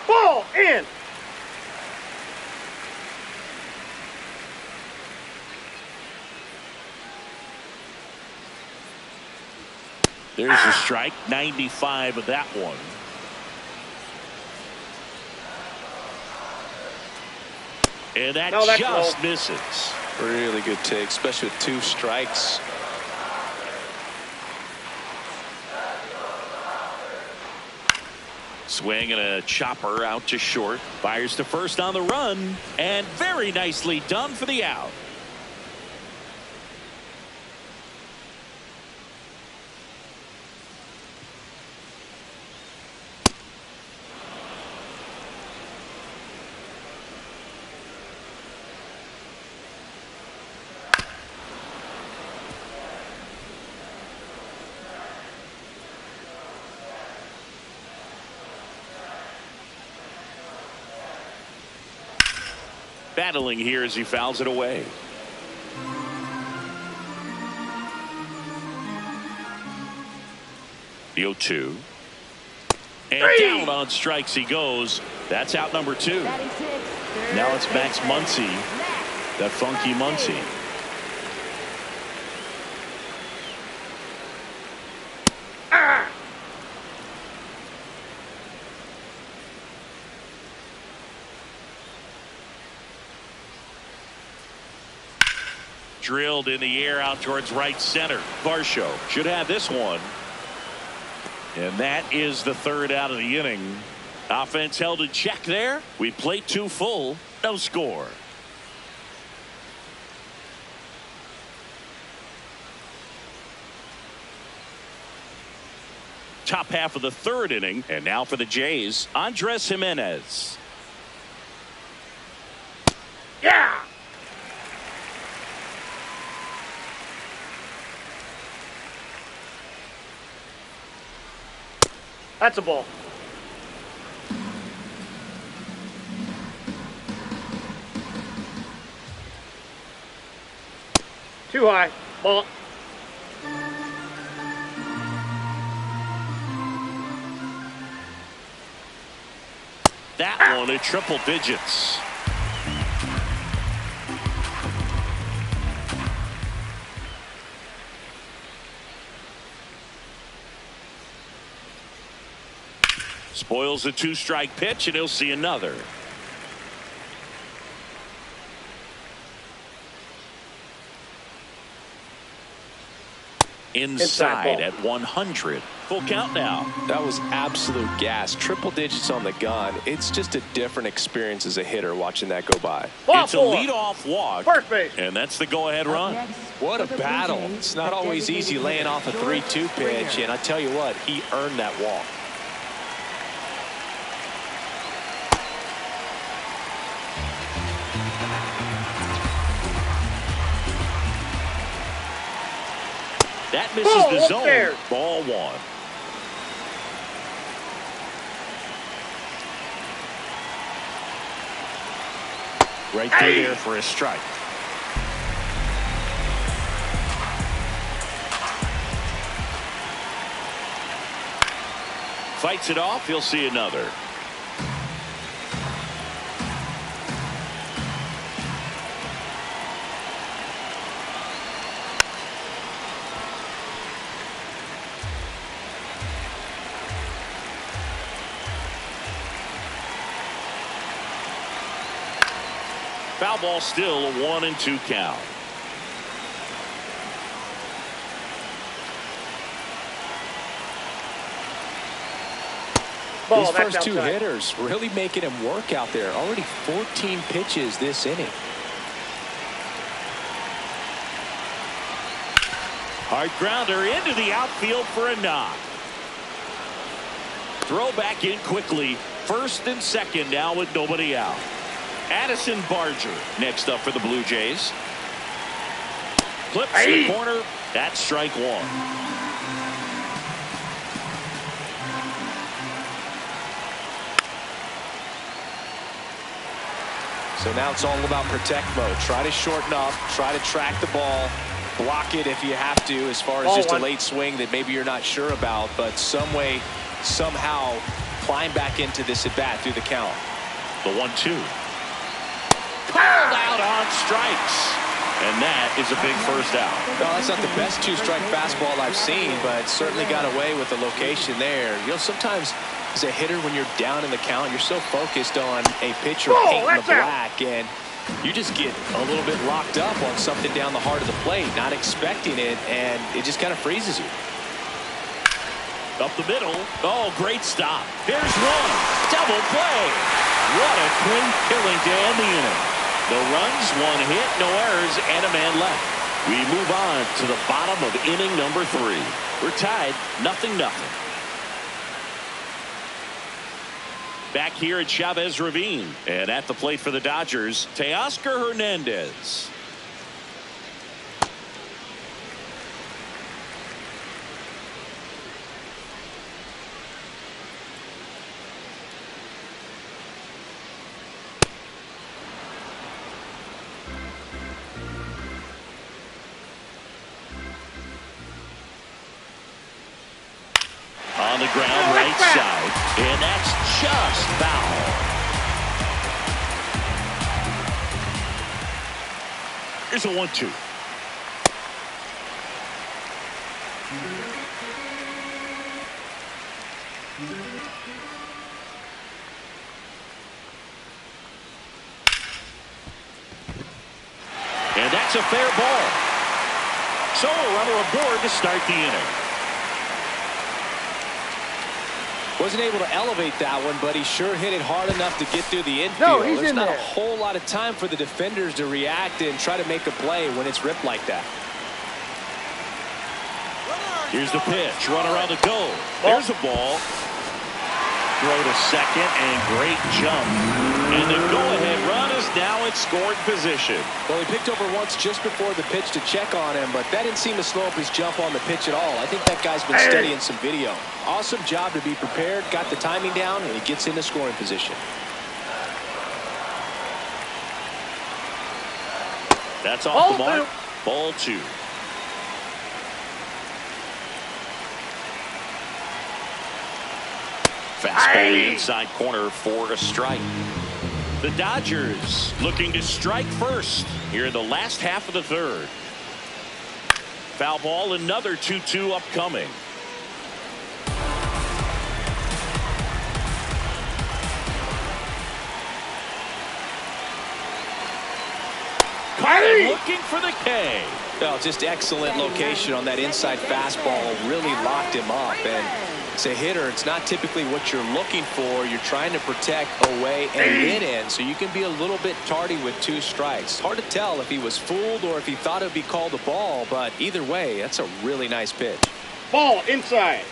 Ball in. There's a strike, 95 of that one. And that No, that's just low. misses. Really good take, especially with 2 strikes. Swing and a chopper out to short. Fires to first on the run, and very nicely done for the out. Battling here as he fouls it away. The 0-2. And down on strikes he goes. That's out number 2. Now it's Max Muncy. That funky Muncy. Drilled in the air out towards right center. Varsho should have this one. And that is the 3rd out of the inning. Offense held in check there. We played 2 full. No score. Top half of the 3rd inning. And now for the Jays, Andres Jimenez. Yeah. That's a ball. Too high. Ball. That one at triple digits. Spoils the 2-strike pitch, and he'll see another. Inside at 100. Full count now. That was absolute gas. Triple digits on the gun. It's just a different experience as a hitter watching that go by. It's a leadoff walk. First base. And that's the go-ahead run. What a battle. It's not always easy laying off a 3-2 pitch, and I tell you what, he earned that walk. That misses the zone. Upstairs. Ball 1. Right through there for a strike. Fights it off. He'll see another. Foul ball, still a 1-2 count. These first two hitters really making him work out there. Already 14 pitches this inning. Hard grounder into the outfield for a knock. Throw back in quickly. First and second now with nobody out. Daulton Varsho next up for the Blue Jays. Flips the corner. That's strike 1. So now it's all about protect mode. Try to shorten up. Try to track the ball. Block it if you have to, as far as just a late swing that maybe you're not sure about. But some way, somehow, climb back into this at bat through the count. The 1-2. Called out on strikes. And that is a big first out. No, that's not the best 2-strike fastball I've seen, but certainly got away with the location there. You know, sometimes as a hitter, when you're down in the count, you're so focused on a pitcher painting the black, and you just get a little bit locked up on something down the heart of the plate, not expecting it, and it just kind of freezes you. Up the middle. Oh, great stop. There's one. Double play. What a quick killing to end the inning. No runs, 1 hit, no errors, and a man left. We move on to the bottom of inning number 3. We're tied 0-0. Back here at Chavez Ravine, and at the plate for the Dodgers, Teoscar Hernandez. On the ground, right side, and that's just foul. Here's a 1-2. And that's a fair ball. So a runner aboard to start the inning. Wasn't able to elevate that one, but he sure hit it hard enough to get through the infield. No, he's There's in not there. a whole lot of time for the defenders to react and try to make a play when it's ripped like that. Here's the pitch. Runner on the go. There's a ball. Throw to second, and great jump. And the go-ahead run is now in scoring position. Well, he picked over once just before the pitch to check on him, but that didn't seem to slow up his jump on the pitch at all. I think that guy's been studying some video. Awesome job to be prepared, got the timing down, and he gets into scoring position. That's off the mark. Ball 2. Fastball inside corner for a strike. The Dodgers looking to strike first here in the last half of the 3rd. Foul ball, another 2-2 upcoming. Caught looking for the K. Well, just excellent location on that inside fastball. Really locked him up. And as a hitter, it's not typically what you're looking for. You're trying to protect away and in, so you can be a little bit tardy with 2 strikes. Hard to tell if he was fooled or if he thought it would be called a ball, but either way, that's a really nice pitch. Ball inside.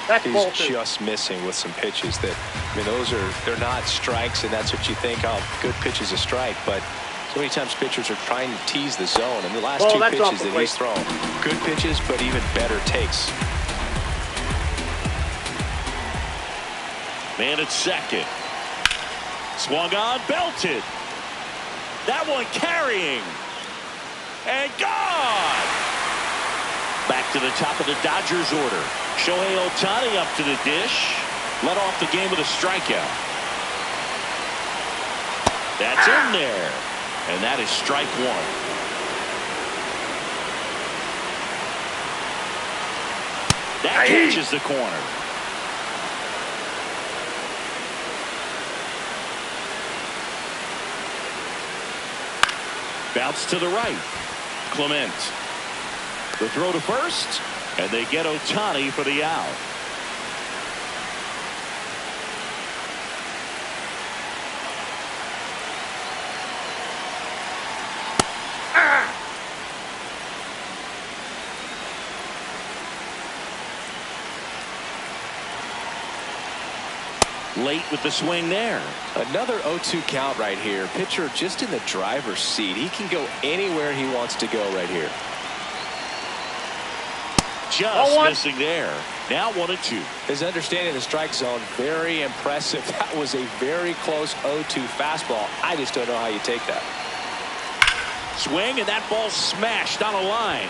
That's He's ball 2. just missing with some pitches that, I mean, they're not strikes, and that's what you think, oh, good pitch is a strike, but so many times pitchers are trying to tease the zone, and the last 2 pitches that he's thrown, good pitches, but even better takes. Man at second. Swung on, belted. That one carrying. And gone. Back to the top of the Dodgers order. Shohei Ohtani up to the dish. Let off the game with a strikeout. That's in there. And that is strike 1. That catches the corner. Bounce to the right. Clement. The throw to first, and they get Ohtani for the out. Late with the swing there. Another 0-2 count right here. Pitcher just in the driver's seat. He can go anywhere he wants to go right here. Just missing there. Now 1-2. His understanding of the strike zone, very impressive. That was a very close 0-2 fastball. I just don't know how you take that. Swing, and that ball smashed on a line.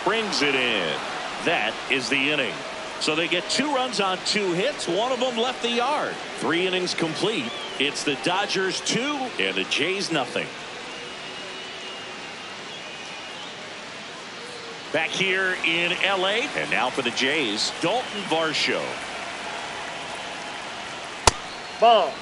Brings it in. That is the inning. So they get 2 runs on 2 hits. One of them left the yard. 3 innings complete. It's the Dodgers 2 and the Jays nothing. Back here in LA, and now for the Jays, Daulton Varsho. Ball.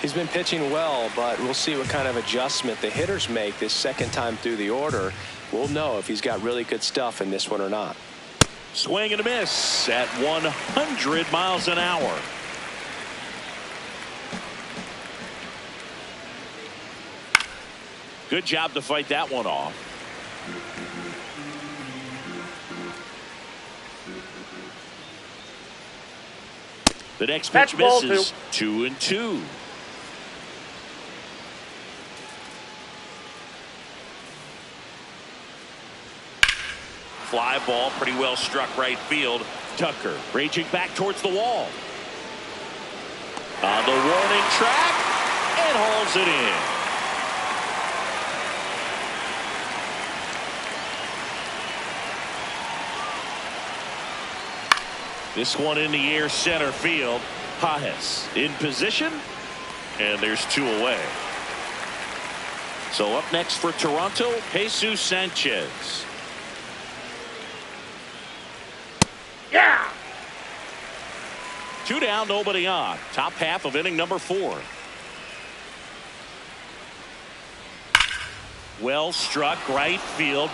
He's been pitching well, but we'll see what kind of adjustment the hitters make this second time through the order. We'll know if he's got really good stuff in this one or not. Swing and a miss at 100 miles an hour. Good job to fight that one off. The next pitch misses. 2-2. Fly ball, pretty well struck right field. Tucker raging back towards the wall. On the warning track and hauls it in. This one in the air, center field. Pajes in position, and there's 2 away. So up next for Toronto, Jesus Sanchez. Yeah. 2 down, nobody on. Top half of inning number 4. Well struck right field.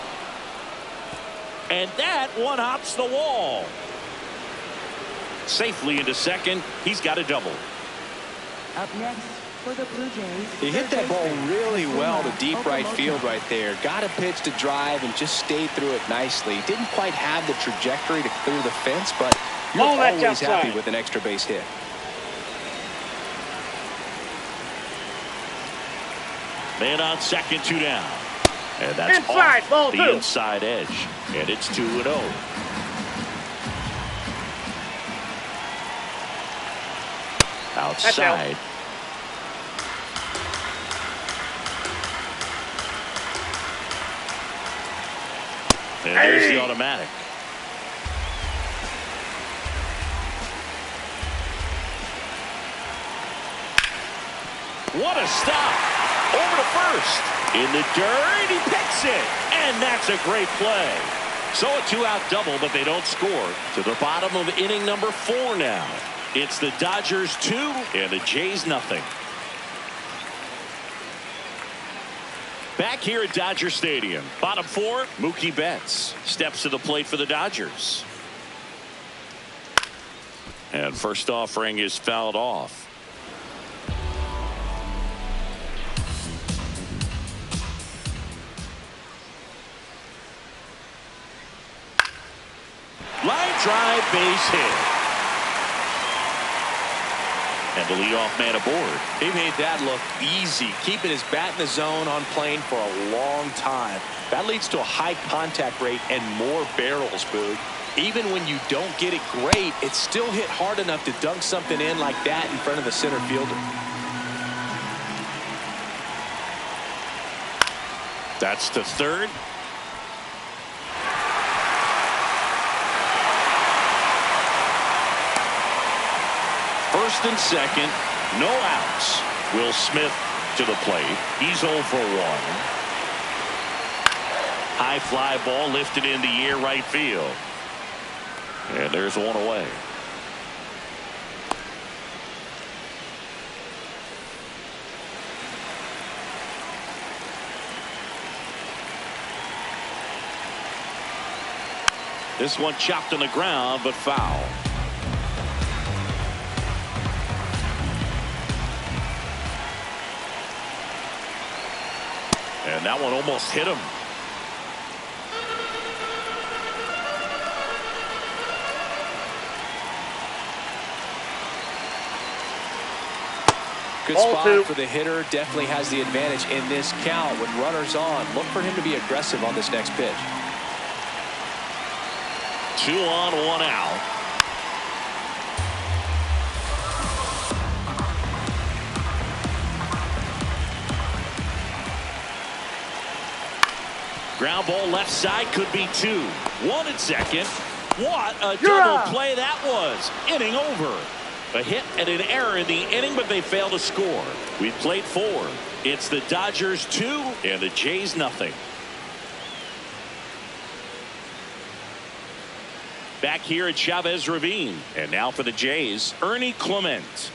And that one hops the wall. Safely into second. He's got a double. Up next for the Blue Jays. He hit that ball really well to deep right field right there. Got a pitch to drive and just stayed through it nicely. Didn't quite have the trajectory to clear the fence, but you're always happy with an extra base hit. Man on second, 2 down. And that's inside, off ball the 2. inside edge. And it's 2-0. Outside. And there's the automatic. What a stop. Over to first. In the dirt, he picks it. And that's a great play. So a two-out double, but they don't score. To the bottom of inning number 4 now. It's the Dodgers 2 and the Jays nothing. Back here at Dodger Stadium. Bottom 4, Mookie Betts steps to the plate for the Dodgers. And first offering is fouled off. Line drive, base hit. And the leadoff man aboard. He made that look easy, keeping his bat in the zone on plane for a long time. That leads to a high contact rate and more barrels, Boog. Even when you don't get it great, it's still hit hard enough to dunk something in like that in front of the center fielder. That's to third. First and second, no outs. Will Smith to the plate. He's 0 for 1. High fly ball lifted in the air right field. And there's one away. This one chopped on the ground, but foul. And that one almost hit him. Good spot for the hitter. Definitely has the advantage in this count. With runners on, look for him to be aggressive on this next pitch. 2 on, 1 out. Ground ball left side, could be 2. 1 at second. What a double play that was. Inning over. A hit and an error in the inning, but they fail to score. We've played 4. It's the Dodgers 2 and the Jays nothing. Back here at Chavez Ravine. And now for the Jays, Ernie Clement.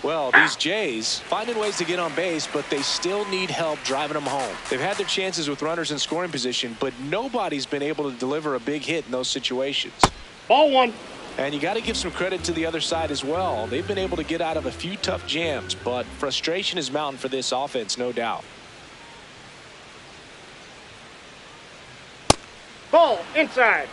Well, these Jays finding ways to get on base, but they still need help driving them home. They've had their chances with runners in scoring position, but nobody's been able to deliver a big hit in those situations. Ball 1. And you got to give some credit to the other side as well. They've been able to get out of a few tough jams, but frustration is mounting for this offense, no doubt. Ball inside.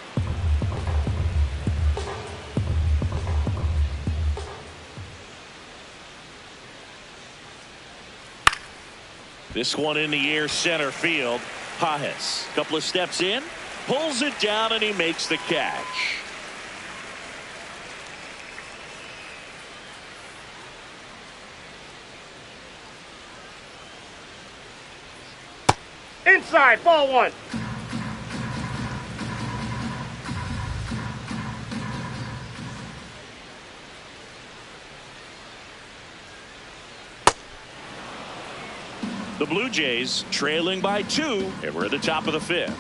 This one in the air center field. Pajes, couple of steps in, pulls it down, and he makes the catch. Inside. Ball 1. The Blue Jays trailing by 2, and we're at the top of the 5th.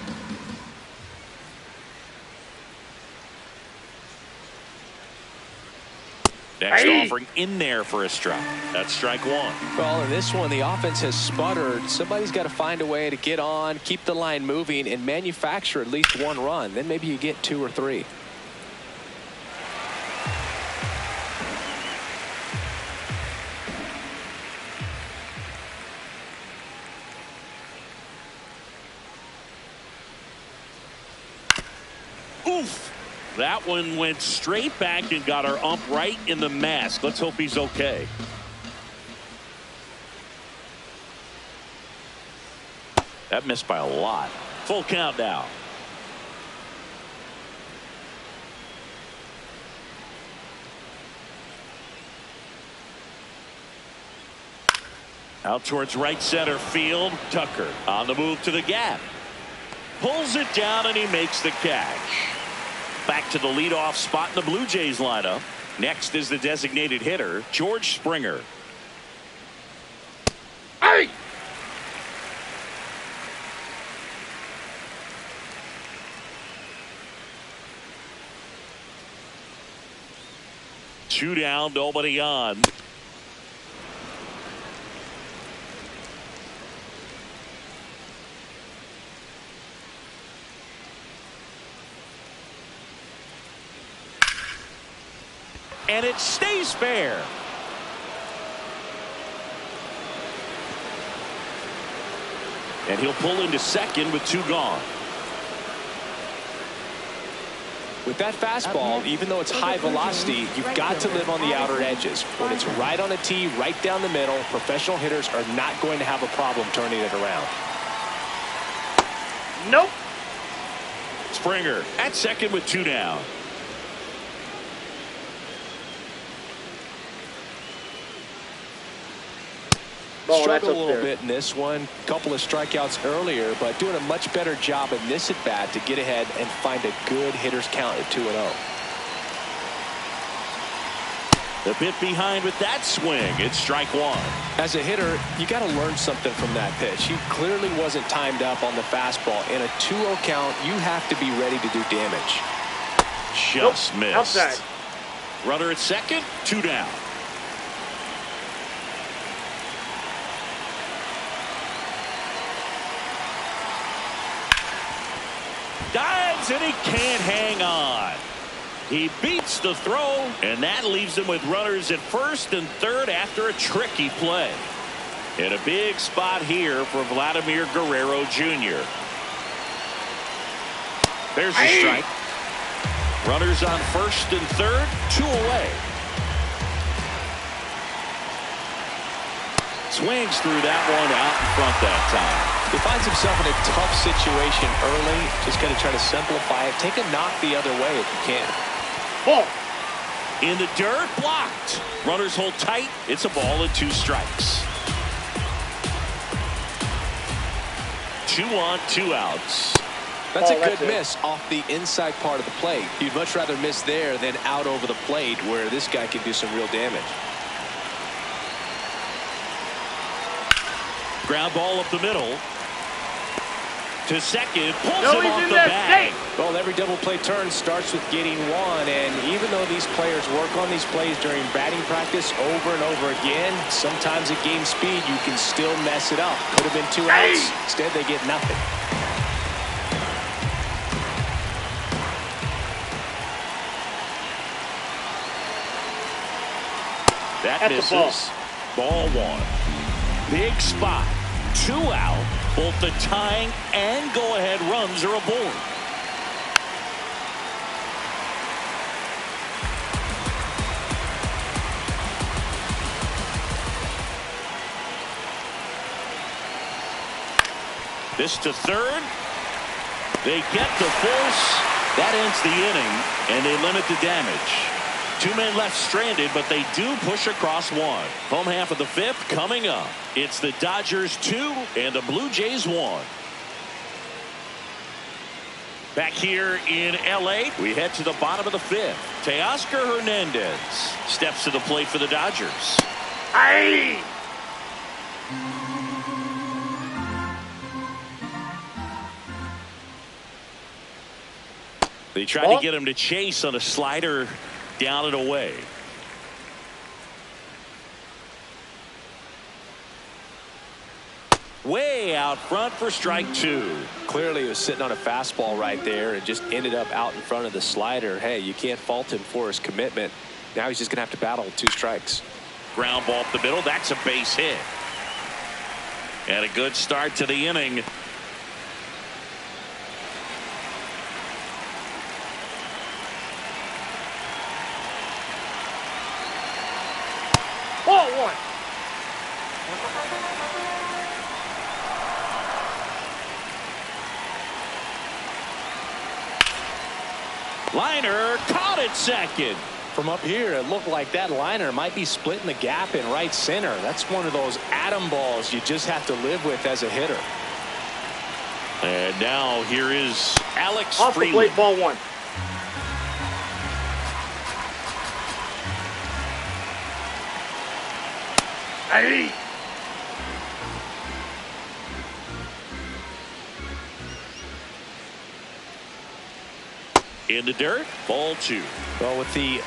Next offering in there for a strike. That's strike 1. Well, in this one, the offense has sputtered. Somebody's got to find a way to get on, keep the line moving, and manufacture at least 1 run. Then maybe you get 2 or 3. Oof. That one went straight back and got our ump right in the mask. Let's hope he's okay. That missed by a lot. Full count now. Out towards right center field. Tucker on the move to the gap. Pulls it down and he makes the catch. back to the leadoff spot in the Blue Jays lineup. Next is the designated hitter, George Springer. Hey! Two down, nobody on. And it stays fair. And he'll pull into second with two gone. With that fastball, even though it's high velocity, you've got to live on the outer edges. When it's right on a tee, right down the middle, professional hitters are not going to have a problem turning it around. Nope. Springer at second with two down. Oh, Struggled a little bit in this one. Couple of strikeouts earlier, but doing a much better job in this at bat to get ahead and find a good hitter's count at 2-0. A bit behind with that swing. It's strike one. As a hitter, you got to learn something from that pitch. He clearly wasn't timed up on the fastball. In a 2-0 count, you have to be ready to do damage. Just missed. Outside. Runner at second, two down. Dives and he can't hang on. He beats the throw, and that leaves him with runners at first and third after a tricky play. And a big spot here for Vladimir Guerrero Jr. There's a strike. Runners on first and third, two away. Swings through that one out in front that time. He finds himself in a tough situation early. Just got to try to simplify it. Take a knock the other way if you can. Ball. In the dirt, blocked. Runners hold tight. It's a ball and two strikes. 2 on, 2 outs. That's a good miss off the inside part of the plate. You'd much rather miss there than out over the plate where this guy can do some real damage. Ground ball up the middle. To second, pulls him off the bag. Well, every double play turn starts with getting one, and even though these players work on these plays during batting practice over and over again, sometimes at game speed you can still mess it up. Could have been 2 outs. Instead, they get nothing. That misses. Ball one. Big spot. 2 out. Both the tying and go-ahead runs are aboard. This to third. They get the force. That ends the inning, and they limit the damage. 2 men left stranded, but they do push across one. Home half of the fifth coming up. It's the Dodgers 2 and the Blue Jays 1. Back here in L.A., we head to the bottom of the fifth. Teoscar Hernandez steps to the plate for the Dodgers. Aye. They tried to get him to chase on a slider down and away. Way out front for strike 2. Clearly he was sitting on a fastball right there and just ended up out in front of the slider. Hey, you can't fault him for his commitment. Now he's just going to have to battle 2 strikes. Ground ball up the middle. That's a base hit. And a good start to the inning. Ball one. Liner caught at second. From up here, it looked like that liner might be splitting the gap in right center. That's one of those atom balls you just have to live with as a hitter. And now here is Alex Off the Freeland. plate, ball one. Aye. In the dirt, ball 2. Well, with the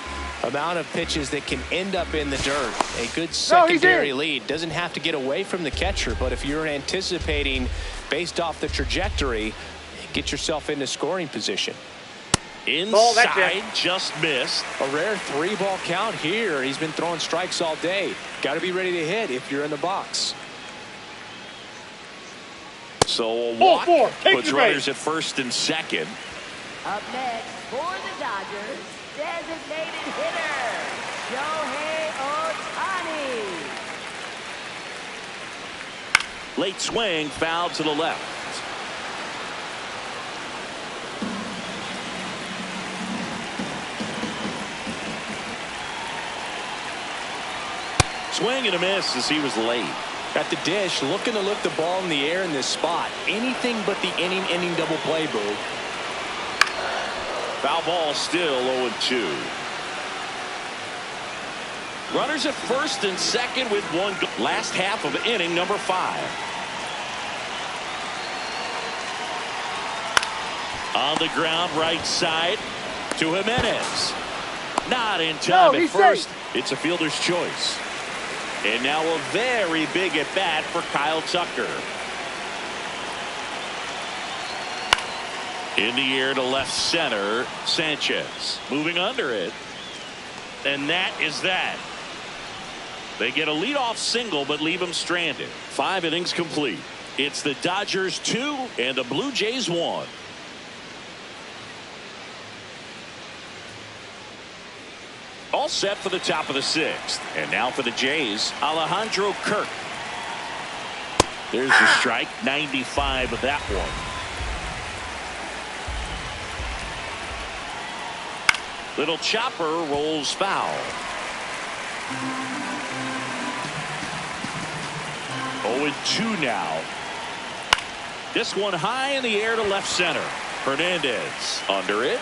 amount of pitches that can end up in the dirt, a good secondary lead doesn't have to get away from the catcher, but if you're anticipating based off the trajectory, get yourself into scoring position. Inside, just missed. A rare 3-ball count here. He's been throwing strikes all day. Got to be ready to hit if you're in the box. So a walk puts runners at first and second. Up next for the Dodgers, designated hitter, Shohei Ohtani. Late swing, foul to the left. Swing and a miss as he was late. At the dish, looking to lift the ball in the air in this spot. Anything but the inning double play, Boo. Foul ball, still 0-2. Runners at first and second with one go. Last half of inning number 5. On the ground, right side to Jimenez. Not in time at first. It's a fielder's choice. And now a very big at bat for Kyle Tucker. In the air to left center, Sanchez moving under it. And that is that. They get a leadoff single but leave him stranded. 5 innings complete. It's the Dodgers 2 and the Blue Jays 1. All set for the top of the 6th. And now for the Jays, Alejandro Kirk. There's the strike, 95 of that one. Little chopper rolls foul. 0-2 now. This one high in the air to left center. Hernandez under it.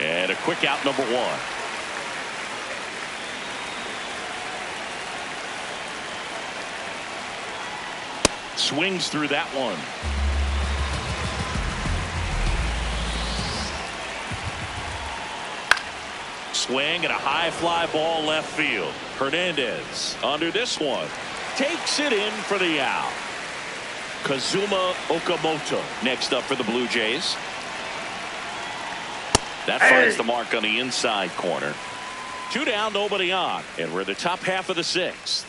And a quick out, number 1. Swings through that one. Swing and a high fly ball left field. Hernandez under this one. Takes it in for the out. Kazuma Okamoto next up for the Blue Jays. That finds the mark on the inside corner. 2 down, nobody on. And we're in the top half of the 6th.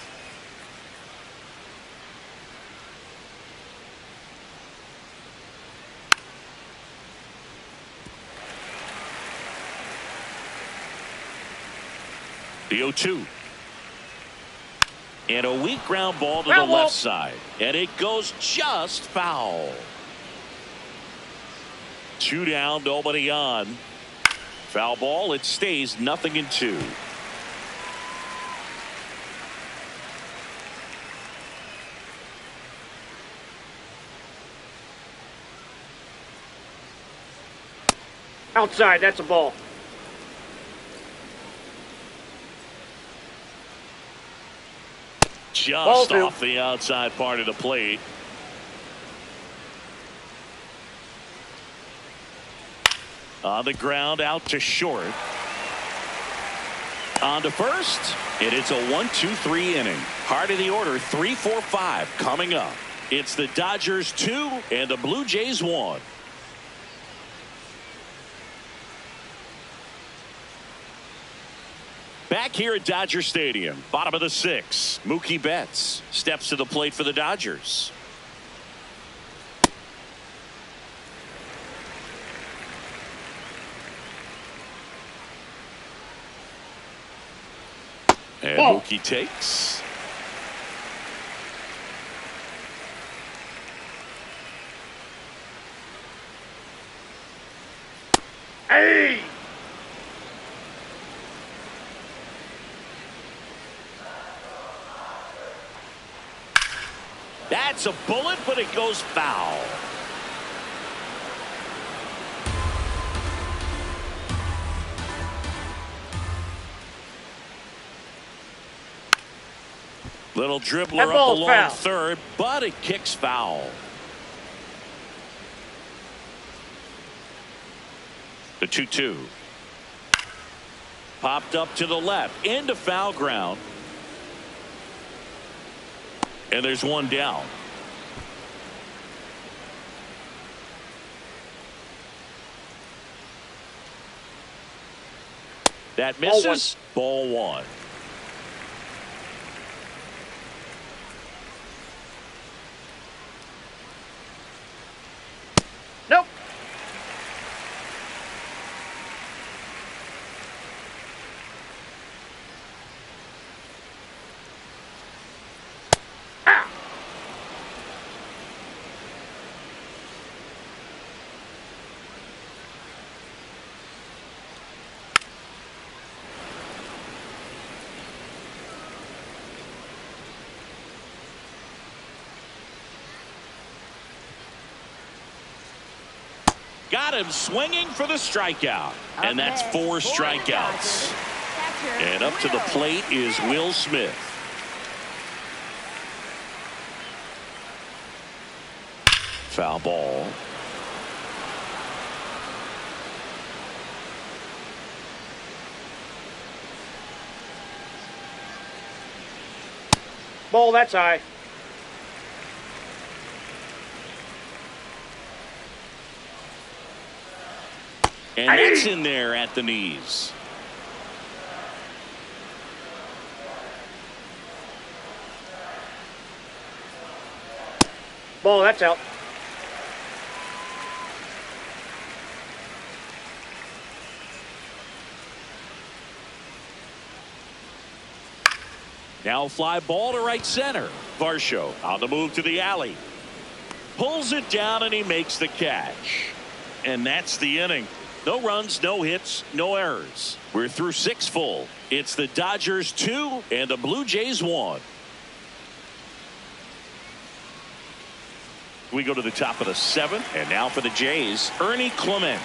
The 0-2. And a weak ground ball to the left side. And it goes just foul. 2 down, nobody on. Foul ball, it stays 0-2. Outside, that's a ball. Just off the outside part of the plate. On the ground, out to short. On to first, and it's a 1-2-3 inning. Heart of the order, 3-4-5 coming up. It's the Dodgers 2 and the Blue Jays 1. Back here at Dodger Stadium, bottom of the 6th, Mookie Betts steps to the plate for the Dodgers. And Mookie takes. Hey! That's a bullet, but it goes foul. Little dribbler That up ball's along foul. third, but it kicks foul. The 2-2. Popped up to the left into foul ground. And there's one down. That misses. Ball one. Nope. Got him swinging for the strikeout. And that's 4 strikeouts. And up to the plate is Will Smith. Foul ball. Ball, that's high. And that's in there at the knees. Ball, that's out. Now fly ball to right center. Varsho on the move to the alley. Pulls it down and he makes the catch. And that's the inning. No runs, no hits, no errors. We're through 6 full. It's the Dodgers 2 and the Blue Jays 1. We go to the top of the 7th, and now for the Jays, Ernie Clement.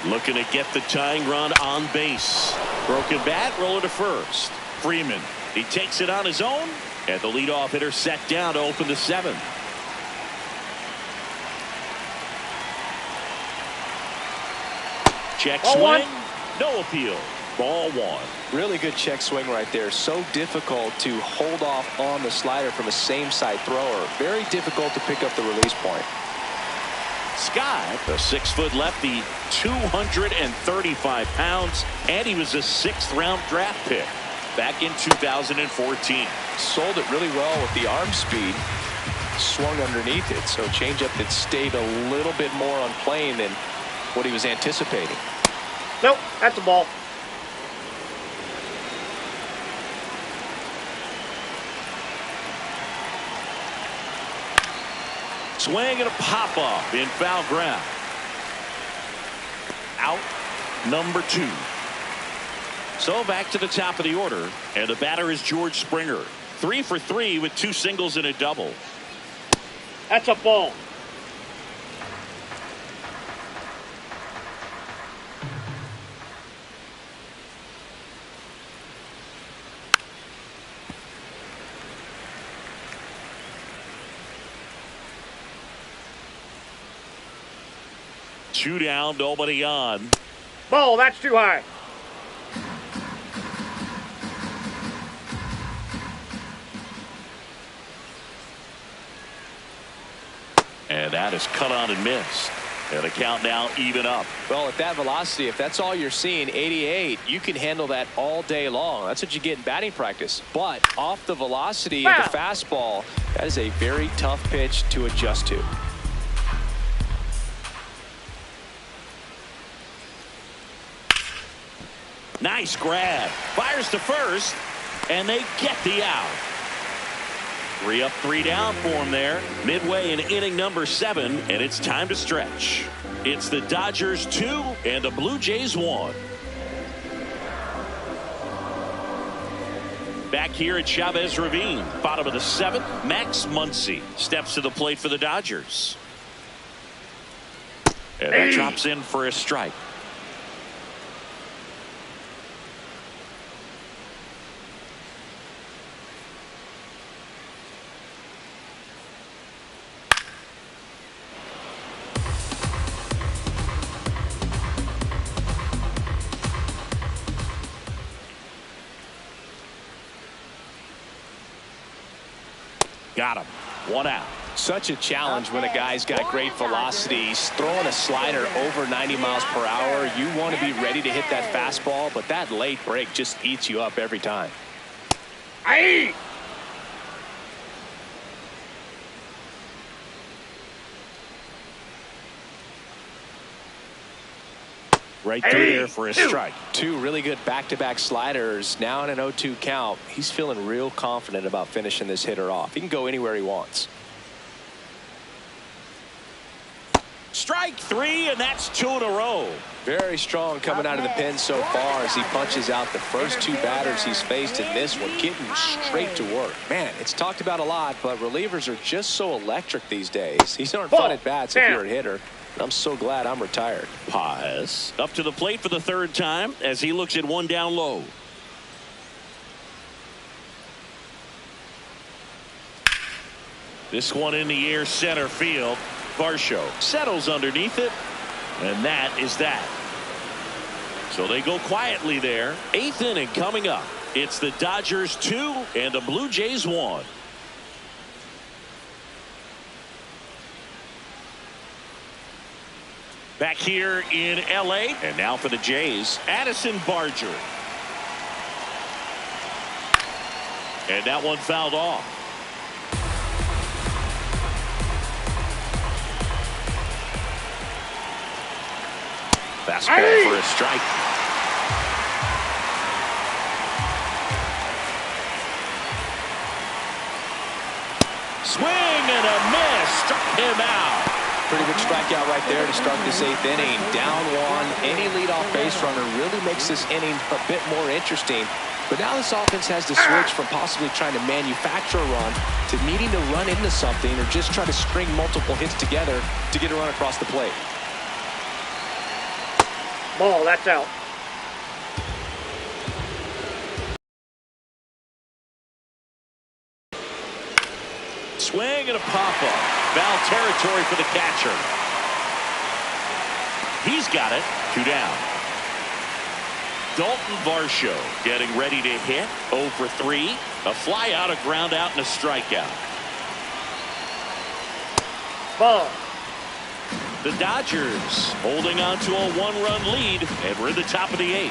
Looking to get the tying run on base. Broken bat, roller to first. Freeman, he takes it on his own, and the leadoff hitter set down to open the 7th. Check Ball swing, one. no appeal. Ball 1. Really good check swing right there. So difficult to hold off on the slider from a same side thrower. Very difficult to pick up the release point. Scott, a 6-foot lefty, 235 pounds, and he was a 6th-round draft pick back in 2014. Sold it really well with the arm speed. Swung underneath it, so changeup that stayed a little bit more on plane than what he was anticipating. Nope, that's a ball. Swing and a pop-up in foul ground. Out number 2. So back to the top of the order, and the batter is George Springer. 3 for 3 with 2 singles and a double. That's a ball. Two down, nobody on. Ball, that's too high. And that is cut on and missed. And the count now even up. Well, at that velocity, if that's all you're seeing, 88, you can handle that all day long. That's what you get in batting practice. But off the velocity of the fastball, that is a very tough pitch to adjust to. Nice grab. Fires to first, and they get the out. 3 up, 3 down for him there. Midway in inning number 7, and it's time to stretch. It's the Dodgers 2 and the Blue Jays 1. Back here at Chavez Ravine, bottom of the 7th, Max Muncy steps to the plate for the Dodgers. And that drops in for a strike. Got him. 1 out. Such a challenge when a guy's got great velocity. He's throwing a slider over 90 miles per hour. You want to be ready to hit that fastball, but that late break just eats you up every time. Aye. Right through there for a strike. 2 really good back-to-back sliders. Now in an 0-2 count. He's feeling real confident about finishing this hitter off. He can go anywhere he wants. Strike 3, and that's 2 in a row. Very strong coming out of the pen so far as he punches out the first 2 batters he's faced in this one, getting straight to work. Man, it's talked about a lot, but relievers are just so electric these days. These aren't fun at bats if you're a hitter. I'm so glad I'm retired. Paz up to the plate for the 3rd time as he looks at 1 down low. This one in the air center field. Varsho settles underneath it, and that is that. So they go quietly there. 8th inning coming up. It's the Dodgers 2 and the Blue Jays 1. Back here in L.A. and now for the Jays, Addison Barger. And that one fouled off. Fastball for a strike. Swing and a miss. Struck him out. Pretty good strikeout right there to start this 8th inning. Down 1. Any leadoff base runner really makes this inning a bit more interesting. But now this offense has to switch from possibly trying to manufacture a run to needing to run into something or just try to string multiple hits together to get a run across the plate. Ball, that's out. Swing and a pop-up. Foul territory for the catcher. He's got it. 2 down. Daulton Varsho getting ready to hit. 0 for 3. A fly out, a ground out, and a strikeout. Ball. The Dodgers holding on to a 1-run lead, and we're in the top of the 8th.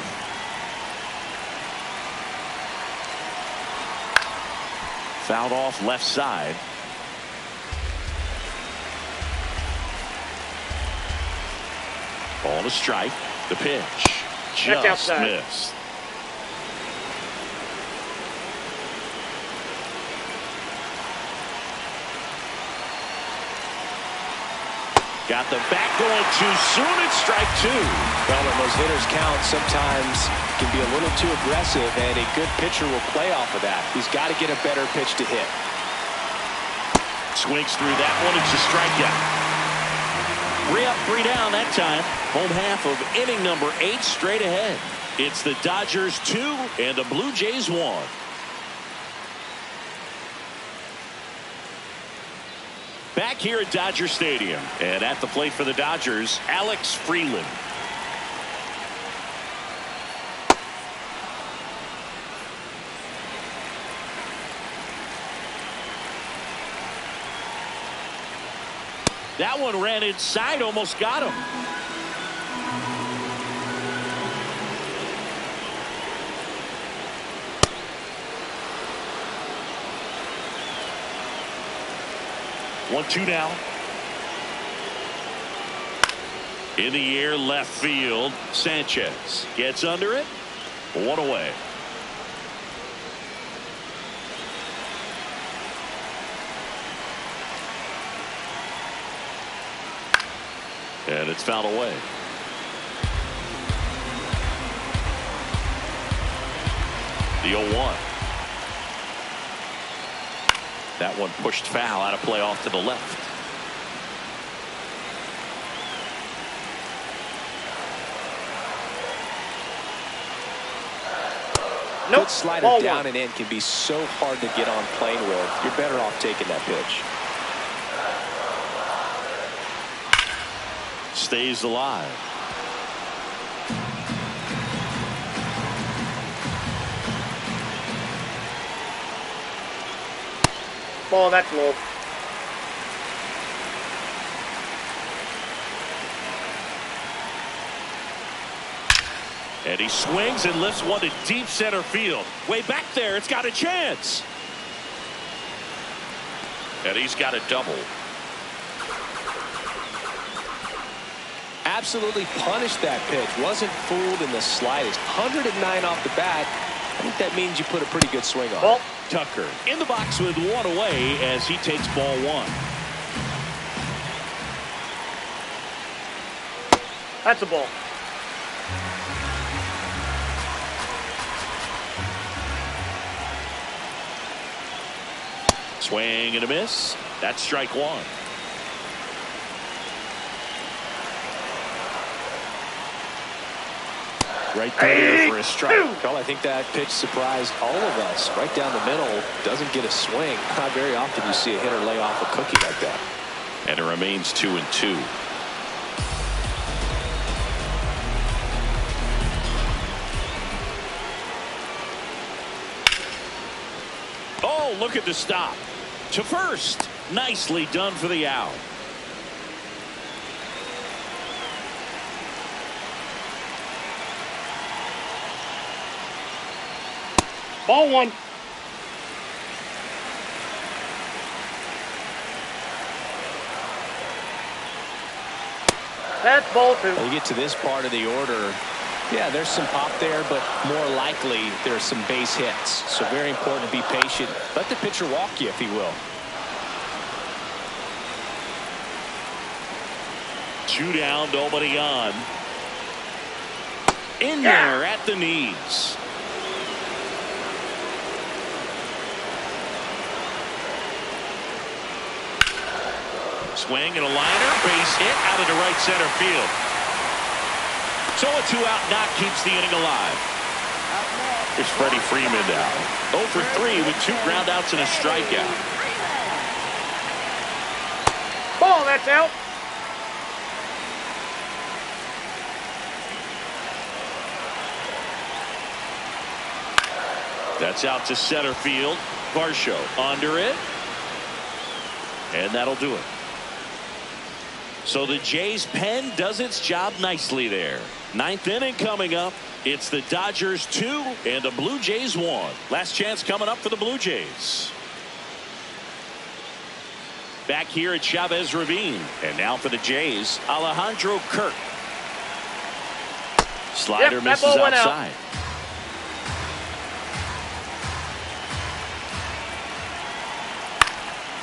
Fouled off left side. Ball to strike. The pitch just missed. Got the bat going too soon. It's strike 2. Well, when those hitters count, sometimes can be a little too aggressive, and a good pitcher will play off of that. He's got to get a better pitch to hit. Swings through that one. It's a strikeout. 3 up, 3 down that time. Home half of inning number 8 straight ahead. It's the Dodgers 2 and the Blue Jays 1. Back here at Dodger Stadium, and at the plate for the Dodgers, Alex Freeland. That one ran inside, almost got him. One, 2 now. In the air, left field. Sanchez gets under it. 1 away. And it's fouled away. The 0-1. That one pushed foul out of play off to the left. Nope. Good slider ball down one. And in can be so hard to get on plane with. You're better off taking that pitch. Stays alive. Ball, that's low. And he swings and lifts one to deep center field. Way back there, it's got a chance. And he's got a double. Absolutely punished that pitch. Wasn't fooled in the slightest. 109 off the bat. I think that means you put a pretty good swing on it. Tucker in the box with one away as he takes ball one. That's a ball. Swing and a miss. That's strike one. Right there for a strike. Well, I think that pitch surprised all of us. Right down the middle. Doesn't get a swing. Not very often you see a hitter lay off a cookie like that. And it remains 2-2. Oh, look at the stop. To first. Nicely done for the out. Ball one. That's ball two. When you get to this part of the order, yeah, there's some pop there, but more likely there's some base hits. So very important to be patient. Let the pitcher walk you, if he will. 2 down, nobody on. In there at the knees. Swing and a liner, base hit out into right center field. So a 2-out knock keeps the inning alive. Here's Freddie Freeman now. 0 for 3 with 2 groundouts and a strikeout. Ball, that's out. That's out to center field. Varsho under it. And that'll do it. So the Jays pen does its job nicely there. 9th inning coming up. It's the Dodgers 2 and the Blue Jays 1. Last chance coming up for the Blue Jays. Back here at Chavez Ravine. And now for the Jays, Alejandro Kirk. Slider misses outside.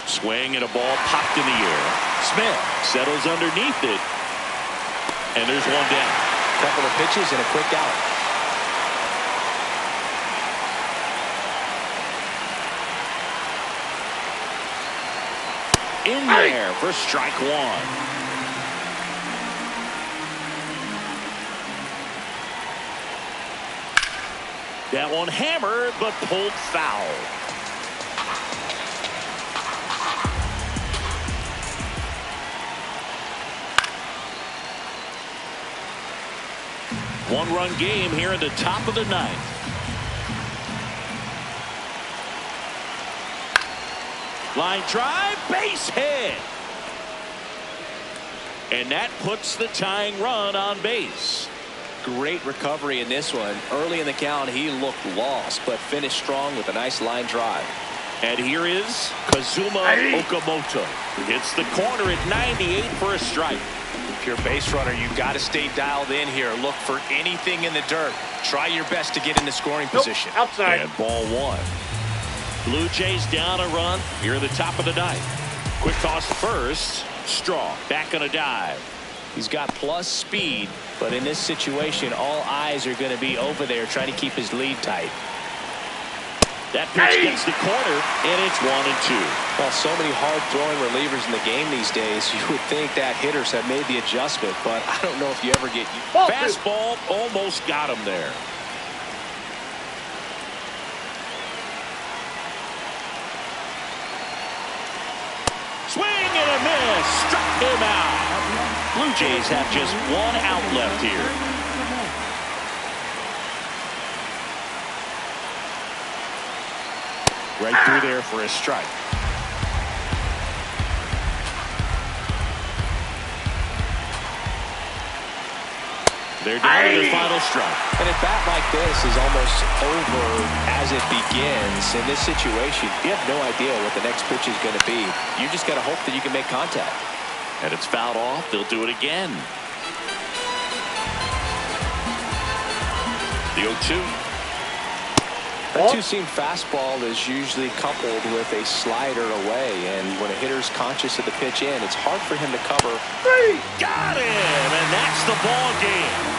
Swing and a ball popped in the air. Smith settles underneath it. And there's one down. Couple of pitches and a quick out. In there for strike one. That one hammered but pulled foul. One-run game here in the top of the 9th. Line drive, base hit. And that puts the tying run on base. Great recovery in this one. Early in the count, he looked lost, but finished strong with a nice line drive. And here is Kazuma Okamoto. Hits the corner at 98 for a strike. If you're a base runner, you've got to stay dialed in here. Look for anything in the dirt. Try your best to get in the scoring position. Outside. And ball one. Blue Jays down a run here in the top of the 9th. Quick toss first. Straw back on a dive. He's got plus speed, but in this situation, all eyes are going to be over there trying to keep his lead tight. That pitch gets the corner, and it's 1-2. Well, so many hard-throwing relievers in the game these days, you would think that hitters have made the adjustment, but I don't know if you ever get... Fastball almost got him there. Swing and a miss. Struck him out. Blue Jays have just one out left here. Right through there for a strike. They're down to their final strike. And a bat like this is almost over as it begins. In this situation, you have no idea what the next pitch is going to be. You just got to hope that you can make contact. And it's fouled off. They'll do it again. The 0-2. That two-seam fastball is usually coupled with a slider away, and when a hitter's conscious of the pitch in, it's hard for him to cover. Got him, and that's the ball game.